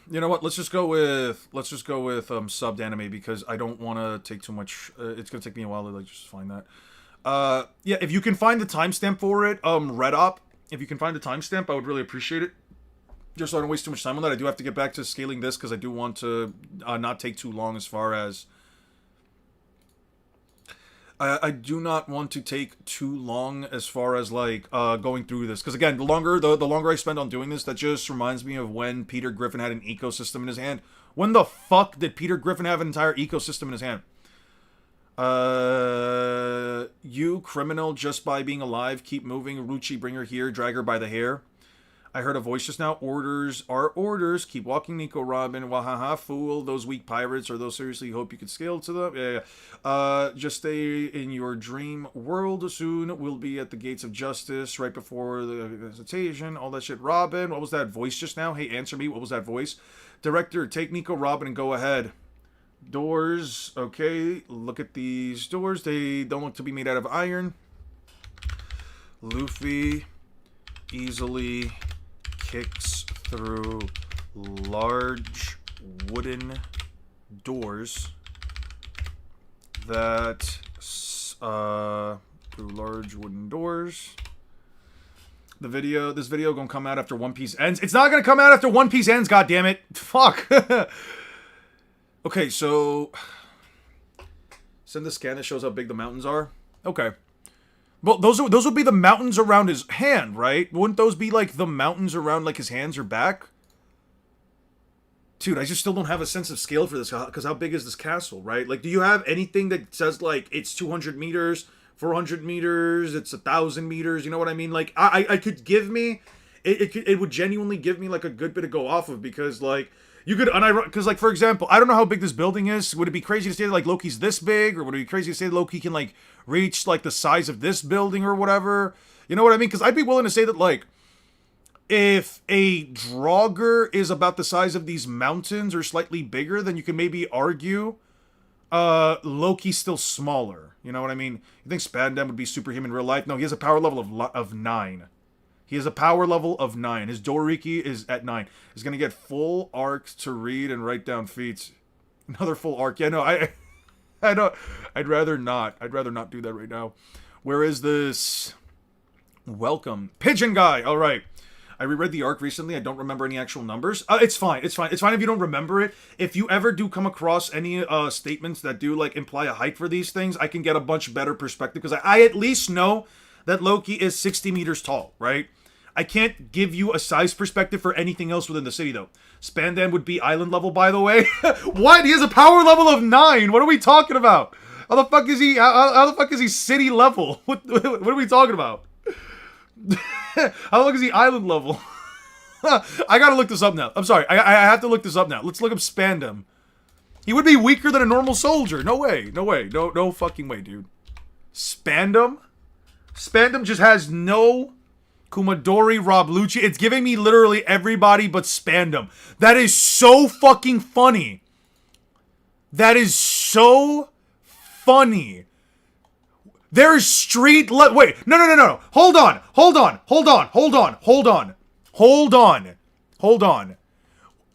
know what? Let's just go with subbed anime because I don't want to take too much. It's gonna take me a while to, like, just find that. Yeah, if you can find the timestamp for it, Redop. If you can find the timestamp, I would really appreciate it. Just so I don't waste too much time on that. I do have to get back to scaling this because I do want to not take too long as far as... I do not want to take too long as far as, like, going through this. Because, again, the longer I spend on doing this, that just reminds me of when Peter Griffin had an ecosystem in his hand. When the fuck did Peter Griffin have an entire ecosystem in his hand? You criminal, just by being alive, keep moving. Ruchi, bring her here, drag her by the hair. I heard a voice just now. Orders are orders. Keep walking, Nico Robin. Wahaha, fool. Those weak pirates, or those seriously hope you could scale to them. Yeah. Just stay in your dream world. Soon we'll be at the gates of justice, right before the visitation. All that shit. Robin, what was that voice just now? Hey, answer me. What was that voice? Director, take Nico Robin and go ahead. Doors. Okay, look at these doors. They don't look to be made out of iron. Luffy easily kicks through large wooden doors that through large wooden doors. This video gonna come out after One Piece ends. It's not gonna come out after One Piece ends, goddammit. Fuck. Okay, so send the scan that shows how big the mountains are. Okay. Well, those would be the mountains around his hand, right? Wouldn't those be, like, the mountains around, like, his hands or back? Dude, I just still don't have a sense of scale for this, because how big is this castle, right? Like, do you have anything that says, like, it's 200 meters, 400 meters, it's 1,000 meters, you know what I mean? Like, I could give me... It would genuinely give me, like, a good bit to go off of, because, like... You could, because, like, for example, I don't know how big this building is. Would it be crazy to say that, like, Loki's this big? Or would it be crazy to say that Loki can, like, reach, like, the size of this building or whatever? You know what I mean? Because I'd be willing to say that, like, if a Draugr is about the size of these mountains or slightly bigger, then you can maybe argue Loki's still smaller. You know what I mean? You think Spandam would be superhuman in real life? No, he has a power level of 9. He has a power level of 9. His Doriki is at 9. He's going to get full arc to read and write down feats. Another full arc. Yeah, no, I don't. I'd rather not. I'd rather not do that right now. Where is this? Welcome. Pigeon Guy. All right. I reread the arc recently. I don't remember any actual numbers. It's fine. It's fine. It's fine if you don't remember it. If you ever do come across any statements that do, like, imply a height for these things, I can get a much better perspective. Because I at least know that Loki is 60 meters tall, right? I can't give you a size perspective for anything else within the city, though. Spandam would be island level, by the way. What? He has a power level of 9. What are we talking about? How the fuck is he? How the fuck is he city level? What are we talking about? How the fuck is he island level? I gotta look this up now. I'm sorry. I have to look this up now. Let's look up Spandam. He would be weaker than a normal soldier. No way. No way. No fucking way, dude. Spandam? Spandam just has no Kumadori, Rob Lucci. It's giving me literally everybody but Spandam. That is so fucking funny. That is so funny. There's street... Wait. No. Hold on.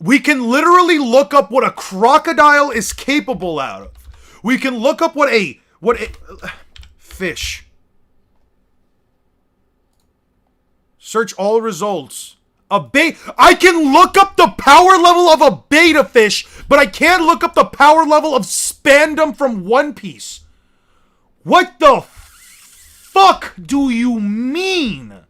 We can literally look up what a crocodile is capable out of. We can look up what a fish. Search all results. I can look up the power level of a beta fish, but I can't look up the power level of Spandam from One Piece. What the fuck do you mean?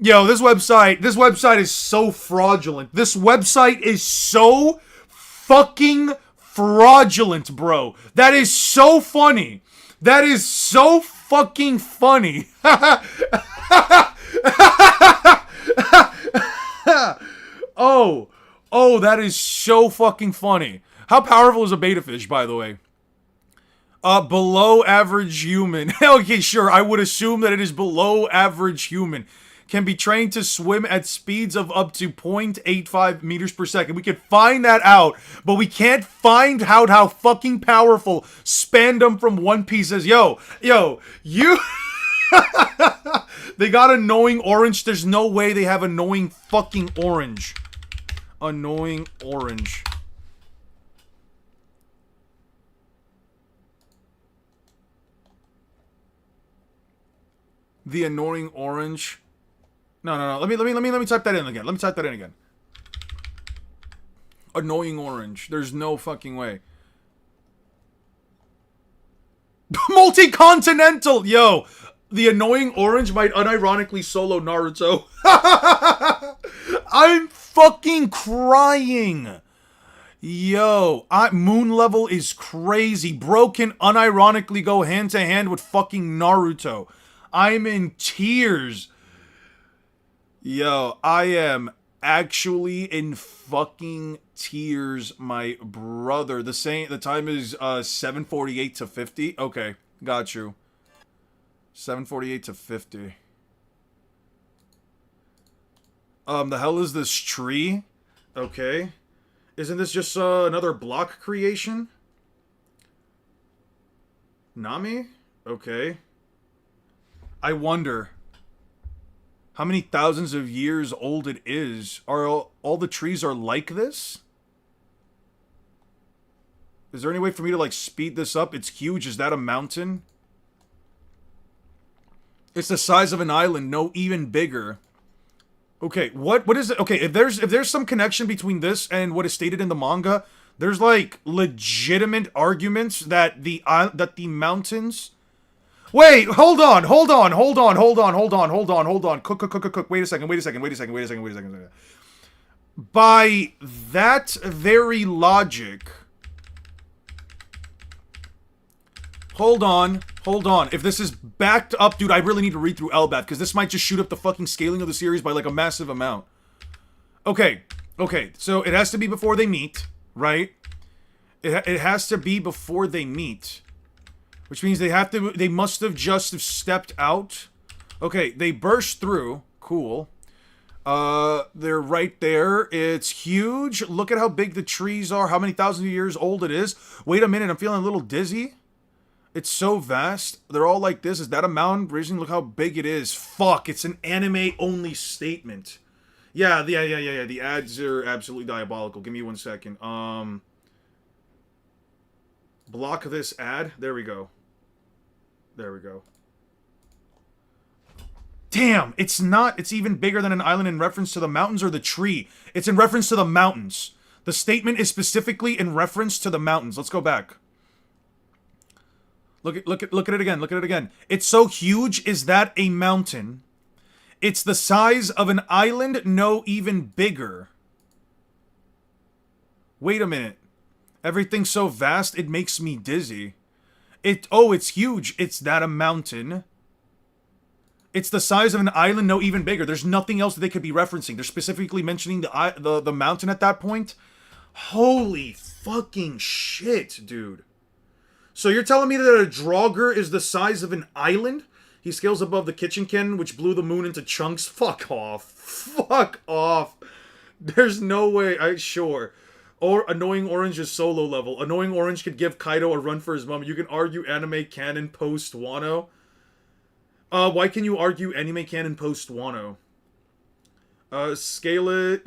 Yo, this website is so fraudulent. This website is so fucking fraudulent, bro. That is so funny. That is so fucking funny. Oh, that is so fucking funny. How powerful is a beta fish, by the way? Below average human. Okay, sure. I would assume that it is below average human. Can be trained to swim at speeds of up to 0.85 meters per second. We could find that out, but we can't find out how fucking powerful Spandam from One Piece is. Yo, you... They got annoying orange. There's no way they have annoying fucking orange. Annoying orange. The annoying orange. No. Let me type that in again. Annoying orange. There's no fucking way. Multi-continental! Yo! The annoying orange might unironically solo Naruto. I'm fucking crying. Yo, moon level is crazy. Bro can unironically go hand to hand with fucking Naruto. I'm in tears. Yo, I am actually in fucking tears, my brother. The time is 7:48 to 50. Okay, got you. 7:48 to 50. The hell is this tree? Okay. Isn't this just another block creation? Nami? Okay. I wonder how many thousands of years old it is. Are all the trees are like this? Is there any way for me to, like, speed this up? It's huge. Is that a mountain? It's the size of an island, no, even bigger. Okay, what is it? Okay, if there's some connection between this and what is stated in the manga, there's like legitimate arguments that the mountains. Wait, hold on. Cook. Wait a second. By that very logic. Hold on. If this is backed up, dude, I really need to read through Elbath, because this might just shoot up the fucking scaling of the series by, like, a massive amount. Okay, so it has to be before they meet, right? It has to be before they meet. Which means they must have just stepped out. Okay, they burst through. Cool. They're right there. It's huge. Look at how big the trees are, how many thousands of years old it is. Wait a minute, I'm feeling a little dizzy. It's so vast. They're all like this. Is that a mountain? Bridging? Look how big it is. Fuck, it's an anime-only statement. Yeah. The ads are absolutely diabolical. Give me 1 second. Block this ad. There we go. Damn, it's not. It's even bigger than an island in reference to the mountains or the tree. It's in reference to the mountains. The statement is specifically in reference to the mountains. Let's go back. Look at it again. It's so huge. Is that a mountain? It's the size of an island. No, even bigger. Wait a minute. Everything's so vast, it makes me dizzy. It's huge. It's that a mountain? It's the size of an island. No, even bigger. There's nothing else that they could be referencing. They're specifically mentioning the mountain at that point. Holy fucking shit, dude. So you're telling me that a Draugr is the size of an island? He scales above the kitchen cannon, which blew the moon into chunks. Fuck off. Fuck off. There's no way. Sure. Or Annoying Orange is solo level. Annoying Orange could give Kaido a run for his mom. You can argue anime canon post Wano. Why can you argue anime canon post Wano? Scale-wise,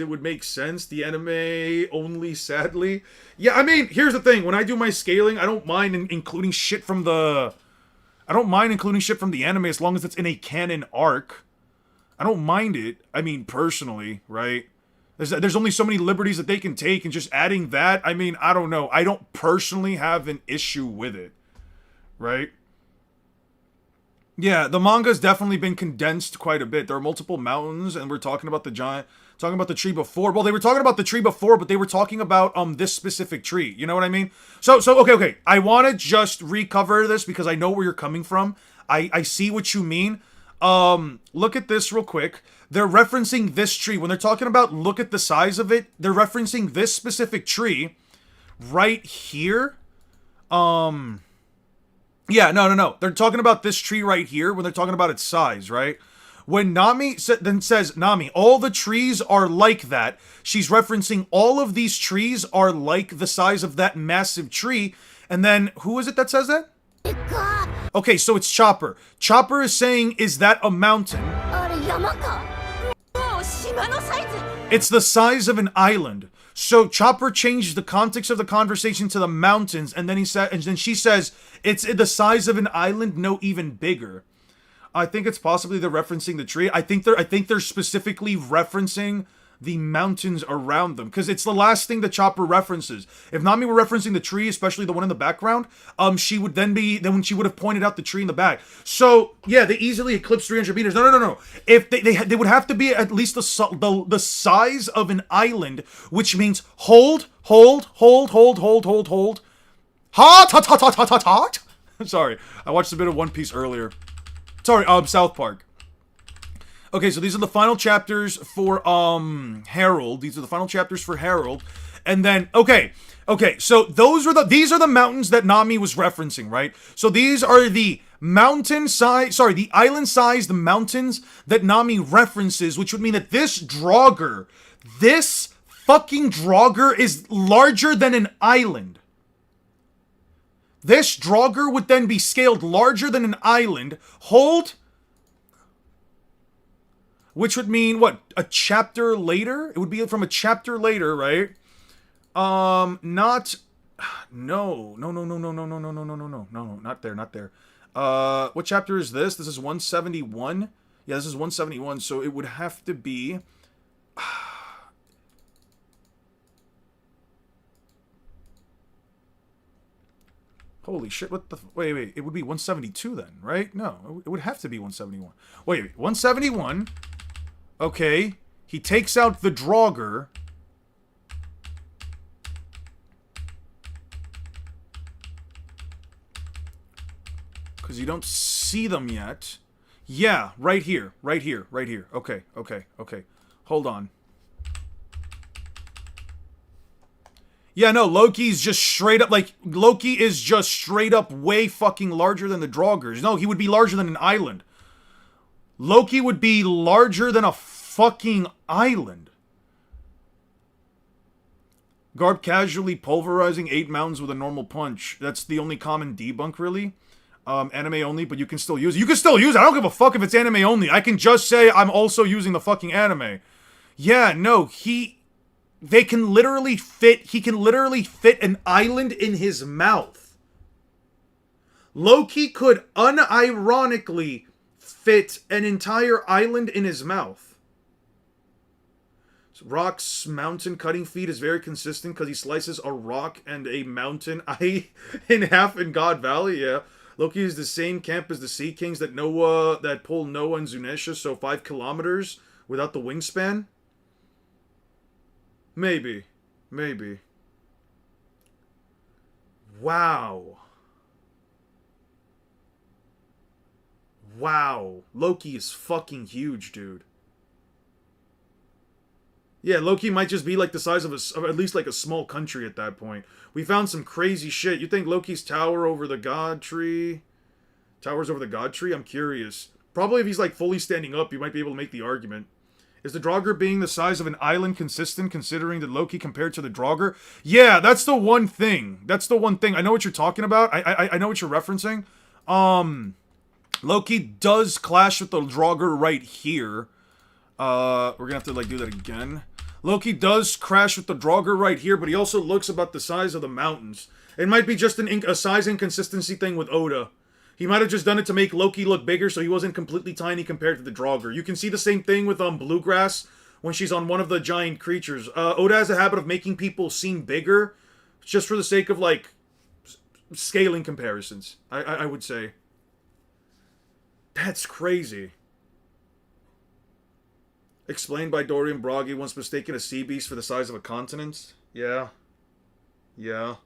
it would make sense. The anime only, sadly. Yeah, I mean, here's the thing. When I do my scaling, I don't mind including shit from the... I don't mind including shit from the anime as long as it's in a canon arc. I don't mind it. I mean, personally, right? There's only so many liberties that they can take, and just adding that, I mean, I don't know. I don't personally have an issue with it, right? Yeah, the manga's definitely been condensed quite a bit. There are multiple mountains, and we're talking about talking about the tree before. Well, they were talking about the tree before, but they were talking about this specific tree. You know what I mean? So okay. I want to just recover this because I know where you're coming from. I see what you mean. Look at this real quick. They're referencing this tree. When they're talking about look at the size of it, they're referencing this specific tree right here. Yeah, no. They're talking about this tree right here when they're talking about its size, right? When Nami then says, Nami, all the trees are like that, she's referencing all of these trees are like the size of that massive tree. And then, who is it that says that? Okay, so it's Chopper. Chopper is saying, is that a mountain? It's the size of an island. So Chopper changed the context of the conversation to the mountains, and then she says, it's the size of an island, no, even bigger. I think it's possibly they're referencing the tree. I think they're specifically referencing the mountains around them, because it's the last thing that Chopper references. If Nami were referencing the tree, especially the one in the background, she would then she would have pointed out the tree in the back. So yeah, they easily eclipse 300 meters. No. If they would have to be at least the size of an island, which means hold. Ha. Sorry, I watched a bit of One Piece earlier. Sorry, South Park. Okay, so these are the final chapters for Herald. These are the final chapters for Herald. And then okay, so these are the mountains that Nami was referencing, right? So these are the the island-sized mountains that Nami references, which would mean that this fucking Draugr is larger than an island. This Draugr would then be scaled larger than an island. Hold. Which would mean, what, a chapter later? It would be from a chapter later, right? No, not there. What chapter is this? This is 171? Yeah, this is 171, so it would have to be... Holy shit, what the... Wait, it would be 172 then, right? No, it would have to be 171. Wait, 171... Okay, he takes out the Draugr. Because you don't see them yet. Yeah, right here. Okay. Hold on. Yeah, no, Loki's just straight up, Loki is just straight up way fucking larger than the Draugrs. No, he would be larger than an island. Loki would be larger than a fucking island. Garp casually pulverizing 8 mountains with a normal punch. That's the only common debunk, really. Anime only, but you can still use it. You can still use it. I don't give a fuck if it's anime only. I can just say I'm also using the fucking anime. Yeah, no, he can literally fit an island in his mouth. Loki could unironically fit an entire island in his mouth. So Rock's mountain cutting feat is very consistent because he slices a rock and a mountain in half in God Valley. Yeah, Loki is the same camp as the Sea Kings that pull Noah and Zunisha, so 5 kilometers without the wingspan. Maybe. Wow, Loki is fucking huge, dude. Yeah, Loki might just be like the size of at least like a small country at that point. We found some crazy shit. You think Loki's tower over the god tree? Towers over the god tree? I'm curious. Probably if he's like fully standing up, you might be able to make the argument. Is the Draugr being the size of an island consistent considering that Loki compared to the Draugr? Yeah, that's the one thing. That's the one thing. I know what you're talking about. I know what you're referencing. Loki does clash with the Draugr right here. We're gonna have to like do that again. Loki does crash with the Draugr right here, but he also looks about the size of the mountains. It might be just a size inconsistency thing with Oda. He might have just done it to make Loki look bigger so he wasn't completely tiny compared to the Draugr. You can see the same thing with Bluegrass when she's on one of the giant creatures. Oda has a habit of making people seem bigger just for the sake of, like, scaling comparisons, I would say. That's crazy. Explained by Dorian Broggy, once mistaken a sea beast for the size of a continent. Yeah. Yeah.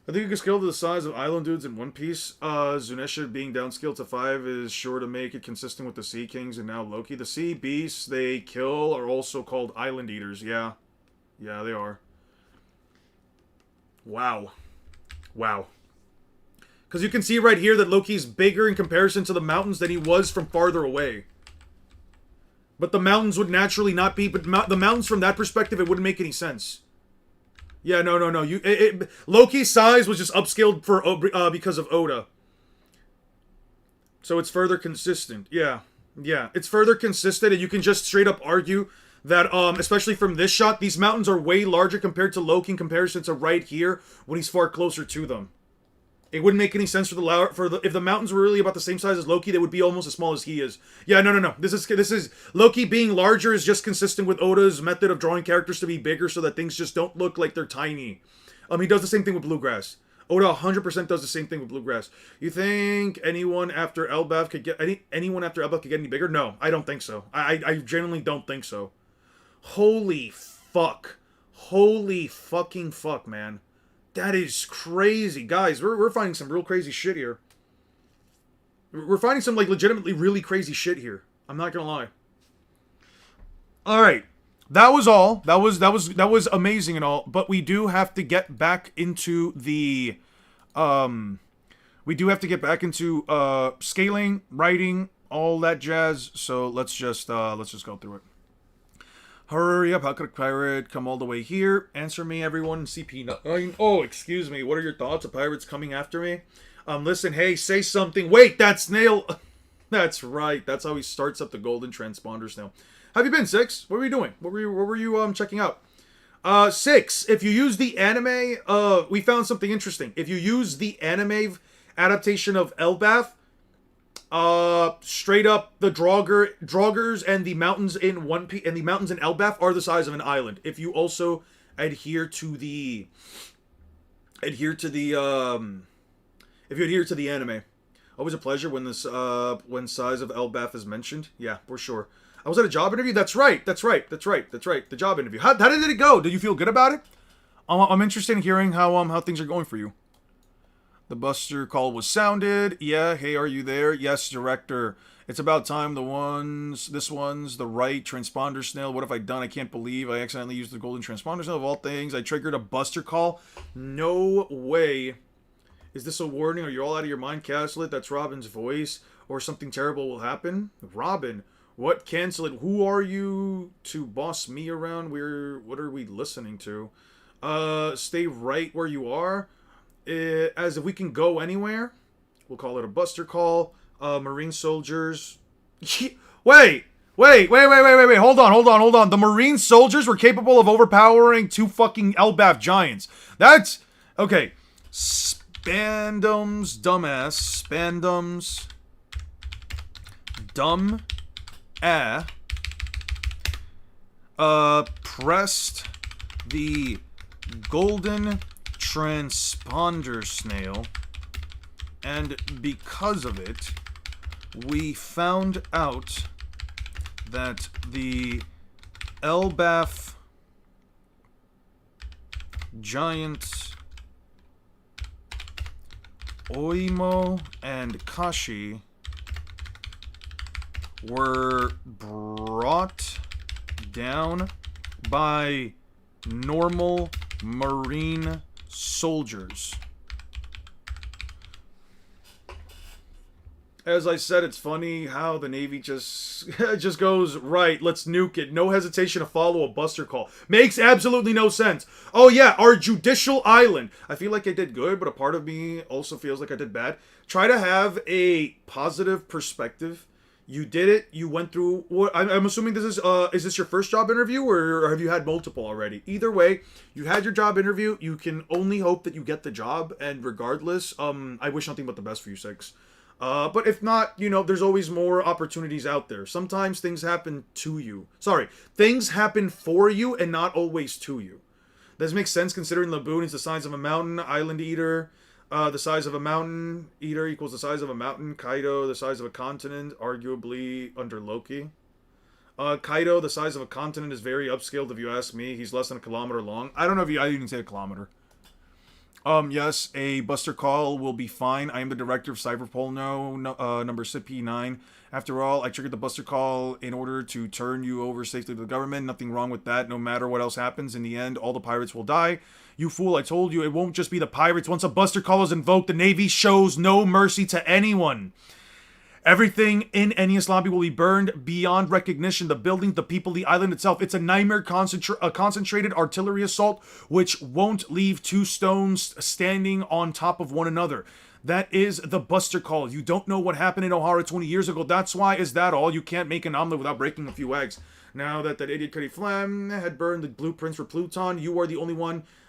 I think you can scale to the size of island dudes in One Piece. Zunisha being downscaled to 5 is sure to make it consistent with the Sea Kings and now Loki. The sea beasts they kill are also called island eaters. Yeah. Yeah, they are. Wow. Wow. Because you can see right here that Loki's bigger in comparison to the mountains than he was from farther away. But the mountains would naturally not be... But the mountains from that perspective, it wouldn't make any sense. Yeah, no. Loki's size was just upscaled for because of Oda. So it's further consistent. Yeah. Yeah, it's further consistent, and you can just straight up argue that, especially from this shot, these mountains are way larger compared to Loki in comparison to right here when he's far closer to them. It wouldn't make any sense if the mountains were really about the same size as Loki, they would be almost as small as he is. Yeah, no. This is Loki being larger is just consistent with Oda's method of drawing characters to be bigger so that things just don't look like they're tiny. He does the same thing with Bluegrass. Oda 100% does the same thing with Bluegrass. You think anyone after Elbaf could get any bigger? No, I don't think so. I genuinely don't think so. Holy fuck. Holy fucking fuck, man. That is crazy. Guys, we're finding some real crazy shit here. We're finding some, like, legitimately really crazy shit here. I'm not gonna lie. Alright. That was all. That was amazing and all. But we do have to get back into the... we do have to get back into, scaling, writing, all that jazz. So let's just go through it. Hurry up, how could a pirate come all the way here? Answer me, everyone, CP9. Oh, excuse me, what are your thoughts? A pirate's coming after me? Listen, hey, say something. Wait, that's Snail. That's right, that's how he starts up the golden transponder Snail. Have you been, Six? What were you doing? What were you checking out? Six, if you use the anime, we found something interesting. If you use the anime adaptation of Elbaf, straight up, the Draugrs and the mountains in One Piece and the mountains in Elbaf are the size of an island. If you also adhere to the anime, always a pleasure when this when size of Elbaf is mentioned. Yeah, for sure. I was at a job interview. That's right. The job interview. How did it go? Did you feel good about it? I'm interested in hearing how things are going for you. The Buster call was sounded. Yeah, hey, are you there? Yes, director. It's about time this one's the right transponder Snail. What have I done? I can't believe I accidentally used the golden transponder Snail of all things. I triggered a Buster call. No way. Is this a warning? Are you all out of your mind? Cancel it. That's Robin's voice. Or something terrible will happen? Robin. What? Cancel it. Who are you to boss me around? What are we listening to? Stay right where you are. As if we can go anywhere. We'll call it a Buster call. Marine soldiers. Wait. Hold on. The Marine soldiers were capable of overpowering 2 fucking Elbaf giants. That's... Okay. Spandums, dumbass. Spandums. Dumb. Pressed the golden transponder Snail, and because of it, we found out that the Elbaf giant Oimo and Kashi were brought down by normal Marine soldiers. As I said, it's funny how the Navy just goes, right, let's nuke it. No hesitation to follow a buster call. Makes absolutely no sense. Oh yeah, our judicial island. I feel like I did good, but a part of me also feels like I did bad. Try to have a positive perspective. You did it. You went through what I'm assuming this is this your first job interview, or have you had multiple already? Either way, you had your job interview. You can only hope that you get the job, and regardless, I wish nothing but the best for you, Six. But if not, you know, there's always more opportunities out there. Sometimes things happen to you. Sorry, things happen for you and not always to you. This makes sense considering Laboon is the size of a mountain. Island Eater, the size of a mountain. Eater equals the size of a mountain. Kaido, the size of a continent, arguably under Loki. Kaido, the size of a continent, is very upscaled if you ask me. He's less than a kilometer long. I don't know if I didn't say a kilometer. Yes, a buster call will be fine. I am the director of Cyberpol number CP9. After all, I triggered the buster call in order to turn you over safely to the government. Nothing wrong with that. No matter what else happens, in the end, all the pirates will die. You fool, I told you, it won't just be the pirates. Once a buster call is invoked, the Navy shows no mercy to anyone. Everything in Enies Lobby will be burned beyond recognition. The building, the people, the island itself. It's a nightmare concentrated artillery assault which won't leave two stones standing on top of one another. That is the buster call. You don't know what happened in O'Hara 20 years ago. That's why, is that all? You can't make an omelet without breaking a few eggs. Now that idiot Cuddy Flam had burned the blueprints for Pluton, you are the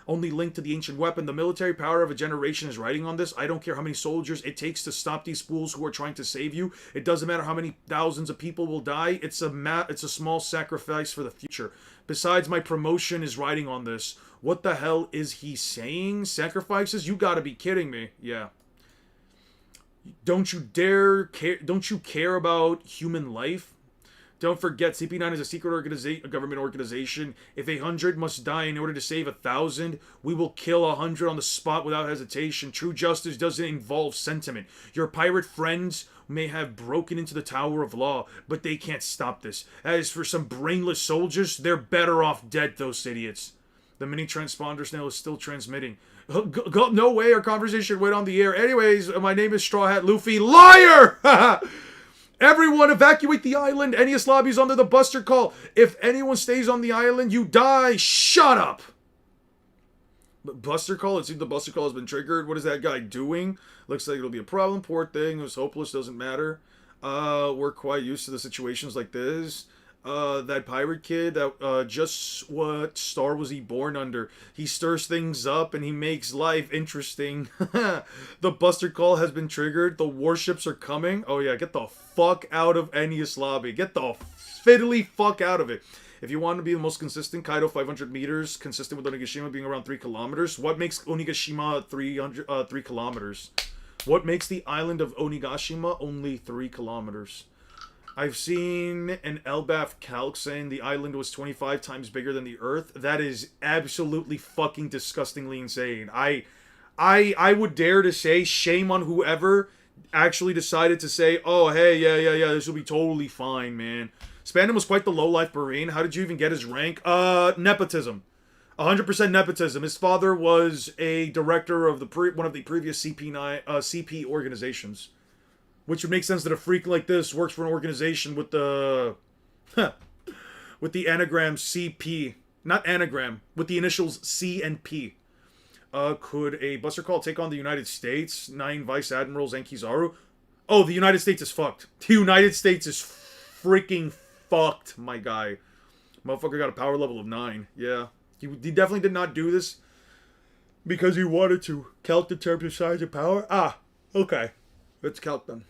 only link to the ancient weapon. The military power of a generation is riding on this. I don't care how many soldiers it takes to stop these fools who are trying to save you. It doesn't matter how many thousands of people will die. It's a small sacrifice for the future. Besides, my promotion is riding on this. What the hell is he saying? Sacrifices? You gotta be kidding me. Yeah. Don't you dare care? Don't you care about human life? Don't forget, CP9 is a secret government organization. If 100 must die in order to save 1,000, we will kill 100 on the spot without hesitation. True justice doesn't involve sentiment. Your pirate friends may have broken into the Tower of Law, but they can't stop this. As for some brainless soldiers, they're better off dead, those idiots. The mini transponder snail is still transmitting. No way our conversation went on the air. Anyways, my name is Straw Hat Luffy. Liar! Everyone evacuate the island. Enies Lobby's under the buster call. If anyone stays on the island, you die. Shut up. Buster call? It seems the buster call has been triggered. What is that guy doing? Looks like it'll be a problem. Poor thing. It was hopeless. Doesn't matter. We're quite used to the situations like this. That pirate kid, that just what star was he born under? He stirs things up and he makes life interesting. The buster call has been triggered. The warships are coming. Oh yeah, get the fuck out of Enies Lobby. Get the fiddly fuck out of it. If you want to be the most consistent, Kaido 500 meters, consistent with Onigashima being around 3 kilometers. What makes Onigashima 3 kilometers? What makes the island of Onigashima only 3 kilometers? I've seen an Elbaf calc saying the island was 25 times bigger than the Earth. That is absolutely fucking disgustingly insane. I would dare to say shame on whoever actually decided to say, oh, hey, yeah, this will be totally fine, man. Spandam was quite the lowlife Marine. How did you even get his rank? Nepotism. 100% nepotism. His father was a director of one of the previous CP organizations. Which would make sense that a freak like this works for an organization with the anagram CP. Not anagram, with the initials C and P. Could a buster call take on the United States? 9 Vice Admirals and Kizaru? Oh, the United States is fucked. The United States is freaking fucked, my guy. Motherfucker got a power level of 9. Yeah. He definitely did not do this because he wanted to calc the terms of size and power. Ah, okay. Let's calc them.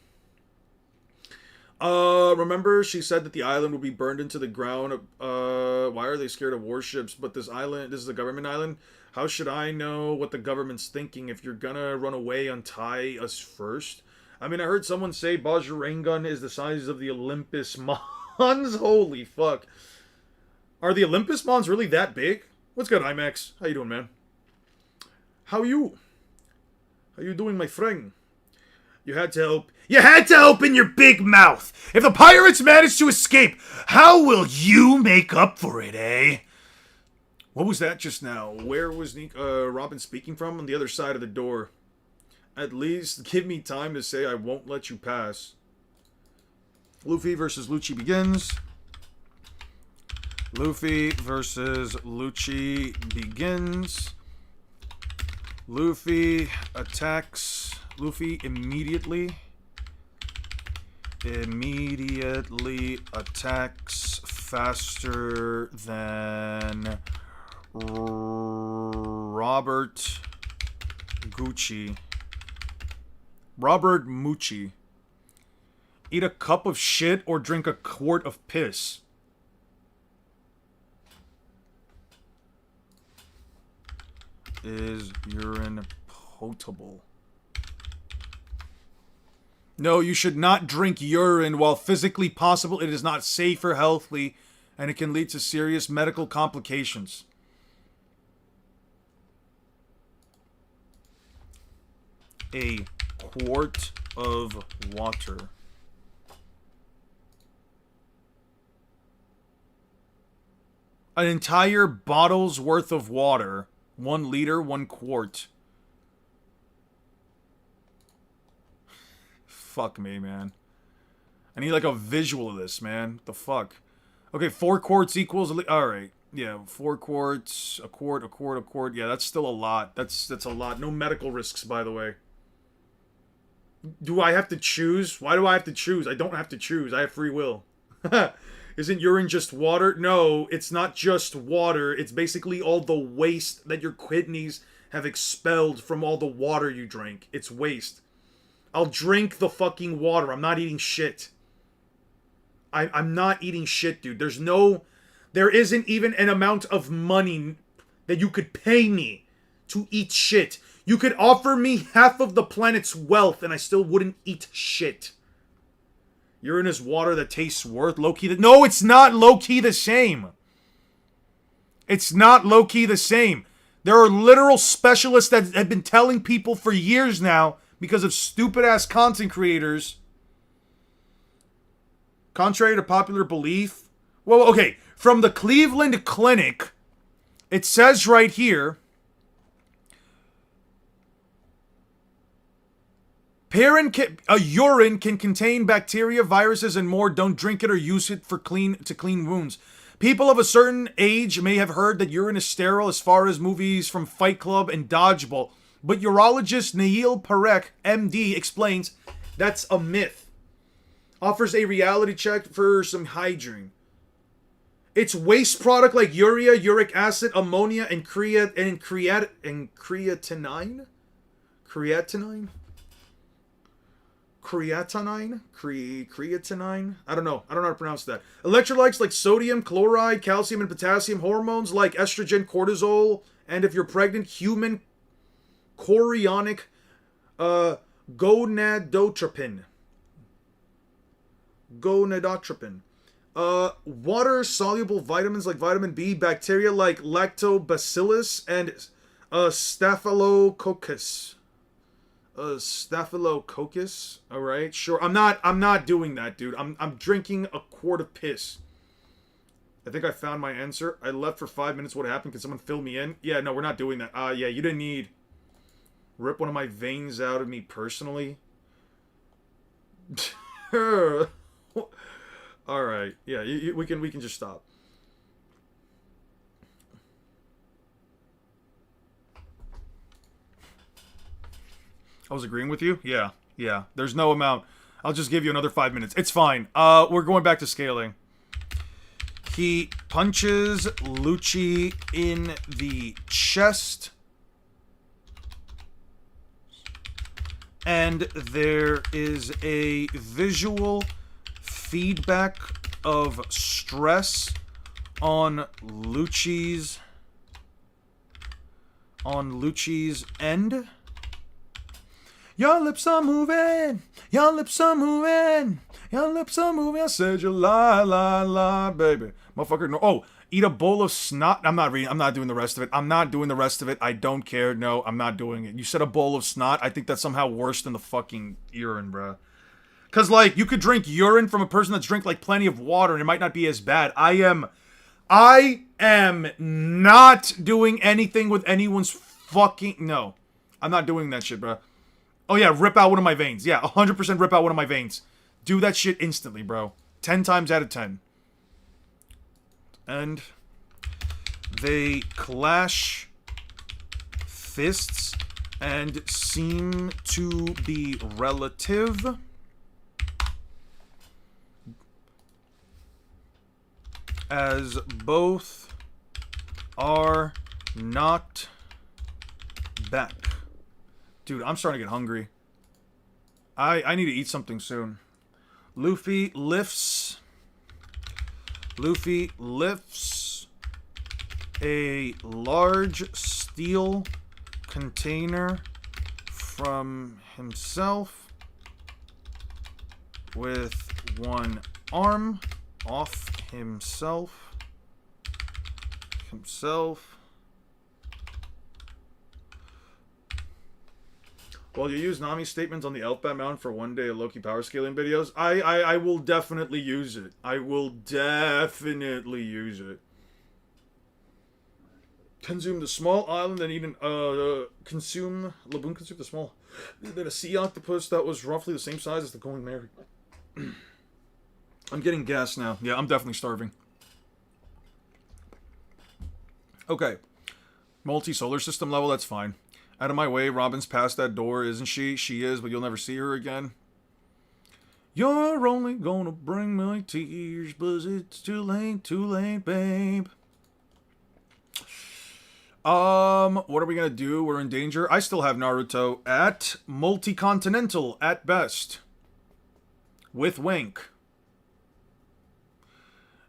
Remember she said that the island would be burned into the ground. Why are they scared of warships? But this is a government island. How should I know what the government's thinking? If you're gonna run away, untie us first. I mean, I heard someone say Bajrangan is the size of the Olympus Mons. Holy fuck. Are the Olympus Mons really that big? What's good, IMAX? How you doing, man? How you? How you doing, my friend? You had to open your big mouth. If the pirates manage to escape, how will you make up for it, eh? What was that just now? Where was Robin speaking from? On the other side of the door. At least give me time to say I won't let you pass. Luffy versus Lucci begins. Luffy versus Lucci begins. Luffy attacks. Luffy immediately attacks faster than Robert Mucci. Eat a cup of shit or drink a quart of piss. Is urine potable? No, you should not drink urine. While physically possible, it is not safe or healthy, and it can lead to serious medical complications. A quart of water. An entire bottle's worth of water. 1 liter, 1 quart. Fuck me, man. I need like a visual of this, man. What the fuck? Okay, 4 quarts equals... Alright. Yeah, 4 quarts, a quart. Yeah, that's still a lot. That's a lot. No medical risks, by the way. Do I have to choose? Why do I have to choose? I don't have to choose. I have free will. Isn't urine just water? No, it's not just water. It's basically all the waste that your kidneys have expelled from all the water you drank. It's waste. I'll drink the fucking water. I'm not eating shit. I'm not eating shit, dude. There isn't even an amount of money that you could pay me to eat shit. You could offer me half of the planet's wealth and I still wouldn't eat shit. Urine is water that tastes worth low-key. No, it's not low-key the same. It's not low-key the same. There are literal specialists that have been telling people for years now, because of stupid-ass content creators, contrary to popular belief. Well, okay, from the Cleveland Clinic, it says right here, urine can contain bacteria, viruses, and more. Don't drink it or use it to clean wounds. People of a certain age may have heard that urine is sterile as far as movies from Fight Club and Dodgeball. But urologist Neil Parekh, MD, explains that's a myth. Offers a reality check for some hygiene. It's waste product like urea, uric acid, ammonia, and creatinine? Creatinine? Creatinine? I don't know how to pronounce that. Electrolytes like sodium, chloride, calcium, and potassium. Hormones like estrogen, cortisol, and if you're pregnant, human chorionic gonadotropin. Water-soluble vitamins like vitamin B, bacteria like lactobacillus, and staphylococcus. Staphylococcus. All right, sure. I'm not doing that, dude. I'm drinking a quart of piss. I think I found my answer. I left for 5 minutes. What happened? Can someone fill me in? Yeah, no, we're not doing that. Yeah, you didn't need rip one of my veins out of me personally. All right. Yeah, we can just stop. I was agreeing with you? Yeah. There's no amount. I'll just give you another 5 minutes. It's fine. We're going back to scaling. He punches Lucci in the chest. And there is a visual feedback of stress on Lucci's end. Your lips are moving. Your lips are moving. Your lips are moving. I said you lie, baby. Motherfucker, no. Oh, Eat a bowl of snot. I'm not doing the rest of it. I'm not doing the rest of it. I don't care. No, I'm not doing it. You said a bowl of snot. I think that's somehow worse than the fucking urine, bruh. Because, like, you could drink urine from a person that's drank, like, plenty of water, and it might not be as bad. I am not doing anything with anyone's fucking... No. I'm not doing that shit, bro. Oh, yeah, rip out one of my veins. Yeah, 100% rip out one of my veins. Do that shit instantly, bro. 10 times out of 10. And they clash fists and seem to be relative. As both are knocked back. Dude, I'm starting to get hungry. I need to eat something soon. Luffy lifts a large steel container from himself with one arm off himself. Well, you use Nami's statements on the Elfbat Mountain for one day of Loki power scaling videos. I will definitely use it. I will definitely use it. Consume the small island and even consume Laboon consume the small. Then a sea octopus that was roughly the same size as the Going Merry. I'm getting gas now. Yeah, I'm definitely starving. Okay. Multi-solar system level, that's fine. Out of my way, Robin's past that door, isn't she? She is, but you'll never see her again. You're only gonna bring my tears, but it's too late, babe. What are we gonna do? We're in danger. I still have Naruto at multi-continental at best. With Wink.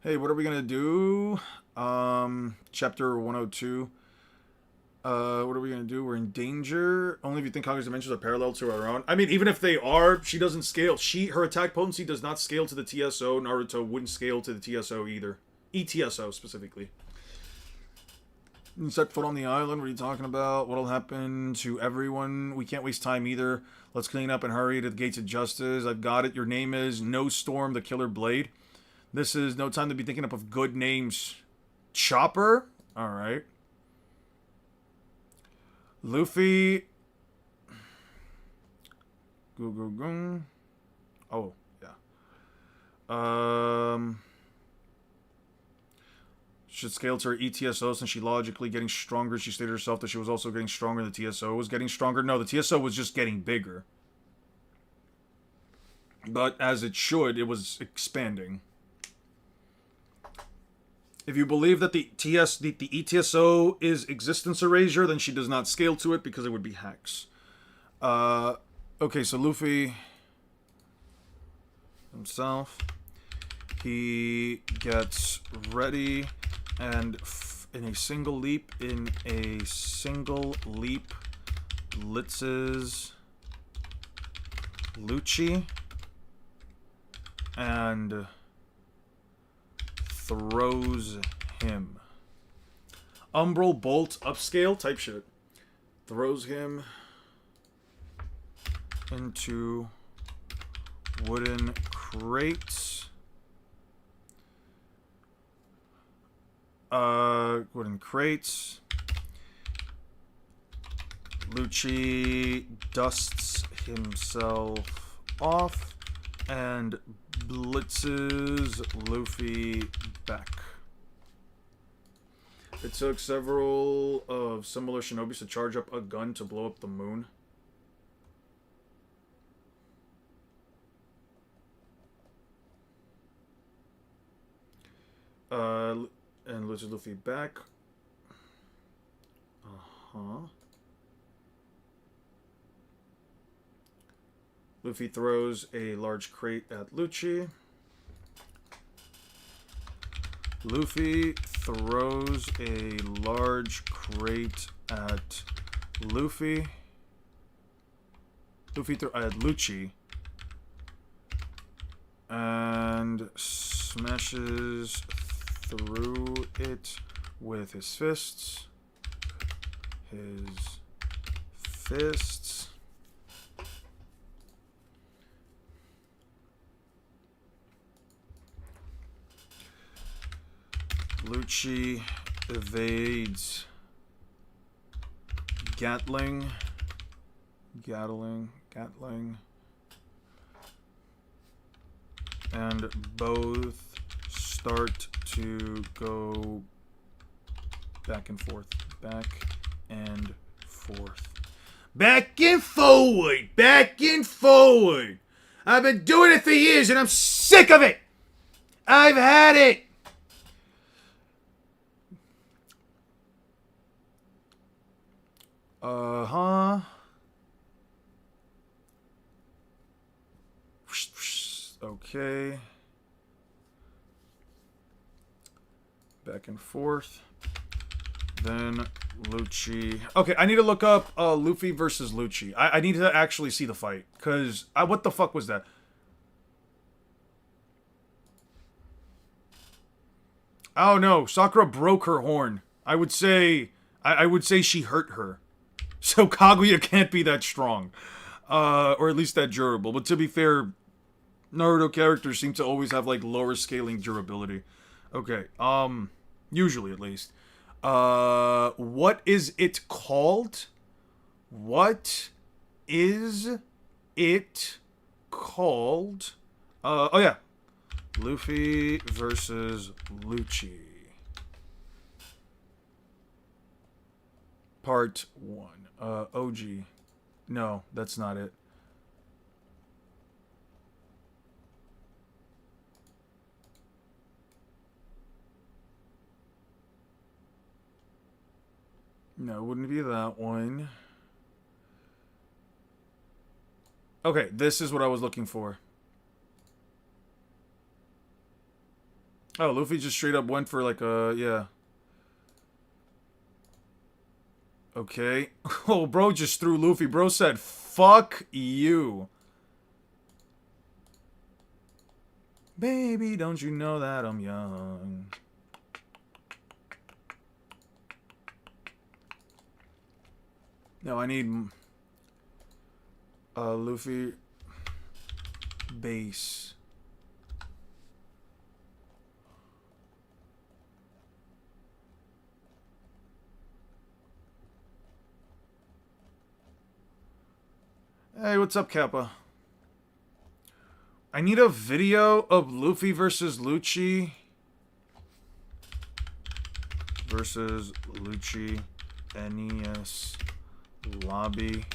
Hey, what are we gonna do? Chapter 102. What are we gonna do? We're in danger. Only if you think Conqueror's dimensions are parallel to our own. I mean, even if they are, she doesn't scale. Her attack potency does not scale to the TSO. Naruto wouldn't scale to the TSO either. ETSO specifically. Set foot on the island. What are you talking about? What'll happen to everyone? We can't waste time either. Let's clean up and hurry to the gates of justice. I've got it. Your name is No Storm, the Killer Blade. This is no time to be thinking up of good names. Chopper? Alright. Luffy. Oh, yeah. Should scale to her ETSO since she logically getting stronger. She stated herself that she was also getting stronger. The TSO was getting stronger. No, the TSO was just getting bigger. But as it should, it was expanding. If you believe that the ETSO is existence erasure, then she does not scale to it because it would be hex. Okay, so Luffy himself, he gets ready and in a single leap, blitzes Lucci and throws him. Umbral Bolt upscale type shit. Throws him into wooden crates. Wooden crates. Lucci dusts himself off and blitzes Luffy back. It took several of similar shinobis to charge up a gun to blow up the moon. And blitzes Luffy back. Luffy throws a large crate at Lucci. Luffy throws a large crate at Luffy. At Lucci. And smashes through it with his fists. Lucci evades Gatling. And both start to go back and forth. Back and forth. Back and forward. Back and forward. I've been doing it for years and I'm sick of it. I've had it. Uh-huh. Okay. Back and forth. Then Lucci. Okay, I need to look up Luffy versus Lucci. I need to actually see the fight. Because, what the fuck was that? Oh no, Sakura broke her horn. I would say she hurt her. So Kaguya can't be that strong. Or at least that durable. But to be fair, Naruto characters seem to always have, like, lower scaling durability. Okay, usually at least. What is it called? What is it called? Oh yeah. Luffy versus Lucci. Part 1. OG. No, that's not it. No, it wouldn't be that one. Okay, this is what I was looking for. Oh, Luffy just straight up went for like a, yeah. Okay. Oh, bro just threw Luffy. Bro said, fuck you. Baby, don't you know that I'm young? No, I need Luffy base. Hey, what's up, Kappa? I need a video of Luffy versus Lucci. Versus Lucci NES lobby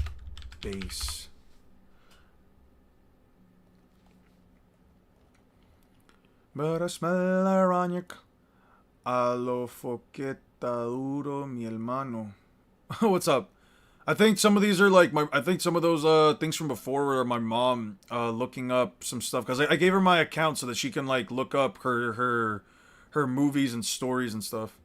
base. But I smell ironic. A lo foqueta duro mi hermano. What's up? I think some of these are like I think some of those things from before were my mom looking up some stuff, because I gave her my account so that she can like look up her movies and stories and stuff.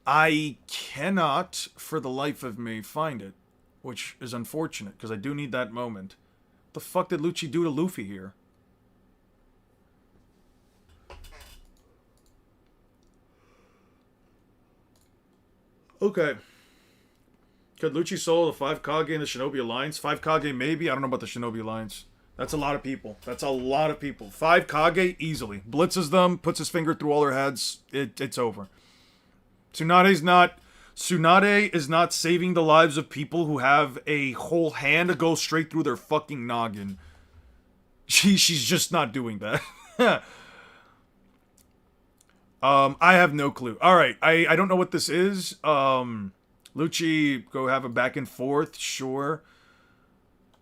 I cannot for the life of me find it, which is unfortunate because I do need that moment. What the fuck did Lucci do to Luffy here? Okay. Could Lucci solo the 5 Kage in the Shinobi Alliance? 5 Kage maybe? I don't know about the Shinobi Alliance. That's a lot of people. That's a lot of people. 5 Kage, easily. Blitzes them, puts his finger through all their heads. It's over. Tsunade is not saving the lives of people who have a whole hand to go straight through their fucking noggin. She's just not doing that. I have no clue. Alright, I don't know what this is. Lucci, go have a back and forth, sure.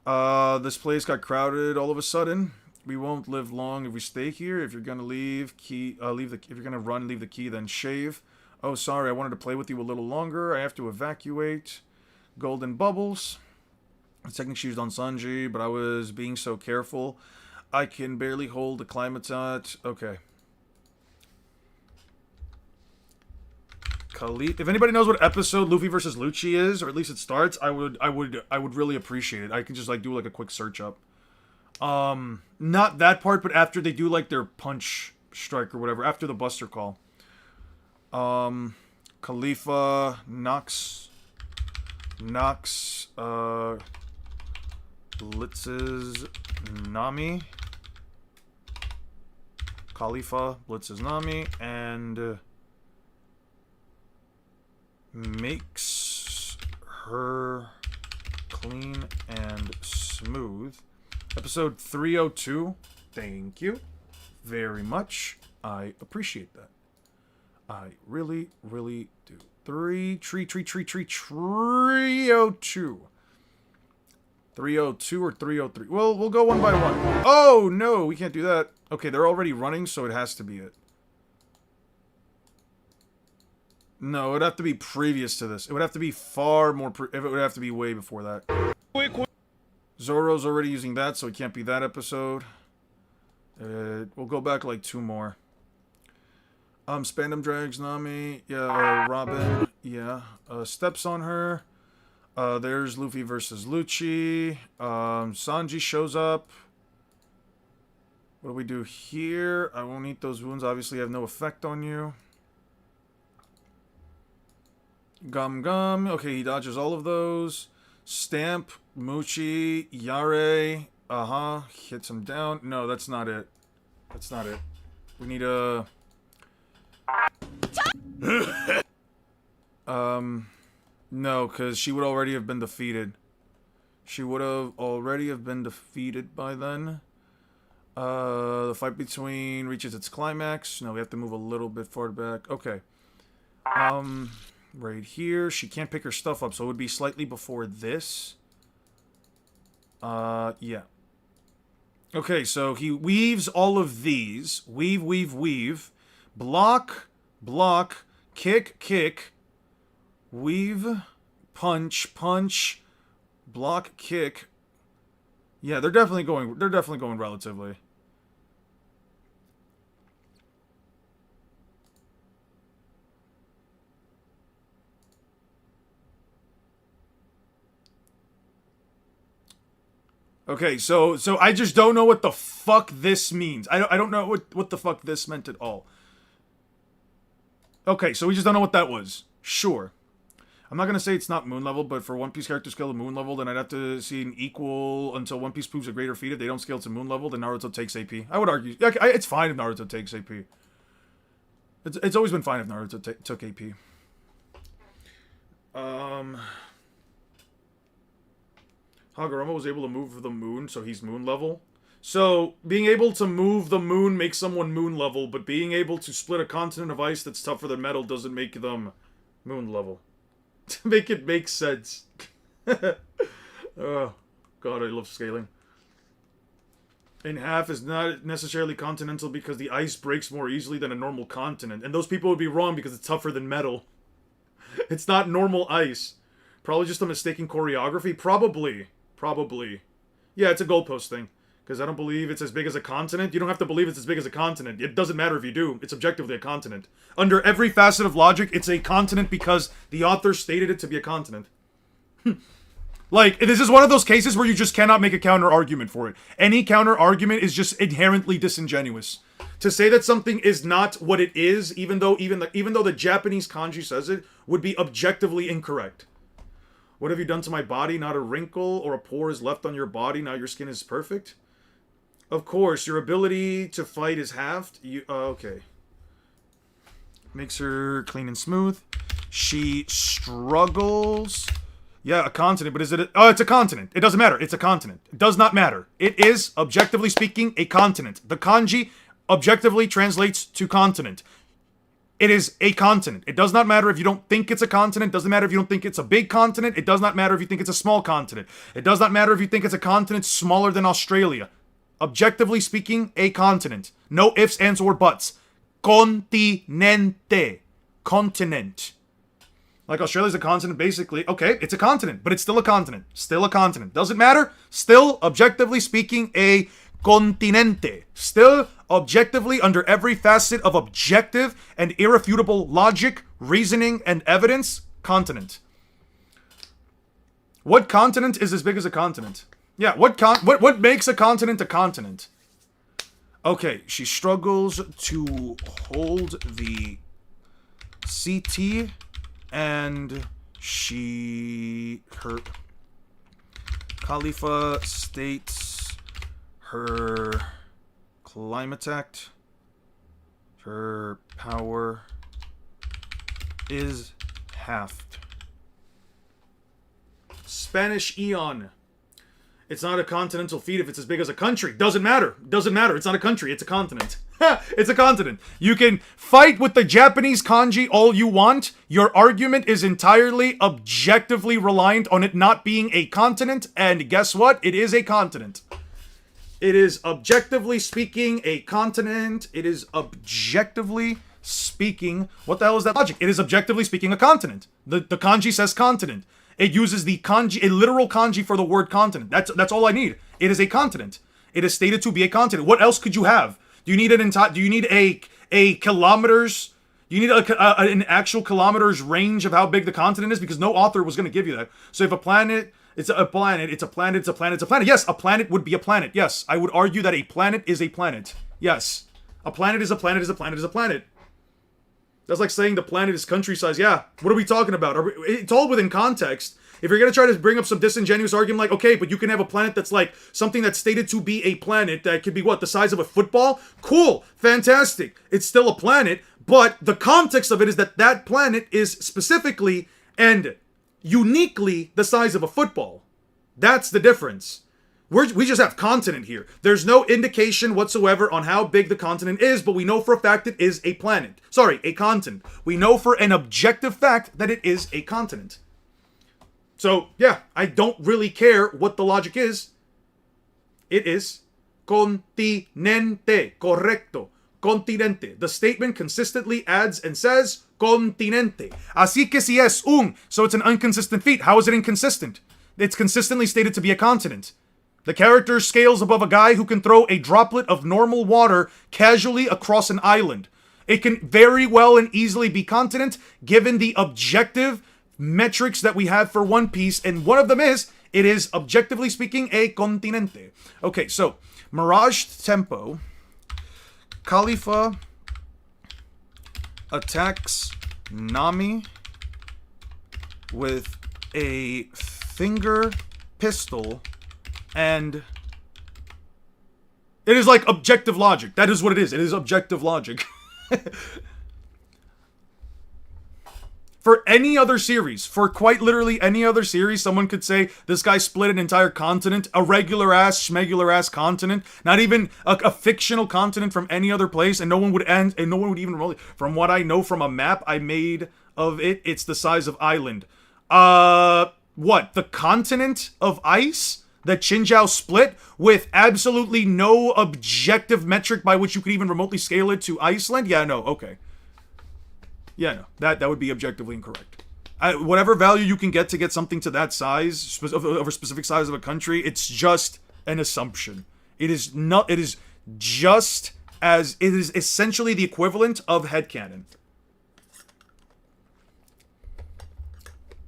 This place got crowded all of a sudden. We won't live long if we stay here. If you're gonna leave, if you're gonna run, leave the key, then shave. Oh, sorry, I wanted to play with you a little longer. I have to evacuate. Golden bubbles. Technically she used on Sanji, but I was being so careful. I can barely hold the climatot. Okay. If anybody knows what episode Luffy versus Lucci is, or at least it starts, I would really appreciate it. I can just like do like a quick search up. Not that part, but after they do like their punch strike or whatever after the Buster call. Khalifa knocks blitzes Nami. Khalifa blitzes Nami and makes her clean and smooth. Episode 302. Thank you very much. I appreciate that. I really, really do. 302. 302 or 303. Well, we'll go one by one. Oh, no, we can't do that. Okay, they're already running, so it has to be it. No, it would have to be previous to this. It would have to be far more... it would have to be way before that. Zoro's already using that, so it can't be that episode. We'll go back like 2 more. Spandam drags Nami. Yeah, Robin. Yeah. Steps on her. There's Luffy versus Lucci. Sanji shows up. What do we do here? I won't eat those wounds. Obviously have no effect on you. Gum Gum. Okay, he dodges all of those. Stamp. Muchi. Yare. Hits him down. No, that's not it. That's not it. We need a... No, because she would already have been defeated. She would have already have been defeated by then. The fight between reaches its climax. No, we have to move a little bit farther back. Okay. Right here. She can't pick her stuff up, so it would be slightly before this. Yeah. Okay, so he weaves all of these. Weave. Block, kick. Weave, punch, block, kick. Yeah, they're definitely going relatively. Okay, so I just don't know what the fuck this means. I don't know what the fuck this meant at all. Okay, so we just don't know what that was. Sure. I'm not going to say it's not moon level, but for One Piece character scale to moon level, then I'd have to see an equal until One Piece proves a greater feat. If they don't scale to moon level, then Naruto takes AP. I would argue. It's fine if Naruto takes AP. It's always been fine if Naruto took AP. Hagoromo was able to move the moon, so he's moon level. So, being able to move the moon makes someone moon level, but being able to split a continent of ice that's tougher than metal doesn't make them moon level. To make it make sense. Oh, God, I love scaling. In half is not necessarily continental because the ice breaks more easily than a normal continent. And those people would be wrong because it's tougher than metal. It's not normal ice. Probably just a mistaken choreography. Probably. Yeah, it's a goalpost thing. Because I don't believe it's as big as a continent. You don't have to believe it's as big as a continent. It doesn't matter if you do. It's objectively a continent. Under every facet of logic, it's a continent because the author stated it to be a continent. Like, this is one of those cases where you just cannot make a counter-argument for it. Any counter-argument is just inherently disingenuous. To say that something is not what it is, even though the Japanese kanji says it, would be objectively incorrect. What have you done to my body? Not a wrinkle or a pore is left on your body. Now your skin is perfect. Of course, your ability to fight is halved. Okay. Makes her clean and smooth. She struggles. Yeah, a continent, but is it oh, it's a continent. It doesn't matter. It's a continent. It does not matter. It is, objectively speaking, a continent. The kanji objectively translates to continent. It is a continent. It does not matter if you don't think it's a continent. It doesn't matter if you don't think it's a big continent. It does not matter if you think it's a small continent. It does not matter if you think it's a continent smaller than Australia. Objectively speaking, a continent. No ifs, ands, or buts. Continente. Continent. Like Australia's a continent, basically. Okay, it's a continent, but it's still a continent. Still a continent. Doesn't matter. Still, objectively speaking, a continente. Still, objectively, under every facet of objective and irrefutable logic, reasoning, and evidence, continent. What continent is as big as a continent? Yeah, what makes a continent a continent? Okay, she struggles to hold the CT, and her Khalifa states her climate act, her power is halved. Spanish Eon. It's not a continental feat if it's as big as a country. Doesn't matter. Doesn't matter. It's not a country. It's a continent. It's a continent. You can fight with the Japanese kanji all you want. Your argument is entirely objectively reliant on it not being a continent. And guess what? It is a continent. It is objectively speaking a continent. It is objectively speaking. What the hell is that logic? It is objectively speaking a continent. The kanji says continent. It uses the kanji, a literal kanji for the word continent. That's all I need. It is a continent. It is stated to be a continent. What else could you have? Do you need Do you need a kilometers? Do you need an actual kilometers range of how big the continent is? Because no author was going to give you that. So if a planet, it's a planet. It's a planet. It's a planet. It's a planet. Yes, a planet would be a planet. Yes, I would argue that a planet is a planet. Yes, a planet is a planet. Is a planet. Is a planet. That's like saying the planet is country size. Yeah, what are we talking about? It's all within context. If you're going to try to bring up some disingenuous argument like, okay, but you can have a planet that's like something that's stated to be a planet that could be what, the size of a football? Cool, fantastic. It's still a planet, but the context of it is that that planet is specifically and uniquely the size of a football. That's the difference. We just have continent here. There's no indication whatsoever on how big the continent is, but we know for a fact it is a planet. Sorry, a continent. We know for an objective fact that it is a continent. So, yeah, I don't really care what the logic is. It is continente. Correcto. Continente. The statement consistently adds and says continente. Así que si es un, so it's an inconsistent feat. How is it inconsistent? It's consistently stated to be a continent. The character scales above a guy who can throw a droplet of normal water casually across an island. It can very well and easily be continent given the objective metrics that we have for One Piece, and one of them is, it is objectively speaking a continente. Okay, so Mirage Tempo. Khalifa attacks Nami with a finger pistol, and it is like objective logic. That is what it is. It is objective logic. For any other series, for quite literally any other series, someone could say this guy split an entire continent, a regular ass, schmegular ass continent, not even a fictional continent from any other place, and no one would even roll it. From what I know from a map I made of it, it's the size of island. What? The continent of ice that Chinjiao split with absolutely no objective metric by which you could even remotely scale it to Iceland? Yeah, no, okay. Yeah, no, that would be objectively incorrect. Whatever value you can get to get something to that size, of a specific size of a country, it's just an assumption. It is not. It is just as it is essentially the equivalent of headcanon.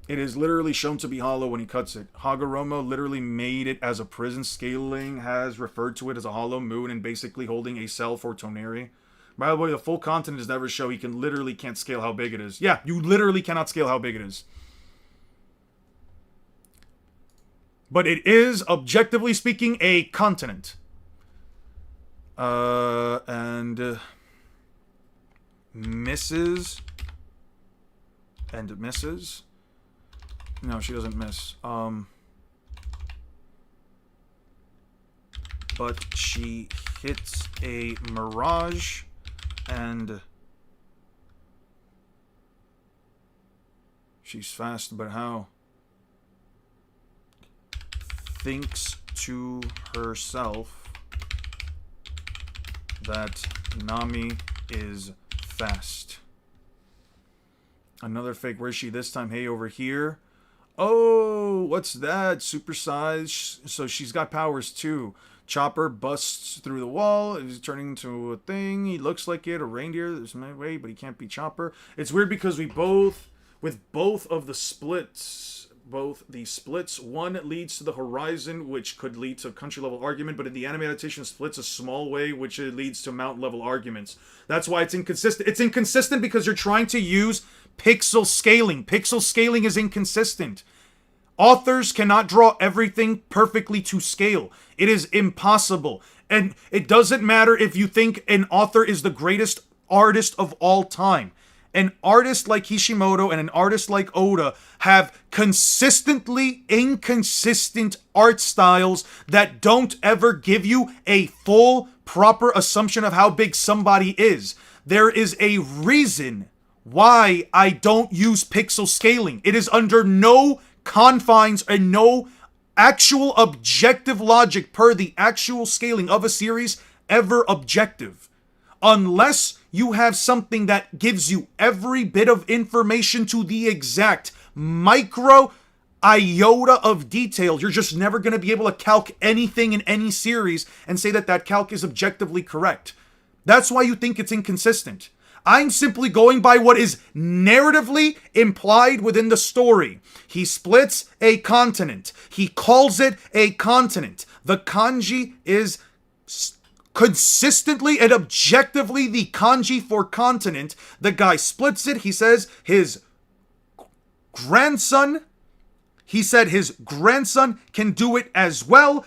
It is literally shown to be hollow when he cuts it. Hagoromo literally made it as a prison. Scaling has referred to it as a hollow moon and basically holding a cell for Toneri. By the way, the full continent is never show. He can't scale how big it is. Yeah, you literally cannot scale how big it is. But it is, objectively speaking, a continent. And misses. And misses. No, she doesn't miss. But she hits a mirage. And she's fast, but how? Thinks to herself that Nami is fast. Another fake. Where's she this time? Hey, over here. Oh, what's that? Supersize. So she's got powers too. Chopper busts through the wall. He's turning into a thing. He looks like it, a reindeer. There's no way, but he can't be Chopper. It's weird because with both of the splits, both the splits. One leads to the horizon, which could lead to a country-level argument, but in the anime adaptation, splits a small way, which leads to mountain-level arguments. That's why it's inconsistent. It's inconsistent because you're trying to use pixel scaling. Pixel scaling is inconsistent. Authors cannot draw everything perfectly to scale. It is impossible. And it doesn't matter if you think an author is the greatest artist of all time. An artist like Kishimoto and an artist like Oda have consistently inconsistent art styles that don't ever give you a full, proper assumption of how big somebody is. There is a reason why I don't use pixel scaling. It is under no confines and no actual objective logic per the actual scaling of a series ever objective. Unless you have something that gives you every bit of information to the exact micro iota of detail, you're just never going to be able to calc anything in any series and say that that calc is objectively correct. That's why you think it's inconsistent. I'm simply going by what is narratively implied within the story. He splits a continent. He calls it a continent. The kanji is consistently and objectively the kanji for continent. The guy splits it. He says his grandson can do it as well.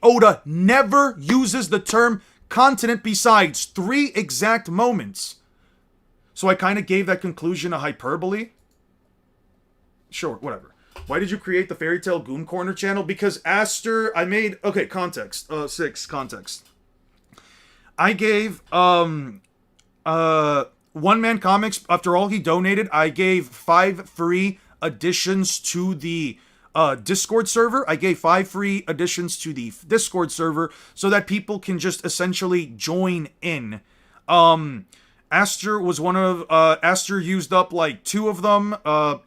Oda never uses the term continent besides 3 exact moments. So I kind of gave that conclusion a hyperbole. Sure, whatever. Why did you create the Fairy Tail Goon Corner channel? Because context. 6 context. I gave One Man Comics, after all he donated, I gave 5 free additions to the Discord server. I gave 5 free additions to the Discord server so that people can just essentially join in. Aster was one of Aster used up like 2 of them. I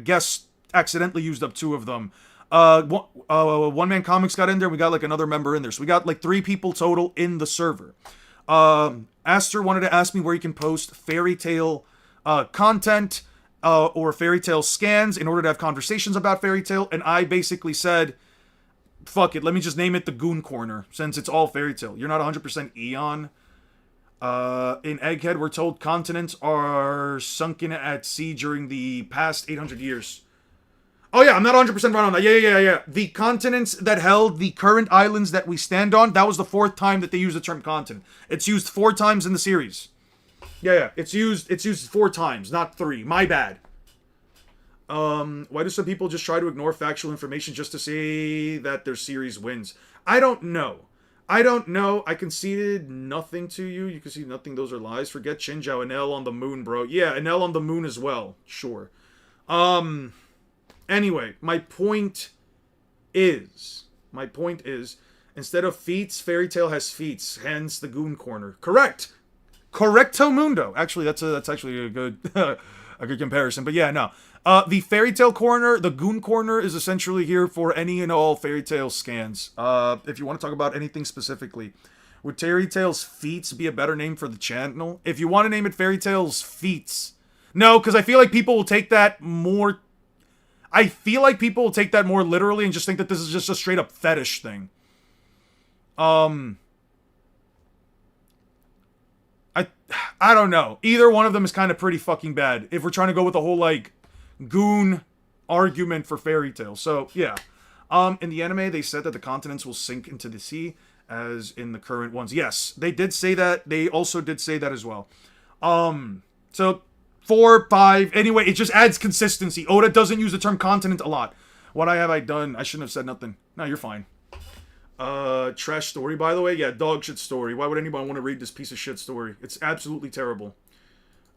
guess accidentally used up 2 of them. One Man Comics got in there. We got like another member in there, so we got like 3 people total in the server. Aster wanted to ask me where you can post Fairy Tail content or Fairy Tail scans in order to have conversations about Fairy Tail, and I basically said, fuck it, let me just name it the Goon Corner, since it's all Fairy Tail. You're not 100% Eon. In Egghead, we're told continents are sunken at sea during the past 800 years. Oh yeah, I'm not 100% right on that. Yeah. The continents that held the current islands that we stand on, that was the 4th time that they used the term continent. It's used 4 times in the series. Yeah, it's used 4 times, not 3. My bad. Why do some people just try to ignore factual information just to say that their series wins? I don't know. I conceded nothing to you. You conceded nothing. Those are lies. Forget Chinjiao. An L on the moon, bro. Yeah, an L on the moon as well. Sure. Anyway, my point is, instead of feats, Fairy Tail has feats. Hence the Goon Corner. Correct. Correcto mundo. Actually, that's actually a good a good comparison. But yeah, no. The Fairy Tail Corner, the Goon Corner, is essentially here for any and all Fairy Tail scans. If you want to talk about anything specifically, would Fairy Tail's Feats be a better name for the channel? If you want to name it Fairy Tail's Feats, no, because I feel like people will take that more. I feel like people will take that more literally and just think that this is just a straight up fetish thing. I don't know. Either one of them is kind of pretty fucking bad if we're trying to go with the whole like goon argument for Fairy Tail. So yeah, in the anime they said that the continents will sink into the sea as in the current ones. Yes, they did say that. They also did say that as well. So 4, 5. Anyway, it just adds consistency. Oda doesn't use the term continent a lot. What have I done? I shouldn't have said nothing. No, you're fine. Trash story, by the way. Yeah, dog shit story. Why would anyone want to read this piece of shit story? It's absolutely terrible.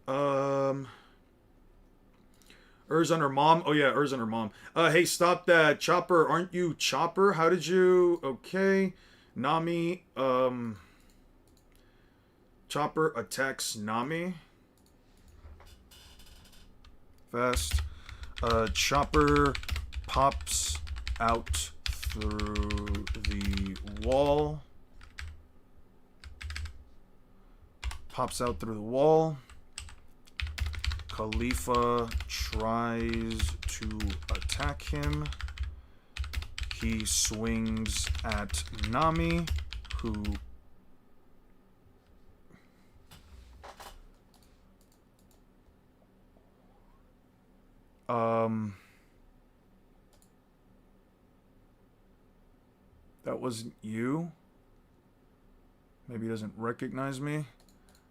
Urz on her mom. Oh yeah, Urz on her mom. Hey, stop that. Chopper, aren't you Chopper? How did you... Okay. Nami, Chopper attacks Nami. Fast. Chopper pops out through the wall. Pops out through the wall. Khalifa tries to attack him. He swings at Nami, who... That wasn't you. Maybe he doesn't recognize me.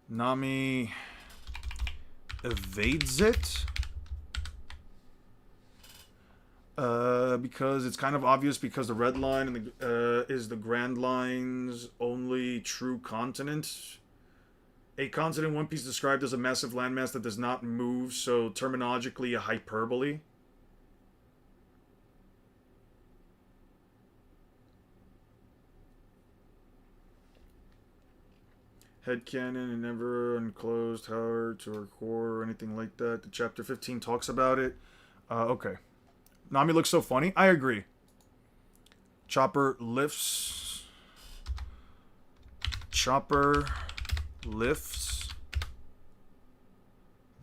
Nami evades it. Because it's kind of obvious, because the red line and is the Grand Line's only true continent. A continent in One Piece described as a massive landmass that does not move, so terminologically a hyperbole. Headcanon and never unclosed Howard to record or anything like that. The chapter 15 talks about it. Okay. Nami looks so funny. I agree. Chopper lifts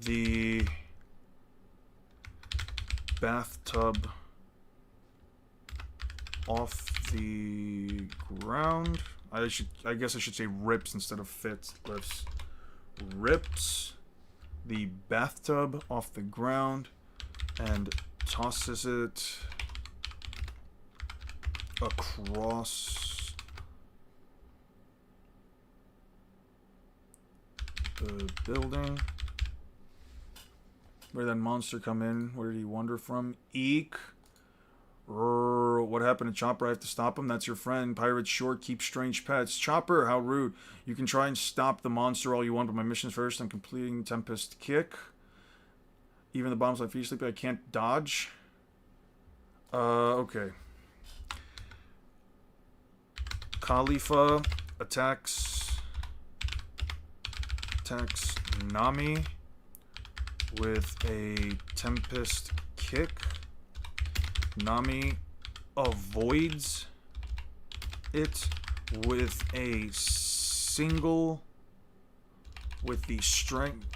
the bathtub off the ground. I guess I should say rips instead of fits. Rips the bathtub off the ground and tosses it across the building. Where did that monster come in? Where did he wander from? Eek. What happened to Chopper? I have to stop him. That's your friend. Pirates sure keep strange pets. Chopper, how rude. You can try and stop the monster all you want, but my mission's first. I'm completing Tempest Kick. Even the bombs like feet sleepy, I can't dodge. Okay. Khalifa attacks Nami with a Tempest Kick. Nami avoids it with a single, with the strength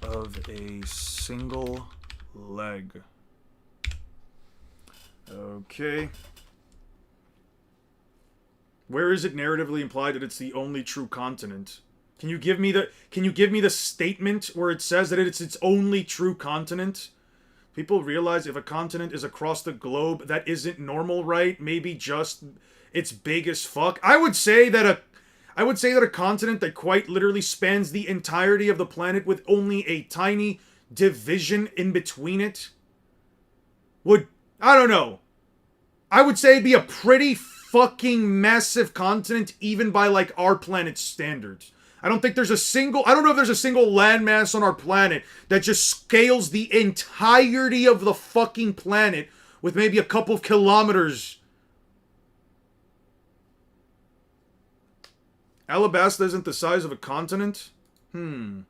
of a single leg. Okay. Where is it narratively implied that it's the only true continent? Can you give me the statement where it says that it's its only true continent? People realize if a continent is across the globe, that isn't normal, right? Maybe just it's big as fuck. I would say that a continent that quite literally spans the entirety of the planet with only a tiny division in between it would, I don't know. I would say it'd be a pretty fucking massive continent even by like our planet's standards. I don't know if there's a single landmass on our planet that just scales the entirety of the fucking planet with maybe a couple of kilometers. Alabasta isn't the size of a continent? Let's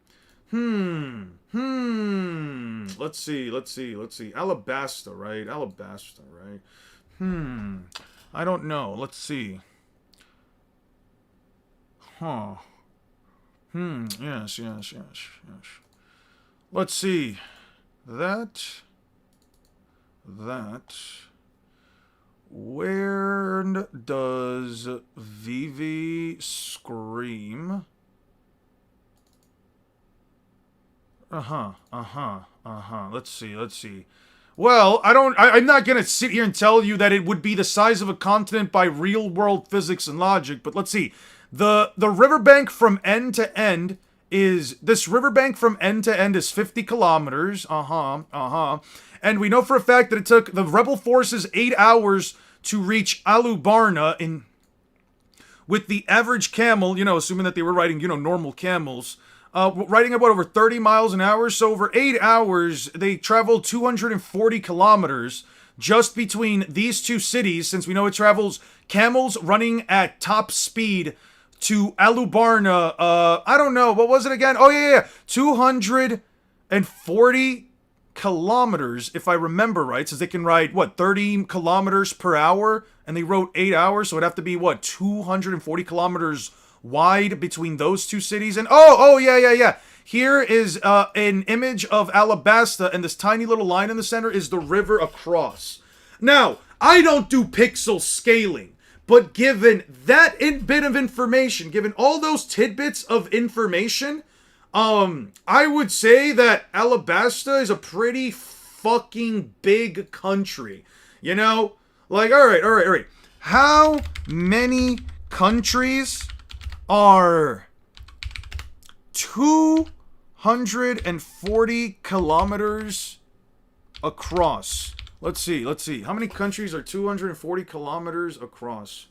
see. Alabasta, right? I don't know. Let's see. Huh. Yes. Let's see. That. Where does Vivi scream? Let's see. Well, I'm not gonna sit here and tell you that it would be the size of a continent by real world physics and logic, but let's see. The riverbank from end to end is 50 kilometers. And we know for a fact that it took the rebel forces 8 hours to reach Alubarna with the average camel, assuming that they were riding, normal camels, riding about over 30 miles an hour. So over 8 hours, they traveled 240 kilometers just between these two cities, since we know it travels camels running at top speed to Alubarna. I don't know. What was it again? Oh, yeah. 240 kilometers, if I remember right, since they can ride, 30 kilometers per hour, and they rode 8 hours, so it'd have to be, 240 kilometers wide between those two cities. And oh, yeah. Here is an image of Alabasta, and this tiny little line in the center is the river across. Now, I don't do pixel scaling, but given that bit of information, given all those tidbits of information, I would say that Alabasta is a pretty fucking big country. You know? Like, all right. How many countries are 240 kilometers across? Let's see. How many countries are 240 kilometers across?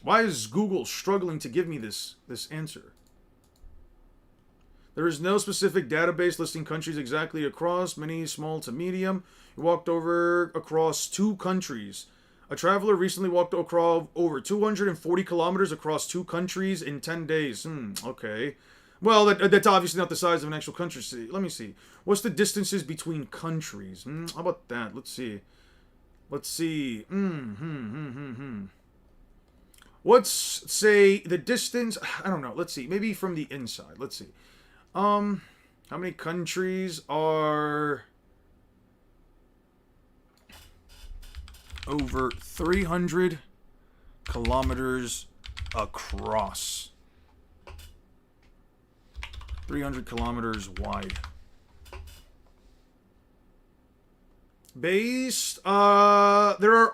Why is Google struggling to give me this answer? There is no specific database listing countries exactly across, many small to medium. You walked across 2 countries. A traveler recently walked across over 240 kilometers across 2 countries in 10 days. Okay. Well, that's obviously not the size of an actual country. Let me see. What's the distances between countries? How about that? Let's see. What's, say, the distance? I don't know. Let's see. Maybe from the inside. Let's see. How many countries are over 300 kilometers across? 300 kilometers wide. Based, there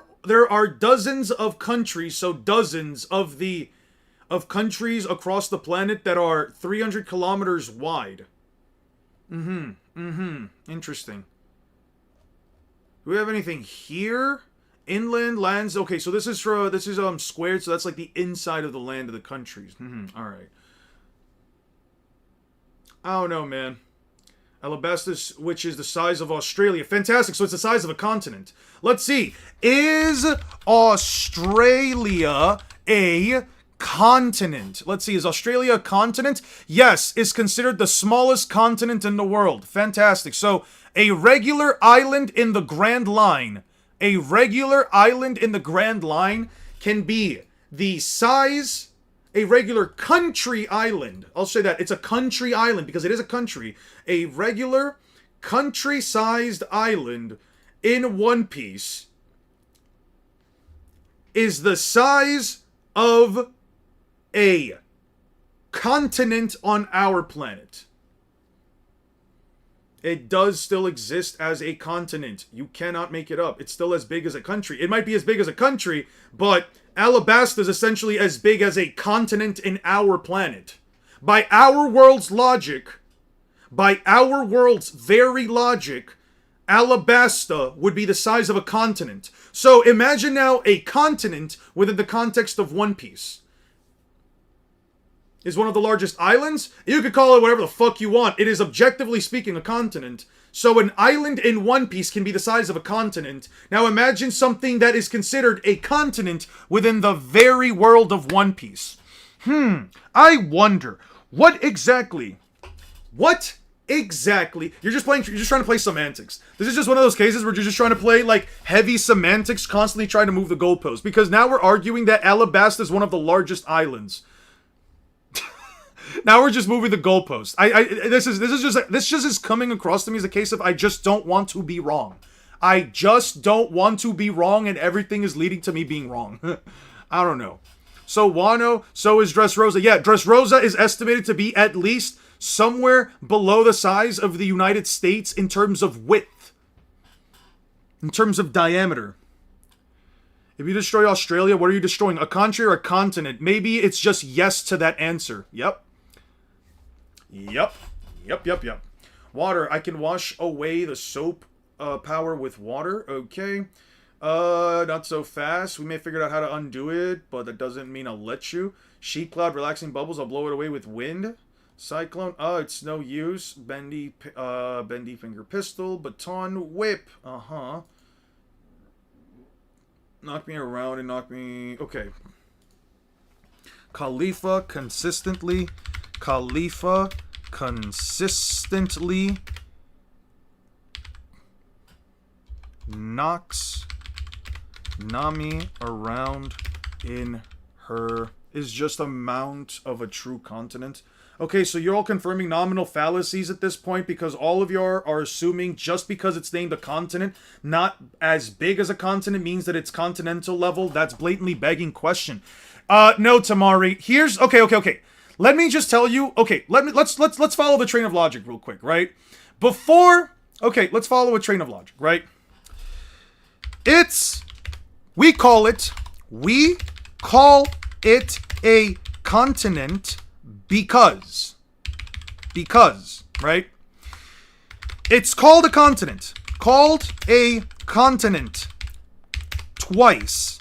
are dozens of countries, so dozens of countries across the planet that are 300 kilometers wide. Interesting. Do we have anything here? Inland lands. Okay, so this is squared, so that's like the inside of the land of the countries. All right. I don't know, man. Alabasta, which is the size of Australia. Fantastic. So it's the size of a continent. Let's see. Is Australia a continent? Let's see. Is Australia a continent? Yes. Is considered the smallest continent in the world. Fantastic. So a regular island in the Grand Line. A regular island in the Grand Line can be the size... A regular country island. I'll say that. It's a country island because it is a country. A regular country-sized island in One Piece is the size of a continent on our planet. It does still exist as a continent. You cannot make it up. It's still as big as a country. It might be as big as a country, but Alabasta is essentially as big as a continent in our planet. By our world's logic, by our world's very logic, Alabasta would be the size of a continent. So imagine now a continent within the context of One Piece. Is one of the largest islands? You could call it whatever the fuck you want. It is objectively speaking a continent. So an island in One Piece can be the size of a continent. Now imagine something that is considered a continent within the very world of One Piece. I wonder, what exactly? You're just trying to play semantics. This is just one of those cases where you're just trying to play like heavy semantics, constantly trying to move the goalposts. Because now we're arguing that Alabasta is one of the largest islands. Now we're just moving the goalpost. This just is coming across to me as a case of I just don't want to be wrong. I just don't want to be wrong, and everything is leading to me being wrong. I don't know. So Wano, so is Dressrosa. Yeah, Dressrosa is estimated to be at least somewhere below the size of the United States in terms of width. In terms of diameter. If you destroy Australia, what are you destroying? A country or a continent? Maybe it's just yes to that answer. Yep. Water. I can wash away the soap power with water. Okay. Not so fast. We may figure out how to undo it, but that doesn't mean I'll let you. Sheet cloud, relaxing bubbles. I'll blow it away with wind. Cyclone. It's no use. Bendy finger pistol. Baton whip. Knock me around and knock me... Okay. Khalifa consistently knocks Nami around in her is just amount of a true continent. Okay, so you're all confirming nominal fallacies at this point because all of you are assuming just because it's named a continent, not as big as a continent, means that it's continental level. That's blatantly begging question. No, Tamari. Here's okay. Let me just tell you. Okay, let's follow the train of logic real quick, right? Let's follow a train of logic, right? We call it a continent because, right? It's called a continent. Twice.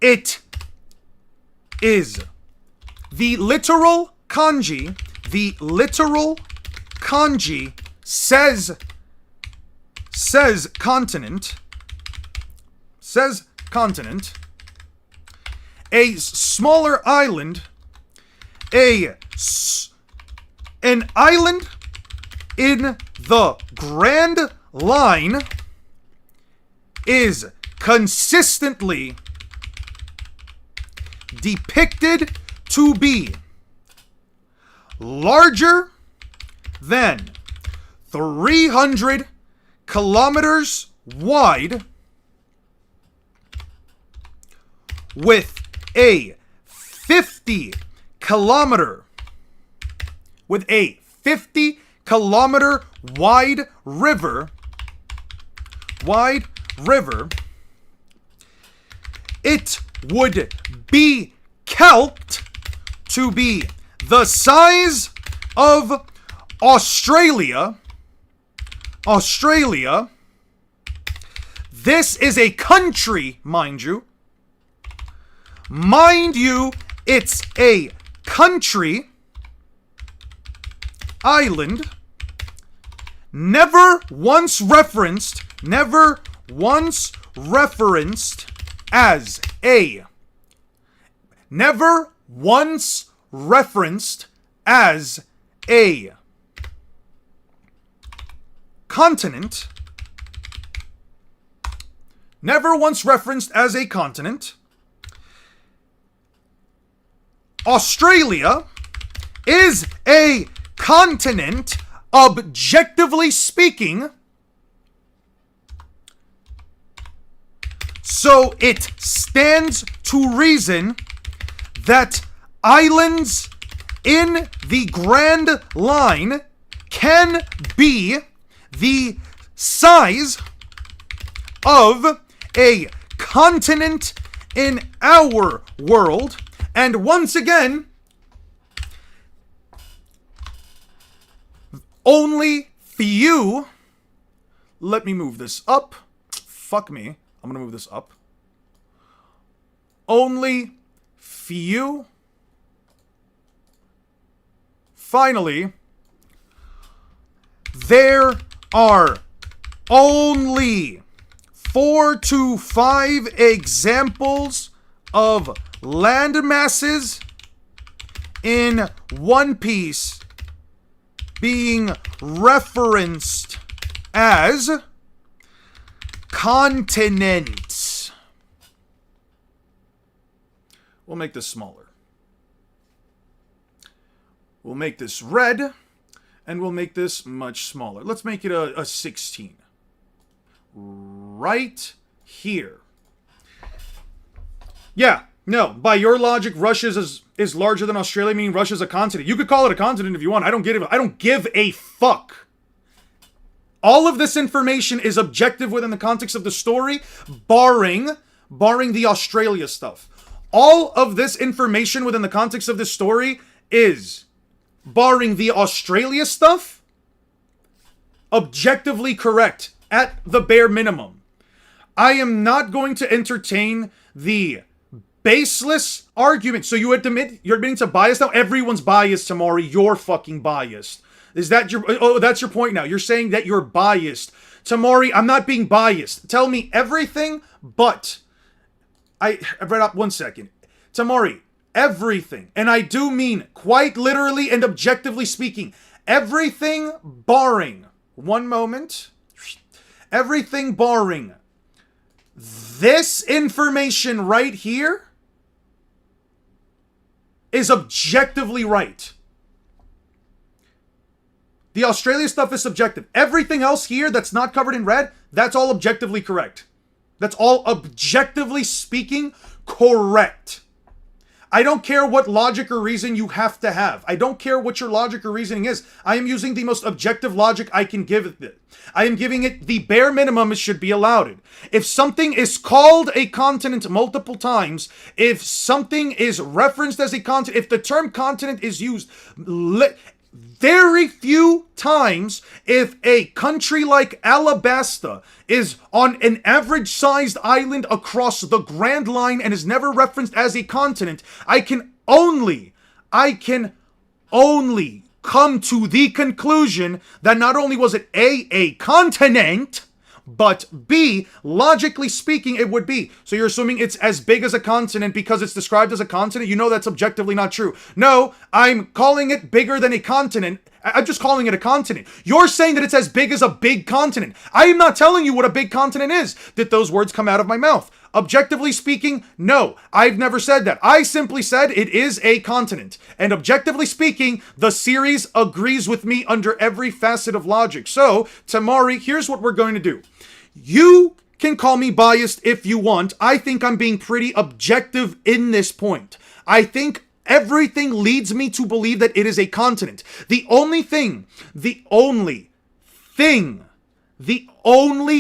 It is the literal kanji says continent, a smaller island, an island in the Grand Line is consistently depicted to be larger than 300 kilometers wide with a 50 kilometer wide river, it would be calced to be the size of Australia. This is a country, mind you. It's a country, island, never once referenced as a continent. Australia is a continent, objectively speaking. So it stands to reason that islands in the Grand Line can be the size of a continent in our world. And once again, only few. Let me move this up. Fuck me. I'm gonna move this up. Only few. Finally, there are only 4 to 5 examples of land masses in One Piece being referenced as continents. We'll make this smaller. We'll make this red, and we'll make this much smaller. Let's make it a 16. Right here. Yeah, no, by your logic, Russia is larger than Australia, meaning Russia's a continent. You could call it a continent if you want. I don't give a fuck. All of this information is objective within the context of the story, barring the Australia stuff. All of this information within the context of this story is, barring the Australia stuff, objectively correct at the bare minimum. I am not going to entertain the baseless argument. So you're admitting to bias now? Everyone's biased, Tamari. You're fucking biased. Is that your... Oh, that's your point now. You're saying that you're biased. Tamari, I'm not being biased. Tell me everything but... I read up 1 second. Tamari, everything. And I do mean quite literally and objectively speaking. Everything barring... One moment. everything barring this information right here is objectively right. The Australia stuff is subjective. Everything else here that's not covered in red, that's all objectively correct. That's all objectively speaking correct. I don't care what logic or reason you have to have. I don't care what your logic or reasoning is. I am using the most objective logic I can give it. I am giving it the bare minimum it should be allowed. If something is called a continent multiple times, if something is referenced as a continent, if the term continent is used very few times, if a country like Alabasta is on an average-sized island across the Grand Line and is never referenced as a continent, I can only come to the conclusion that not only was it a continent, but B, logically speaking, it would be. So you're assuming it's as big as a continent because it's described as a continent? You know that's objectively not true. No, I'm calling it bigger than a continent. I'm just calling it a continent. You're saying that it's as big as a big continent. I am not telling you what a big continent is. Did those words come out of my mouth? Objectively speaking, no. I've never said that. I simply said it is a continent. And objectively speaking, the series agrees with me under every facet of logic. So, Tamari, here's what we're going to do. You can call me biased if you want. I think I'm being pretty objective in this point. I think everything leads me to believe that it is a continent. The only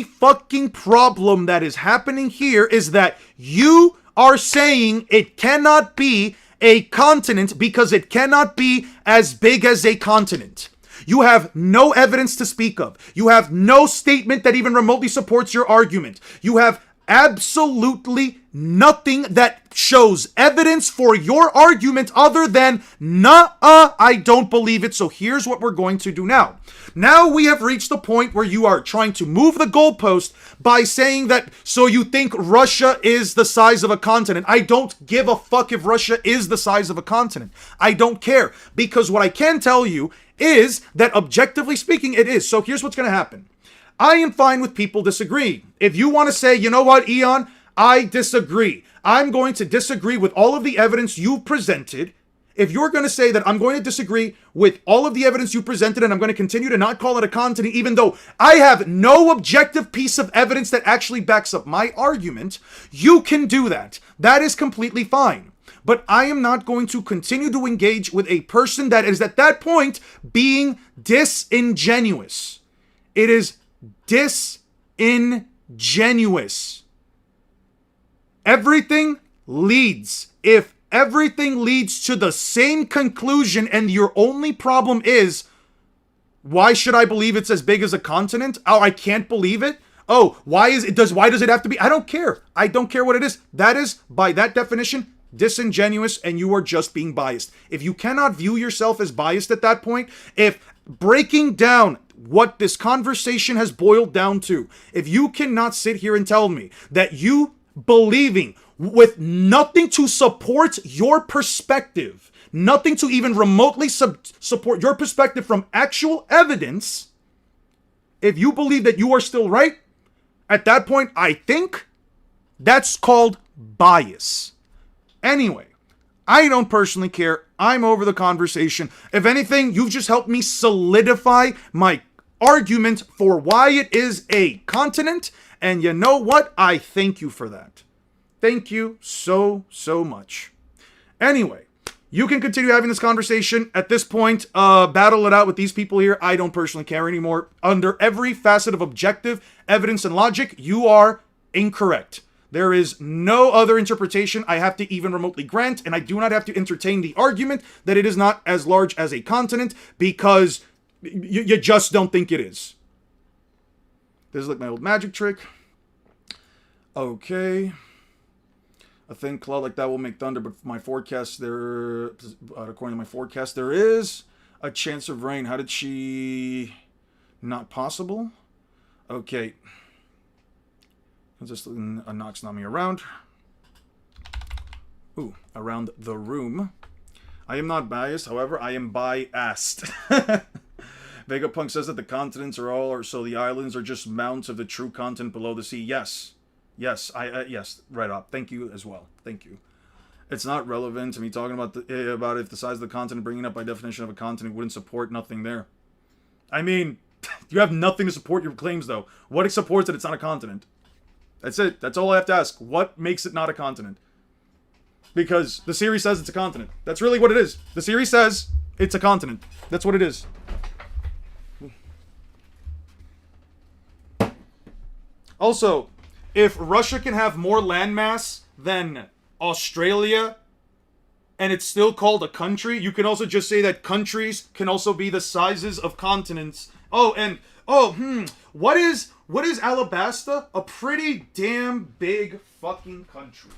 fucking problem that is happening here is that you are saying it cannot be a continent because it cannot be as big as a continent. You have no evidence to speak of. You have no statement that even remotely supports your argument. You have absolutely nothing that shows evidence for your argument other than, nuh-uh, I don't believe it. So here's what we're going to do now. Now we have reached the point where you are trying to move the goalpost by saying that, so you think Russia is the size of a continent. I don't give a fuck if Russia is the size of a continent. I don't care, because what I can tell you is that objectively speaking, it is. So here's what's going to happen. I am fine with people disagreeing. If you want to say, you know what, Eon, I disagree. I'm going to disagree with all of the evidence you presented. If you're going to say that I'm going to disagree with all of the evidence you presented and I'm going to continue to not call it a continent, even though I have no objective piece of evidence that actually backs up my argument, you can do that. That is completely fine. But I am not going to continue to engage with a person that is at that point being disingenuous. It is disingenuous. Everything leads. If everything leads to the same conclusion and your only problem is, why should I believe it's as big as a continent? Oh, I can't believe it. Oh, why does it have to be? I don't care. I don't care what it is. That is, by that definition, disingenuous, and you are just being biased. If you cannot view yourself as biased at that point, if breaking down what this conversation has boiled down to, if you cannot sit here and tell me that you believing with nothing to support your perspective, nothing to even remotely support your perspective from actual evidence, if you believe that you are still right, at that point, I think that's called bias. Anyway, I don't personally care. I'm over the conversation. If anything, you've just helped me solidify my argument for why it is a continent. And you know what? I thank you for that. Thank you so much. Anyway, you can continue having this conversation. At this point, battle it out with these people here. I don't personally care anymore. Under every facet of objective evidence and logic, you are incorrect. There is no other interpretation I have to even remotely grant, and I do not have to entertain the argument that it is not as large as a continent because you just don't think it is. This is like my old magic trick. Okay. A thin cloud like that will make thunder, but my forecast there, according to my forecast, there is a chance of rain. How did she... Not possible? Okay. Just knocks me around. Ooh, around the room. I am not biased, however, I am biased. Vegapunk says that the continents are all, or so the islands are just mounts of the true continent below the sea. Yes. Yes, yes, right up. Thank you as well. Thank you. It's not relevant to me talking about about if the size of the continent, bringing up by definition of a continent, wouldn't support nothing there. I mean, you have nothing to support your claims, though. What supports that it's not a continent? That's it. That's all I have to ask. What makes it not a continent? Because the series says it's a continent. That's really what it is. The series says it's a continent. That's what it is. Also, if Russia can have more landmass than Australia, and it's still called a country, you can also just say that countries can also be the sizes of continents. Oh, and what is Alabasta? A pretty damn big fucking country.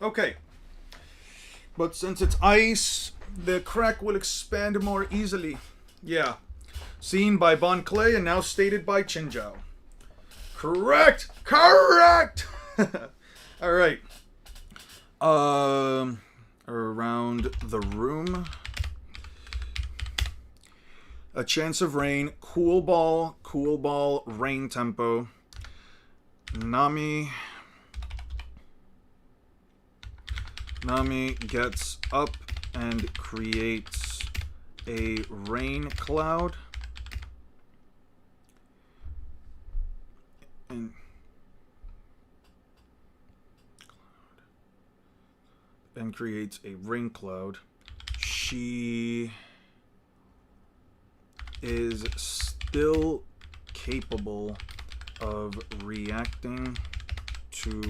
Okay. But since it's ice, the crack will expand more easily. Yeah. Seen by Bon Clay and now stated by Chinjiao. Correct! Correct! Alright. Around the room. A chance of rain. Cool ball, rain tempo. Nami gets up and creates a rain cloud. And creates a rain cloud. She is still capable of reacting to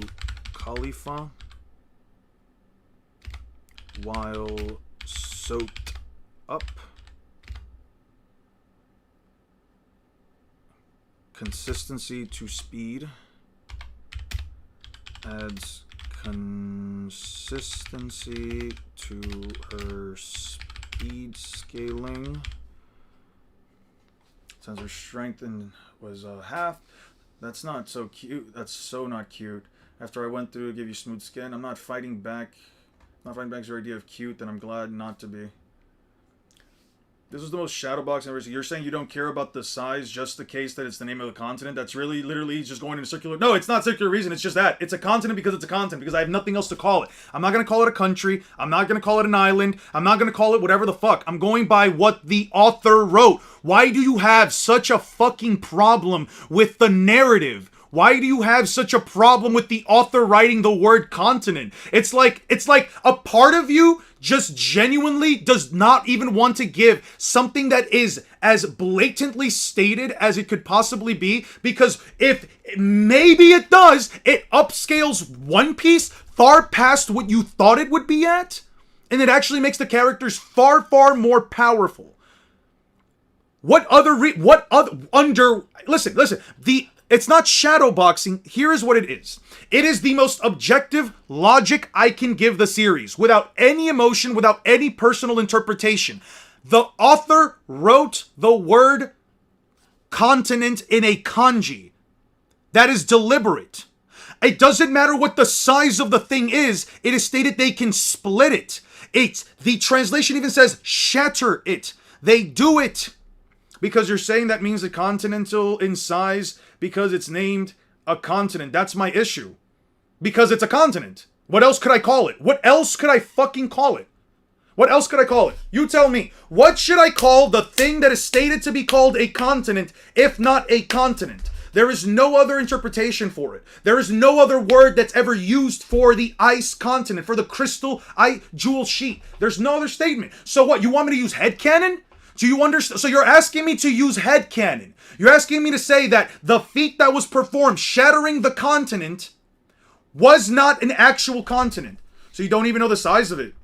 Khalifa while soaked up. Consistency to speed. Adds consistency to her speed scaling. Since her strength was half. That's not so cute. That's so not cute. After I went through to give you smooth skin, I'm not fighting back. Not fighting back is your idea of cute, and I'm glad not to be. This is the most shadowbox I've ever seen. You're saying you don't care about the size, just the case that it's the name of the continent? That's really, literally just going in a circular... No, it's not circular reason. It's just that. It's a continent because it's a continent, because I have nothing else to call it. I'm not going to call it a country. I'm not going to call it an island. I'm not going to call it whatever the fuck. I'm going by what the author wrote. Why do you have such a fucking problem with the narrative? Why do you have such a problem with the author writing the word continent? It's like a part of you just genuinely does not even want to give something that is as blatantly stated as it could possibly be, because if maybe it does, it upscales One Piece far past what you thought it would be at, and it actually makes the characters far, far more powerful. Listen, it's not shadowboxing. Here is what it is. It is the most objective logic I can give the series, without any emotion, without any personal interpretation. The author wrote the word continent in a kanji. That is deliberate. It doesn't matter what the size of the thing is. It is stated they can split it. The translation even says shatter it. They do it. Because you're saying that means a continental in size because it's named a continent. That's my issue. Because it's a continent. What else could I call it? What else could I fucking call it? What else could I call it? You tell me. What should I call the thing that is stated to be called a continent if not a continent? There is no other interpretation for it. There is no other word that's ever used for the ice continent, for the crystal jewel sheet. There's no other statement. So what, you want me to use headcanon? Do you understand? So you're asking me to use headcanon. You're asking me to say that the feat that was performed, shattering the continent, was not an actual continent. So you don't even know the size of it.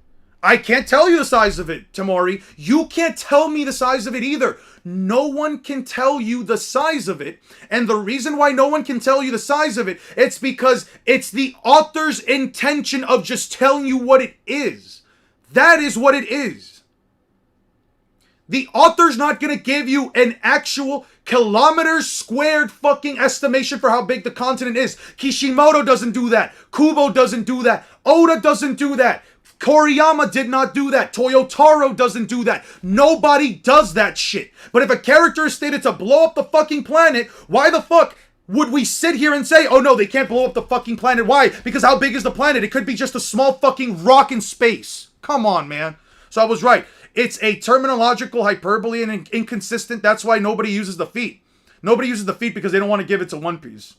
I can't tell you the size of it, Tamori. You can't tell me the size of it either. No one can tell you the size of it. And the reason why no one can tell you the size of it, it's because it's the author's intention of just telling you what it is. That is what it is. The author's not going to give you an actual kilometers squared fucking estimation for how big the continent is. Kishimoto doesn't do that. Kubo doesn't do that. Oda doesn't do that. Koriyama did not do that. Toyotaro doesn't do that. Nobody does that shit. But if a character is stated to blow up the fucking planet, why the fuck would we sit here and say, oh no, they can't blow up the fucking planet? Why? Because how big is the planet? It could be just a small fucking rock in space. Come on, man. So I was right. It's a terminological hyperbole and inconsistent. That's why nobody uses the feat. Nobody uses the feat because they don't want to give it to One Piece.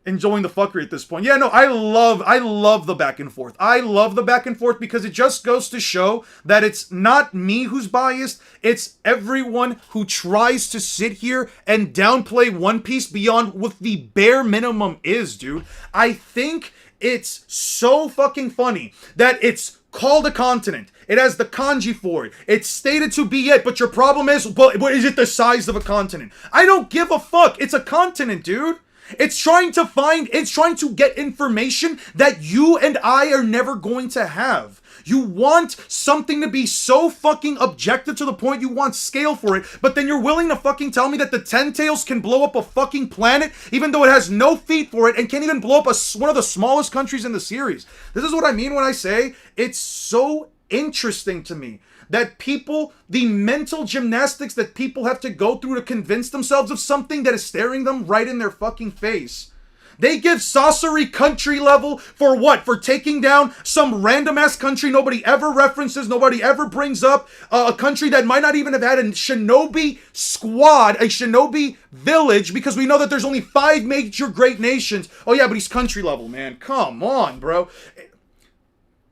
Enjoying the fuckery at this point. Yeah, no, I love the back and forth. I love the back and forth because it just goes to show that it's not me who's biased. It's everyone who tries to sit here and downplay One Piece beyond what the bare minimum is, dude. I think it's so fucking funny that it's called a continent. It has the kanji for it. It's stated to be it, but your problem is, well, is it the size of a continent? I don't give a fuck. It's a continent, dude. It's trying to get information that you and I are never going to have. You want something to be so fucking objective to the point you want scale for it, but then you're willing to fucking tell me that the Ten Tails can blow up a fucking planet, even though it has no feet for it, and can't even blow up one of the smallest countries in the series. This is what I mean when I say it's so interesting to me that people, the mental gymnastics that people have to go through to convince themselves of something that is staring them right in their fucking face. They give Sasori country level for what? For taking down some random ass country nobody ever references, nobody ever brings up, a country that might not even have had a shinobi squad, a shinobi village, because we know that there's only 5 major great nations. Oh yeah, but he's country level, man. Come on, bro.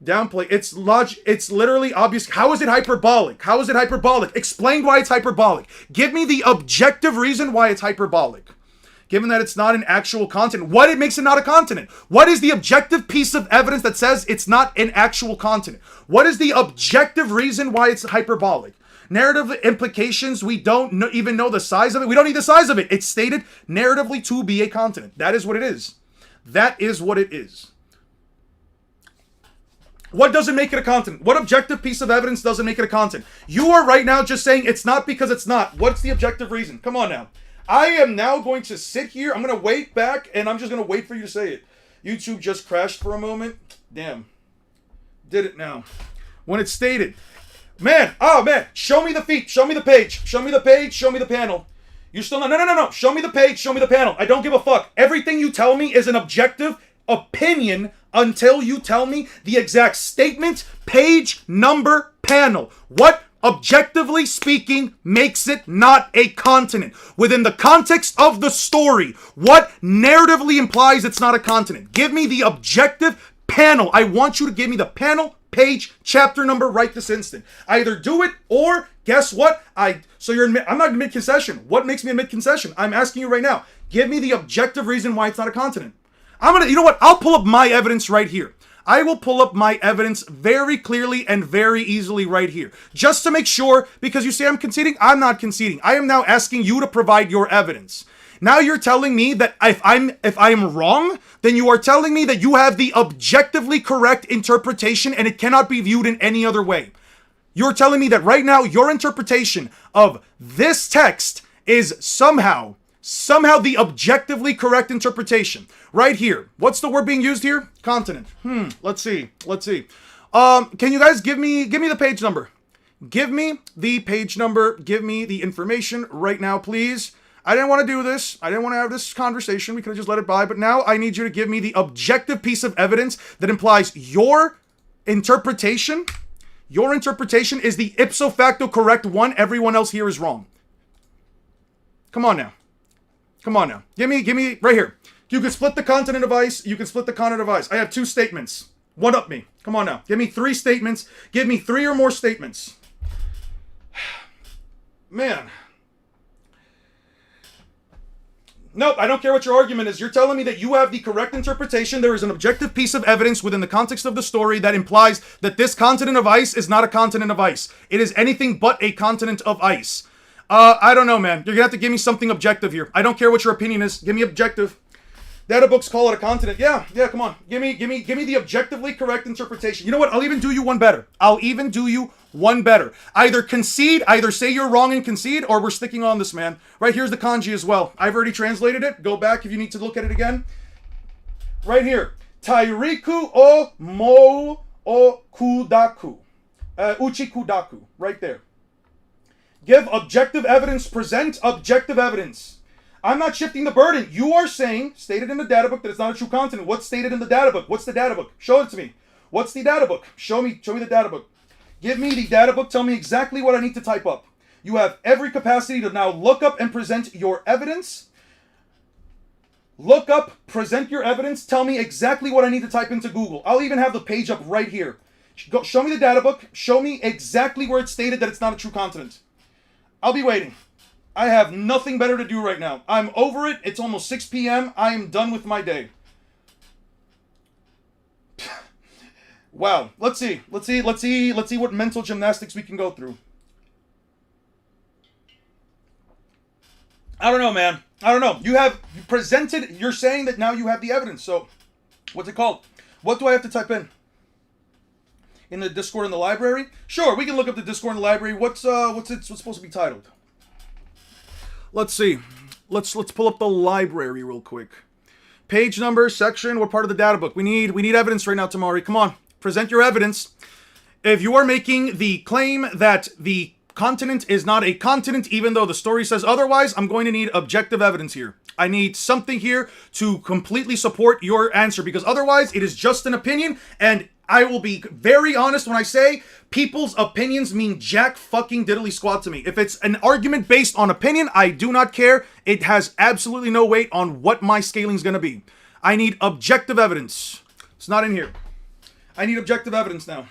Downplay. It's literally obvious. How is it hyperbolic? How is it hyperbolic? Explain why it's hyperbolic. Give me the objective reason why it's hyperbolic. Given that it's not an actual continent, what makes it not a continent? What is the objective piece of evidence that says it's not an actual continent? What is the objective reason why it's hyperbolic? Narrative implications, we don't even know the size of it. We don't need the size of it. It's stated narratively to be a continent. That is what it is. That is what it is. What doesn't make it a continent? What objective piece of evidence doesn't make it a continent? You are right now just saying it's not because it's not. What's the objective reason? Come on now. I am now going to sit here. I'm going to wait back, and I'm just going to wait for you to say it. YouTube just crashed for a moment. Damn. Did it now. When it's stated. Man. Oh, man. Show me the feet. Show me the page. Show me the page. Show me the panel. You still not. No. Show me the page. Show me the panel. I don't give a fuck. Everything you tell me is an objective opinion until you tell me the exact statement, page, number, panel. What, objectively speaking, makes it not a continent? Within the context of the story, what narratively implies it's not a continent? Give me the objective panel. I want you to give me the panel, page, chapter number right this instant. Either do it or guess what? I'm not in mid-concession. What makes me a mid-concession? I'm asking you right now. Give me the objective reason why it's not a continent. You know what? I'll pull up my evidence right here. I will pull up my evidence very clearly and very easily right here. Just to make sure, because you say I'm conceding, I'm not conceding. I am now asking you to provide your evidence. Now you're telling me that if I am wrong, then you are telling me that you have the objectively correct interpretation and it cannot be viewed in any other way. You're telling me that right now your interpretation of this text is somehow the objectively correct interpretation. Right here. What's the word being used here? Continent. Let's see. Can you guys give me the page number? Give me the page number. Give me the information right now, please. I didn't want to do this. I didn't want to have this conversation. We could have just let it by. But now I need you to give me the objective piece of evidence that implies your interpretation. Your interpretation is the ipso facto correct one. Everyone else here is wrong. Come on now. Come on now. Give me, right here. You can split the continent of ice. You can split the continent of ice. I have 2 statements. One up me. Come on now. Give me 3 statements. Give me 3 or more statements. Man. Nope, I don't care what your argument is. You're telling me that you have the correct interpretation. There is an objective piece of evidence within the context of the story that implies that this continent of ice is not a continent of ice. It is anything but a continent of ice. I don't know, man. You're gonna have to give me something objective here. I don't care what your opinion is. Give me objective. Data books call it a continent. Yeah, come on. Give me the objectively correct interpretation. You know what? I'll even do you one better. Either concede, either say you're wrong and concede, or we're sticking on this, man. Right, here's the kanji as well. I've already translated it. Go back if you need to look at it again. Right here. Tairiku o mo o kudaku. Uchi kudaku. Right there. Give objective evidence. Present objective evidence. I'm not shifting the burden. You are saying, stated in the data book, that it's not a true continent. What's stated in the data book? What's the data book? Show it to me. What's the data book? Show me the data book. Give me the data book. Tell me exactly what I need to type up. You have every capacity to now look up and present your evidence. Look up, present your evidence. Tell me exactly what I need to type into Google. I'll even have the page up right here. Show me the data book. Show me exactly where it's stated that it's not a true continent. I'll be waiting. I have nothing better to do right now. I'm over it. It's almost 6 p.m. I am done with my day. Wow. Let's see what mental gymnastics we can go through. I don't know, man. I don't know. You presented, you're saying that now you have the evidence. So, what's it called? What do I have to type in? In the Discord in the library? Sure, we can look up the Discord in the library. What's supposed to be titled? Let's see. Let's pull up the library real quick. Page number, section, what part of the data book? We need evidence right now, Tamari. Come on. Present your evidence. If you are making the claim that the continent is not a continent, even though the story says otherwise, I'm going to need objective evidence here. I need something here to completely support your answer, because otherwise it is just an opinion, and I will be very honest when I say people's opinions mean jack fucking diddly squat to me. If it's an argument based on opinion, I do not care. It has absolutely no weight on what my scaling's gonna be. I need objective evidence. It's not in here. I need objective evidence now.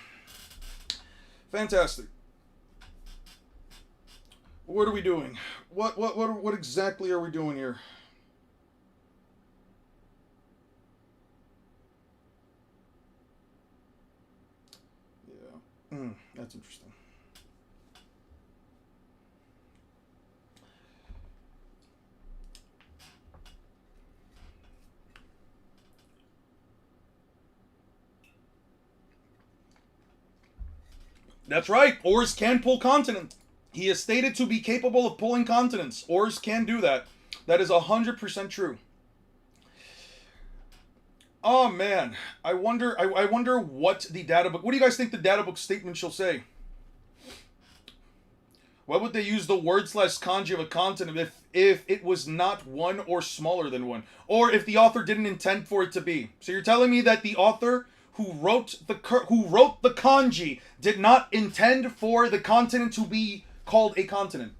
Fantastic. What are we doing? What exactly are we doing here? Yeah. That's interesting. That's right. Ores can pull continent. He is stated to be capable of pulling continents. Ores can do that. That is 100% true. Oh man, I wonder what the data book. What do you guys think the data book statement shall say? Why would they use the word / kanji of a continent if it was not one or smaller than one, or if the author didn't intend for it to be? So you're telling me that the author who wrote the kanji did not intend for the continent to be called a continent.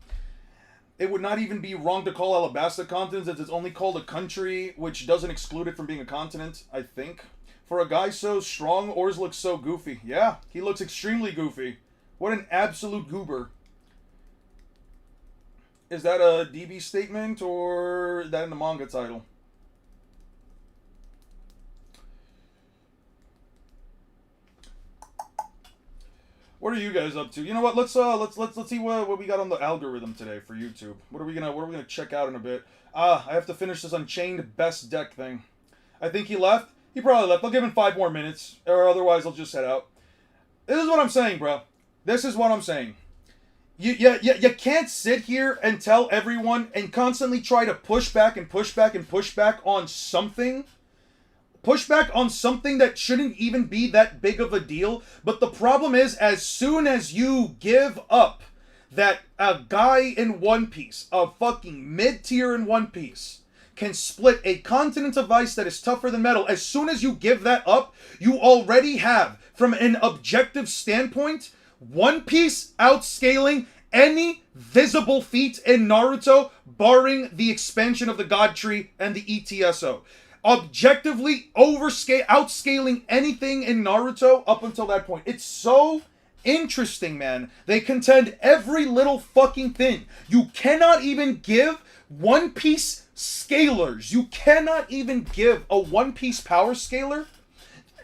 It would not even be wrong to call Alabasta a continent, as it's only called a country, which doesn't exclude it from being a continent, I think. For a guy so strong, Ors looks so goofy. Yeah, he looks extremely goofy. What an absolute goober. Is that a DB statement, or is that in the manga title? What are you guys up to? You know what? Let's see what we got on the algorithm today for YouTube. What are we gonna check out in a bit? I have to finish this Unchained best deck thing. I think he left. He probably left. I'll give him 5 more minutes, or otherwise I'll just head out. This is what I'm saying, bro. This is what I'm saying. You can't sit here and tell everyone and constantly try to push back and push back and push back on something. Push back on something that shouldn't even be that big of a deal. But the problem is, as soon as you give up that a guy in One Piece, a fucking mid-tier in One Piece, can split a continent of ice that is tougher than metal, as soon as you give that up, you already have, from an objective standpoint, One Piece outscaling any visible feat in Naruto, barring the expansion of the God Tree and the ETSO. Objectively outscaling anything in Naruto up until that point. It's so interesting, man. They contend every little fucking thing. You cannot even give One Piece scalers. You cannot even give a One Piece power scaler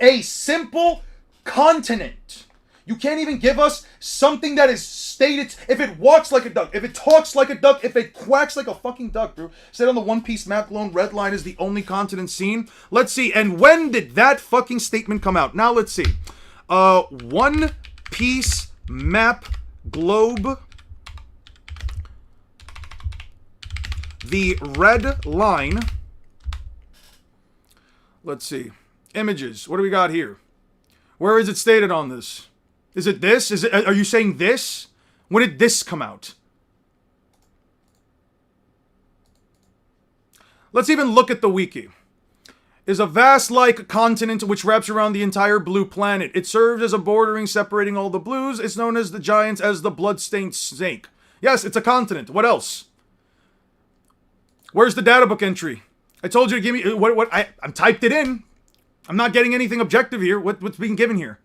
a simple continent. You can't even give us something that is stated. If it walks like a duck, if it talks like a duck, if it quacks like a fucking duck, bro. Said on the One Piece map alone, red line is the only continent seen. Let's see. And when did that fucking statement come out? Now let's see. One Piece map globe. The red line. Let's see. Images. What do we got here? Where is it stated on this? Is it this? Are you saying this? When did this come out? Let's even look at the wiki. Is a vast-like continent which wraps around the entire blue planet. It serves as a bordering separating all the blues. It's known as the giants as the blood-stained snake. Yes, it's a continent. What else? Where's the data book entry? I told you to give me I'm typed it in. I'm not getting anything objective here. What's being given here?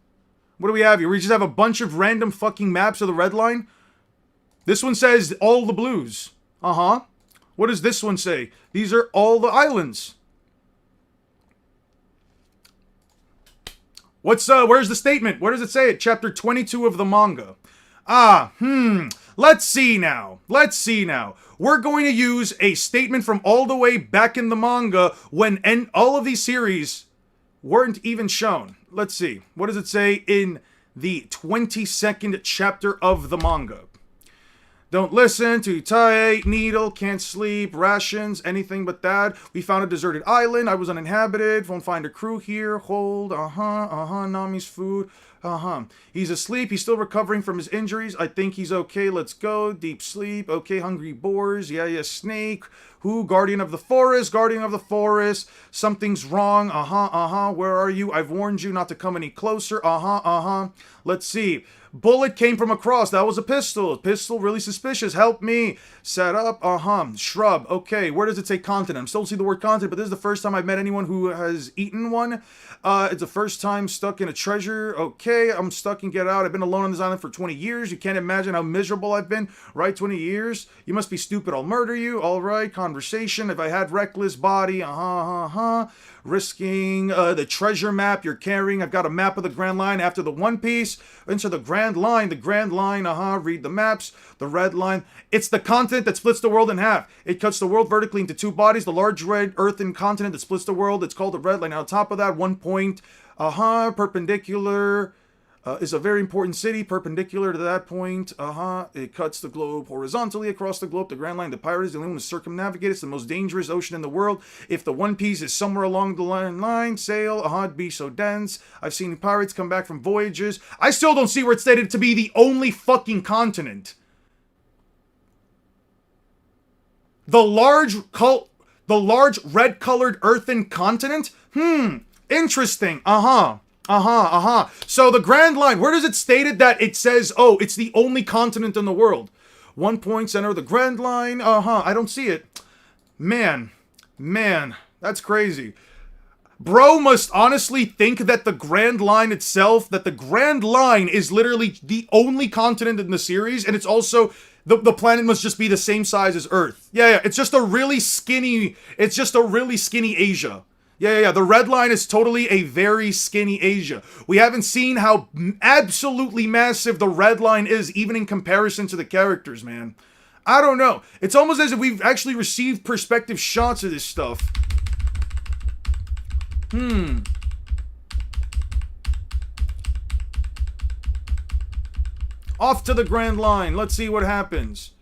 What do we have here? We just have a bunch of random fucking maps of the red line. This one says all the blues. Uh-huh. What does this one say? These are all the islands. Where's the statement? Where does it say it? Chapter 22 of the manga. Let's see now. We're going to use a statement from all the way back in the manga when all of these series weren't even shown. Let's see. What does it say in the 22nd chapter of the manga? Don't listen to Tae, Needle, can't sleep, rations, anything but that. We found a deserted island. I was uninhabited. Won't find a crew here. Hold. Nami's food. He's asleep. He's still recovering from his injuries. I think he's okay. Let's go. Deep sleep. Okay, hungry boars. Yeah, snake. Who? Guardian of the forest. Guardian of the forest. Something's wrong. Where are you? I've warned you not to come any closer. Let's see. Bullet came from across. That was a pistol. Pistol, really suspicious. Help me. Set up. Shrub. Okay, where does it say continent? I'm still seeing the word continent, but this is the first time I've met anyone who has eaten one. It's the first time stuck in a treasure. Okay, I'm stuck in Get Out. I've been alone on this island for 20 years. You can't imagine how miserable I've been. Right, 20 years? You must be stupid. I'll murder you. All right, conversation. If I had reckless body. Risking the treasure map you're carrying. I've got a map of the Grand Line after the One Piece. Into the Grand Line. The Grand Line. Read the maps. The red line. It's the continent that splits the world in half. It cuts the world vertically into two bodies. The large red earthen continent that splits the world. It's called the red line. Now, on top of that, 1 point. Perpendicular. Is a very important city, perpendicular to that point. It cuts the globe horizontally across the globe. The Grand Line, the pirate is the only one to circumnavigate. It's the most dangerous ocean in the world. If the One Piece is somewhere along the line, sail. It'd be so dense. I've seen pirates come back from voyages. I still don't see where it's stated to be the only fucking continent. The large red-colored earthen continent? Interesting. So the Grand Line, where does it stated that it says, it's the only continent in the world? 1 point, center of the Grand Line. I don't see it. Man, that's crazy. Bro must honestly think that the Grand Line itself, that the Grand Line is literally the only continent in the series, and it's also, the planet must just be the same size as Earth. Yeah, it's just a really skinny Asia. Yeah, the red line is totally a very skinny Asia. We haven't seen how absolutely massive the red line is, even in comparison to the characters, man. I don't know. It's almost as if we've actually received perspective shots of this stuff. Off to the Grand Line. Let's see what happens.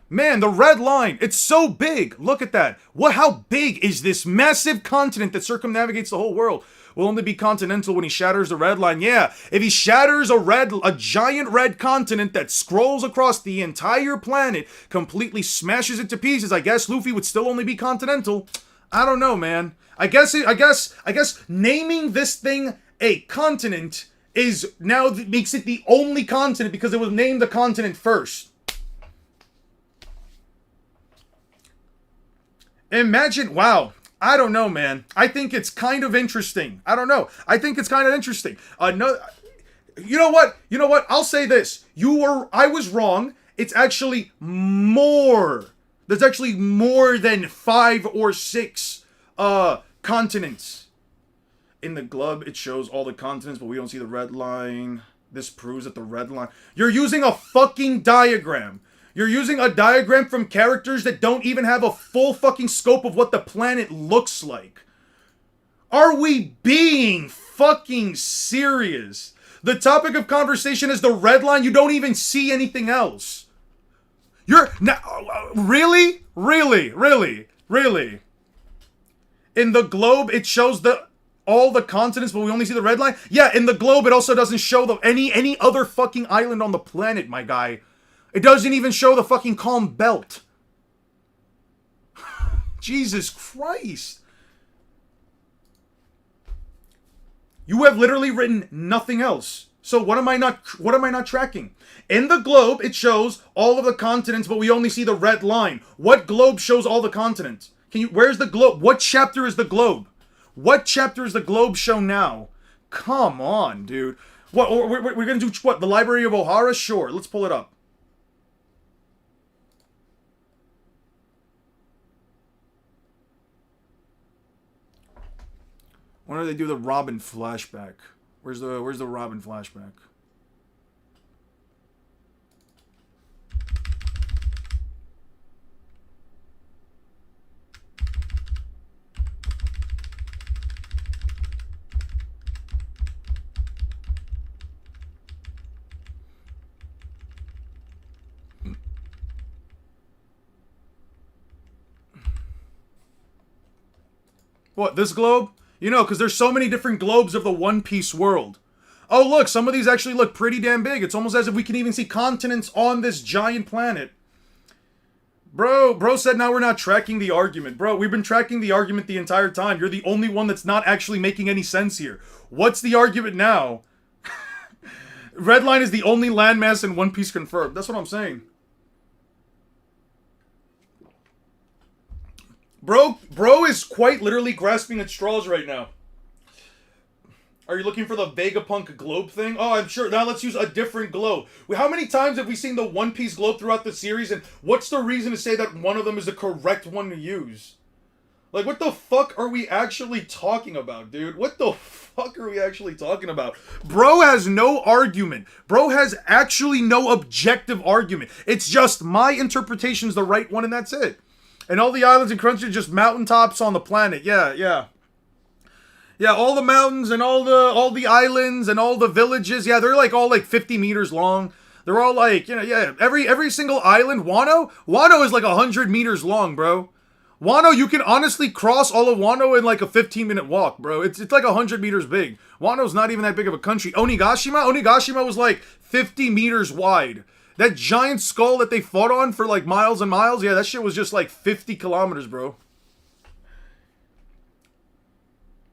Man, the red line, it's so big. Look at that. How big is this massive continent that circumnavigates the whole world? Will only be continental when he shatters the red line. Yeah, if he shatters a giant red continent that scrolls across the entire planet, completely smashes it to pieces, I guess Luffy would still only be continental. I don't know, man. I guess naming this thing a continent is now makes it the only continent because it was named the continent first. Imagine, wow. I don't know, man. I think it's kind of interesting. I don't know. I think it's kind of interesting. No, you know what? You know what? I'll say this. I was wrong. It's actually more. There's actually more than 5 or 6 continents. In the globe, it shows all the continents, but we don't see the red line. This proves that the red line... You're using a fucking diagram. You're using a diagram from characters that don't even have a full fucking scope of what the planet looks like. Are we being fucking serious? The topic of conversation is the red line. You don't even see anything else. You're... Really? Really? Really? Really? In the globe, it shows all the continents, but we only see the red line? Yeah, in the globe, it also doesn't show any other fucking island on the planet, my guy. It doesn't even show the fucking calm belt. Jesus Christ. You have literally written nothing else. So what am I not tracking? In the globe, it shows all of the continents, but we only see the red line. What globe shows all the continents? Where's the globe? What chapter is the globe? What chapter is the globe shown now? Come on, dude. What, we're gonna do what? The Library of O'Hara? Sure, let's pull it up. When do they do the Robin flashback? Where's the Robin flashback? What, this globe? You know, because there's so many different globes of the One Piece world. Oh, look, some of these actually look pretty damn big. It's almost as if we can even see continents on this giant planet. Bro said now we're not tracking the argument. Bro, we've been tracking the argument the entire time. You're the only one that's not actually making any sense here. What's the argument now? Red line is the only landmass in One Piece confirmed. That's what I'm saying. Bro is quite literally grasping at straws right now. Are you looking for the Vegapunk globe thing? Oh, I'm sure. Now let's use a different globe. How many times have we seen the One Piece globe throughout the series, and what's the reason to say that one of them is the correct one to use? Like, what the fuck are we actually talking about, dude? What the fuck are we actually talking about? Bro has no argument. Bro has actually no objective argument. It's just my interpretation's the right one, and that's it. And all the islands and countries are just mountaintops on the planet. Yeah. Yeah, all the mountains and all the islands and all the villages. Yeah, they're like all like 50 meters long. They're all like, yeah, every single island. Wano is like 100 meters long, bro. Wano, you can honestly cross all of Wano in like a 15-minute walk, bro. It's like 100 meters big. Wano's not even that big of a country. Onigashima was like 50 meters wide. That giant skull that they fought on for like miles and miles, yeah, that shit was just like 50 kilometers, bro.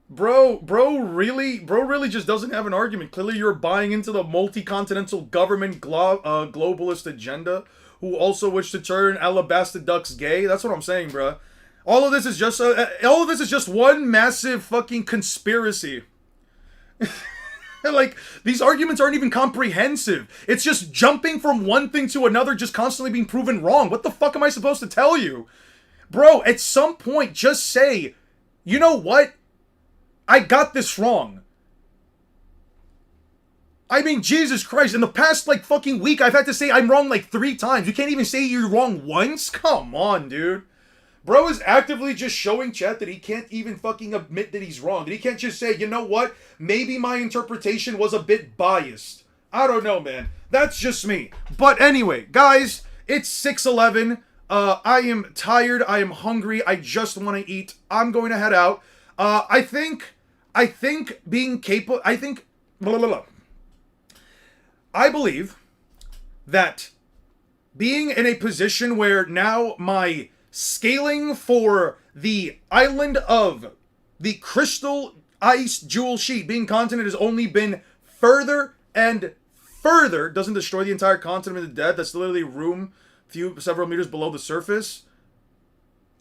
Bro really just doesn't have an argument. Clearly you're buying into the multi-continental government globalist agenda, who also wish to turn Alabasta ducks gay. That's what I'm saying, bro. All of this is just one massive fucking conspiracy. Like, these arguments aren't even comprehensive. It's just jumping from one thing to another, just constantly being proven wrong. What the fuck am I supposed to tell you? Bro, at some point, just say, you know what? I got this wrong. I mean, Jesus Christ, in the past, like, fucking week, I've had to say I'm wrong, like, 3 times. You can't even say you're wrong once? Come on, dude. Bro is actively just showing chat that he can't even fucking admit that he's wrong. That he can't just say, you know what? Maybe my interpretation was a bit biased. I don't know, man. That's just me. But anyway, guys, it's 6:11. I am tired. I am hungry. I just want to eat. I'm going to head out. I think being capable... I believe that being in a position where now my scaling for the island of the Crystal Ice Jewel Sheet being continent has only been further and further doesn't destroy the entire continent of the dead, that's literally several meters below the surface,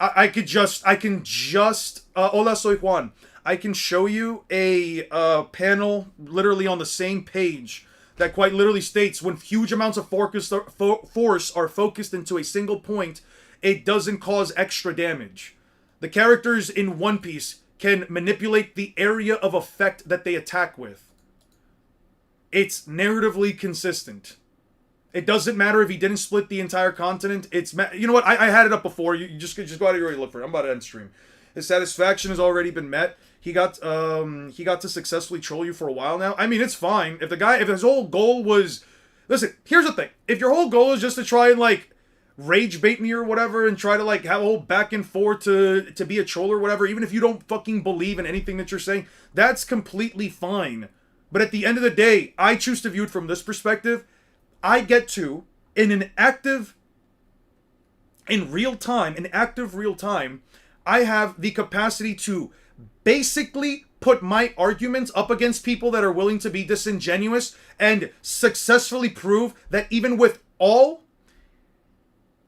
I can just, hola, soy Juan. I can show you a panel literally on the same page that quite literally states when huge amounts of force are focused into a single point, it doesn't cause extra damage. The characters in One Piece can manipulate the area of effect that they attack with. It's narratively consistent. It doesn't matter if he didn't split the entire continent. You know what? I had it up before. You just go out of your way to look for it. I'm about to end stream. His satisfaction has already been met. He got to successfully troll you for a while now. I mean, it's fine. If his whole goal was, listen, here's the thing. If your whole goal is just to try and like rage bait me or whatever and try to like have a whole back and forth to be a troll or whatever, even if you don't fucking believe in anything that you're saying, that's completely fine. But at the end of the day, I choose to view it from this perspective. I get to, in active real time, I have the capacity to basically put my arguments up against people that are willing to be disingenuous and successfully prove that even with all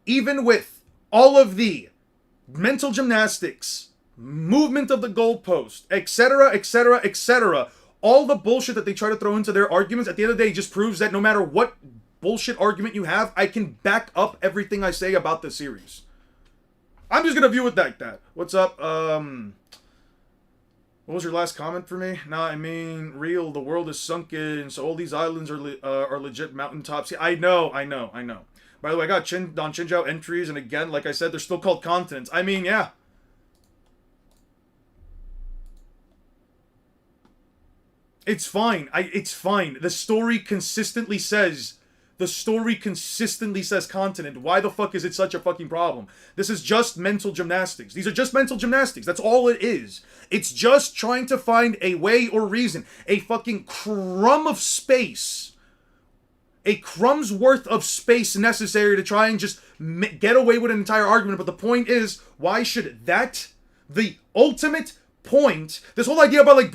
of the mental gymnastics, movement of the goalpost, etc., etc., etc., all the bullshit that they try to throw into their arguments, at the end of the day, just proves that no matter what bullshit argument you have, I can back up everything I say about the series. I'm just gonna view it like that. What's up? What was your last comment for me? Nah, I mean, real. The world is sunken, so all these islands are legit mountaintops. Yeah, I know. By the way, I got Don Chinjiao entries, and again, like I said, they're still called continents. I mean, yeah. It's fine. It's fine. The story consistently says continent. Why the fuck is it such a fucking problem? This is just mental gymnastics. These are just mental gymnastics. That's all it is. It's just trying to find a way or reason, a fucking crumb of space, a crumb's worth of space necessary to try and just get away with an entire argument. But the point is, why should that, the ultimate point, this whole idea about like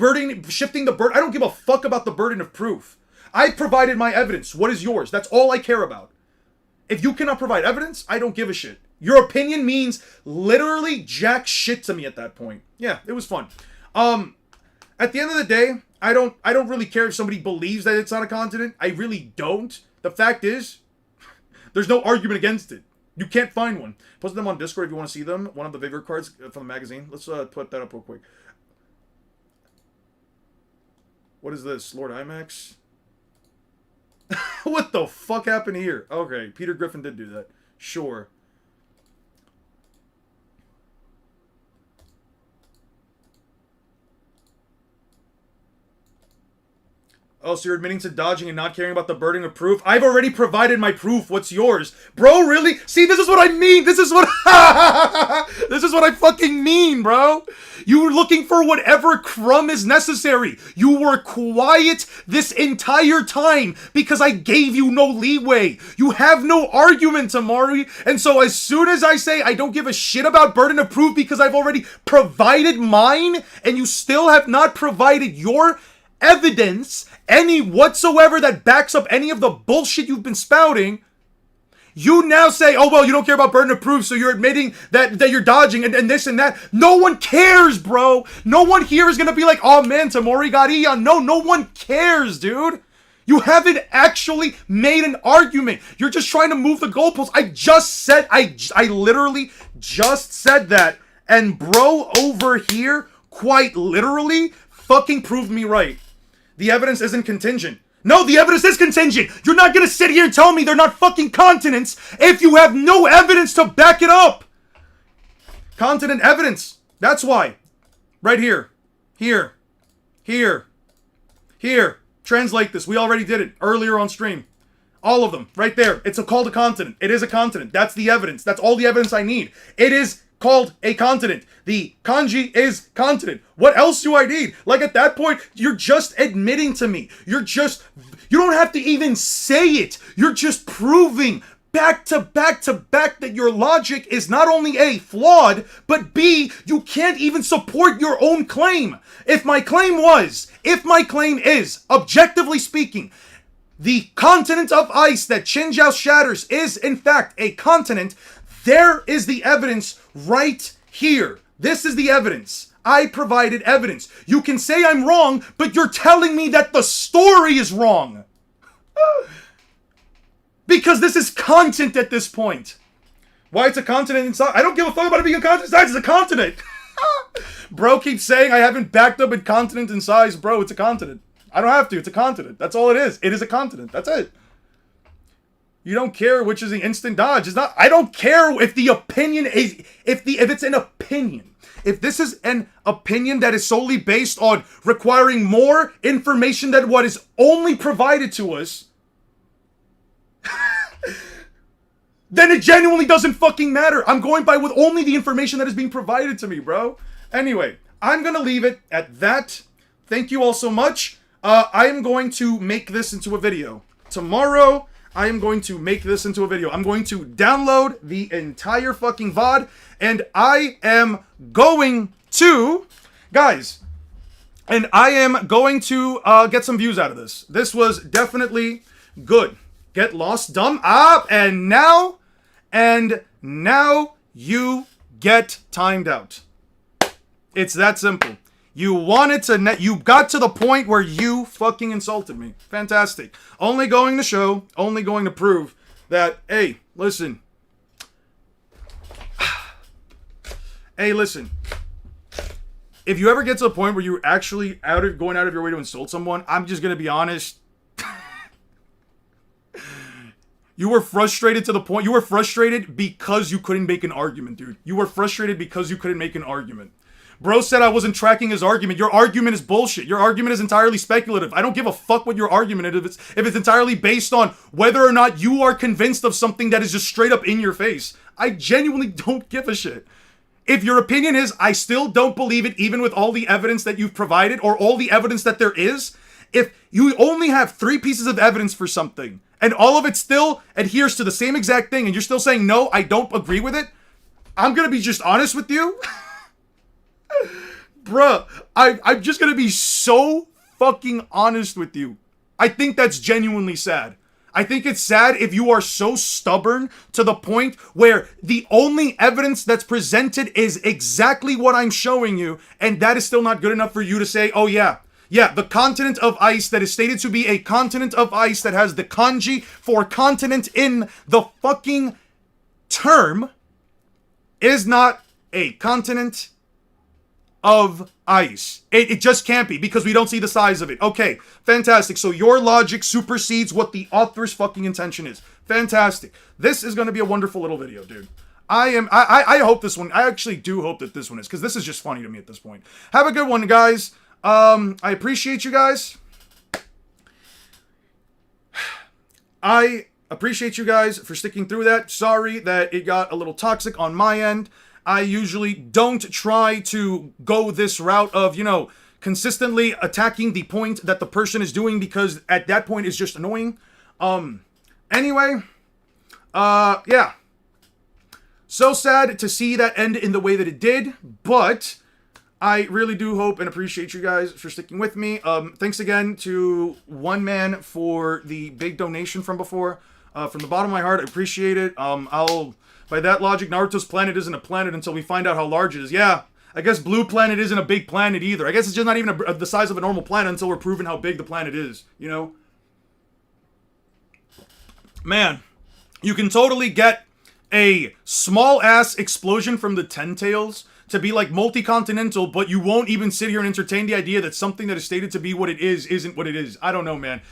shifting the burden, I don't give a fuck about the burden of proof. I provided my evidence. What is yours? That's all I care about. If you cannot provide evidence, I don't give a shit. Your opinion means literally jack shit to me at that point. Yeah, it was fun. At the end of the day, I don't really care if somebody believes that it's not a continent. I really don't. The fact is, there's no argument against it. You can't find one. Post them on Discord if you want to see them. One of the favorite cards from the magazine. Let's put that up real quick. What is this? Lord IMAX? What the fuck happened here? Okay, Peter Griffin did do that. Sure. Oh, so you're admitting to dodging and not caring about the burden of proof? I've already provided my proof. What's yours? Bro, really? See, this is what I mean. This is what this is what I fucking mean, bro. You were looking for whatever crumb is necessary. You were quiet this entire time because I gave you no leeway. You have no argument, Amari. And so as soon as I say I don't give a shit about burden of proof because I've already provided mine and you still have not provided your evidence, any whatsoever that backs up any of the bullshit you've been spouting, you now say, oh, well, you don't care about burden of proof, so you're admitting that you're dodging and this and that. No one cares, bro. No one here is going to be like, oh, man, Tamori got Eon. No one cares, dude. You haven't actually made an argument. You're just trying to move the goalposts. I literally just said that. And bro over here, quite literally, fucking proved me right. The evidence isn't contingent. No, the evidence is contingent. You're not going to sit here and tell me they're not fucking continents if you have no evidence to back it up. Continent evidence. That's why. Right here. Here. Here. Here. Translate this. We already did it earlier on stream. All of them. Right there. It's called a continent. It is a continent. That's the evidence. That's all the evidence I need. It is called a continent. The kanji is continent. What else do I need? Like at that point, you're just admitting to me. You don't have to even say it. You're just proving back to back to back that your logic is not only A, flawed, but B, you can't even support your own claim. If my claim is, objectively speaking, the continent of ice that Qinjiao shatters is in fact a continent, there is the evidence right here. This is the evidence. I provided evidence. You can say I'm wrong, but you're telling me that the story is wrong. Because this is content at this point. Why it's a continent inside? I don't give a fuck about it being a continent in size. It's a continent. Bro keeps saying I haven't backed up in continent in size. Bro, it's a continent. I don't have to. It's a continent. That's all it is. It is a continent. That's it. You don't care which is the instant dodge. It's not. I don't care if the opinion is if it's an opinion. If this is an opinion that is solely based on requiring more information than what is only provided to us, then it genuinely doesn't fucking matter. I'm going by with only the information that is being provided to me, bro. Anyway, I'm gonna leave it at that. Thank you all so much. I am going to make this into a video. Tomorrow, I am going to make this into a video. I'm going to download the entire fucking VOD, and I am going to, guys, and I am going to get some views out of this. This was definitely good. Get lost, dumb, up, and now you get timed out. It's that simple. You wanted to, you got to the point where you fucking insulted me. Fantastic. Only going to show, only going to prove that, hey, listen. Hey, listen. If you ever get to the point where you're actually going out of your way to insult someone, I'm just going to be honest. You were frustrated to the point, you were frustrated because you couldn't make an argument, dude. You were frustrated because you couldn't make an argument. Bro said I wasn't tracking his argument. Your argument is bullshit. Your argument is entirely speculative. I don't give a fuck what your argument is if it's entirely based on whether or not you are convinced of something that is just straight up in your face. I genuinely don't give a shit. If your opinion is, I still don't believe it even with all the evidence that you've provided or all the evidence that there is, if you only have 3 pieces of evidence for something and all of it still adheres to the same exact thing and you're still saying, no, I don't agree with it, I'm gonna be just honest with you. Bruh, I'm just gonna be so fucking honest with you. I think that's genuinely sad. I think it's sad if you are so stubborn to the point where the only evidence that's presented is exactly what I'm showing you, and that is still not good enough for you to say, oh yeah, the continent of ice that is stated to be a continent of ice that has the kanji for continent in the fucking term is not a continent of ice. It just can't be because we don't see the size of it. Okay, fantastic. So your logic supersedes what the author's fucking intention is. Fantastic. This is going to be a wonderful little video, dude. I hope this one, I actually do hope that this one is, because this is just funny to me at this point. Have a good one, guys. I appreciate you guys. I appreciate you guys for sticking through that. Sorry that it got a little toxic on my end. I usually don't try to go this route of, consistently attacking the point that the person is doing because at that point it's just annoying. Anyway, yeah. So sad to see that end in the way that it did, but I really do hope and appreciate you guys for sticking with me. Thanks again to One Man for the big donation from before. From the bottom of my heart, I appreciate it. By that logic, Naruto's planet isn't a planet until we find out how large it is. Yeah, I guess Blue Planet isn't a big planet either. I guess it's just not even the size of a normal planet until we're proven how big the planet is, Man, you can totally get a small-ass explosion from the Ten Tails to be like multi-continental, but you won't even sit here and entertain the idea that something that is stated to be what it is isn't what it is. I don't know, man.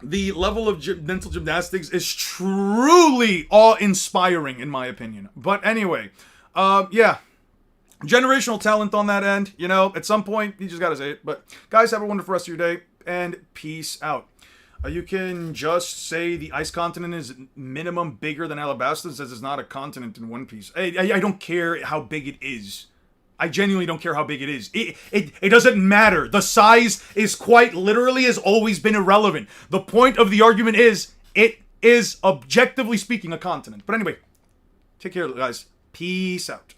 The level of mental gymnastics is truly awe-inspiring, in my opinion. But anyway, yeah. Generational talent on that end, at some point, you just gotta say it. But guys, have a wonderful rest of your day, and peace out. You can just say the ice continent is minimum bigger than Alabasta, says it's not a continent in One Piece. I don't care how big it is. I genuinely don't care how big it is. It doesn't matter. The size is quite literally has always been irrelevant. The point of the argument is it is, objectively speaking, a continent. But anyway, take care, guys. Peace out.